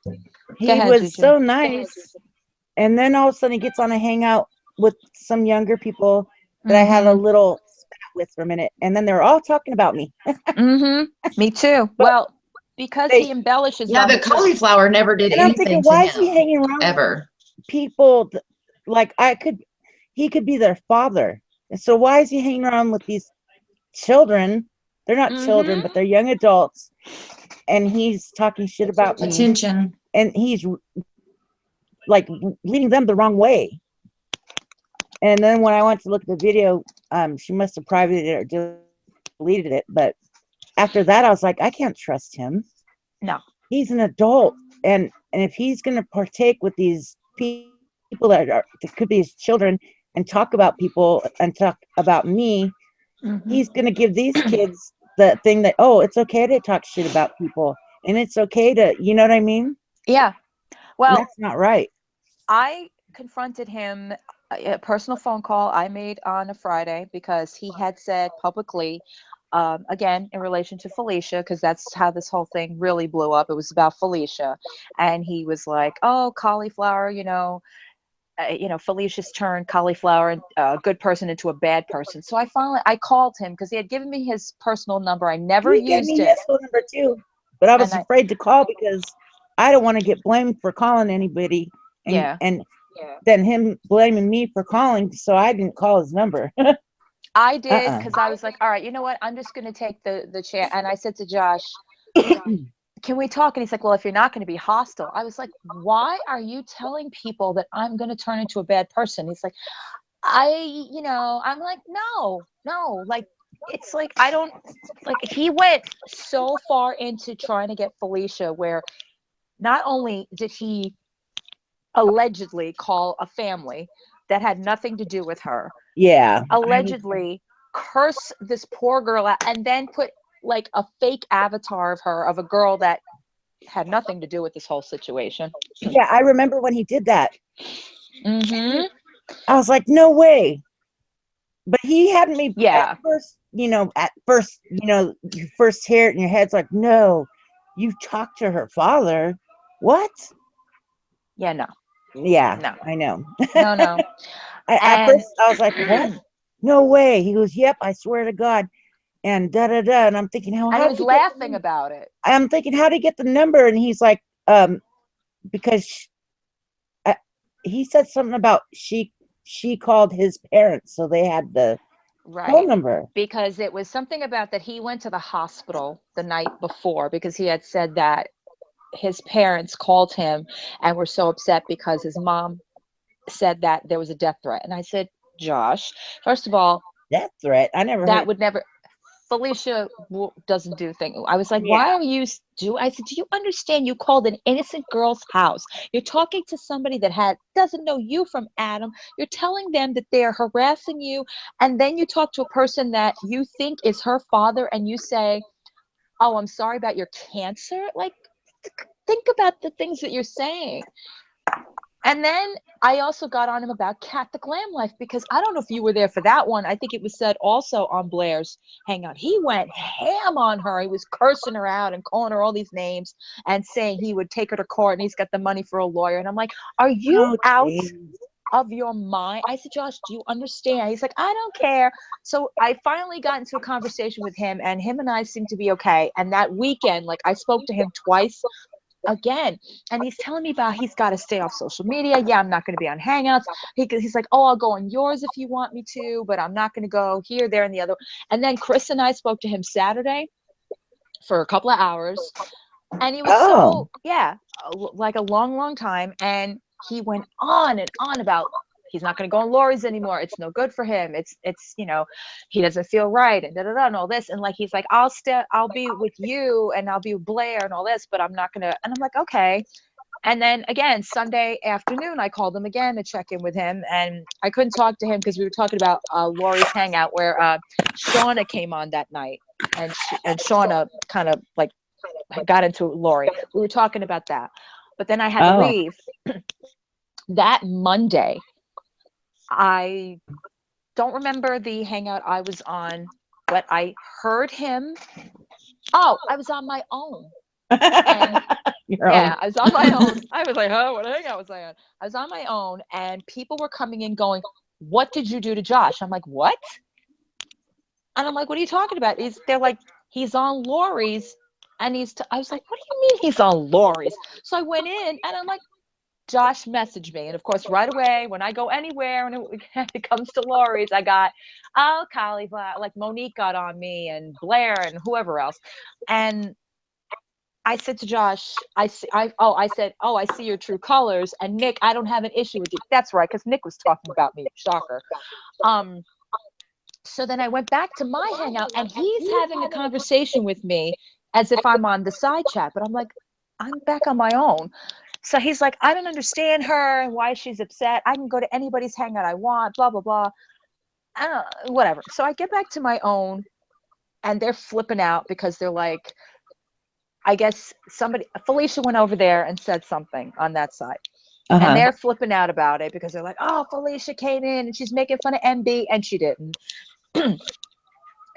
Go he ahead, was Juju. so nice, and then all of a sudden he gets on a hangout with some younger people that I had a Mm-hmm. little spat with for a minute, and then they're all talking about me. Mm-hmm. Me too. But Well, because they, he embellishes Yeah, them but because cauliflower never did and I'm thinking, anything to why is he him hanging around with ever. people like he could be their father, and so why is he hanging around with these children? They're not children, but they're young adults, and he's talking shit about me, Attention. and he's like leading them the wrong way. And then when I went to look at the video, she must have privated it or deleted it. But after that, I was like, I can't trust him. No. He's an adult, and if he's going to partake with these people that could be his children and talk about people and talk about me, he's going to give these kids the thing that, oh, it's okay to talk shit about people, and it's okay to, you know what I mean? Yeah. And Well, that's not right. I confronted him a personal phone call I made on a Friday because he had said publicly, again, in relation to Felicia, because that's how this whole thing really blew up. It was about Felicia. And he was like, oh, cauliflower, Felicia's turned cauliflower and a good person into a bad person. So I called him because he had given me his personal number. I never He gave used me it. his phone number too, but I was And afraid to call because I don't want to get blamed for calling anybody, and yeah. then him blaming me for calling, so I didn't call his number. I did because I was like, all right, you know what? I'm just going to take the chair. And I said to Josh, can we talk? And he's like, well, if you're not going to be hostile. I was like, why are you telling people that I'm going to turn into a bad person? He's like, I'm like, no, like, it's like, I don't, like, he went so far into trying to get Felicia where not only did he allegedly call a family that had nothing to do with her, Yeah. allegedly curse this poor girl out, and then put like a fake avatar of her, of a girl that had nothing to do with this whole situation. Yeah, I remember when he did that. Mm-hmm. I was like, no way. But he had me Yeah. at first, you first hear it in your head's like, no, you talked to her father. What? Yeah, no. Yeah, No. I know. No. At first, I was like, what? No way. He goes, yep, I swear to God. And da da da. And I'm thinking, and he was laughing about it. I'm thinking, how did he get the number? And he's like, because he said something about she called his parents, so they had the phone number. Because it was something about that he went to the hospital the night before because he had said that his parents called him and were so upset because his mom said that there was a death threat. And I said, Josh, first of all, death threat? I never that heard. would never. Felicia doesn't do things. I was like, Yeah. why are you I said, do you understand you called an innocent girl's house? You're talking to somebody that doesn't know you from Adam. You're telling them that they're harassing you. And then you talk to a person that you think is her father and you say, oh, I'm sorry about your cancer. Like, think about the things that you're saying. And then I also got on him about Cat the Glam Life because I don't know if you were there for that one. I think it was said also on Blair's Hangout. He went ham on her. He was cursing her out and calling her all these names and saying he would take her to court and he's got the money for a lawyer. And I'm like, are you out of your mind? I said, Josh, do you understand? He's like, I don't care. So I finally got into a conversation with him and I seem to be okay. And that weekend, like I spoke to him twice again, and he's telling me about he's got to stay off social media. Yeah, I'm not going to be on Hangouts. He's like, oh, I'll go on yours if you want me to, but I'm not going to go here, there, and the other. And then Chris and I spoke to him Saturday for a couple of hours. And he was so, yeah, like a long, long time. And he went on and on about he's not going to go on Lori's anymore. It's no good for him. It's, you know, he doesn't feel right and da da da and all this. And like, he's like, I'll be with you and I'll be with Blair and all this, but I'm not going to. And I'm like, okay. And then again, Sunday afternoon, I called him again to check in with him, and I couldn't talk to him because we were talking about Lori's hangout where Shauna came on that night, and Shauna kind of like got into Lori. We were talking about that, but then I had to leave. That Monday, I don't remember the hangout I was on, but I heard him. Oh, I was on my own. And yeah, I was on my own. I was like, oh, what hangout was I on? I was on my own, and people were coming in going, what did you do to Josh? I'm like, what? And I'm like, what are you talking about? They're like, he's on Lori's, and I was like, what do you mean he's on Lori's? So I went in, and I'm like, Josh messaged me. And of course, right away, when I go anywhere and it comes to Lori's, I got, oh, Choly, like Monique got on me and Blair and whoever else. And I said to Josh, I said, oh, I see your true colors. And Nick, I don't have an issue with you. That's right, because Nick was talking about me. Shocker. So then I went back to my hangout, and he's having a conversation with me as if I'm on the side chat. But I'm like, I'm back on my own. So he's like, I don't understand her and why she's upset. I can go to anybody's hangout I want, blah, blah, blah. I don't know, whatever. So I get back to my own, and they're flipping out because they're like, I guess Felicia went over there and said something on that side. And they're flipping out about it because they're like, oh, Felicia came in and she's making fun of MB, and she didn't.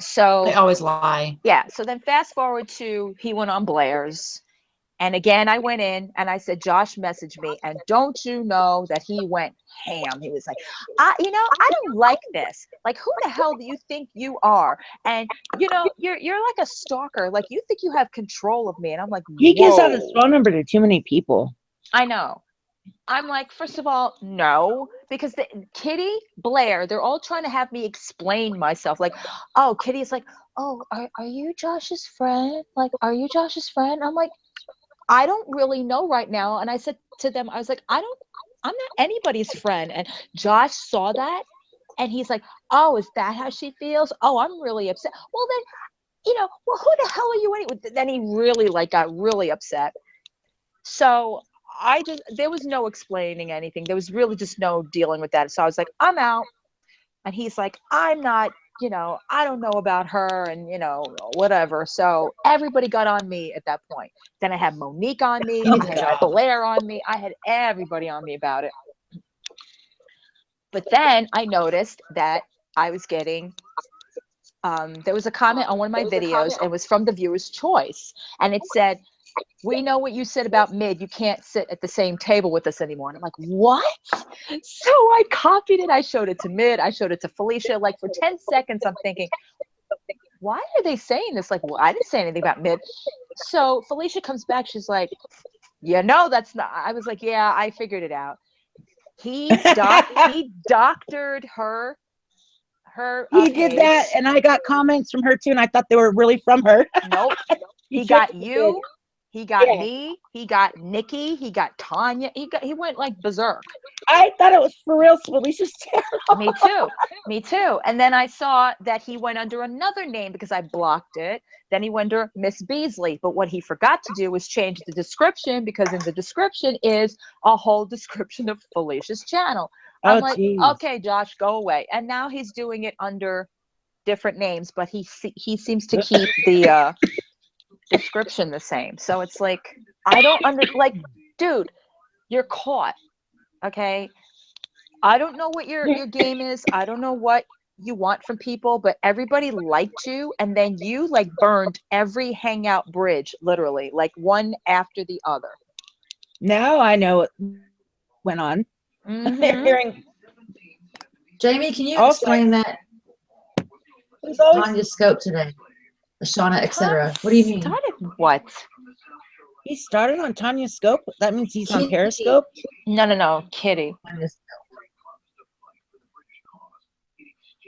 So they always lie. Yeah. So then fast forward to he went on Blair's. And again, I went in and I said, Josh messaged me, and don't you know that he went ham? He was like, I don't like this. Like, who the hell do you think you are? And you're like a stalker. Like, you think you have control of me? And I'm like, he gives out his phone number to too many people. I know. I'm like, first of all, no, because Kitty, Blair, they're all trying to have me explain myself. Like, oh, Kitty's like, oh, are you Josh's friend? Like, are you Josh's friend? I'm like, I don't really know right now. And I said to them, I was like, I'm not anybody's friend. And Josh saw that, and he's like, oh, is that how she feels? Oh, I'm really upset. Well, then, well, who the hell are you anyway? Then he really got really upset. So there was no explaining anything. There was really just no dealing with that. So I was like, I'm out. And he's like, I'm not, I don't know about her and, whatever. So everybody got on me at that point. Then I had Monique on me. I had Blair on me. I had everybody on me about it. But then I noticed that I was getting, there was a comment on one of my videos. It was from the viewer's choice. And it said, we know what you said about Mid. You can't sit at the same table with us anymore. And I'm like, what? So I copied it. I showed it to Mid. I showed it to Felicia. Like, for 10 seconds, I'm thinking, why are they saying this? Like, well, I didn't say anything about Mid. So Felicia comes back. She's like, that's not. I was like, yeah, I figured it out. He doctored her. He did that, and I got comments from her too, and I thought they were really from her. Nope. He got you. He got me. He got Nikki. He got Tanya. He went like berserk. I thought it was for real. Felicia's terrible. Me too. And then I saw that he went under another name because I blocked it. Then he went under Miss Beasley. But what he forgot to do was change the description, because in the description is a whole description of Felicia's channel. I'm like, okay, Josh, go away. And now he's doing it under different names, but he seems to keep the description the same. So it's like, I don't dude, you're caught. Okay, I don't know what your game is. I don't know what you want from people, but everybody liked you, and then you burned every hangout bridge, literally, like one after the other. Now I know what went on. They're hearing. Jamie, can you explain that? Tanya scope today, Shauna, etc. What do you mean? Started what? He started on Tanya's scope. That means he's on Periscope. No, Kitty.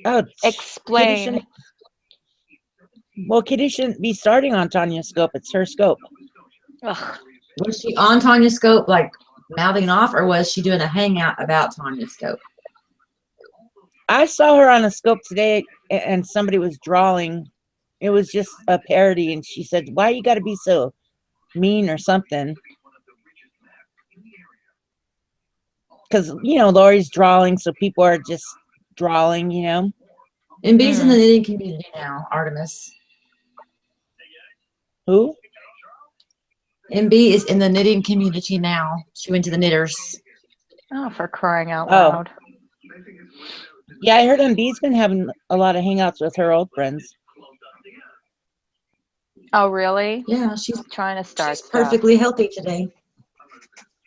Oh, explain. Kitty shouldn't be starting on Tanya's scope. It's her scope. Ugh. Was she on Tanya's scope, like mouthing off, or was she doing a hangout about Tanya's scope? I saw her on a scope today, and somebody was drawing. It was just a parody, and she said, "Why you got to be so mean or something?" Because Lori's drawing, so people are just drawing. MB's in the knitting community now, Artemis. Who? MB is in the knitting community now. She went to the knitters. Oh, for crying out Oh. loud. Yeah, I heard MB's been having a lot of hangouts with her old friends. Oh, really? Yeah, she's Trying to start she's stuff. perfectly healthy today.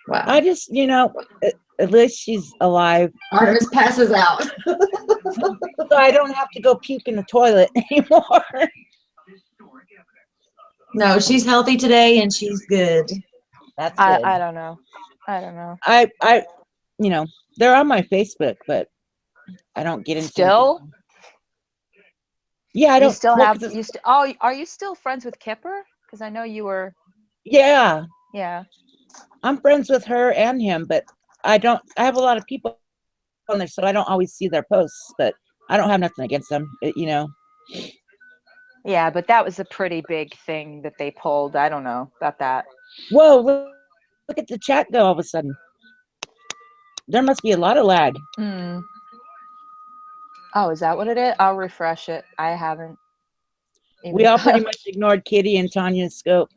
Wow. I just, at least she's alive, Artemis passes out. so I don't have to go puke in the toilet anymore. No, she's healthy today and she's good. That's good. I don't know. I don't know. I they're on my Facebook, but I don't get into Still? them. Yeah, I don't. You still well, have 'cause it's- you still oh are you still friends with Kipper? Because I know you were. Yeah, Yeah. I'm friends with her and him, but I have a lot of people on there, so I don't always see their posts. But I don't have nothing against them. Yeah, but that was a pretty big thing that they pulled. I don't know about that. Whoa! Look at the chat go all of a sudden. There must be a lot of lag. Oh, is that what it is? I'll refresh it. I haven't. We all pretty much ignored Kitty and Tanya's scope.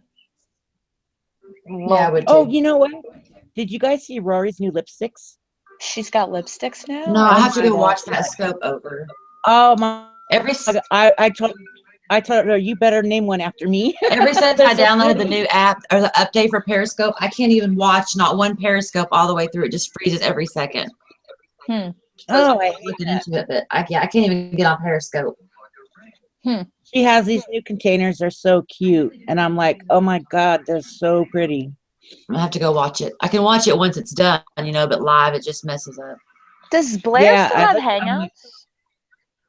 Yeah, I would Oh, too. you know what? Did you guys see Rory's new lipsticks? She's got lipsticks now? No, I have to didn't go see watch that scope over. Oh my! Every I told her you better name one after me. Every since They're I so downloaded the pretty. new app or the update for Periscope, I can't even watch not one Periscope all the way through. It just freezes every second. Hmm. Oh, I hate Looking that. into it, but I can't even get on Periscope. She has these new containers. They're so cute, and I'm like, oh my god, they're so pretty. I'm gonna have to go watch it. I can watch it once it's done, but live it just messes up. Does Blair still I have looked on Hangouts?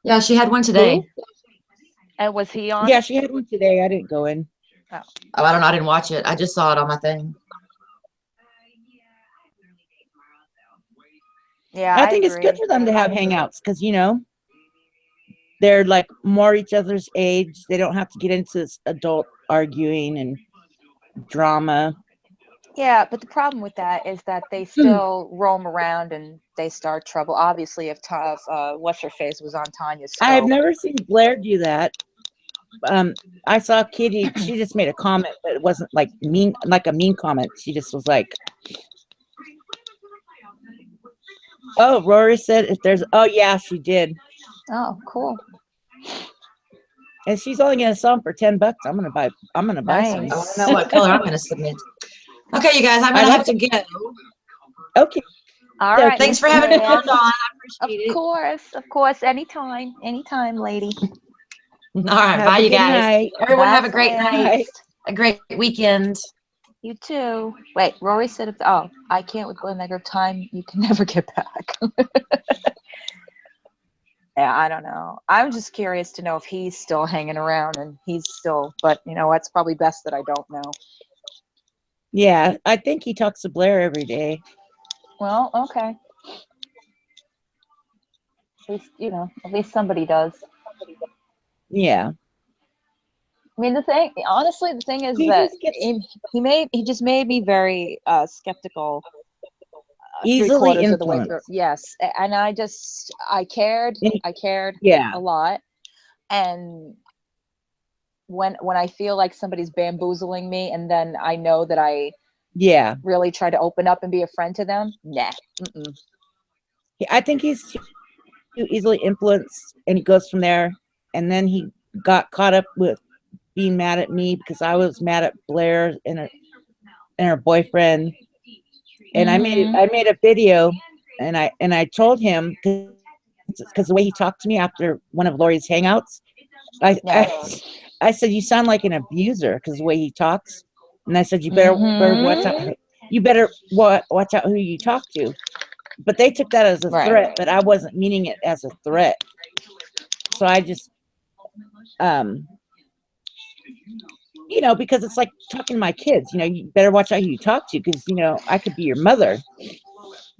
Yeah, she had one today. Who? And was he on? Yeah, she had one today. I didn't go in. Oh, I don't know. I didn't watch it. I just saw it on my thing. Yeah, I think it's agree. good for them to have hangouts because they're like more each other's age. They don't have to get into this adult arguing and drama. Yeah, but the problem with that is that they still roam around and they start trouble. Obviously, if what's her face was on Tanya's scope. I've never seen Blair do that. I saw Kitty. She just made a comment, but it wasn't like mean, like a mean comment. She just was like, "Oh, Rory said if there's." Oh yeah, she did. Oh, cool. And she's only gonna sell them for $10. I'm gonna buy some. Nice. I want to know what color I'm gonna submit. Okay, you guys, I'm gonna have to go. Okay. All right. Thanks for having me on, Dawn. I appreciate it. Of course. Anytime, lady. All right, Have bye, a you good guys. night. Everyone Bye, have a great Claire. night, a great weekend. You too. Wait, Rory said, I can't with Glenn Negro time. You can never get back. Yeah, I don't know. I'm just curious to know if he's still hanging around and but it's probably best that I don't know. Yeah, I think he talks to Blair every day. Well, okay. At least somebody does. Yeah. I mean, the thing is He that just gets he just made me very skeptical. easily 3/4 of the way through. influenced. Yes, and I cared. I cared Yeah. a lot, and when I feel like somebody's bamboozling me, and then I know that I really try to open up and be a friend to them. Nah. Mm-mm. I think he's too easily influenced, and he goes from there. And then he got caught up with being mad at me because I was mad at Blair and her boyfriend. And I made a video, and I told him because the way he talked to me after one of Lori's hangouts, I said, you sound like an abuser because the way he talks. And I said, you better watch out. You better watch out who you talk to. But they took that as a threat, but I wasn't meaning it as a threat. So I just you know, because it's like talking to my kids. You know, you better watch out who you talk to, because you know I could be your mother.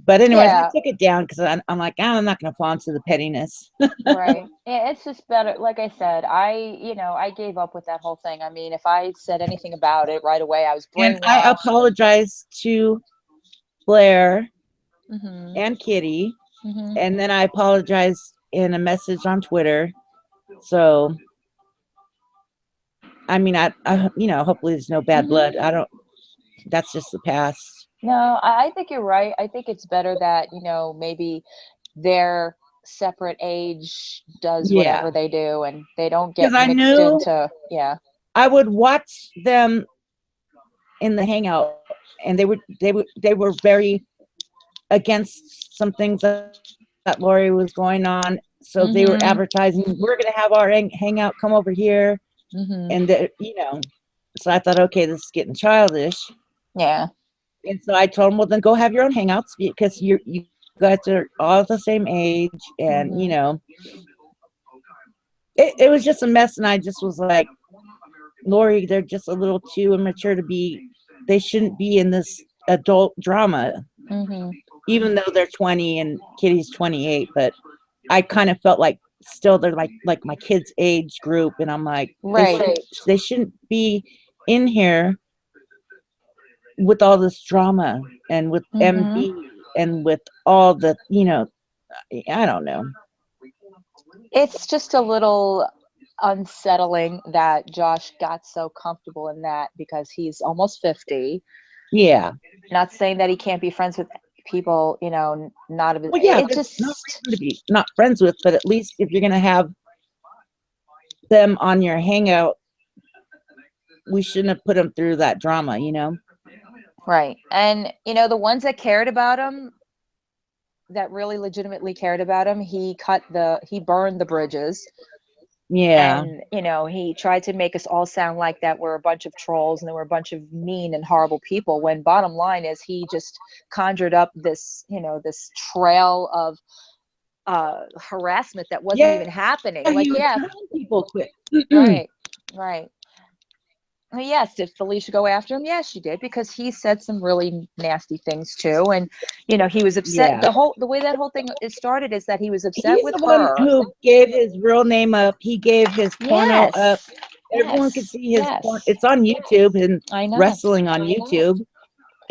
But anyways, I Yeah, took it down because I'm like, I'm not going to fall into the pettiness. right. Yeah, it's just better. Like I said, I gave up with that whole thing. I mean, if I said anything about it right away, I was And I brainwashed. apologized to Blair Mhm. and Kitty, Mhm. and then I apologized in a message on Twitter. So, I mean, you know, hopefully there's no bad blood. Mhm. I don't. That's just the past. No, I think you're right. I think it's better that, maybe their separate age does Yeah, whatever they do and they don't because get I mixed knew into, yeah. I would watch them in the hangout, and they were very against some things that Lori was going on. So they were Mhm. advertising, we're going to have our hangout, come over here. Mhm. And, you know, so I thought, okay, this is getting childish. Yeah. And so I told them, well, then go have your own hangouts, because you guys are all the same age. And, you Mhm. know, it was just a mess. And I just was like, Lori, they're just a little too immature to be, they shouldn't be in this adult drama, Mhm. even though they're 20 and Kitty's 28. But I kind of felt like still they're like my kids' age group, and I'm like, Right. they shouldn't be in here with all this drama and with Mhm. MB and with all the, you know, I don't know. It's just a little unsettling that Josh got so comfortable in that because he's almost 50. Yeah. Not saying that he can't be friends with people, not of Well, yeah, it there's no just reason to be not friends with, but at least if you're gonna have them on your hangout, we shouldn't have put them through that drama, you know? right. And the ones that cared about him, that really legitimately cared about him, he burned the bridges. Yeah. And he tried to make us all sound like that we're a bunch of trolls and that we're a bunch of mean and horrible people, when bottom line is he just conjured up this trail of harassment that wasn't Yeah, even happening. Like, he was yeah, telling people quit. right, right. Well, yes, did Felicia go after him? Yes, she did, because he said some really nasty things too. And he was upset. Yeah. The way that whole thing is started is that he was upset He's with the one her. who gave his real name up. He gave his porno up. Yes, Everyone could yes, see his porn. yes. It's on YouTube, and I know. wrestling on YouTube,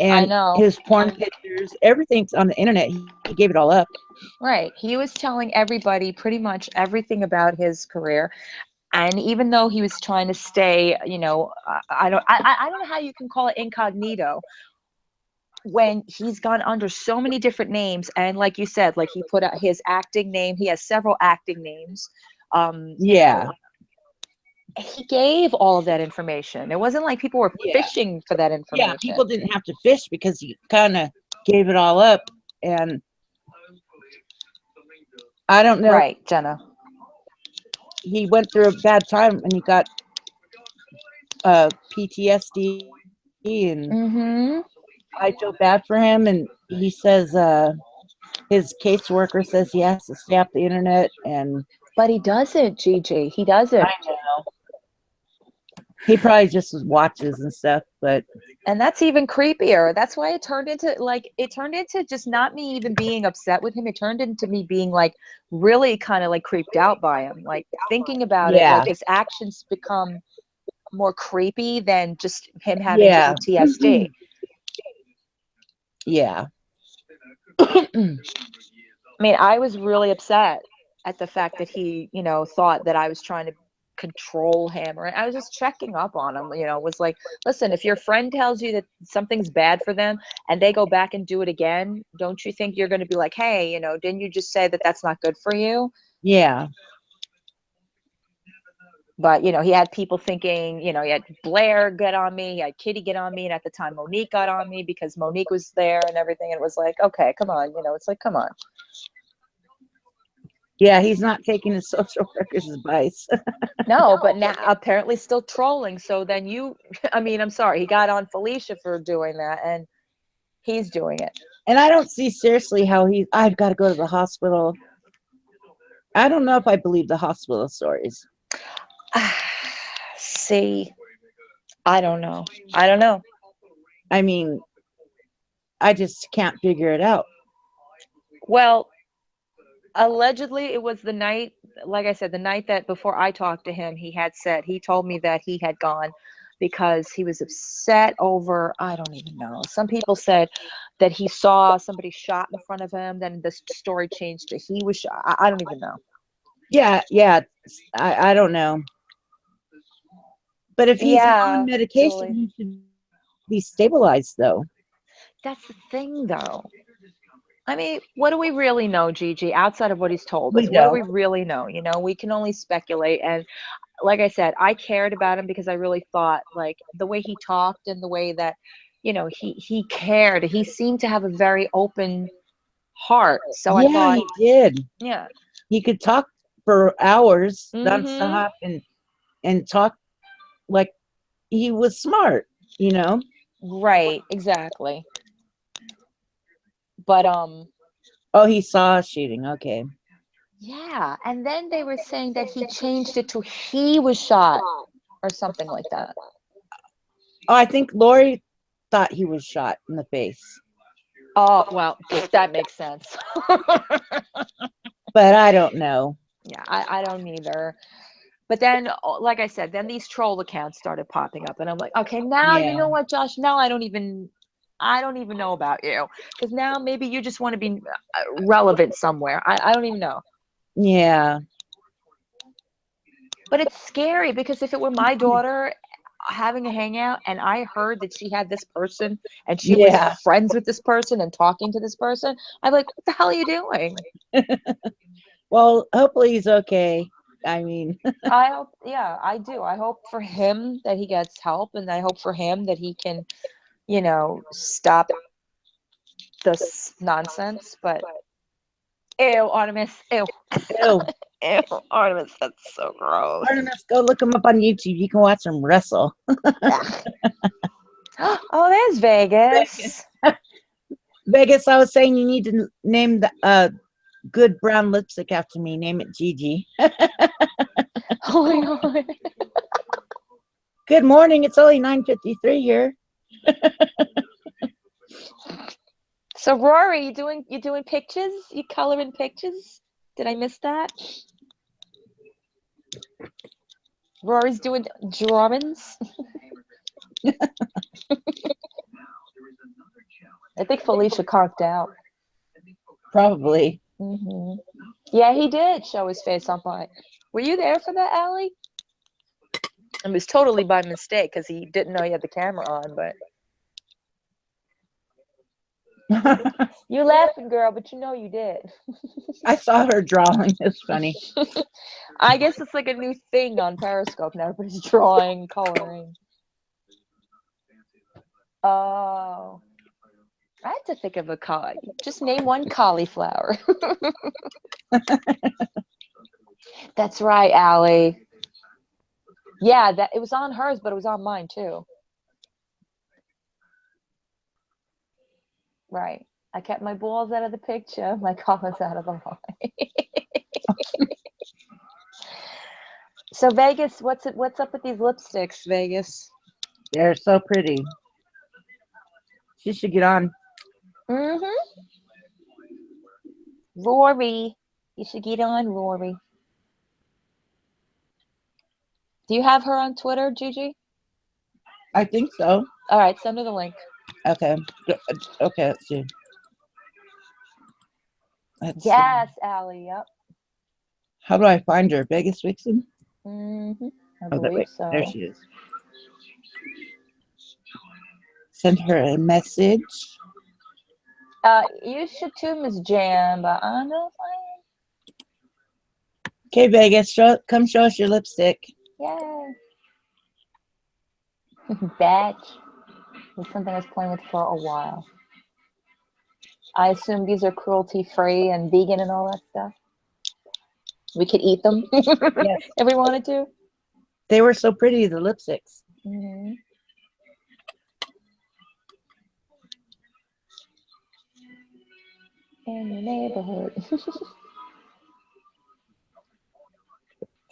I and know. his porn pictures. Everything's on the internet. He gave it all up. Right. He was telling everybody pretty much everything about his career. And even though he was trying to stay, I don't know how you can call it incognito when he's gone under so many different names. And like you said, like he put out his acting name, he has several acting names. Yeah. He gave all of that information. It wasn't like people were Yeah. fishing for that Yeah. People information. didn't have to fish because he kind of gave it all up. And I don't know. Right, Jenna. He went through a bad time, and he got PTSD, and Mm-hmm. I feel bad for him. And he says his caseworker says he has to stay off the internet, and But he doesn't, Gigi. He I doesn't. know he probably just watches and stuff. But And that's even creepier. That's why it turned into just not me even being upset with him. It turned into me being like really kind of like creeped out by him. Like thinking about it, yeah, like his actions become more creepy than just him having yeah, PTSD. yeah, I mean, I was really upset at the fact that he, thought that I was trying to control him, or I was just checking up on him, was like, listen, if your friend tells you that something's bad for them and they go back and do it again, don't you think you're going to be like, hey, didn't you just say that that's not good for you? yeah, But, he had people thinking, he had Blair get on me, he had Kitty get on me, and at the time Monique got on me because Monique was there and everything. And it was like, okay, come on, it's like, come on. yeah. He's not taking his social worker's advice. No, but now apparently still trolling. So then I mean, I'm sorry, he got on Felicia for doing that, and he's doing it. And I don't see seriously how I've got to go to the hospital. I don't know if I believe the hospital stories. See, I don't know. I don't know. I mean, I just can't figure it out. Well, allegedly, it was the night, like I said, the night that before I talked to him, he told me that he had gone because he was upset over, I don't even know. Some people said that he saw somebody shot in front of him. Then the story changed to he was shot. I don't even know. Yeah, yeah. I don't know. But if he's on Yeah, medication, Julie. he should be stabilized, though. That's the thing, though. I mean, what do we really know, Gigi, outside of what he's told We us? What do we don't. really know? You know, we can only speculate. And like I said, I cared about him because I really thought like the way he talked and the way that, you know, he cared. He seemed to have a very open heart. So I Yeah, thought, he did. yeah. He could talk for hours Mm-hmm. nonstop and talk like he was smart, you know? Right, exactly. But Oh, he saw a shooting. Okay. yeah, and then they were saying that he changed it to he was shot or something like that. Oh, I think Lori thought he was shot in the face, Oh, well, that makes sense. but I don't know. Yeah, I don't either. But then, like I said, then these troll accounts started popping up, and I'm like, okay, now you Yeah. know what, Josh? Now I don't even know about you because now maybe you just want to be relevant somewhere. I don't even know. Yeah. But it's scary because if it were my daughter having a hangout and I heard that she had this person and she was Yeah. friends with this person and talking to this person, I'm like, what the hell are you doing? Well, hopefully he's okay. I mean, I hope, yeah, I do. I hope for him that he gets help and I hope for him that he can, you know, stop this nonsense. But ew, Artemis, ew, ew. ew, Artemis, that's so gross. Artemis, go look him up on YouTube. You can watch him wrestle. Oh, there's Vegas. Vegas, I was saying you need to name the good brown lipstick after me. Name it Gigi. Oh my God. Good morning. It's only 9:53 here. So Rory, you doing pictures? You coloring pictures? Did I miss that? Rory's doing drawings. I think Felicia conked out. Probably. Yeah, he did show his face on mine. Were you there for that, Allie? It was totally by mistake because he didn't know he had the camera on, but you laughing, girl, but you know you did. I saw her drawing. It's funny. I guess it's like a new thing on Periscope now. Everybody's drawing, coloring. Oh. I had to think of a color. Just name one cauliflower. That's right, Allie. Yeah, that it was on hers, but it was on mine too. Right. I kept my balls out of the picture, my collars out of the line. So Vegas, what's up with these lipsticks, Vegas? They're so pretty. She should get on. Rory. You should get on, Rory. Do you have her on Twitter, Gigi? I think so. All right, send her the link. Okay. Okay, let's see. Let's see. Yes, Allie, yep. How do I find her? Vegas Vixen? I Oh, believe wait. so. There she is. Send her a message. You should too, Miss Jam, but I don't know if Okay, Vegas, come show us your lipstick. Yay. Batch. It's something I was playing with for a while. I assume these are cruelty-free and vegan and all that stuff. We could eat them Yes. if we wanted to. They were so pretty, the lipsticks. In the neighborhood.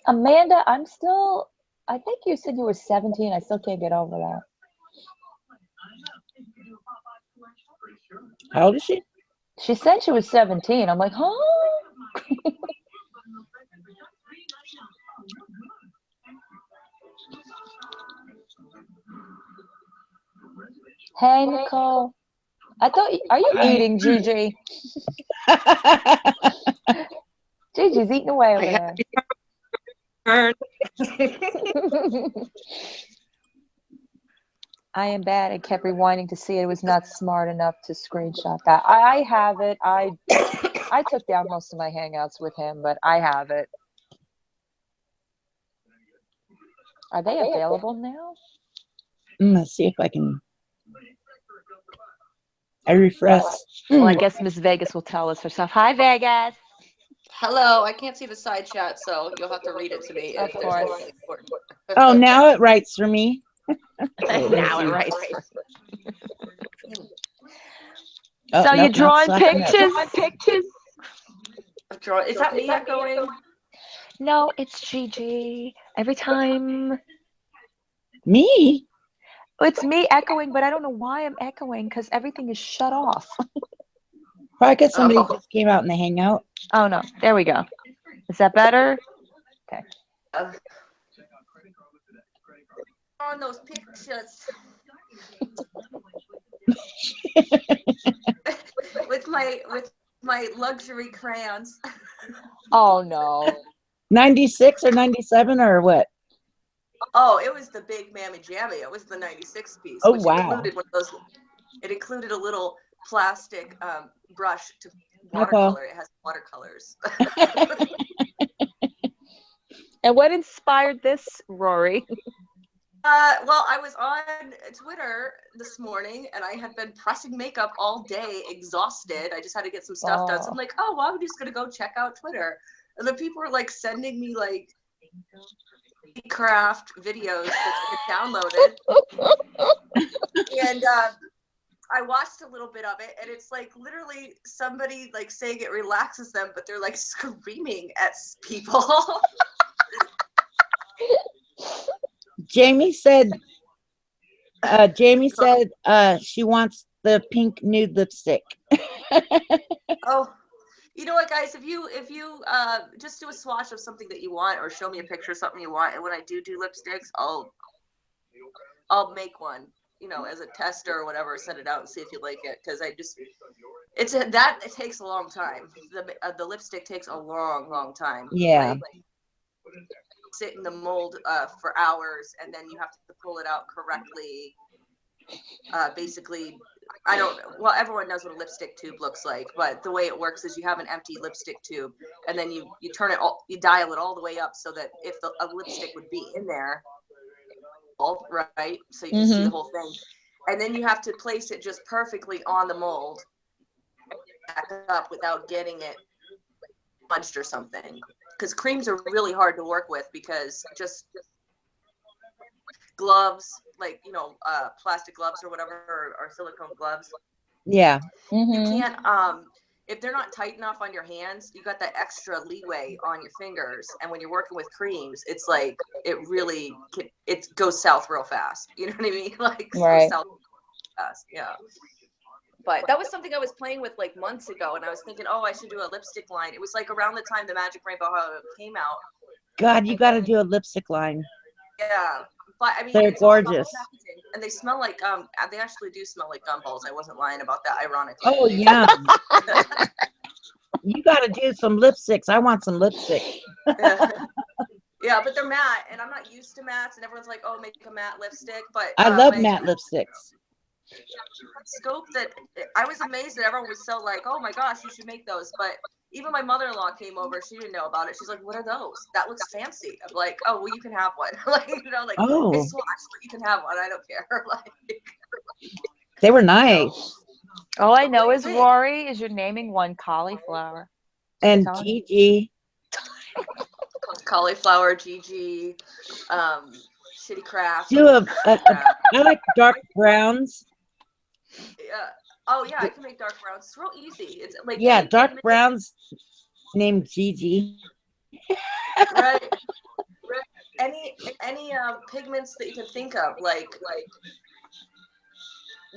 Amanda, I'm still I think you said you were 17. I still can't get over that. How old is she? She said she was 17. I'm like, huh? Hey, Nicole. I thought, are you eating, Gigi? Gigi's eating away over there. I am bad and kept rewinding to see it was not smart enough to screenshot that. I have it. I took down most of my hangouts with him, but I have it. Are they available now? Let's see if I can. I refresh. Well, I guess Miss Vegas will tell us herself. Hi, Vegas. Hello, I can't see the side chat, so you'll have to read it to me. Of if there's course. anything important. Oh, now it writes for me. Now it writes. Oh, So nope, you're not drawing slacking up. pictures? Is that me echoing? No, it's Gigi. Every time. Me? It's me echoing, but I don't know why I'm echoing because everything is shut off. Probably because somebody Oh. just came out in the hangout. Oh, no. There we go. Is that better? Okay. On those pictures. with my luxury crayons. Oh, no. 96 or 97 or what? Oh, it was the big mammy jammy. It was the 96 piece, Oh, which wow. included one of those. It included a little plastic brush to Nicole. watercolor. It has watercolors. And what inspired this, Rory? Well, I was on Twitter this morning and I had been pressing makeup all day, exhausted. I just had to get some stuff done. So I'm like, oh, well, I'm just going to go check out Twitter. And then people were like sending me like craft videos that get downloaded. And I watched a little bit of it and it's like literally somebody like saying it relaxes them, but they're like screaming at people. Jamie said she wants the pink nude lipstick. Oh, you know what, guys? If you just do a swatch of something that you want, or show me a picture of something you want, and when I do lipsticks, I'll make one, you know, as a tester or whatever. Send it out and see if you like it, because it takes a long time. The lipstick takes a long time. Yeah. Like, sit in the mold for hours, and then you have to pull it out correctly. Basically, I don't know. Well, everyone knows what a lipstick tube looks like, but the way it works is you have an empty lipstick tube, and then you turn it all, you dial it all the way up so that if a lipstick would be in there, right, so you can see the whole thing, and then you have to place it just perfectly on the mold, back up without getting it smudged or something. Because creams are really hard to work with, because just gloves, like, you know, plastic gloves or whatever, or silicone gloves. Yeah. You can't, if they're not tight enough on your hands, you got that extra leeway on your fingers. And when you're working with creams, it's like, it goes south real fast. You know what I mean? Like, Right. goes south fast. Yeah. But that was something I was playing with like months ago, and I was thinking, oh, I should do a lipstick line. It was like around the time the Magic Rainbow came out. God, you got to do a lipstick line. Yeah, but I mean, They're it's all gorgeous. packaging, and they smell like they actually do smell like gumballs. I wasn't lying about that, ironically. Oh, yeah. You got to do some lipsticks. I want some lipstick. Yeah, but they're matte, and I'm not used to mattes, and everyone's like, oh, make a matte lipstick. But I love matte lipsticks. Scope that I was amazed that everyone was so like, oh my gosh, you should make those. But even my mother-in-law came over, she didn't know about it. She's like, what are those? That looks fancy. I'm like, oh, well, you can have one. Like, you know, like, Oh. it's swatch, but you can have one. I don't care. Like, they were nice. All I know is, Rory, is you're naming one cauliflower. And Gigi. Cauliflower, Gigi, shitty craft. Do I like dark browns. Yeah. Oh yeah, I can make dark browns. It's real easy. It's like, yeah, dark browns named Gigi. Right. any pigments that you can think of, like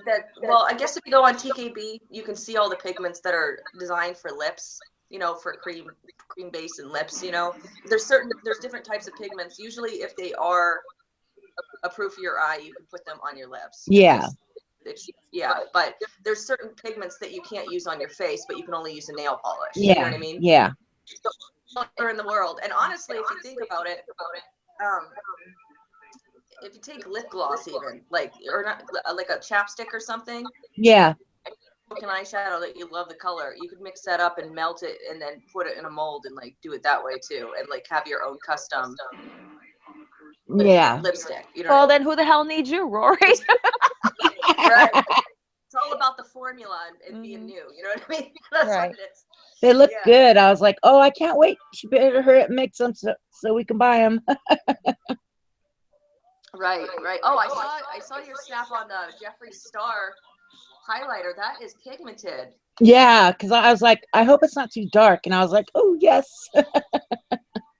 that. Well, I guess if you go on TKB, you can see all the pigments that are designed for lips. You know, for cream base and lips. You know, there's different types of pigments. Usually, if they are approved for your eye, you can put them on your lips. Yeah. Yeah, but there's certain pigments that you can't use on your face, but you can only use a nail polish. Yeah. You know what I mean? Yeah. In the world. And honestly, if you think about it, if you take lip gloss, even like, or not, like a chapstick or something. Yeah. An eyeshadow that you love the color, you could mix that up and melt it, and then put it in a mold and like do it that way too, and like have your own custom. Yeah. Lipstick. You know. Well, then who the hell needs you, Rory? Right. It's all about the formula and being new. You know what I mean? That's Right. what it is. They look good. I was like, oh, I can't wait. She better hurry up and mix them so we can buy them. Right. Oh, I saw your snap on the Jeffree Star highlighter. That is pigmented. Yeah, because I was like, I hope it's not too dark. And I was like, oh, yes.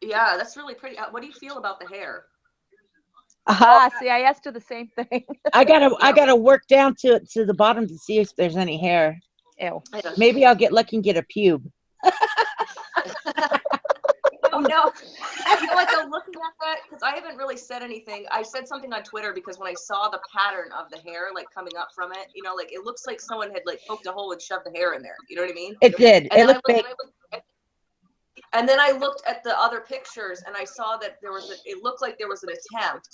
Yeah, that's really pretty. What do you feel about the hair? See, I asked her the same thing. I gotta work down to the bottom to see if there's any hair. Ew. Maybe I'll get lucky and get a pube. Oh no! You know what? Though, looking at that, because I haven't really said anything. I said something on Twitter because when I saw the pattern of the hair like coming up from it, you know, like it looks like someone had like poked a hole and shoved the hair in there. You know what I mean? It did. And It looked fake. And then I looked at the other pictures and I saw that it looked like there was an attempt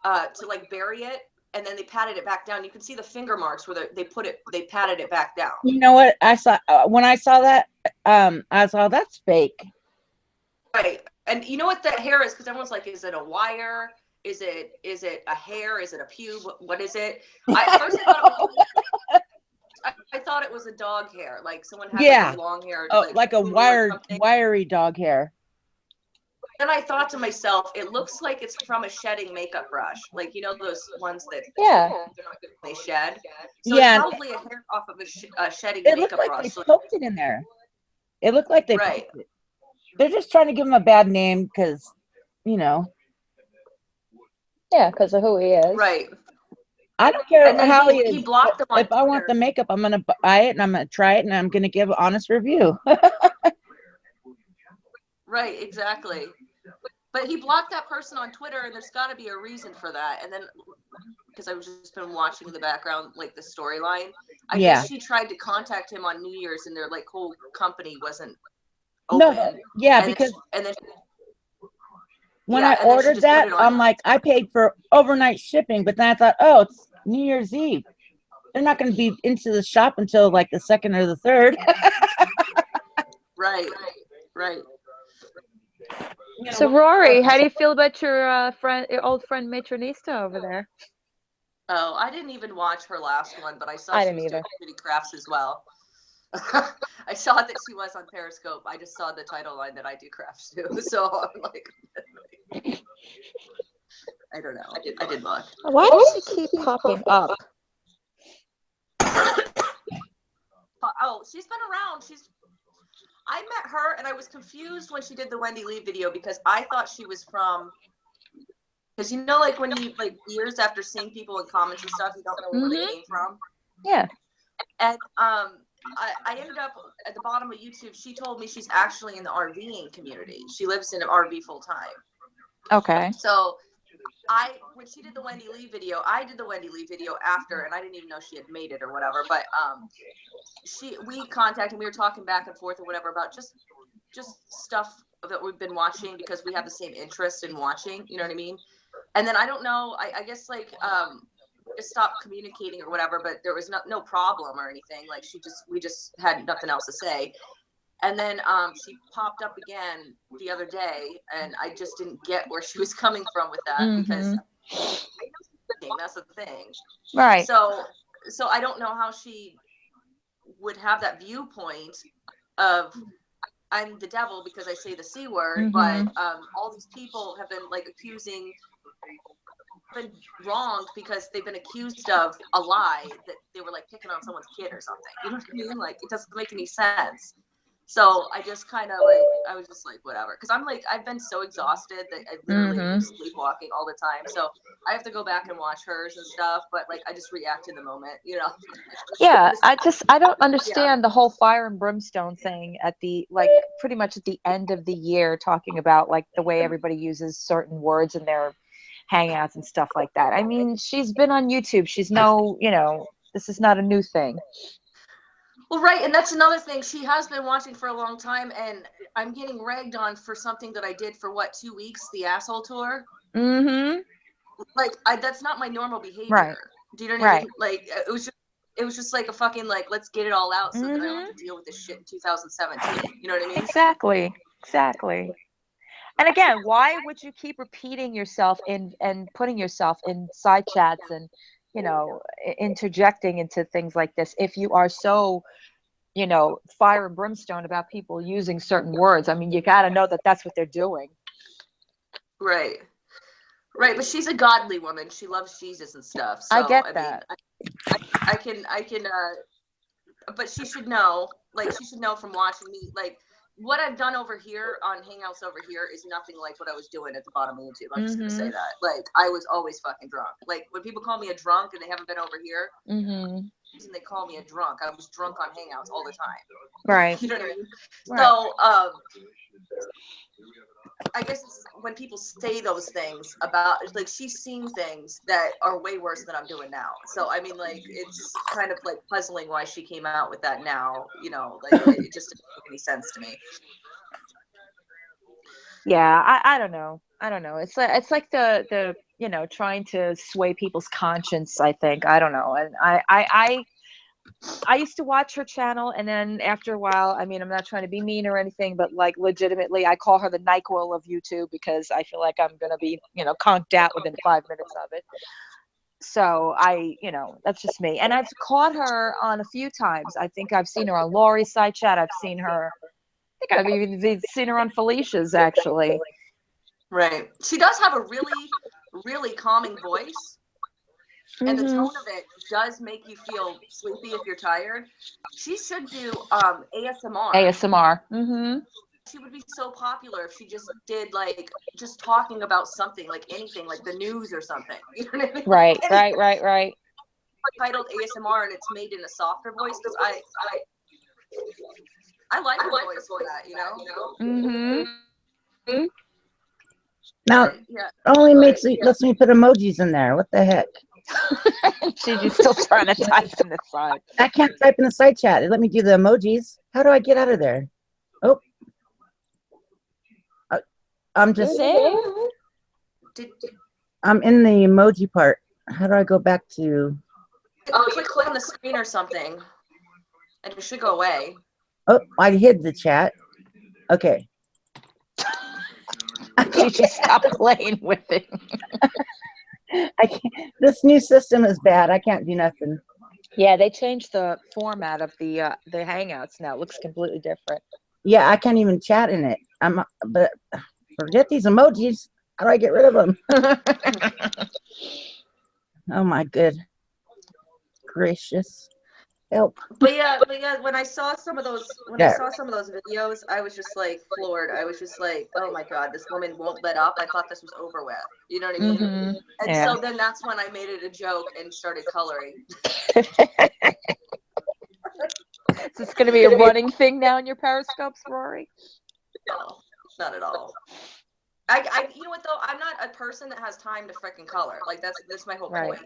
to like bury it, and then they patted it back down. You can see the finger marks where they patted it back down. You know what? I saw when I saw that, I saw that's fake. Right. And you know what that hair is? Because everyone's like, is it a wire? Is it a hair? Is it a pube? What is it? I thought it was a dog hair, like someone had like a long hair. Oh, like a wiry dog hair. Then I thought to myself, it looks like it's from a shedding makeup brush. Like, you know, those ones that they're not good when they shed. So it's probably a hair off of a shedding makeup brush. They poked it in there. It looked like they poked it. They're just trying to give him a bad name because, you know. Yeah, because of who he is. Right. I don't care how he is. He blocked them on if I want the makeup, I'm going to buy it and I'm going to try it and I'm going to give an honest review. Right, exactly. But he blocked that person on Twitter, and there's got to be a reason for that. And then, because I've just been watching in the background, like the storyline, I guess she tried to contact him on New Year's, and their like whole company wasn't open. No, yeah, and because then when I ordered that, I'm like, I paid for overnight shipping, but then I thought, oh, it's New Year's Eve. They're not going to be into the shop until like the 2nd or the 3rd. Right. So Rory, how do you feel about your your old friend Matronista over there? Oh, I didn't even watch her last one, but I saw she was doing pretty crafts as well. I saw that she was on Periscope. I just saw the title line that I do crafts too. So I'm like, I don't know. I did look. Why does she keep popping up? Oh, she's been around. I met her and I was confused when she did the Wendy Lee video because I thought she was from, because you know, like when you like years after seeing people in comments and stuff, you don't know where they came from. Yeah. And I ended up at the bottom of YouTube. She told me she's actually in the RVing community. She lives in an RV full time. Okay. So when she did the Wendy Lee video, I did the Wendy Lee video after, and I didn't even know she had made it or whatever. But we contacted, we were talking back and forth or whatever about just stuff that we've been watching because we have the same interest in watching. You know what I mean? And then I don't know. I guess like just stopped communicating or whatever. But there was no problem or anything. Like we just had nothing else to say. And then she popped up again the other day, and I just didn't get where she was coming from with that because I know she's thinking, that's the thing. Right. So I don't know how she would have that viewpoint of I'm the devil because I say the C word, but all these people have been like been wronged because they've been accused of a lie that they were like picking on someone's kid or something. You know what I mean? Like it doesn't make any sense. So I just kind of like, I was just like, whatever. Cause I'm like, I've been so exhausted that I literally am sleepwalking all the time. So I have to go back and watch hers and stuff. But like, I just react in the moment, you know? Yeah, I don't understand the whole fire and brimstone thing at the, like, pretty much at the end of the year, talking about like the way everybody uses certain words in their hangouts and stuff like that. I mean, she's been on YouTube. She's no, you know, this is not a new thing. Well, right. And that's another thing. She has been watching for a long time, and I'm getting ragged on for something that I did for what, 2 weeks, the asshole tour. Mm-hmm. Like, that's not my normal behavior. Right. Do you know what I mean? Like, it was just like a fucking, like, let's get it all out so that I don't have to deal with this shit in 2017. You know what I mean? Exactly. Exactly. And again, why would you keep repeating yourself and putting yourself in side chats and, you know, interjecting into things like this if you are so, you know, fire and brimstone about people using certain words? I mean, you got to know that that's what they're doing. Right. Right. But she's a godly woman. She loves Jesus and stuff. So, I get that. Mean, I can, but she should know, like, she should know from watching me, like, what I've done over here on Hangouts over here is nothing like what I was doing at the bottom of YouTube. I'm just gonna say that. Like, I was always fucking drunk. Like, when people call me a drunk and they haven't been over here, and they call me a drunk, I was drunk on Hangouts all the time. Right. You know what I mean? Right. So, I guess it's when people say those things about, like, she's seen things that are way worse than I'm doing now. So, I mean, like, it's kind of like puzzling why she came out with that now, you know, like, it just doesn't make any sense to me. Yeah, I don't know. I don't know. It's like the you know, trying to sway people's conscience, I think. I don't know. And I used to watch her channel, and then after a while, I mean, I'm not trying to be mean or anything, but like legitimately, I call her the NyQuil of YouTube because I feel like I'm gonna be, you know, conked out within 5 minutes of it. So you know, that's just me. And I've caught her on a few times. I think I've seen her on Lori's side chat. I've seen her. I think I've even seen her on Felicia's, actually. Right. She does have a really, really calming voice. And the tone of it does make you feel sleepy if you're tired. She should do ASMR. ASMR. She would be so popular if she just did, like, just talking about something, like anything, like the news or something. You know what I mean? Right, Anything. right. Titled ASMR, and it's made in a softer voice, because I like her voice for that, you know? Now, yeah. only lets me put emojis in there. What the heck? She's still trying to type in the side. I can't type in the side chat. It let me do the emojis. How do I get out of there? Oh. I'm just... I'm in the emoji part. How do I go back to... Click on the screen or something, and it should go away. Oh, I hid the chat. Okay. She just stopped playing with it. I can't, this new system is bad. I can't do nothing. Yeah, they changed the format of the Hangouts now. It looks completely different. Yeah, I can't even chat in it. But forget these emojis. How do I get rid of them? Oh my good gracious. Help. But yeah, when I saw some of those videos, I was just like floored. I was just like, oh my God, this woman won't let up. I thought this was over with. You know what I mean? And so then that's when I made it a joke and started coloring. Is this going to be a running thing now in your Periscopes, Rory? No, not at all. You know what though? I'm not a person that has time to freaking color. Like that's my whole point.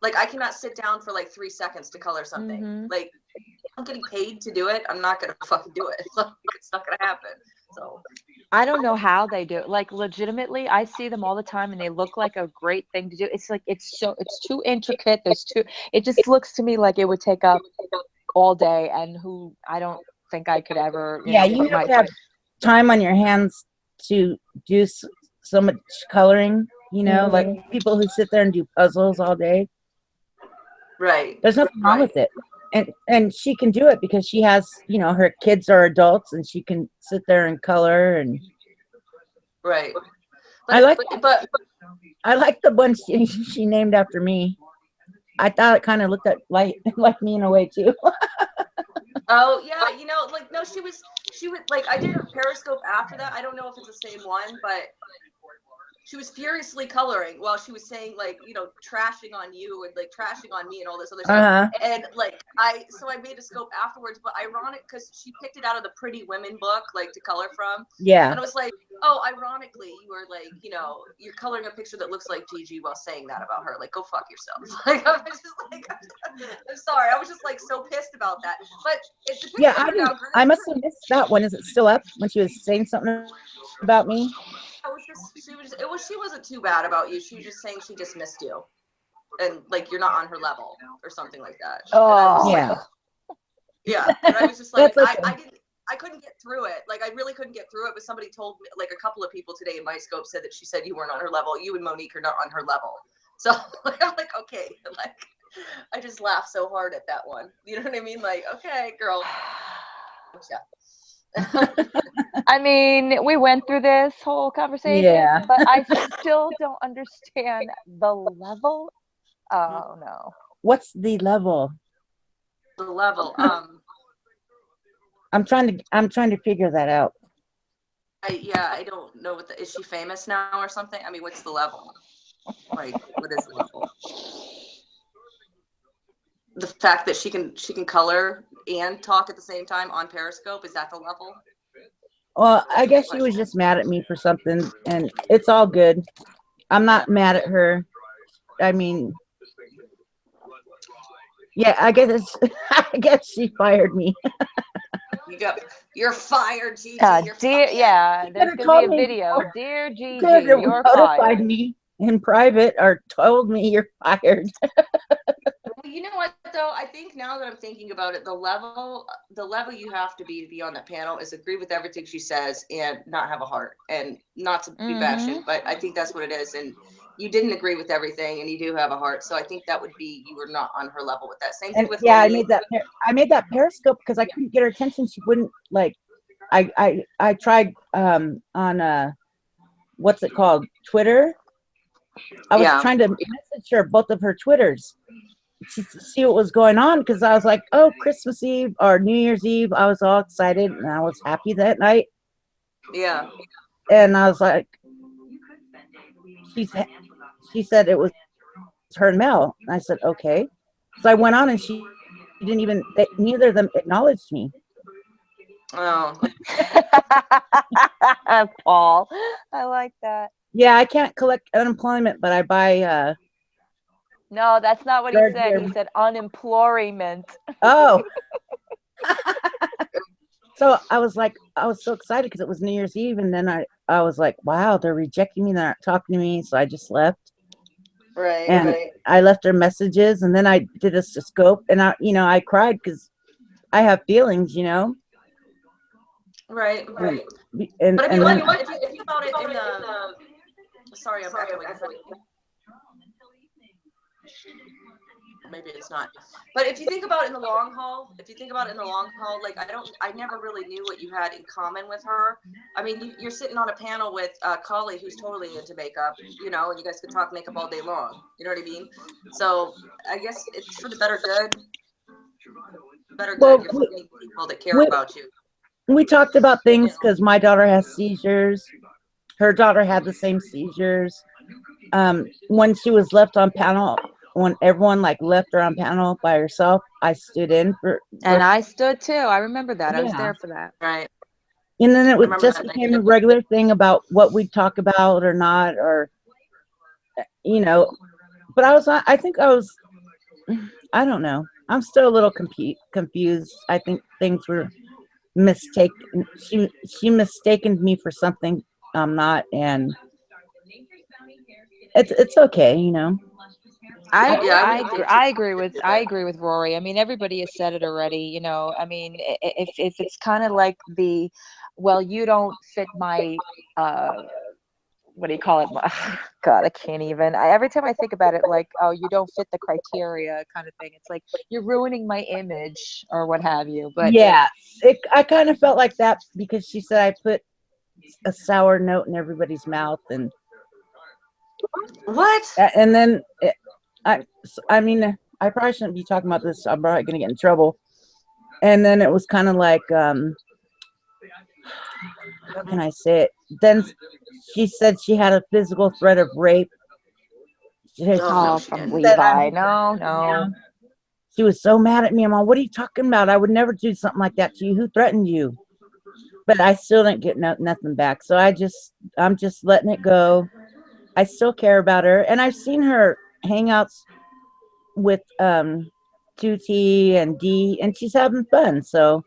Like I cannot sit down for like 3 seconds to color something. Like if I'm getting paid to do it, I'm not gonna fucking do it. Like, it's not gonna happen. So I don't know how they do it. Like legitimately, I see them all the time, and they look like a great thing to do. It's like it's too intricate. It just looks to me like it would take up all day, and I don't think I could ever. You have to have time on your hands to do so much coloring. You know, like people who sit there and do puzzles all day. Right. There's nothing wrong with it. And she can do it because she has, you know, her kids are adults and she can sit there and color and. Right. But I like the one she named after me. I thought it kind of looked like me in a way too. Oh yeah, like no, she would like I did a Periscope after that. I don't know if it's the same one, but she was furiously coloring while she was saying like trashing on you and like trashing on me and all this other stuff. Uh-huh. And like so I made a scope afterwards, but ironic because she picked it out of the Pretty Women book like to color from. Yeah. And it was like, oh, ironically, you were like, you're coloring a picture that looks like Gigi while saying that about her. Like, go fuck yourself. Like, I was just like, I'm sorry. I was just like so pissed about that. But it's the Yeah, picture turned out I great. must have missed that one. Is it still up when she was saying something about me? She wasn't too bad about you. She was just saying she just missed you. And like you're not on her level or something like that. Oh, Yeah. Yeah. And I was just like, That's okay. I couldn't get through it. Like I really couldn't get through it. But somebody told me, like a couple of people today in my scope said that she said you weren't on her level. You and Monique are not on her level. So I'm like, okay. Like I just laughed so hard at that one. You know what I mean? Like, okay, girl. Yeah. I mean, we went through this whole conversation, Yeah. but I still don't understand the level. Oh no. What's the level? The level. I'm trying to figure that out. I don't know is she famous now or something? I mean, what's the level? Like, what is the level? The fact that she can color and talk at the same time on Periscope, is that the level? Well, I guess she was just mad at me for something, and it's all good. I'm not mad at her. I mean, yeah, I guess I guess she fired me. You're fired, Gigi. You're Dear, fired. yeah, there's could've gonna be told a me video. before. Dear You Gigi, could have you're notified fired. me in private or told me you're fired. Well, you know what though? I think now that I'm thinking about it, the level you have to be on that panel is agree with everything she says and not have a heart and not to be bashing, but I think that's what it is. And you didn't agree with everything, and you do have a heart, so I think that would be you were not on her level with that. Same thing And with yeah, Monique. I made that Periscope because I couldn't get her attention. She wouldn't like. I tried on what's it called, Twitter. I was trying to message her both of her Twitters to see what was going on because I was like, oh, Christmas Eve or New Year's Eve. I was all excited and I was happy that night. Yeah. And I was like, she said it was her and Mel. And I said, okay. So I went on and she didn't even, neither of them acknowledged me. Oh. Paul, I like that. Yeah, I can't collect unemployment, but I buy No, that's not what he said. He said unemployment. Oh. So I was so excited because it was New Year's Eve, and then I was like, wow, they're rejecting me, they're not talking to me. So I just left. Right. And I left her messages, and then I did a scope, and I cried because I have feelings, Right. And but if you think about it in the sorry, I'm echoing. Maybe it's not. But if you think about it in the long haul, like I never really knew what you had in common with her. I mean, you're sitting on a panel with Choly, who's totally into makeup, and you guys could talk makeup all day long. You know what I mean? So I guess it's for the better good. You're meeting people that care about you. We talked about things because my daughter has seizures. Her daughter had the same seizures. When she was left on panel, when everyone left her on panel by herself, I stood in for and I stood too. I remember that. Yeah. I was there for that. Right. And then it just became a regular thing about what we'd talk about or not, or but I think I don't know. I'm still a little confused. I think things were mistaken. She mistaken me for something I'm not, and it's okay, I agree with Rory. I mean, everybody has said it already. I mean, if it's kind of like well, you don't fit my what do you call it? God, I can't even. Every time I think about it, like, oh, you don't fit the criteria, kind of thing. It's like you're ruining my image or what have you. But yeah, I kind of felt like that because she said I put a sour note in everybody's mouth, and what? And then I mean, I probably shouldn't be talking about this. I'm probably gonna get in trouble. And then it was kind of like, how can I say it? Then she said she had a physical threat of rape. Oh no, Oh, she from didn't. Said I'm Levi. No, no. down. She was so mad at me. I'm like, what are you talking about? I would never do something like that to you. Who threatened you? But I still didn't get nothing back. So I'm just letting it go. I still care about her, and I've seen her hangouts with Tuti and D, and she's having fun. So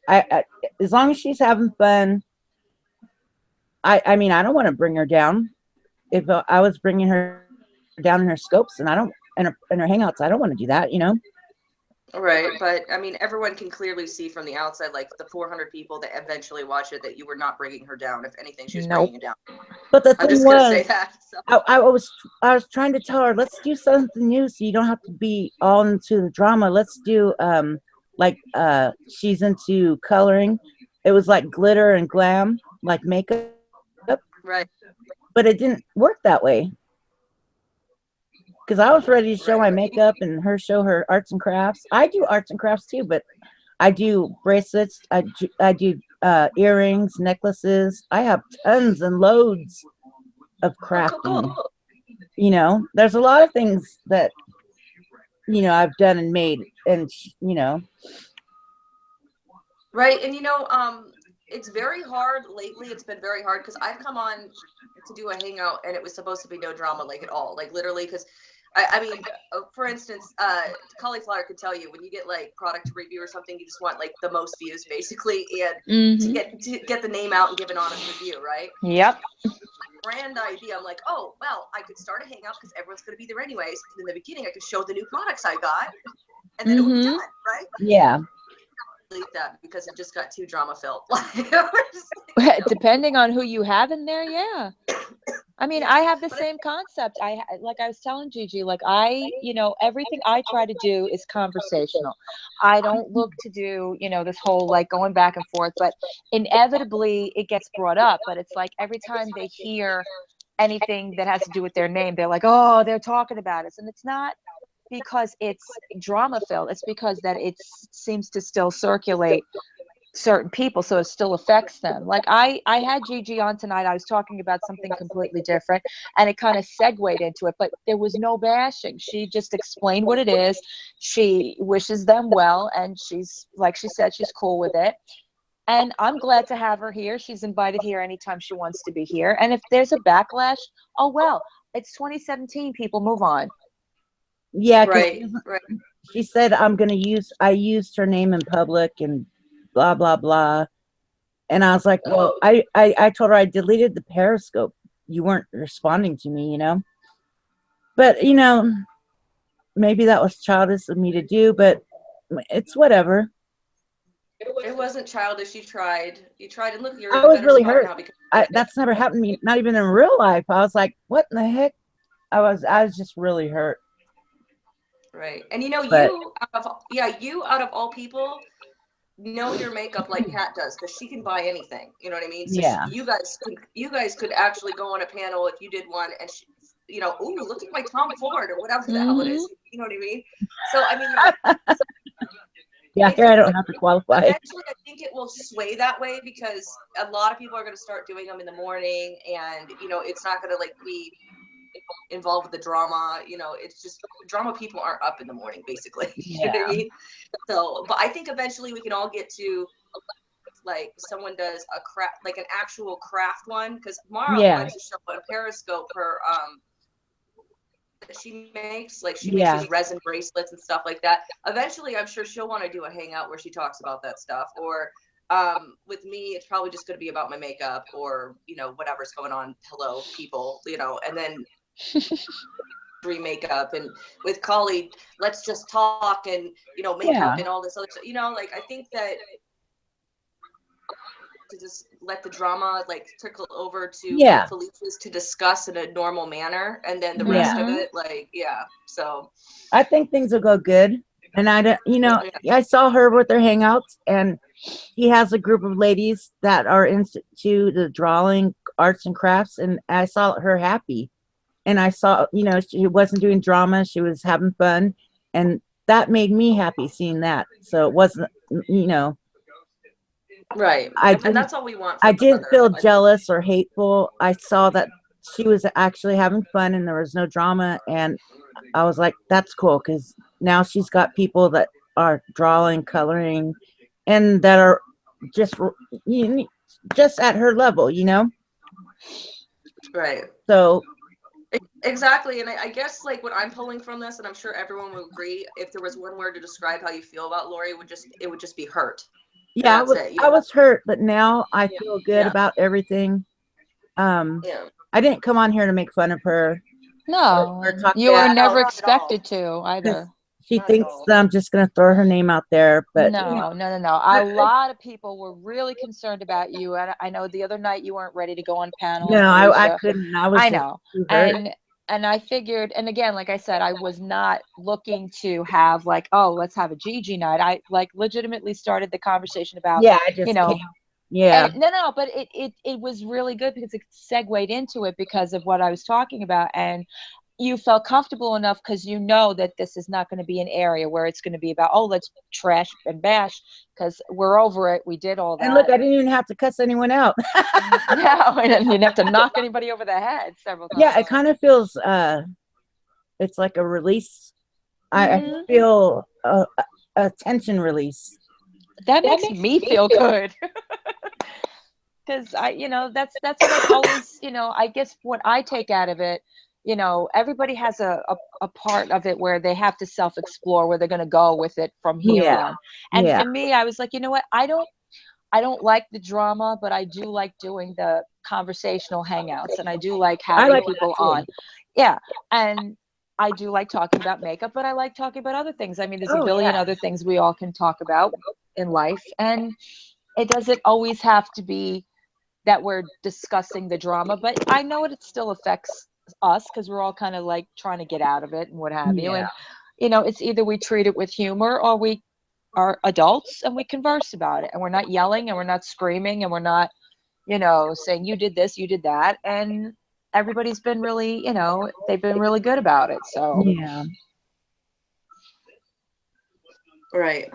I as long as she's having fun, I mean, I don't want to bring her down. If I was bringing her down in her scopes, and I don't in her hangouts, I don't want to do that. Right, but I mean, everyone can clearly see from the outside, like the 400 people that eventually watch it, that you were not bringing her down. If anything, she was Nope. bringing you down. But the I'm thing just gonna say was, that. So. I was trying to tell her, let's do something new, so you don't have to be all into the drama. Let's do like she's into coloring. It was like glitter and glam, like makeup, Right. but it didn't work that way. Because I was ready to show my Right. makeup and her show her arts and crafts. I do arts and crafts too, but I do bracelets. I do earrings, necklaces. I have tons and loads of Oh, cool, crafting. cool. There's a lot of things that I've done and made, and Right, and it's very hard lately. It's been very hard because I've come on to do a hangout and it was supposed to be no drama, like at all, like literally. Because I mean, for instance, Cauliflower could tell you when you get like product review or something, you just want like the most views basically, and to get the name out and give an honest review, right? Yep. Brand idea. I'm like, oh well, I could start a hangout because everyone's going to be there anyways. And in the beginning, I could show the new products I got, and then it would be done, right? yeah. Delete that because it just got too drama filled. Depending on who you have in there, yeah. I mean, I have the same concept. Like I was telling Gigi, like everything I try to do is conversational. I don't look to do, this whole like going back and forth, but inevitably it gets brought up. But it's like every time they hear anything that has to do with their name, they're like, oh, they're talking about us. And it's not because it's drama filled. It's because that it seems to still circulate certain people, so it still affects them. Like I had Gigi on tonight. I was talking about something completely different, and it kind of segued into it, but there was no bashing. She just explained what it is. She wishes them well, and she's, like she said, she's cool with it. And I'm glad to have her here. She's invited here anytime she wants to be here. And if there's a backlash, oh well, it's 2017. People, move on. Yeah, because right. she said I used her name in public and blah blah blah. And I was like, well, I told her I deleted the Periscope. You weren't responding to me, But maybe that was childish of me to do, but it's whatever. It wasn't childish. You tried, and look, you're I in a was better really spot hurt. now because That's never happened to me, not even in real life. I was like, what in the heck? I was just really hurt. right. And you out of all people, know your makeup like Kat does, because she can buy anything. You know what I mean? So Yeah. you guys could actually go on a panel if you did one, and ooh, look at my Tom Ford or whatever the hell it is. You know what I mean? So I mean, yeah, here I don't have to qualify. Eventually, I think it will sway that way because a lot of people are going to start doing them in the morning, and it's not going to like be involved with the drama. It's just drama people aren't up in the morning, basically. You know what I mean? So, but I think eventually we can all get to like someone does a craft, like an actual craft one, because Mara likes to show on Periscope her that she makes, like she makes these resin bracelets and stuff like that. Eventually, I'm sure she'll want to do a hangout where she talks about that stuff. Or with me, it's probably just going to be about my makeup or whatever's going on. Hello, people, and then makeup. And with Choly, let's just talk and makeup and all this other stuff. Like I think that to just let the drama like trickle over to Felicia's to discuss in a normal manner, and then the rest of it, so I think things will go good. And I saw her with her hangouts, and he has a group of ladies that are into the drawing, arts and crafts, and I saw her happy. And I saw, she wasn't doing drama, she was having fun, and that made me happy seeing that. So it wasn't, Right. I And didn't that's all we want I from didn't another. feel jealous or hateful. I saw that she was actually having fun and there was no drama, and I was like, that's cool, because now she's got people that are drawing, coloring, and that are just just at her level, Right. So Exactly. And I guess like what I'm pulling from this, and I'm sure everyone will agree, if there was one word to describe how you feel about Lori, it would just be hurt. And yeah, that's it. I was hurt, but now I feel good Yeah. about everything. Yeah. I didn't come on here to make fun of her No, or talk you were bad, never not at all. expected to because either. she Not at thinks all. that I'm just gonna throw her name out there. But No. A lot of people were really concerned about you, and I know the other night you weren't ready to go on panel, and no, I Alicia, couldn't. I was I just know, too hurt. and I figured, and again, like I said, I was not looking to have like, oh, let's have a Gigi night. I like legitimately started the conversation about, Yeah, I you just know, can't. Yeah. and no, but it was really good because it segued into it because of what I was talking about, and you felt comfortable enough because you know that this is not going to be an area where it's going to be about, oh, let's trash and bash, because we're over it. We did all And look, that. I didn't even have to cuss anyone out. No, and you didn't have to knock anybody over the head several times. Yeah, it kind of feels it's like a release. I Mhm. feel a tension release. That makes me feel good. Because that's what I've always, I guess what I take out of it, everybody has a part of it where they have to self-explore where they're going to go with it from here Yeah. on. And Yeah. for me, I was like, you know what, I don't like the drama, but I do like doing the conversational hangouts, and I do like I having like people that too. on. Yeah. And I do like talking about makeup, but I like talking about other things. I mean, there's a Oh, billion yeah. other things we all can talk about in life, and it doesn't always have to be that we're discussing the drama, but I know it still affects us because we're all kind of like trying to get out of it and what have you. Yeah. And, it's either we treat it with humor or we are adults and we converse about it, and we're not yelling and we're not screaming and we're not, saying you did this, you did that. And everybody's been really, they've been really good about it. So, Yeah. Right.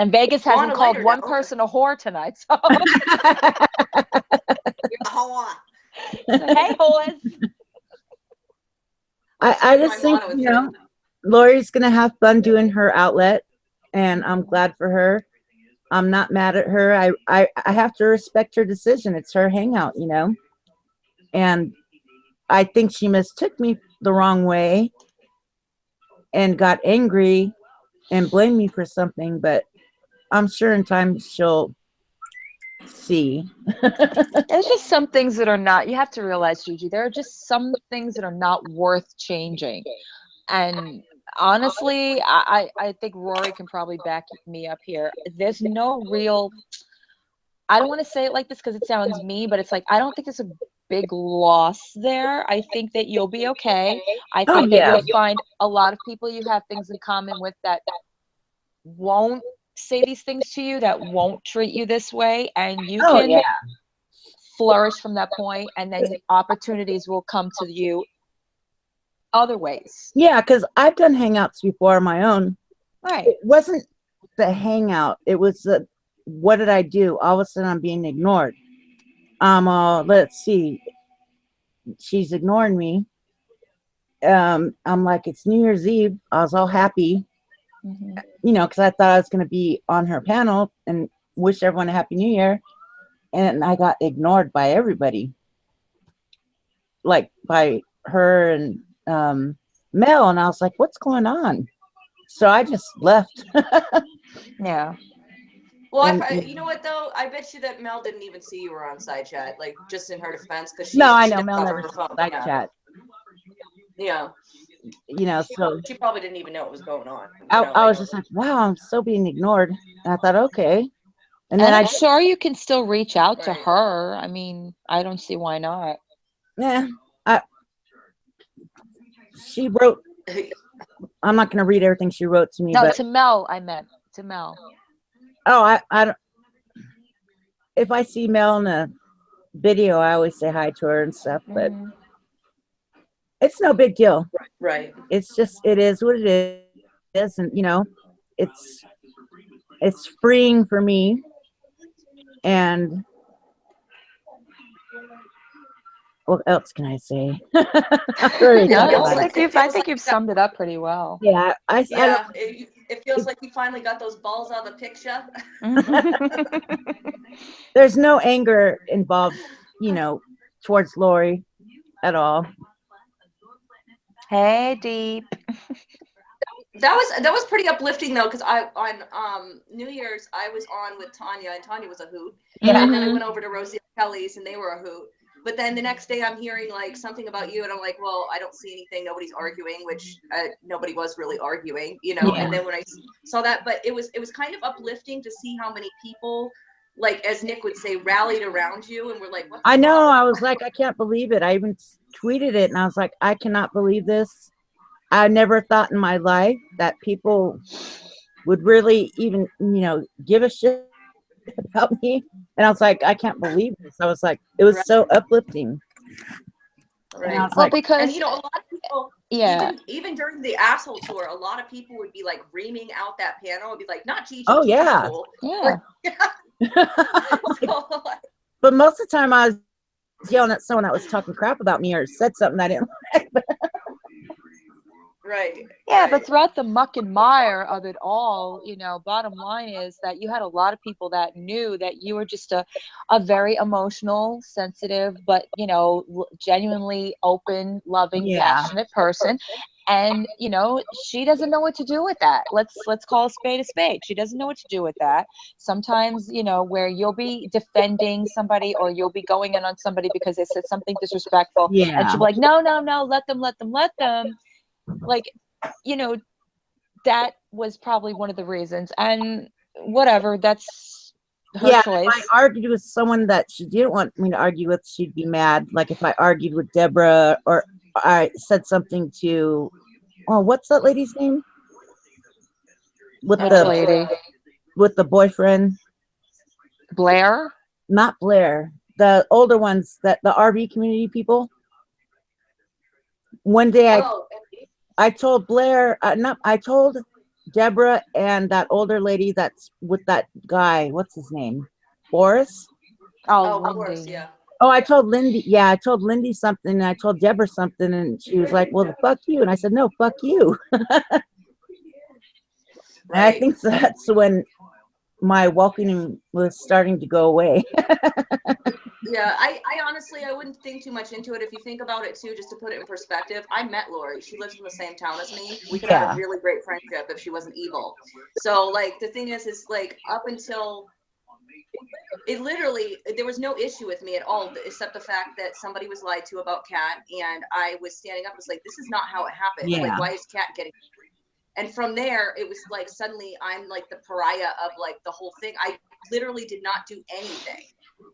and Vegas Well, on hasn't a called lighter one note- person a whore tonight. So, Oh, hey, whores. I just My think, motto is Lori's gonna have fun doing her outlet, and I'm glad for her. I'm not mad at her. I have to respect her decision. It's her hangout, and I think she mistook me the wrong way and got angry and blamed me for something, but I'm sure in time she'll see. There's just some things that are not, you have to realize, Gigi, there are just some things that are not worth changing. And honestly, I think Rory can probably back me up here. There's no real, I don't want to say it like this because it sounds mean, but it's like, I don't think there's a big loss there. I think that you'll be okay. I Oh, think that yeah. you'll find a lot of people you have things in common with that won't say these things to you, that won't treat you this way. And you Oh, can yeah. flourish from that point, and then opportunities will come to you other ways. Yeah, because I've done hangouts before on my own. Right. It wasn't the hangout. It was the, what did I do? All of a sudden I'm being ignored. Let's see. She's ignoring me. I'm like, it's New Year's Eve. I was all happy, Mm-hmm. because I thought I was going to be on her panel and wish everyone a happy new year. And I got ignored by everybody, like by her and Mel. And I was like, what's going on? So I just left. Yeah. well, And you know what though? I bet you that Mel didn't even see you were on side chat, like just in her defense, because no, I she know doesn't Mel have never her said phone. side Yeah. chat. Yeah. So She probably didn't even know what was going on. I was just like, wow, I'm still being ignored. And I thought, okay. And then And I'm I, sure you can still reach out to Right. her. I mean, I don't see why not. yeah, she wrote, I'm not going to read everything she wrote to me, No, but to Mel, I meant to Mel. I don't, if I see Mel in a video, I always say hi to her and stuff, but Mhm. it's no big deal. Right. It's just, it is what it is. is, and it's freeing for me. And what else can I say? I already No, talked feels about I it. think it feels you've like summed it up pretty well. Yeah, I don't. yeah, it feels like you finally got those balls out of the picture. There's no anger involved, towards Lori at all. Hey, Deep. That was pretty uplifting though, because I on New Year's I was on with Tanya, and Tanya was a hoot. Yeah. And then I went over to Rosie and Kelly's and they were a hoot. But then the next day I'm hearing like something about you, and I'm like, well, I don't see anything. Nobody's arguing, which nobody was really arguing, Yeah. And then when I saw that, but it was kind of uplifting to see how many people, like as Nick would say, rallied around you and were like, what the I know. fuck? I was like, I can't believe it. I even tweeted it, and I was like, I cannot believe this. I never thought in my life that people would really even, give a shit about me. And I was like, I can't believe this. I was like, it was so uplifting. Right. And I was Well, like, because And a lot of people, yeah, even during the asshole tour, a lot of people would be like reaming out that panel and be like, not Gigi, oh Gigi's yeah. cool. yeah. So, like, But most of the time I was yelling at someone that was talking crap about me or said something I didn't like. right. Yeah, right. but throughout the muck and mire of it all, bottom line is that you had a lot of people that knew that you were just a very emotional, sensitive, but, genuinely open, loving, Yeah. passionate person. And, she doesn't know what to do with that. Let's call a spade a spade. She doesn't know what to do with that. Sometimes, where you'll be defending somebody or you'll be going in on somebody because they said something disrespectful. Yeah. And she'll be like, no, let them. Like, that was probably one of the reasons. And whatever, that's her choice. If I argued with someone that she didn't want me to argue with, she'd be mad. Like if I argued with Deborah or I said something to, what's that lady's name? With Which the lady? with the boyfriend? Blair? Not Blair. The older ones, that the RV community people. One day I told Blair, I told Deborah and that older lady that's with that guy. What's his name? Boris? Oh, of course, Lindy. yeah. Oh, I told Lindy. Yeah, I told Lindy something, and I told Deborah something, and she was like, well, fuck you. And I said, no, fuck you. And I think that's when my welcoming was starting to go away. Yeah, I honestly, I wouldn't think too much into it. If you think about it too, just to put it in perspective, I met Lori. She lives in the same town as me. We could have a really great friendship if she wasn't evil. So like the thing is like up until it literally, there was no issue with me at all, except the fact that somebody was lied to about Kat, and I was standing up and was like, this is not how it happened. Yeah. Like, why is Kat getting? And from there, it was like suddenly I'm like the pariah of like the whole thing. I literally did not do anything,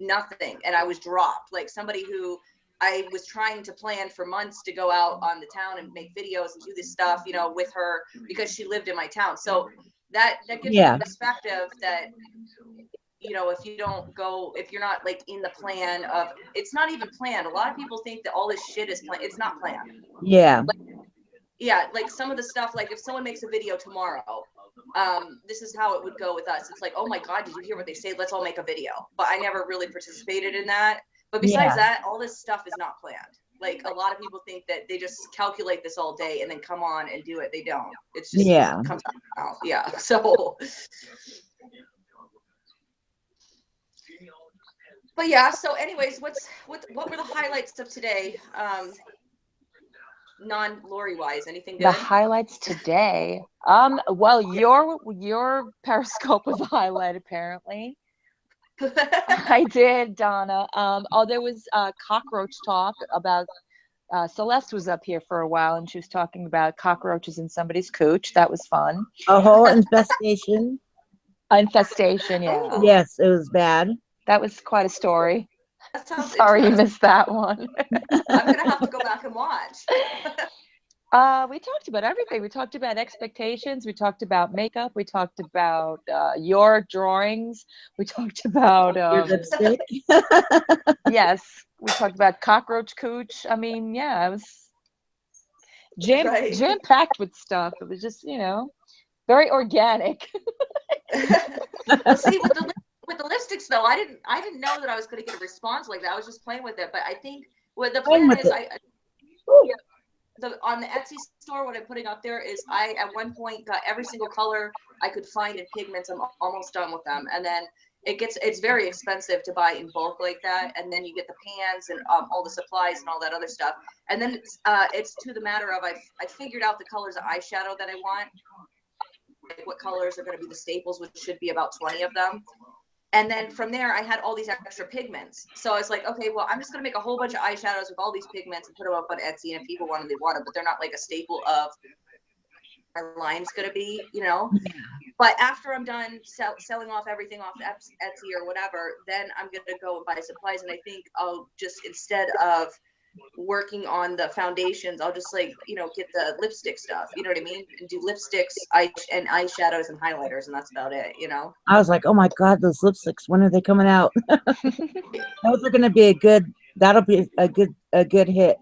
nothing, and I was dropped. Like somebody who I was trying to plan for months to go out on the town and make videos and do this stuff, with her because she lived in my town. So that gives you perspective that, if you don't go, if you're not like in the plan of, it's not even planned. A lot of people think that all this shit is planned. It's not planned. Yeah. Yeah, like some of the stuff, like if someone makes a video tomorrow, this is how it would go with us. It's like, oh my God, did you hear what they say? Let's all make a video. But I never really participated in that. But besides that, all this stuff is not planned. Like a lot of people think that they just calculate this all day and then come on and do it. They don't. It's just comes out of their mouth. Yeah. So but yeah, so anyways, what were the highlights of today? Non-Lori wise, anything good? The highlights today. Well, your Periscope was a highlight apparently. I did, Donna. There was cockroach talk about Celeste was up here for a while and she was talking about cockroaches in somebody's cooch. That was fun. A whole infestation. Infestation, yeah. Oh. Yes, it was bad. That was quite a story. That sounds Sorry you missed that one. I'm gonna have to go back and watch. We talked about everything. We talked about expectations. We talked about makeup. We talked about your drawings. We talked about Your lipstick. yes. We talked about cockroach cooch. I mean, yeah, it was jam packed with stuff. It was just, Very organic. Well, see, with the lipsticks though, I didn't know that I was going to get a response like that. I was just playing with it, but I think what the Playing plan with is, it. on the Etsy store, what I'm putting up there is I at one point got every single color I could find in pigments. I'm almost done with them, and then it's very expensive to buy in bulk like that, and then you get the pans and all the supplies and all that other stuff, and then it's to the matter of I figured out the colors of eyeshadow that I want, like what colors are going to be the staples, which should be about 20 of them. And then from there, I had all these extra pigments. So I was like, okay, well, I'm just going to make a whole bunch of eyeshadows with all these pigments and put them up on Etsy. And if people want them, they want them, but they're not like a staple of my line's going to be, you know. But after I'm done selling off everything off Etsy or whatever, then I'm going to go and buy supplies. And I think I'll just, instead of working on the foundations, I'll just like, you know, get the lipstick stuff, you know what I mean, and do lipsticks, and eyeshadows and highlighters, and that's about it, you know. I was like, oh my God, those lipsticks, when are they coming out? Those are going to be that'll be a good hit.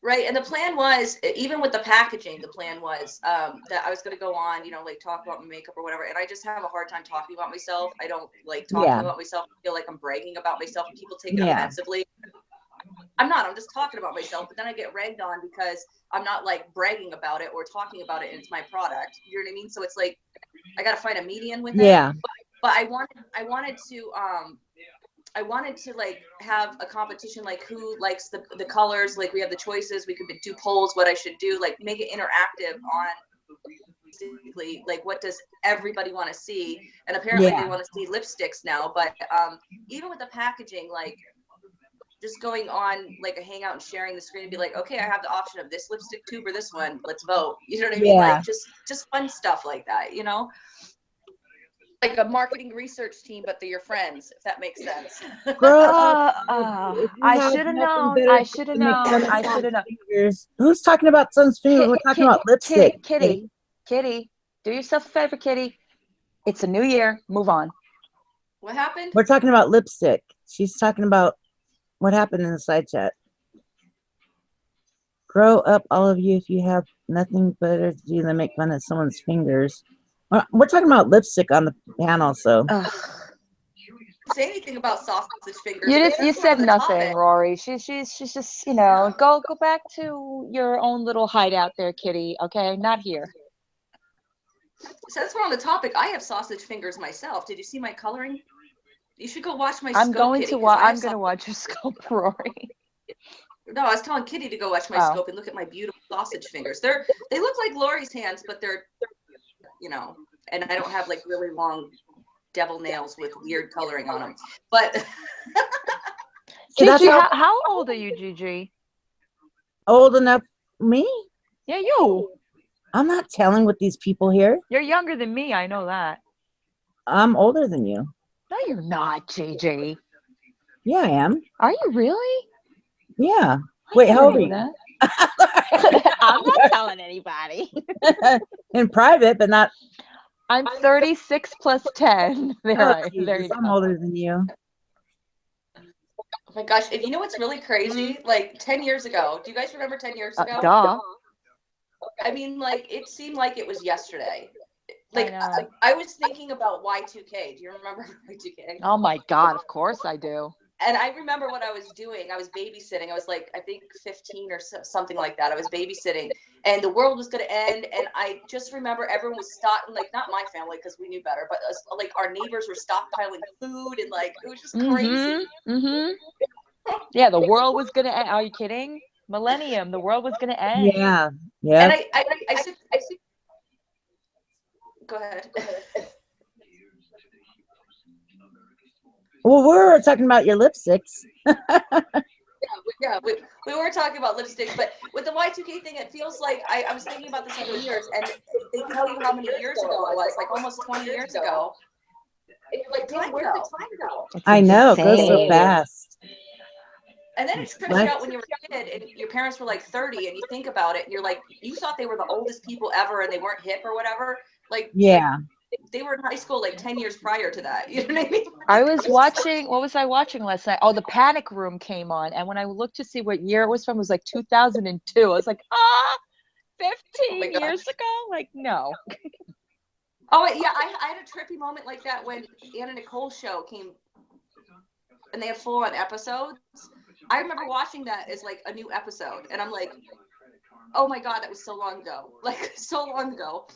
Right, and the plan was, even with the packaging, the plan was that I was going to go on, you know, like talk about my makeup or whatever, and I just have a hard time talking about myself. I don't like talking about myself. I feel like I'm bragging about myself, and people take it offensively. I'm just talking about myself, but then I get ragged on because I'm not like bragging about it or talking about it, and it's my product. You know what I mean? So it's like I got to find a median with it. Yeah. But I wanted to like have a competition, like who likes the colors, like we have the choices, we could do polls, what I should do, like make it interactive on basically like what does everybody want to see, and apparently they want to see lipsticks now. But even with the packaging, like just going on like a hangout and sharing the screen and be like, okay, I have the option of this lipstick tube or this one, let's vote, you know what I mean? Like just fun stuff like that, you know, like a marketing research team, but they're your friends, if that makes sense. Girl, I should have known. I should have known. I should have known. Who's talking about sun's fingers? We're talking about lipstick. Kitty, do yourself a favor, Kitty. It's a new year. Move on. What happened? We're talking about lipstick. She's talking about what happened in the side chat. Grow up, all of you, if you have nothing better to do than make fun of someone's fingers. We're talking about lipstick on the panel, so. Say anything about sausage fingers. You said nothing, Rory. She's just, you know, go back to your own little hideout there, Kitty. Okay, not here. Since we're on the topic, I have sausage fingers myself. Did you see my coloring? You should go watch my I'm scope, going Kitty, to watch. I'm going to watch your scope, Rory. No, I was telling Kitty to go watch my scope and look at my beautiful sausage fingers. They look like Lori's hands, but they're, you know, and I don't have like really long devil nails with weird coloring on them. But Gigi, how old are you, Gigi? Old enough, me? Yeah, you. I'm not telling with these people here. You're younger than me. I know that. I'm older than you. No, you're not, Gigi. Yeah, I am. Are you really? Yeah. Wait, how old are you? I'm not telling anybody. In private, but not. I'm 36 plus 10. There you go. I'm older than you. Oh my gosh, if you know what's really crazy? Like 10 years ago. Do you guys remember 10 years ago? Duh. I mean, like, it seemed like it was yesterday. Like, I was thinking about Y2K. Do you remember Y2K? Oh my God, of course I do. And I remember what I was doing. I was babysitting. I was like, I think 15 or something like that. I was babysitting, and the world was going to end. And I just remember everyone was stopping, like, not my family because we knew better, but like our neighbors were stockpiling food, and like it was just crazy. Yeah, the world was going to end. Are you kidding? Millennium, the world was going to end. Yeah. And I said, go ahead. Well, we're talking about your lipsticks. Yeah, we were talking about lipsticks, but with the Y2K thing, it feels like I was thinking about this over years, and they tell you how many years ago it was, like almost 20 years ago. And you're like, damn, where'd the time go? I know, it goes so fast. And then it trips you out when you were a kid and your parents were like 30, and you think about it, and you're like, you thought they were the oldest people ever, and they weren't hip or whatever. Like, yeah. They were in high school like 10 years prior to that. You know what I mean? I was watching, what was I watching last night? Oh, The Panic Room came on. And when I looked to see what year it was from, it was like 2002. I was like, 15 years ago? Like, no. Oh yeah, I had a trippy moment like that when Anna Nicole's show came, and they had full-on episodes. I remember watching that as like a new episode, and I'm like, oh my god, that was so long ago, like so long ago.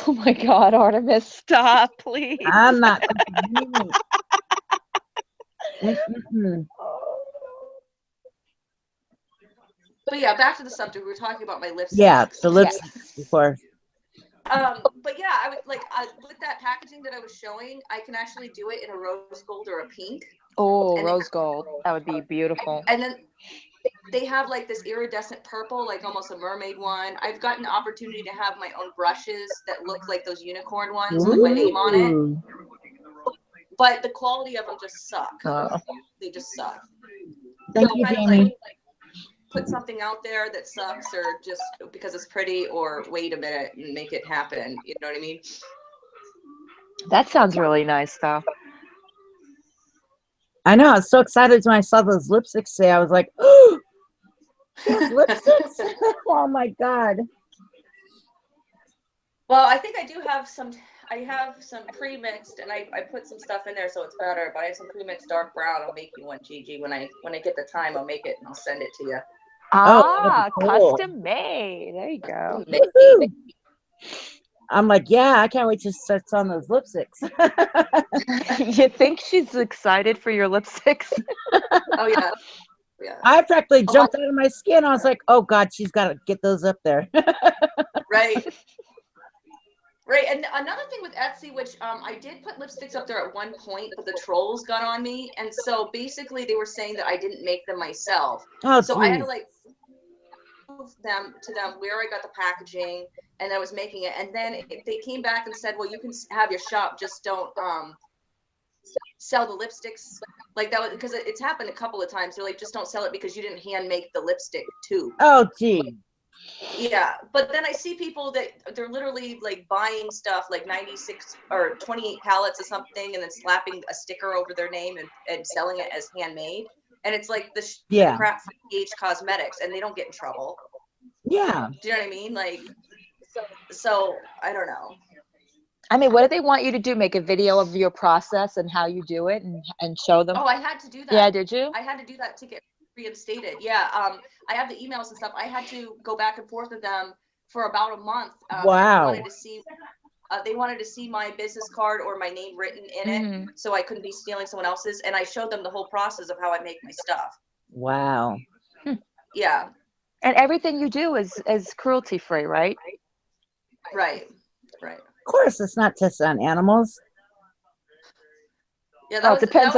Oh my God, Artemis, stop, please. I'm not complaining. Mm-mm-mm. But yeah, back to the subject. We were talking about my lipsticks. Yeah, the Yes. lipsticks before. But yeah, I would like with that packaging that I was showing, I can actually do it in a rose gold or a pink. Oh, And rose gold. That would be beautiful. And then they have like this iridescent purple, like almost a mermaid one. I've gotten the opportunity to have my own brushes that look like those unicorn ones with my name on it. Ooh. But the quality of them just suck. Oh. They just suck. Thank So you, kind of Jamie. like put something out there that sucks, or just because it's pretty, or wait a minute and make it happen. You know what I mean? That sounds really nice, though. I know. I was so excited when I saw those lipsticks today. I was like, oh, those lipsticks. Oh my God. Well, I think I do have some. I have some pre-mixed, and I put some stuff in there so it's better. But I have some pre-mixed dark brown. I'll make you one, Gigi. When I get the time, I'll make it and I'll send it to you. Ah, that'd be cool. custom made. There you go. Woohoo. I'm like, yeah, I can't wait to start on those lipsticks. You think she's excited for your lipsticks? Oh yeah, yeah. I practically jumped out of my skin. I was like, oh God, she's got to get those up there. Right. Right, and another thing with Etsy, which I did put lipsticks up there at one point, but the trolls got on me, and so basically they were saying that I didn't make them myself. Oh, so I had to geez. like prove them to them where I got the packaging, and I was making it, and then they came back and said, well, you can have your shop, just don't sell the lipsticks. Like that was because it's happened a couple of times. They're like, just don't sell it because you didn't hand make the lipstick tube. Oh, gee. Yeah, but then I see people that they're literally like buying stuff like 96 or 28 pallets of something and then slapping a sticker over their name and selling it as handmade. And it's like the Yeah. crap from PH Cosmetics, and they don't get in trouble. Yeah. Do you know what I mean? Like, so I don't know. I mean, what do they want you to do? Make a video of your process and how you do it and show them? Oh, I had to do that. Yeah, did you? I had to do that to get reinstated. Yeah. I have the emails and stuff. I had to go back and forth with them for about a month. Wow. They wanted to see my business card or my name written in it, so I couldn't be stealing someone else's. And I showed them the whole process of how I make my stuff. Wow. Yeah. And everything you do is cruelty free, right? Right. Right. Of course, it's not tested on animals. Yeah. It depends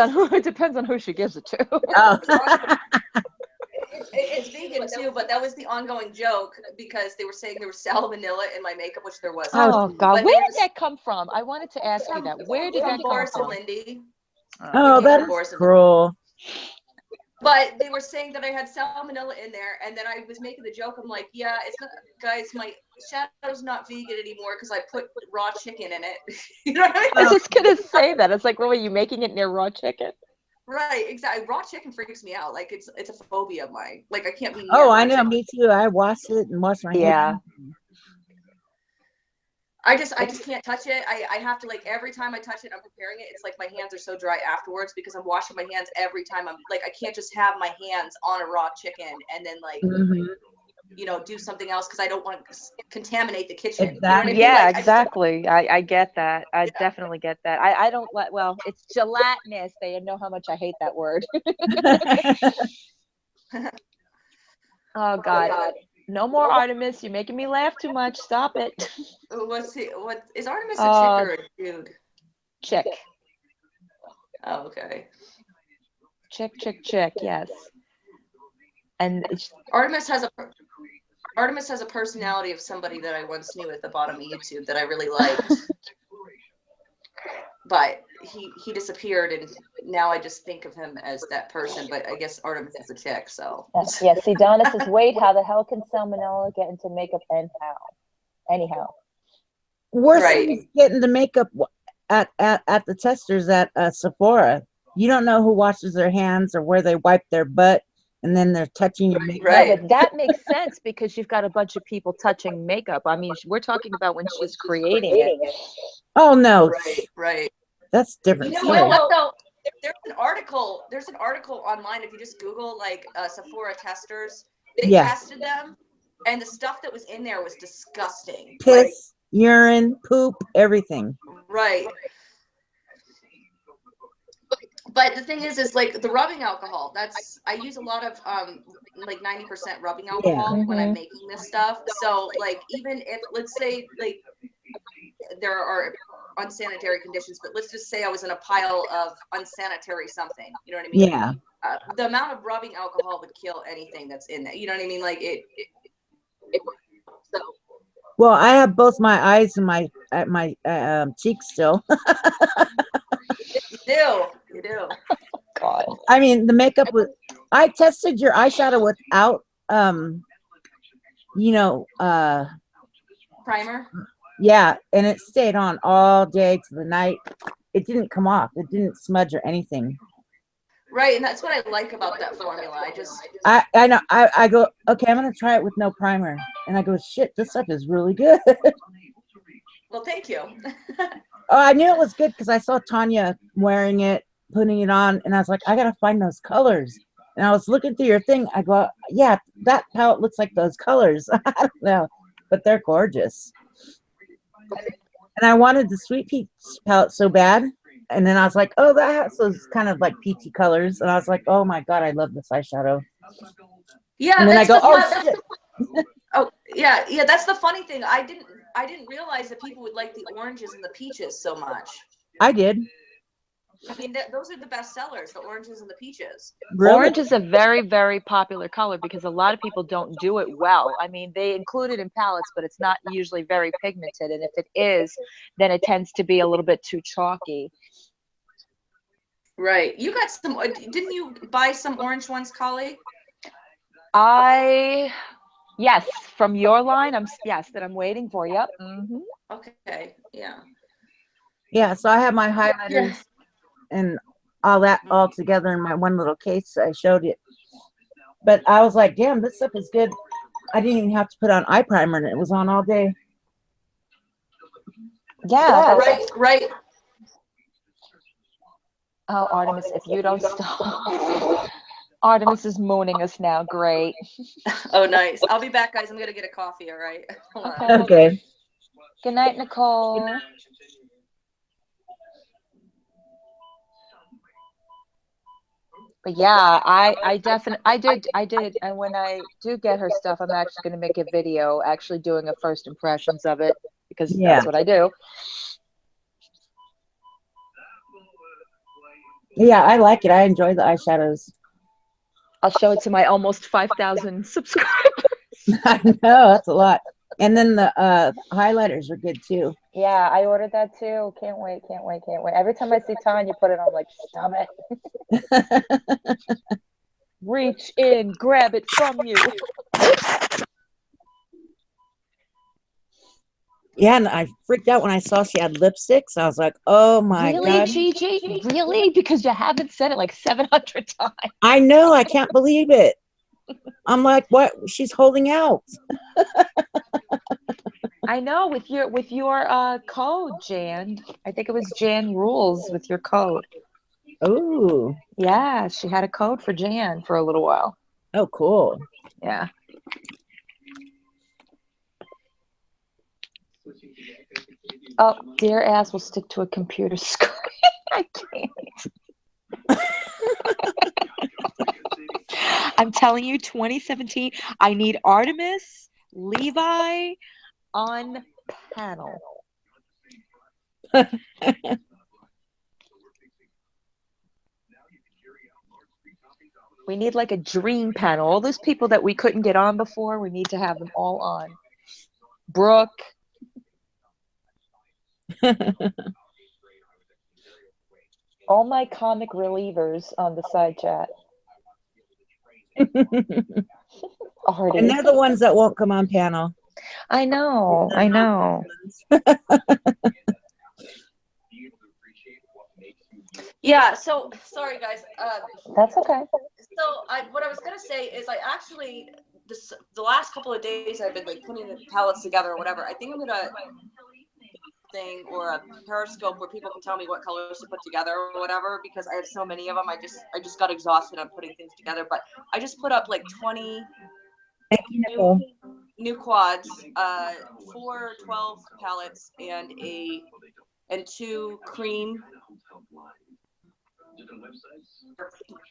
on who she gives it to. Oh. It's vegan too, but that was the ongoing joke because they were saying there was salmonella in my makeup, which there wasn't. Oh God, But where they did were that come from? I wanted to ask you that. Where did that come Boris and from? Lindy. Oh, that is cruel. But they were saying that I had salmonella in there, and then I was making the joke. I'm like, yeah, it's not, guys, my shadow's not vegan anymore because I put raw chicken in it. You know what I mean? I was just gonna say that. It's like, well, were you making it near raw chicken? Right, exactly. Raw chicken freaks me out. Like it's a phobia of mine. Like I can't be. Oh, I know. Me too. I washed it and washed my hands. Yeah. I just can't touch it. I have to, like, every time I touch it, I'm preparing it. It's like my hands are so dry afterwards because I'm washing my hands every time. I'm like, I can't just have my hands on a raw chicken and then like, do something else because I don't want to contaminate the kitchen. Exactly. You know what I mean? Yeah, Like, exactly. I get that. I definitely get that. I don't let, well, it's gelatinous. They know how much I hate that word. Oh God. No more Artemis. You're making me laugh too much. Stop it. What is Artemis a chick or a dude? Chick. Oh, okay. Chick. Yes. And Artemis has a personality of somebody that I once knew at the bottom of YouTube that I really liked. But he disappeared, and now I just think of him as that person. But I guess Artemis is a chick, so. yeah, see, Donna says, wait, how the hell can salmonella get into makeup and how? Anyhow. Worse Right. than getting the makeup at the testers at Sephora. You don't know who washes their hands or where they wipe their butt and then they're touching your makeup. Right. No, but that makes sense because you've got a bunch of people touching makeup. I mean, we're talking about when she's creating it. Oh no, Right. that's different. You know story. what though? There's an article. There's an article online. If you just Google like Sephora testers, they Yeah. tested them, and the stuff that was in there was disgusting. Piss, urine, poop, everything. Right. But the thing is like the rubbing alcohol. I use a lot of like 90% rubbing alcohol when I'm making this stuff. So like even if let's say like there are unsanitary conditions, but let's just say I was in a pile of unsanitary something. You know what I mean? Yeah. The amount of rubbing alcohol would kill anything that's in there. You know what I mean? Like it so. Well, I have both my eyes and my cheeks still. You do. God. I mean, the makeup was. I tested your eyeshadow without, you know, Primer. yeah, and it stayed on all day to the night. It didn't come off. It didn't smudge or anything. Right, and that's what I like about that formula. I know. I go, okay, I'm gonna try it with no primer, and I go, shit, this stuff is really good. Well, thank you. Oh, I knew it was good because I saw Tanya wearing it, putting it on, and I was like, I gotta find those colors. And I was looking through your thing. I go, yeah, that palette looks like those colors. I don't know, but they're gorgeous. And I wanted the Sweet Peach palette so bad. And then I was like, oh, that has those kind of like peachy colors. And I was like, oh my God, I love this eyeshadow. Yeah, and then I go, oh shit. Oh yeah, that's the funny thing. I didn't realize that people would like the oranges and the peaches so much. I did. I mean, those are the best sellers, the oranges and the peaches. Really? Orange is a very, very popular color because a lot of people don't do it well. I mean, they include it in palettes, but it's not usually very pigmented. And if it is, then it tends to be a little bit too chalky. Right. You got some, didn't you buy some orange ones, Choly? Yes, from your line, that I'm waiting for. Yep. Mm-hmm. Okay. Yeah. Yeah, so I have my highlighters and all that all together in my one little case. I showed you. But I was like, damn, this stuff is good. I didn't even have to put on eye primer and it was on all day. Yeah. Right. Oh, Artemis, if you don't stop. Artemis is mooning us now. Great. Oh, nice. I'll be back, guys. I'm going to get a coffee, all right? Okay. Good night, Nicole. But yeah, I did. And when I do get her stuff, I'm actually going to make a video actually doing a first impressions of it because that's what I do. Yeah, I like it. I enjoy the eyeshadows. I'll show it to my almost 5,000 subscribers. I know, that's a lot. And then the highlighters are good too. Yeah, I ordered that too. Can't wait. Every time I see Tanya put it on, I'm like, stop it. Reach in, grab it from you. Yeah, and I freaked out when I saw she had lipsticks. I was like, oh my God. Really, Gigi? Really? Because you haven't said it like 700 times. I know, I can't believe it. I'm like, what? She's holding out. I know, with your code, Jan. I think it was Jan Rules with your code. Oh. Yeah, she had a code for Jan for a little while. Oh, cool. Yeah. Oh, dear ass will stick to a computer screen. I can't. I'm telling you, 2017, I need Artemis, Levi on panel. We need like a dream panel. All those people that we couldn't get on before, we need to have them all on. Brooke. All my comic relievers on the side chat. Artie. And they're the ones that won't come on panel. I know. Yeah, so sorry guys. That's okay. So what I was gonna say is I actually the last couple of days I've been like putting the palettes together or whatever. I think I'm gonna thing or a Periscope where people can tell me what colors to put together or whatever because I have so many of them. I just got exhausted on putting things together. But I just put up like 20 new quads, 4 12 palettes and 2 cream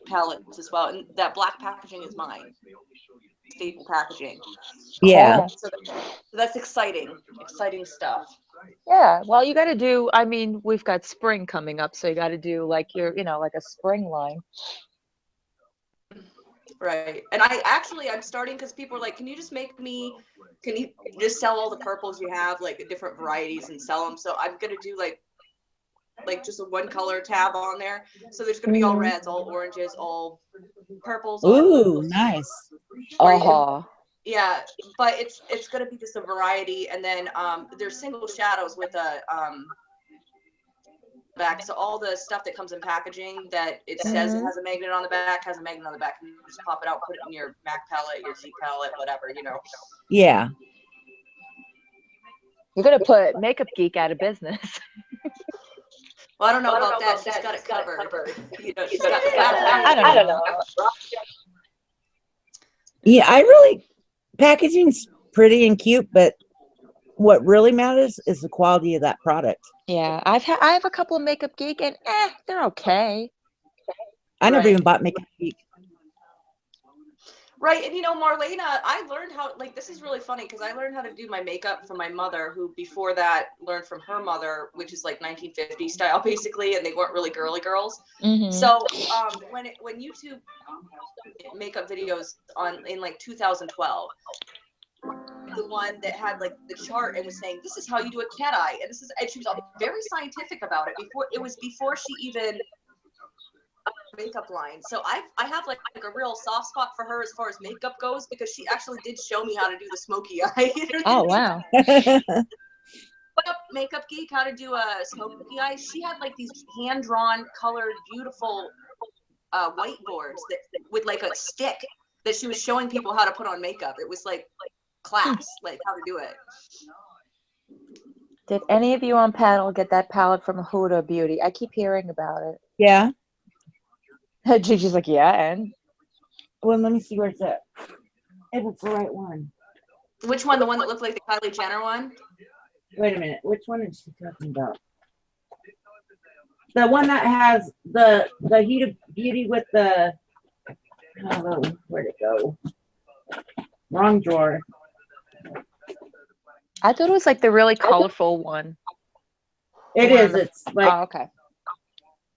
palettes as well. And that black packaging is mine. Staple packaging. Yeah. Cool. So that's exciting. Exciting stuff. Yeah. Well, you got to do, I mean, we've got spring coming up, so you got to do like your, like a spring line. Right. And I'm starting because people are like, can you just sell all the purples you have, like different varieties and sell them? So I'm going to do like just a 1 color tab on there. So there's going to be all reds, all oranges, all purples, all Ooh, blues. nice. Yeah, but it's going to be just a variety. And then there's single shadows with a back. So all the stuff that comes in packaging that it says it has a magnet on the back has a magnet on the back. You just pop it out, put it in your Mac palette, your Z palette, whatever, Yeah. You're going to put Makeup Geek out of business. Well, I don't know about that. She's got it covered. She's got I don't know. Yeah, packaging's pretty and cute, but what really matters is the quality of that product. Yeah, I have a couple of Makeup Geek, and they're okay. I never even bought Makeup Geek. Right, and Marlena, I learned how, this is really funny because I learned how to do my makeup from my mother, who before that learned from her mother, which is like 1950s style basically, and they weren't really girly girls. So when YouTube makeup videos in like 2012, the one that had like the chart and was saying this is how you do a cat eye, and she was very scientific about it before she even makeup line. So I have like a real soft spot for her as far as makeup goes because she actually did show me how to do the smoky eye. Oh wow. Makeup Geek, how to do a smoky eye. She had like these hand-drawn, colored, beautiful whiteboards that with like a stick that she was showing people how to put on makeup. It was like class, like how to do it. Did any of you on panel get that palette from Huda Beauty? I keep hearing about it. Yeah. Gigi's like, yeah, and? Well, let me see where it's at. If it's the right one. Which one? The one that looked like the Kylie Jenner one? Wait a minute. Which one is she talking about? The one that has the Huda Beauty with the, oh, where'd it go? Wrong drawer. I thought it was like the really colorful one. It is. It's like, oh, okay.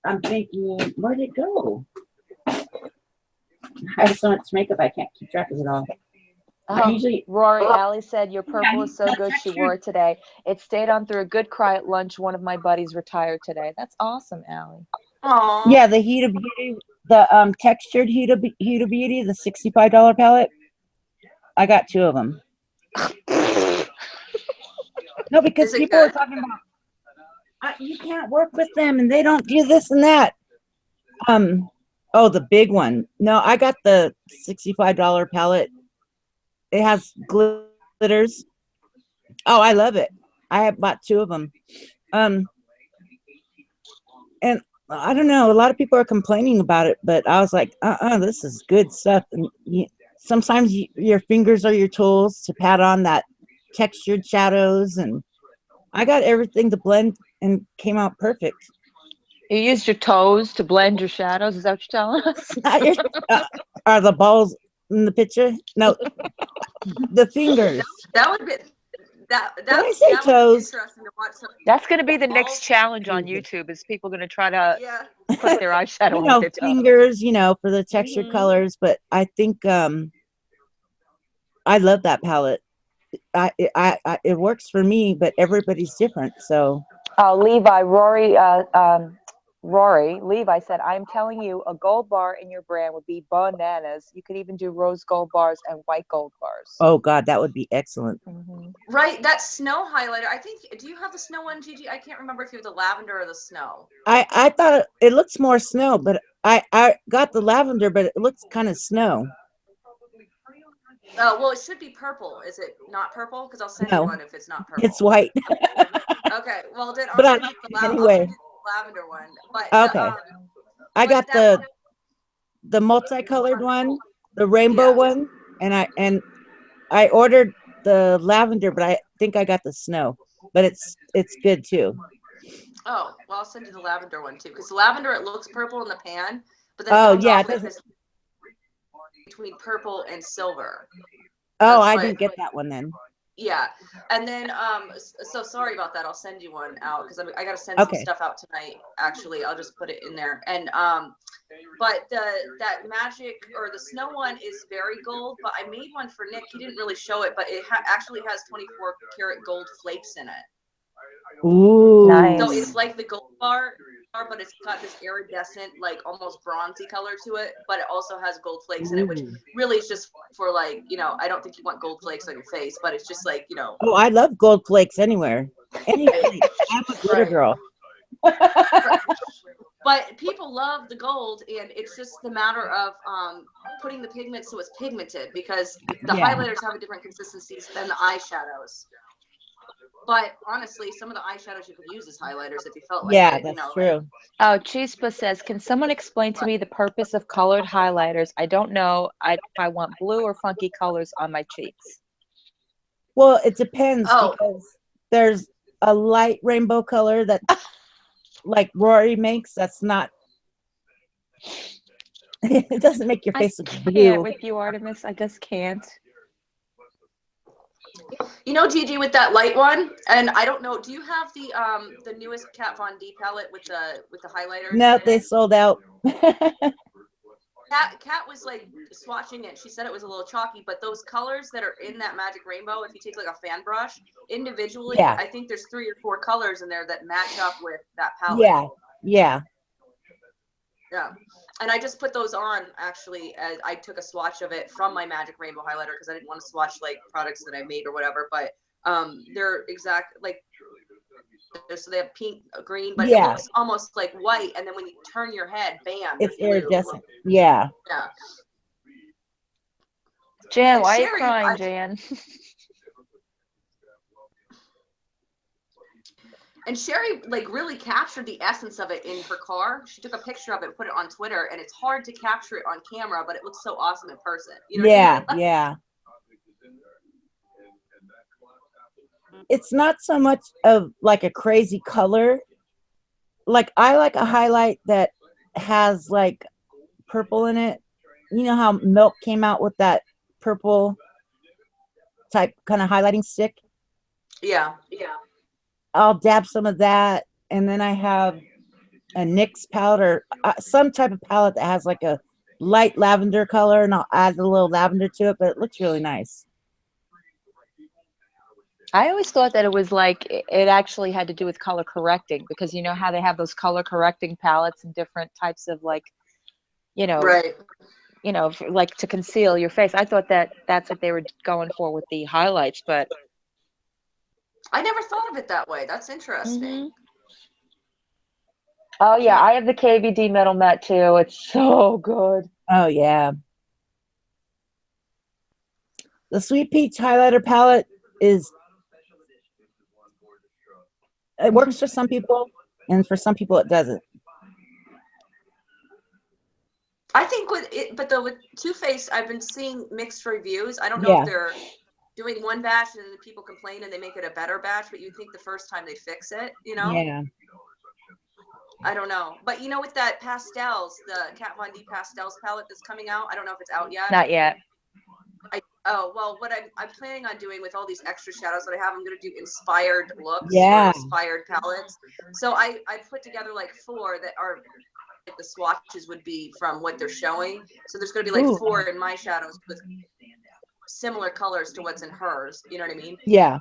I'm thinking, where'd it go? I have so much makeup, I can't keep track of it all. Usually, Rory, Allie said, your purple is so good, she wore it today. It stayed on through a good cry at lunch. One of my buddies retired today. That's awesome, Allie. Aww. Yeah, the Huda Beauty, the textured Huda Beauty, the $65 palette. I got 2 of them. No, because people are talking about, you can't work with them and they don't do this and that. Oh, the big one. No, I got the $65 palette. It has glitters. Oh, I love it. I have bought 2 of them. And I don't know, a lot of people are complaining about it, but I was like, this is good stuff. And sometimes your fingers are your tools to pat on that textured shadows, and I got everything to blend and came out perfect. You used your toes to blend your shadows. Is that what you're telling us? Are the balls in the picture? No, the fingers. That would be that. Did I say toes? Interesting to watch. That's going to be the next challenge on YouTube. Is people going to try to put their eyeshadow on their toes? Fingers, for the textured colors. But I think I love that palette. It works for me, but everybody's different. So. Oh, Levi, Rory Rory, Levi said, I'm telling you, a gold bar in your brand would be bananas. You could even do rose gold bars and white gold bars. Oh God, that would be excellent. Mhm. Right, that snow highlighter. I think. Do you have the snow one, Gigi? I can't remember if you have the lavender or the snow. I thought it looks more snow, but I got the lavender, but it looks kind of snow. Oh, well, it should be purple. Is it not purple? Because I'll send you No, one if it's not purple. it's white. Okay, well then But I'll I send like you it I'll anyway. send you the lavender one. But Okay. I but got that the multicolored one, the rainbow Yeah. one, and I ordered the lavender, but I think I got the snow. But it's good too. Oh, well, I'll send you the lavender one too. Because the lavender, it looks purple in the pan, but then it Oh comes yeah, off it like doesn't. this between purple and silver. Oh, That's I what. didn't get that one then. Yeah, and then so sorry about that. I'll send you one out because I got to send some Okay. stuff out tonight. Actually, I'll just put it in there. And but that magic or the snow one is very gold. But I made one for Nick. He didn't really show it, but it actually has 24 karat gold flakes in it. Ooh. Nice. So it's like the gold bar, but it's got this iridescent, like almost bronzy color to it. But it also has gold flakes in it, which Ooh. really is just for like, I don't think you want gold flakes on your face, but it's just like, Oh, I love gold flakes anywhere. Any flake. I'm a glitter Right. girl. But people love the gold, and it's just the matter of putting the pigment so it's pigmented, because the Yeah. highlighters have a different consistencies than the eyeshadows. But honestly, some of the eyeshadows you could use as highlighters if you felt like Yeah, it. that's true. Oh, Chispa says, can someone explain to me the purpose of colored highlighters? I don't know if I want blue or funky colors on my cheeks. Well, it depends Oh. because there's a light rainbow color that like Rory makes. That's not. It doesn't make your I face look can't blue. with you, Artemis. I just can't. Gigi, with that light one, and I don't know, do you have the newest Kat Von D palette with the highlighters? No, they sold out. Kat was like swatching it. She said it was a little chalky, but those colors that are in that magic rainbow, if you take like a fan brush individually, Yeah. I think there's 3 or 4 colors in there that match up with that palette. Yeah, yeah. Yeah. And I just put those on, actually, as I took a swatch of it from my magic rainbow highlighter because I didn't want to swatch like products that I made or whatever, but they're exact, like, so they have pink, green, but Yeah. it looks almost like white, and then when you turn your head, bam, It's there's blue. iridescent. Yeah. Yeah. Jan, why are you Sherry, crying, Jan? And Sherry like really captured the essence of it in her car. She took a picture of it and put it on Twitter, and it's hard to capture it on camera, but it looks so awesome in person. You know Yeah, what I mean? yeah. It's not so much of like a crazy color. Like I like a highlight that has like purple in it. You know how Milk came out with that purple type kind of highlighting stick? Yeah, yeah. I'll dab some of that, and then I have a NYX palette or some type of palette that has like a light lavender color, and I'll add a little lavender to it, but it looks really nice. I always thought that it was like it actually had to do with color correcting, because you know how they have those color correcting palettes and different types of like, Right. Like to conceal your face. I thought that that's what they were going for with the highlights, but I never thought of it that way. That's interesting. Oh yeah, I have the KVD metal matte too. It's so good. Oh yeah. The Sweet Peach highlighter palette it works for some people, and for some people it doesn't. I think with Too Faced, I've been seeing mixed reviews. I don't know if they're doing one batch and then people complain and they make it a better batch, but you'd think the first time they'd fix it, Yeah. I don't know. But with that pastels, the Kat Von D pastels palette that's coming out, I don't know if it's out yet. Not yet. What I'm planning on doing with all these extra shadows that I have, I'm going to do inspired looks Yeah. or inspired palettes. So I put together like 4 that are like the swatches would be from what they're showing. So there's going to be like 4 in my shadows with similar colors to what's in hers. You know what I mean? Yeah.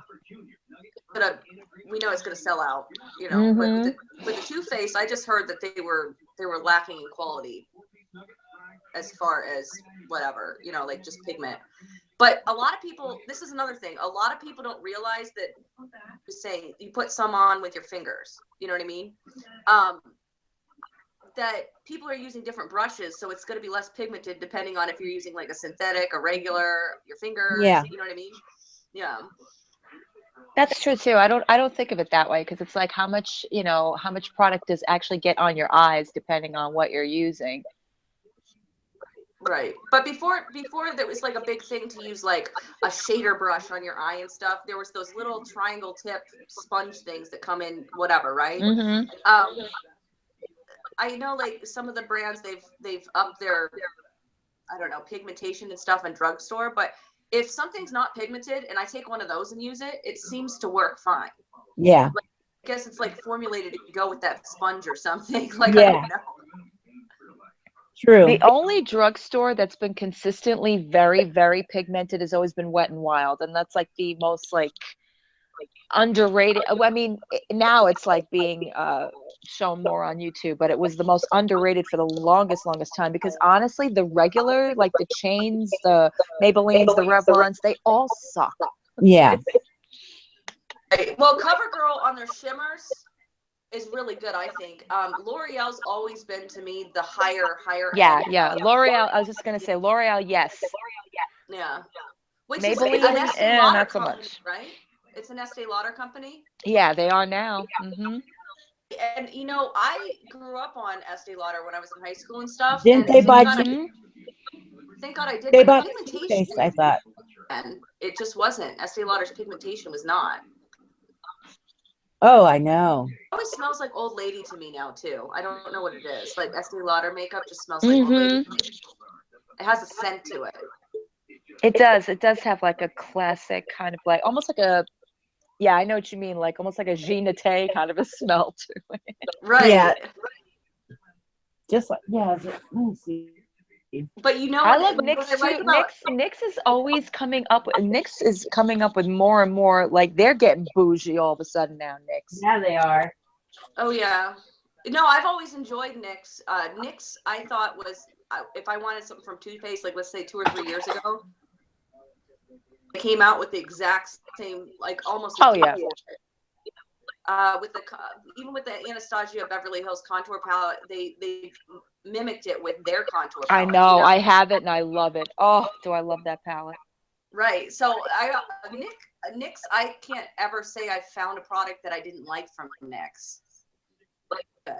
But we know it's going to sell out, you know. Mhm. But with the Too Faced, I just heard that they were lacking in quality as far as whatever, you know, like just pigment. But a lot of people, this is another thing, a lot of people don't realize that, just saying, you put some on with your fingers, you know what I mean? That people are using different brushes, so it's going to be less pigmented depending on if you're using like a synthetic, a regular, your fingers, Yeah. you know what I mean? Yeah. That's true too. I don't think of it that way because it's like how much, how much product does actually get on your eyes depending on what you're using. Right. But before there was like a big thing to use like a shader brush on your eye and stuff. There was those little triangle tip sponge things that come in whatever, right? Mhm. I know like some of the brands they've upped their, I don't know, pigmentation and stuff in drugstore, but if something's not pigmented and I take one of those and use it, it seems to work fine. Yeah. Like, I guess it's like formulated to go with that sponge or something. Like I Yeah. don't know. True. The only drugstore that's been consistently very, very pigmented has always been Wet and Wild, and that's like the most like underrated. I mean, now it's like being shown more on YouTube, but it was the most underrated for the longest time because honestly, the regular, like the chains, the Maybellines, the Revlons, they all suck. Yeah. Right. Well, CoverGirl on their shimmers is really good, I think. L'Oreal's always been to me the higher Yeah, end. yeah. L'Oreal, I was just gonna say L'Oreal, yes. Yeah. Which is an Maybelline, Estee Lauder not so company, much. right? It's an Estee Lauder company. Yeah, they are now. Mm-hmm. And you know, I grew up on Estee Lauder when I was in high school and stuff. Didn't And they buy thank God I did. They But the bought pigmentation, toothpaste, I thought. and it just wasn't. Estee Lauder's pigmentation was not. Oh, I know. It always smells like old lady to me now too. I don't know what it is. Like Estee Lauder makeup just smells like old lady. It has a scent to it. It does. It does have like a classic kind of like almost like a, yeah, I know what you mean, like almost like a Jeanette kind of a smell to it. Right. Yeah. Just like, yeah. Let me see. But you know I what, love NYX what I like too. about NYX is always coming up. NYX is coming up with more and more. Like they're getting bougie all of a sudden now. NYX. Yeah, they are. Oh yeah. No, I've always enjoyed NYX. NYX I thought was, if I wanted something from toothpaste, like let's say 2 or 3 years ago, they came out with the exact same, like almost a Oh yeah. dupe. With the even with the Anastasia Beverly Hills contour palette, they mimicked it with their contour I palette. know. You know? I have it and I love it. Oh, do I love that palette? Right. So NYX, I can't ever say I found a product that I didn't like from NYX. Good.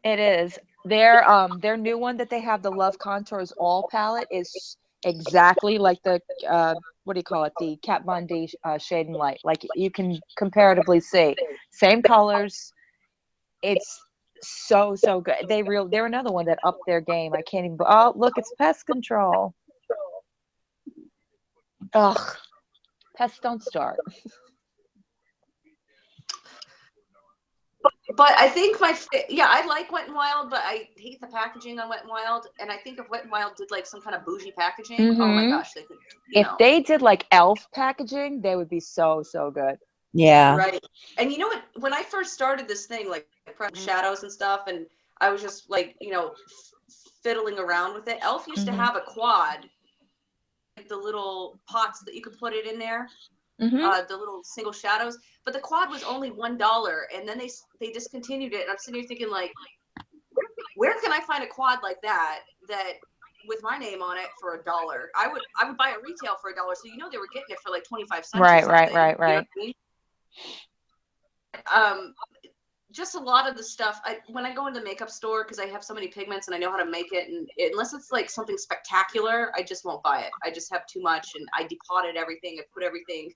It is. Their new one that they have, the Love Contours All palette, is exactly like the what do you call it? The Kat Von D Shade and Light. Like you can comparatively see, same colors. It's so good. They're another one that upped their game. I can't even. Oh, look, it's pest control. Ugh, pests don't start. But I think I like Wet and Wild, but I hate the packaging on Wet and Wild. And I think if Wet and Wild did like some kind of bougie packaging, oh my gosh, they could. If they did like elf packaging, they would be so good. Yeah. Right. And you know what? When I first started this thing, like shadows and stuff, and I was just like, fiddling around with it. Elf used to have a quad, like the little pots that you could put it in there. The little single shadows, but the quad was only $1, and then they discontinued it. And I'm sitting here thinking, like, where can I find a quad like that with my name on it for $1? I would buy it retail for $1, so they were getting it for like 25 cents. Right. You know what I mean? Just a lot of the stuff. When I go into the makeup store, because I have so many pigments and I know how to make it, and unless it's like something spectacular, I just won't buy it. I just have too much, and I depotted everything. I put everything.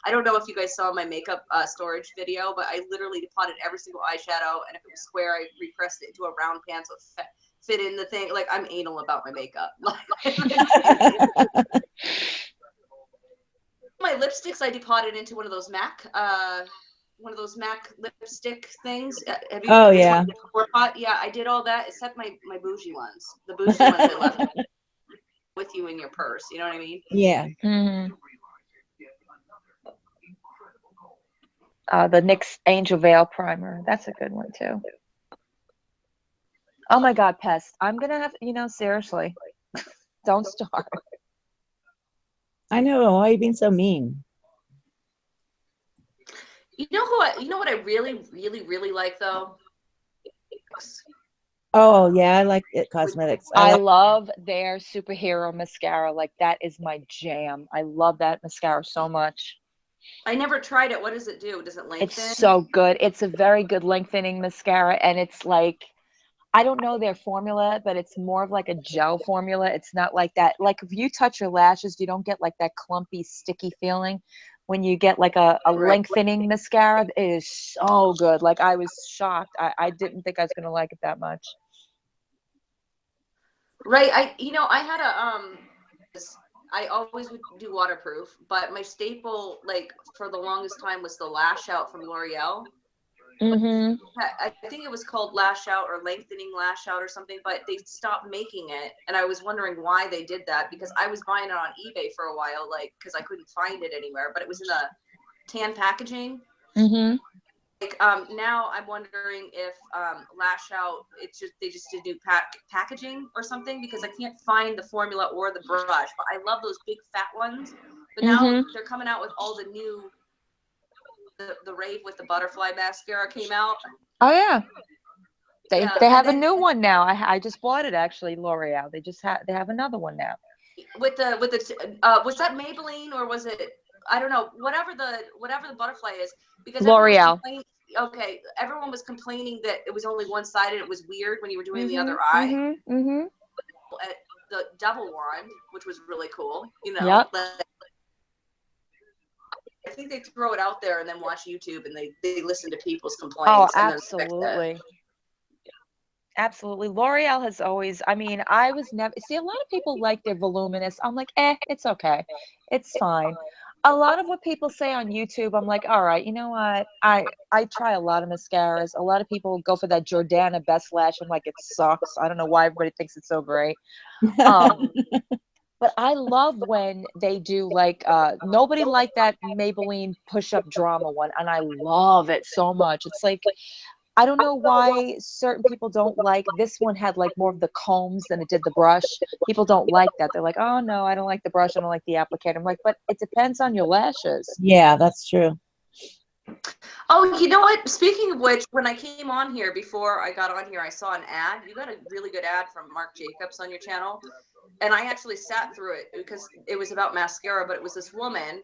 I don't know if you guys saw my makeup storage video, but I literally depotted every single eyeshadow, and if it was square, I repressed it into a round pan so it fit in the thing. Like, I'm anal about my makeup. My lipsticks, I depotted into one of those MAC lipstick things. Have you? Oh yeah. Pot? Yeah, I did all that except my bougie ones. The bougie ones I left with you in your purse. You know what I mean? Yeah. The NYX Angel Veil Primer. That's a good one too. Oh my God, Pest. I'm gonna have, seriously, don't start. I know. Why are you being so mean? You know what I really, really, really like though? Oh yeah, I like it. Cosmetics. I like. love their superhero mascara. Like that is my jam. I love that mascara so much. I never tried it. What does it do? Does it lengthen? It's so good. It's a very good lengthening mascara, and it's like, I don't know their formula, but it's more of like a gel formula. It's not like that. Like if you touch your lashes, you don't get like that clumpy, sticky feeling. When you get like a Right. lengthening mascara, it is so good. Like I was shocked. I didn't think I was gonna like it that much. Right. I had I always would do waterproof, but my staple, like for the longest time, was the Lash Out from L'Oreal. Mm-hmm. I think it was called Lash Out or Lengthening Lash Out or something, but they stopped making it, and I was wondering why they did that, because I was buying it on eBay for a while, like because I couldn't find it anywhere, but it was in the tan packaging. Mm-hmm. Like now I'm wondering if Lash Out, they just did new packaging or something, because I can't find the formula or the brush, but I love those big fat ones. But now they're coming out with all the new, the Rave with the butterfly mascara came out. Oh yeah. They have a then new one now. I just bought it actually, L'Oreal. They have another one now. with the was that Maybelline or was it, I don't know, whatever the butterfly is, because L'Oreal. okay, everyone was complaining that it was only one sided. It was weird when you were doing the other Mm-hmm. eye. Mm-hmm. Mm-hmm. At the double wand, which was really cool. Yep. I think they throw it out there and then watch YouTube and they listen to people's Oh, complaints and then fix it. absolutely. Absolutely. L'Oreal has always, I mean, I was never, see, a lot of people like their voluminous. I'm like, it's okay. It's fine. A lot of what people say on YouTube, I'm like, all right, you know what? I try a lot of mascaras. A lot of people go for that Jordana Best Lash. I'm like, it sucks. I don't know why everybody thinks it's so great. But I love when they do like nobody liked that Maybelline push-up drama one, and I love it so much. It's like, I don't know why certain people don't like this one. Had like more of the combs than it did the brush. People don't like that. They're like, oh no, I don't like the brush. I don't like the applicator. I'm like, but it depends on your lashes. Yeah, that's true. Oh, you know what? Speaking of which, when I came on here, before I got on here, I saw an ad. You got a really good ad from Marc Jacobs on your channel. And I actually sat through it because it was about mascara, but it was this woman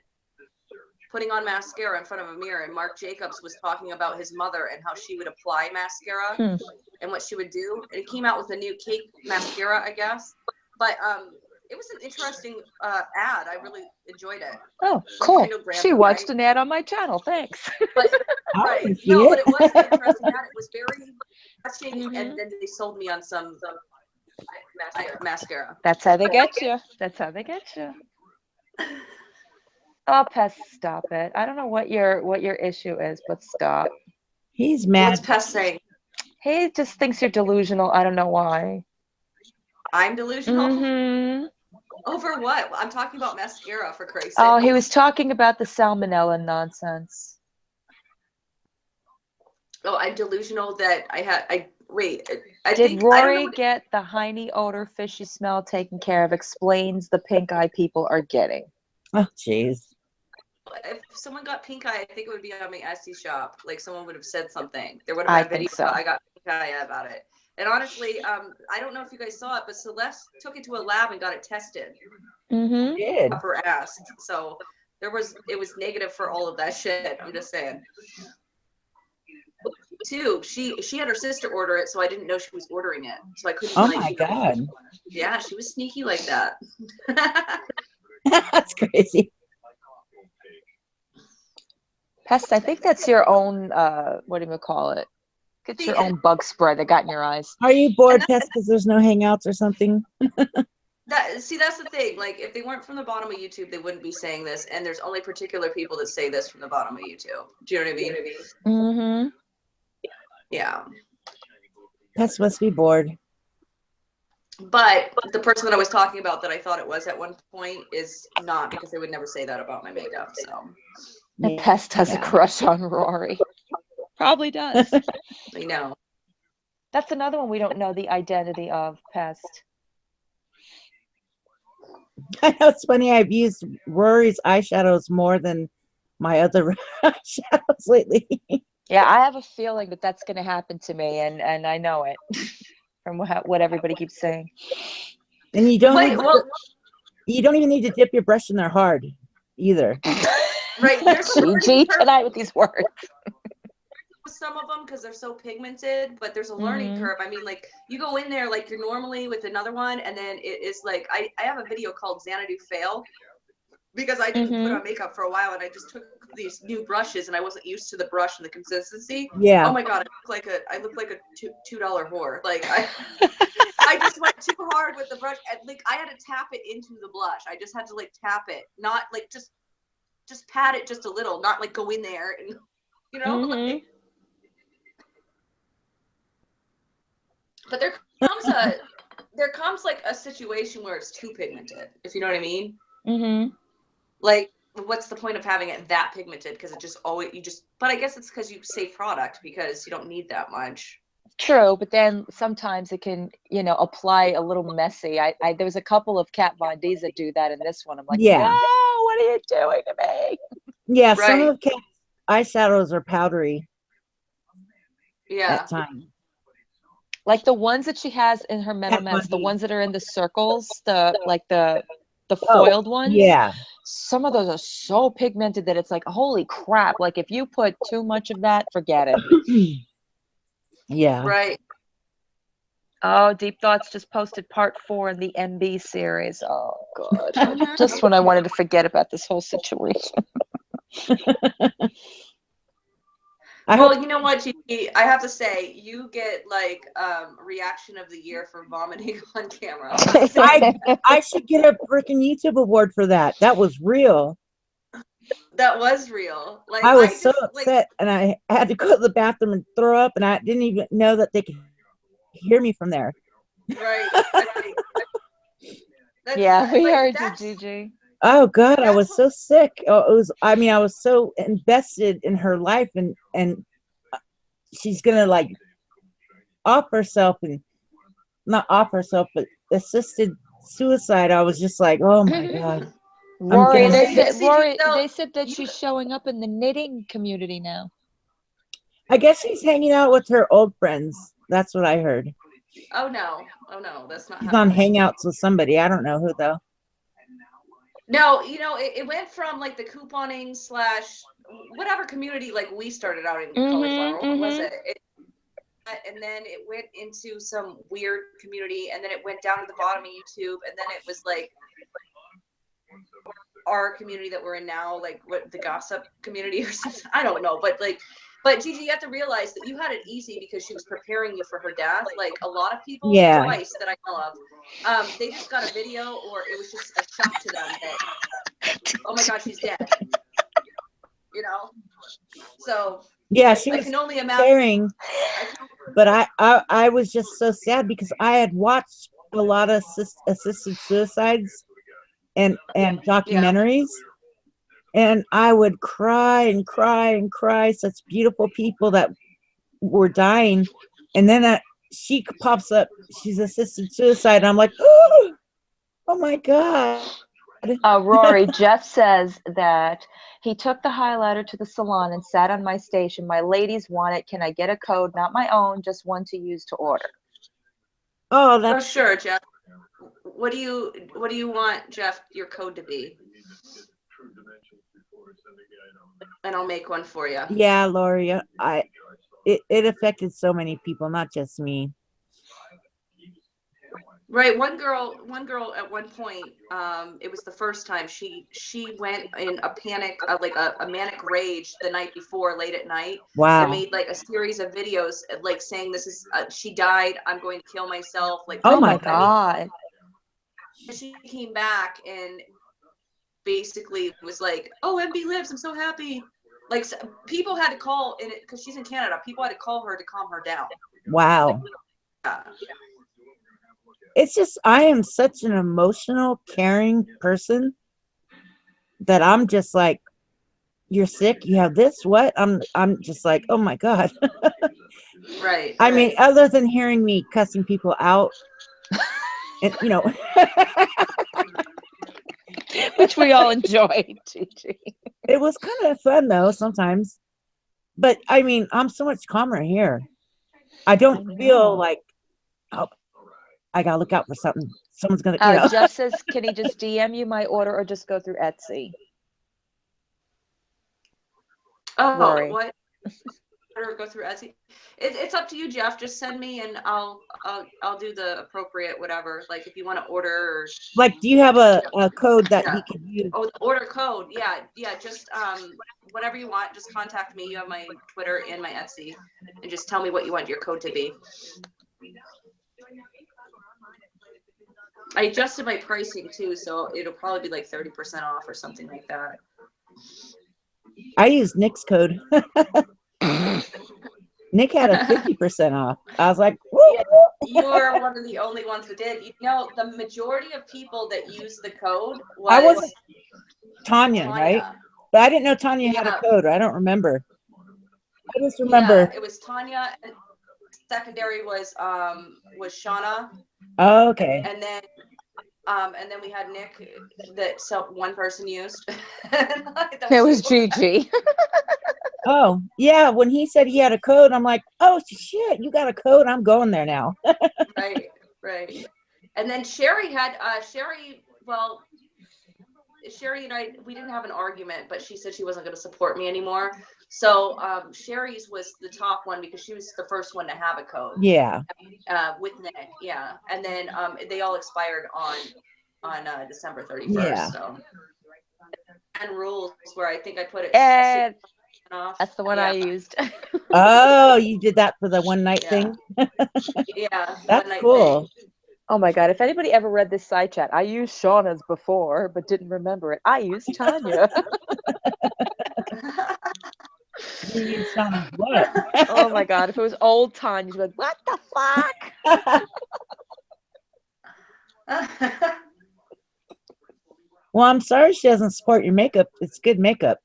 putting on mascara in front of a mirror, and Marc Jacobs was talking about his mother and how she would apply mascara and what she would do. And it came out with a new cake mascara, I guess. But it was an interesting ad. I really enjoyed it. Oh, cool. She watched right? an ad on my channel. Thanks. But right. No, but it was an interesting ad. It was very interesting, and then they sold me on some mascara. That's how they get you. That's how they get you. Oh, Pest, stop it. I don't know what your issue is, but stop. He's mad. What's Pest saying? He just thinks you're delusional. I don't know why. I'm delusional? Mm-hmm. Over what? I'm talking about mascara, for Christ's sake. Oh, he was talking about the salmonella nonsense. Oh, I'm delusional that Did Rory get the hiney odor, fishy smell taken care of? Explains the pink eye people are getting. Oh, jeez. If someone got pink eye, I think it would be on my Etsy shop. Like someone would have said something. There would have been a video. So. I got pink eye about it. And honestly, I don't know if you guys saw it, but Celeste took it to a lab and got it tested. Mm-hmm. Did. Up her ass. So it was negative for all of that shit. I'm just saying. Too, she had her sister order it, so I didn't know she was ordering it. So I couldn't. Oh my God. Yeah, she was sneaky like that. That's crazy. Pest, I think that's your own, what do you call it? It's your own bug spray that got in your eyes. Are you bored, Pest, because there's no hangouts or something? That's the thing. Like, if they weren't from the bottom of YouTube, they wouldn't be saying this. And there's only particular people that say this from the bottom of YouTube. Do you know what I mean? Mm-hmm. Yeah. Pest must be bored. But the person that I was talking about that I thought it was at one point is not, because they would never say that about my makeup. So And Pest has a crush on Rory. Probably does. I know. That's another one we don't know the identity of, Pest. I know it's funny. I've used Rory's eyeshadows more than my other eyeshadows lately. Yeah, I have a feeling that that's going to happen to me, and I know it from what everybody keeps saying. And you don't Wait, well, you don't even need to dip your brush in there hard either. right. There's a learning GG curve tonight with these words. with some of them because they're so pigmented, but there's a learning curve. I mean, like you go in there like you're normally with another one, and then it is like I have a video called Xanadu Fail because I didn't put on makeup for a while, and I just took these new brushes, and I wasn't used to the brush and the consistency. Yeah. Oh my god, I look like a $2 whore. Like I just went too hard with the brush, and like I had to tap it into the blush. I just had to like tap it, not like just pat it just a little, not like go in there and you know. Like, but there comes like a situation where it's too pigmented, if you know what I mean. Like, what's the point of having it that pigmented? Because it just always but I guess it's because you save product because you don't need that much. True, but then sometimes it can, apply a little messy. There was a couple of Kat Von D's that do that in this one. I'm like, Yeah. no, what are you doing to me? Yeah, Right. some of Kat's eyeshadows are powdery. Yeah. At times. Like the ones that she has in her Metal-Mets, the ones that are in the circles, the foiled ones. Yeah. Some of those are so pigmented that it's like, holy crap. Like if you put too much of that, forget it. Yeah. Right. Oh, Deep Thoughts just posted part 4 in the MB series. Oh, God. Just when I wanted to forget about this whole situation. Well, you know what, Gigi? I have to say, you get like reaction of the year for vomiting on camera. I should get a freaking YouTube award for that. That was real. That was real. Like I was so upset, like, and I had to go to the bathroom and throw up, and I didn't even know that they could hear me from there. Right. Yeah, we heard you, Gigi. Oh God, I was so sick. I was so invested in her life, and she's gonna like off herself, and not off herself, but assisted suicide. I was just like, oh my God. Rory, they said that she's showing up in the knitting community now. I guess she's hanging out with her old friends. That's what I heard. Oh no, that's not. She's on Hangouts with somebody. I don't know who though. No, it went from like the couponing / whatever community like we started out in cauliflower. What was it? And then it went into some weird community, and then it went down to the bottom of YouTube, and then it was like our community that we're in now, like what the gossip community or something. I don't know, but Gigi, you have to realize that you had it easy because she was preparing you for her death. Like a lot of people, twice that I know of, they just got a video, or it was just a shock to them that, oh my God, she's dead. So yeah, she was I can only imagine. But I was just so sad because I had watched a lot of assisted suicides and documentaries. And I would cry and cry and cry. Such beautiful people that were dying. And then she pops up. She's assisted suicide. And I'm like, oh my God. Rory, Jeff says that he took the highlighter to the salon and sat on my station. My ladies want it. Can I get a code? Not my own, just one to use to order. Oh, sure, Jeff. What do you want, Jeff, your code to be? And I'll make one for you. Yeah, Lori, it affected so many people, not just me. Right, one girl at one point, it was the first time she went in a panic, like a manic rage the night before, late at night. Wow. And made like a series of videos, like saying, "This is she died. I'm going to kill myself." Like, oh my God. And she came back and basically was like, "Oh, MB lives. I'm so happy." Like people had to call in it because she's in Canada. People had to call her to calm her down. Wow. Yeah. It's just, I am such an emotional, caring person that I'm just like, you're sick, you have this, what? I'm just like, oh my God. Right. I mean, right. other than hearing me cussing people out, and Which we all enjoyed, Gigi. it was kind of fun though sometimes. But I mean, I'm so much calmer here. I don't I feel know. like, oh, I gotta look out for something. Someone's gonna, Jeff says, can he just DM you my order or just go through Etsy? Oh, Rory. what? Or go through Etsy. It's up to you, Jeff. Just send me and I'll do the appropriate whatever. Like if you want to order or like, do you have a code that Yeah. he can use? oh, the order code. Yeah, yeah. Just whatever you want. Just contact me. You have my Twitter and my Etsy, and just tell me what you want your code to be. I adjusted my pricing too, so it'll probably be like 30% off or something like that. I use Nick's code. Nick had a 50% off. I was like, woo! Yeah, you were one of the only ones that did. You know, the majority of people that used the code I was wasn't Tanya, right? But I didn't know Tanya had a Yeah, code. I don't remember. I just yeah. remember. It was Tanya, and secondary was Shauna, Oh, okay. and then we had Nick that one person used. It was Gigi. Oh, yeah. When he said he had a code, I'm like, oh shit, you got a code? I'm going there now. Right, right. And then Sherry had well, Sherry and I, we didn't have an argument, but she said she wasn't going to support me anymore. So Sherry's was the top one because she was the first one to have a code. Yeah. With Nick, yeah. And then they all expired on December 31st. Yeah. So and rules where I think I put it And off. that's the one I used. Oh, you did that for the one night thing? Yeah. That's one-night cool. thing. Oh my God. If anybody ever read this side chat, I used Shauna's before, but didn't remember it. I used Tanya. You use Shauna's what? Oh my God. If it was old Tanya, you'd be like, what the fuck? Well, I'm sorry she doesn't support your makeup. It's good makeup.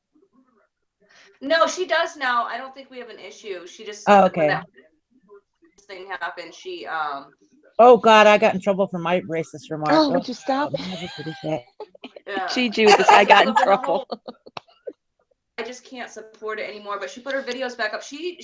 No, she does now. I don't think we have an issue. She just Oh, when okay. that thing happened, she Oh God, I got in trouble for my racist remark. Oh, would you stop? I'll never forget that. yeah. Gigi with this, I got in trouble. I just can't support it anymore. But she put her videos back up. She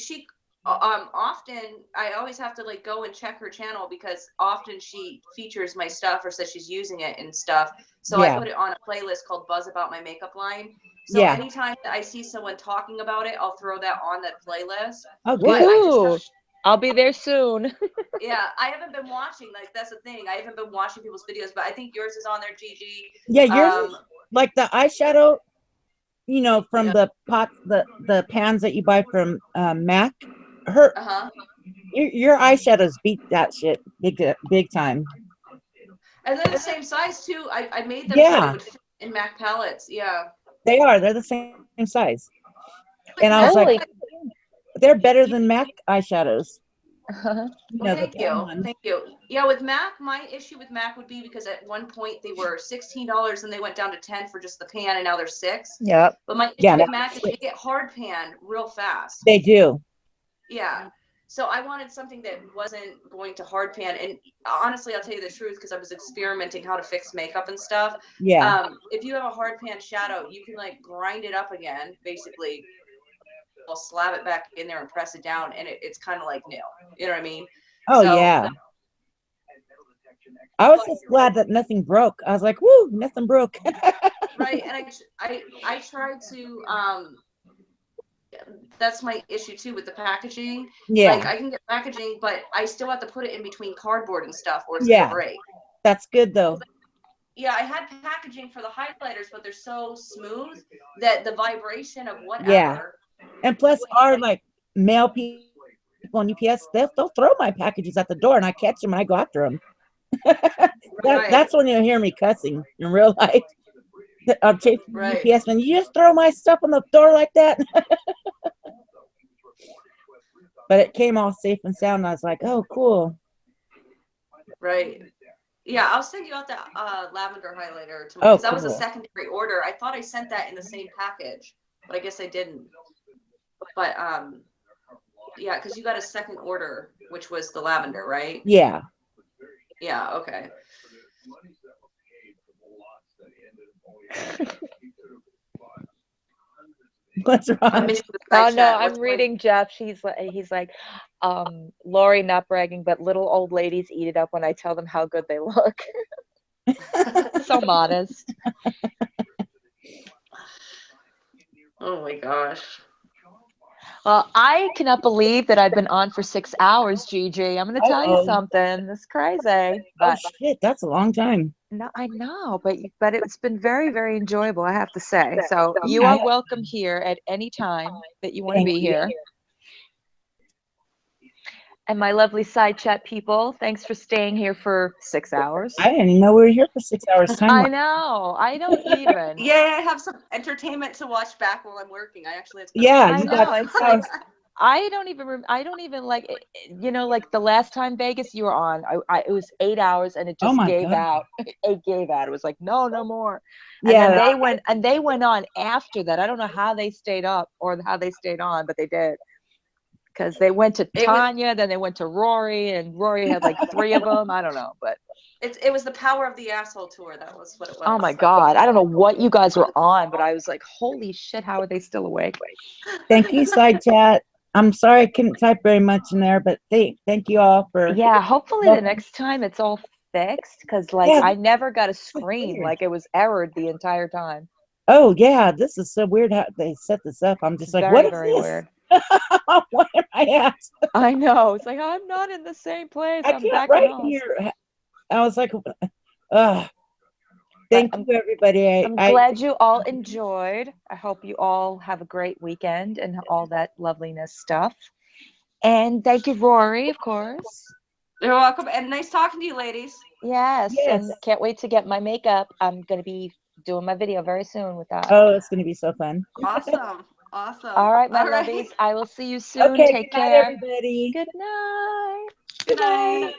often I always have to like go and check her channel because often she features my stuff or says she's using it and stuff. So I Yeah. put it on a playlist called Buzz About My Makeup Line. So Yeah. anytime that I see someone talking about it, I'll throw that on that playlist. Oh, But good. Woohoo. I'll be there soon. Yeah, I haven't been watching. Like that's the thing. I haven't been watching people's videos, but I think yours is on there, Gigi. Yeah, yours is like the eyeshadow, you know, from Yeah. the pots, the pans that you buy from MAC. Her, your eyeshadows beat that shit big time. And they're the same size too. I made them so Yeah. they would fit in MAC palettes. Yeah. They are. They're the same size. And I was Holy. like, they're better than MAC eyeshadows. Uh-huh. You know, Thank you. Thank you. Yeah, with MAC, my issue with MAC would be because at one point they were $16 and they went down to 10 for just the pan and now they're $6. Yep. But my issue Yeah, with MAC is they get hard pan real fast. They do. Yeah. So I wanted something that wasn't going to hard pan. And honestly, I'll tell you the truth, because I was experimenting how to fix makeup and stuff. Yeah. If you have a hard pan shadow, you can like grind it up again, basically. I'll slab it back in there and press it down, and it's kind of like new. You know what I mean? Oh, So, yeah. I was just glad that nothing broke. I was like, woo, nothing broke. Right. And I tried to, that's my issue too with the packaging. Yeah. Like I can get packaging, but I still have to put it in between cardboard and stuff or it's Yeah. gonna break. That's good though. Yeah, I had packaging for the highlighters, but they're so smooth that the vibration of whatever. Yeah. And plus our like mail people on UPS, they'll throw my packages at the door and I catch them and I go after them. That's when you'll hear me cussing in real life. I'm chasing UPS and you just throw my stuff on the door like that. But it came all safe and sound. I was like, oh, cool. Right. Yeah, I'll send you out that lavender highlighter tomorrow. Oh, That was a cool. secondary order. I thought I sent that in the same package. but I guess I didn't. But yeah, because you got a second order, which was the lavender, right? Yeah. Yeah. Okay. What's I'm wrong? missing the Oh side no, chat. I'm What's reading Jeff. He's like, Lori, not bragging, but little old ladies eat it up when I tell them how good they look. So modest. Oh my gosh. Well, I cannot believe that I've been on for 6 hours, Gigi. I'm going to tell you Uh-oh. something. It's crazy, Oh but shit, that's a long time. no, I know, but it's been very, very enjoyable, I have to say. So Yeah. you are welcome here at any time that you want to Thank be you. here. And my lovely side chat people, thanks for staying here for 6 hours. I didn't even know we were here for 6 hours time. I know. I don't even. Yeah, I have some entertainment to watch back while I'm working. I actually have to Yeah, I you know. got It's like I don't even like like the last time Vegas you were on. It was 8 hours and it Oh just my gave God. out. It gave out. It was like no more. And Yeah, then they went on after that. I don't know how they stayed up or how they stayed on, but they did. Because they went to It was- Tanya, then they went to Rory, and Rory had like 3 of them. I don't know, but it was the Power of the Asshole tour. That was what it was. oh my God, I don't know what you guys were on, but I was like, holy shit, how are they still awake? thank you, side chat. I'm sorry I couldn't type very much in there, but thank you all for. Yeah, hopefully the next time it's all fixed because like Yeah, I never got a so screen, weird. like it was errored the entire time. Oh yeah, this is so weird how they set this up. I'm just It's like, very, what is very this? weird. Where am I at? I know. It's like I'm not in the same place. I I'm can't back write in Oz. here. I was like, But thank you, everybody. I'm glad you all enjoyed. I hope you all have a great weekend and all that loveliness stuff. And thank you, Rory, of course. You're welcome, and nice talking to you, ladies. Yes, Yes. and can't wait to get my makeup. I'm going to be doing my video very soon with that. Oh, it's going to be so fun. Awesome. Awesome. All right, my All right. lovies. I will see you soon. Okay, Take good night, care. everybody. Good night. Good night.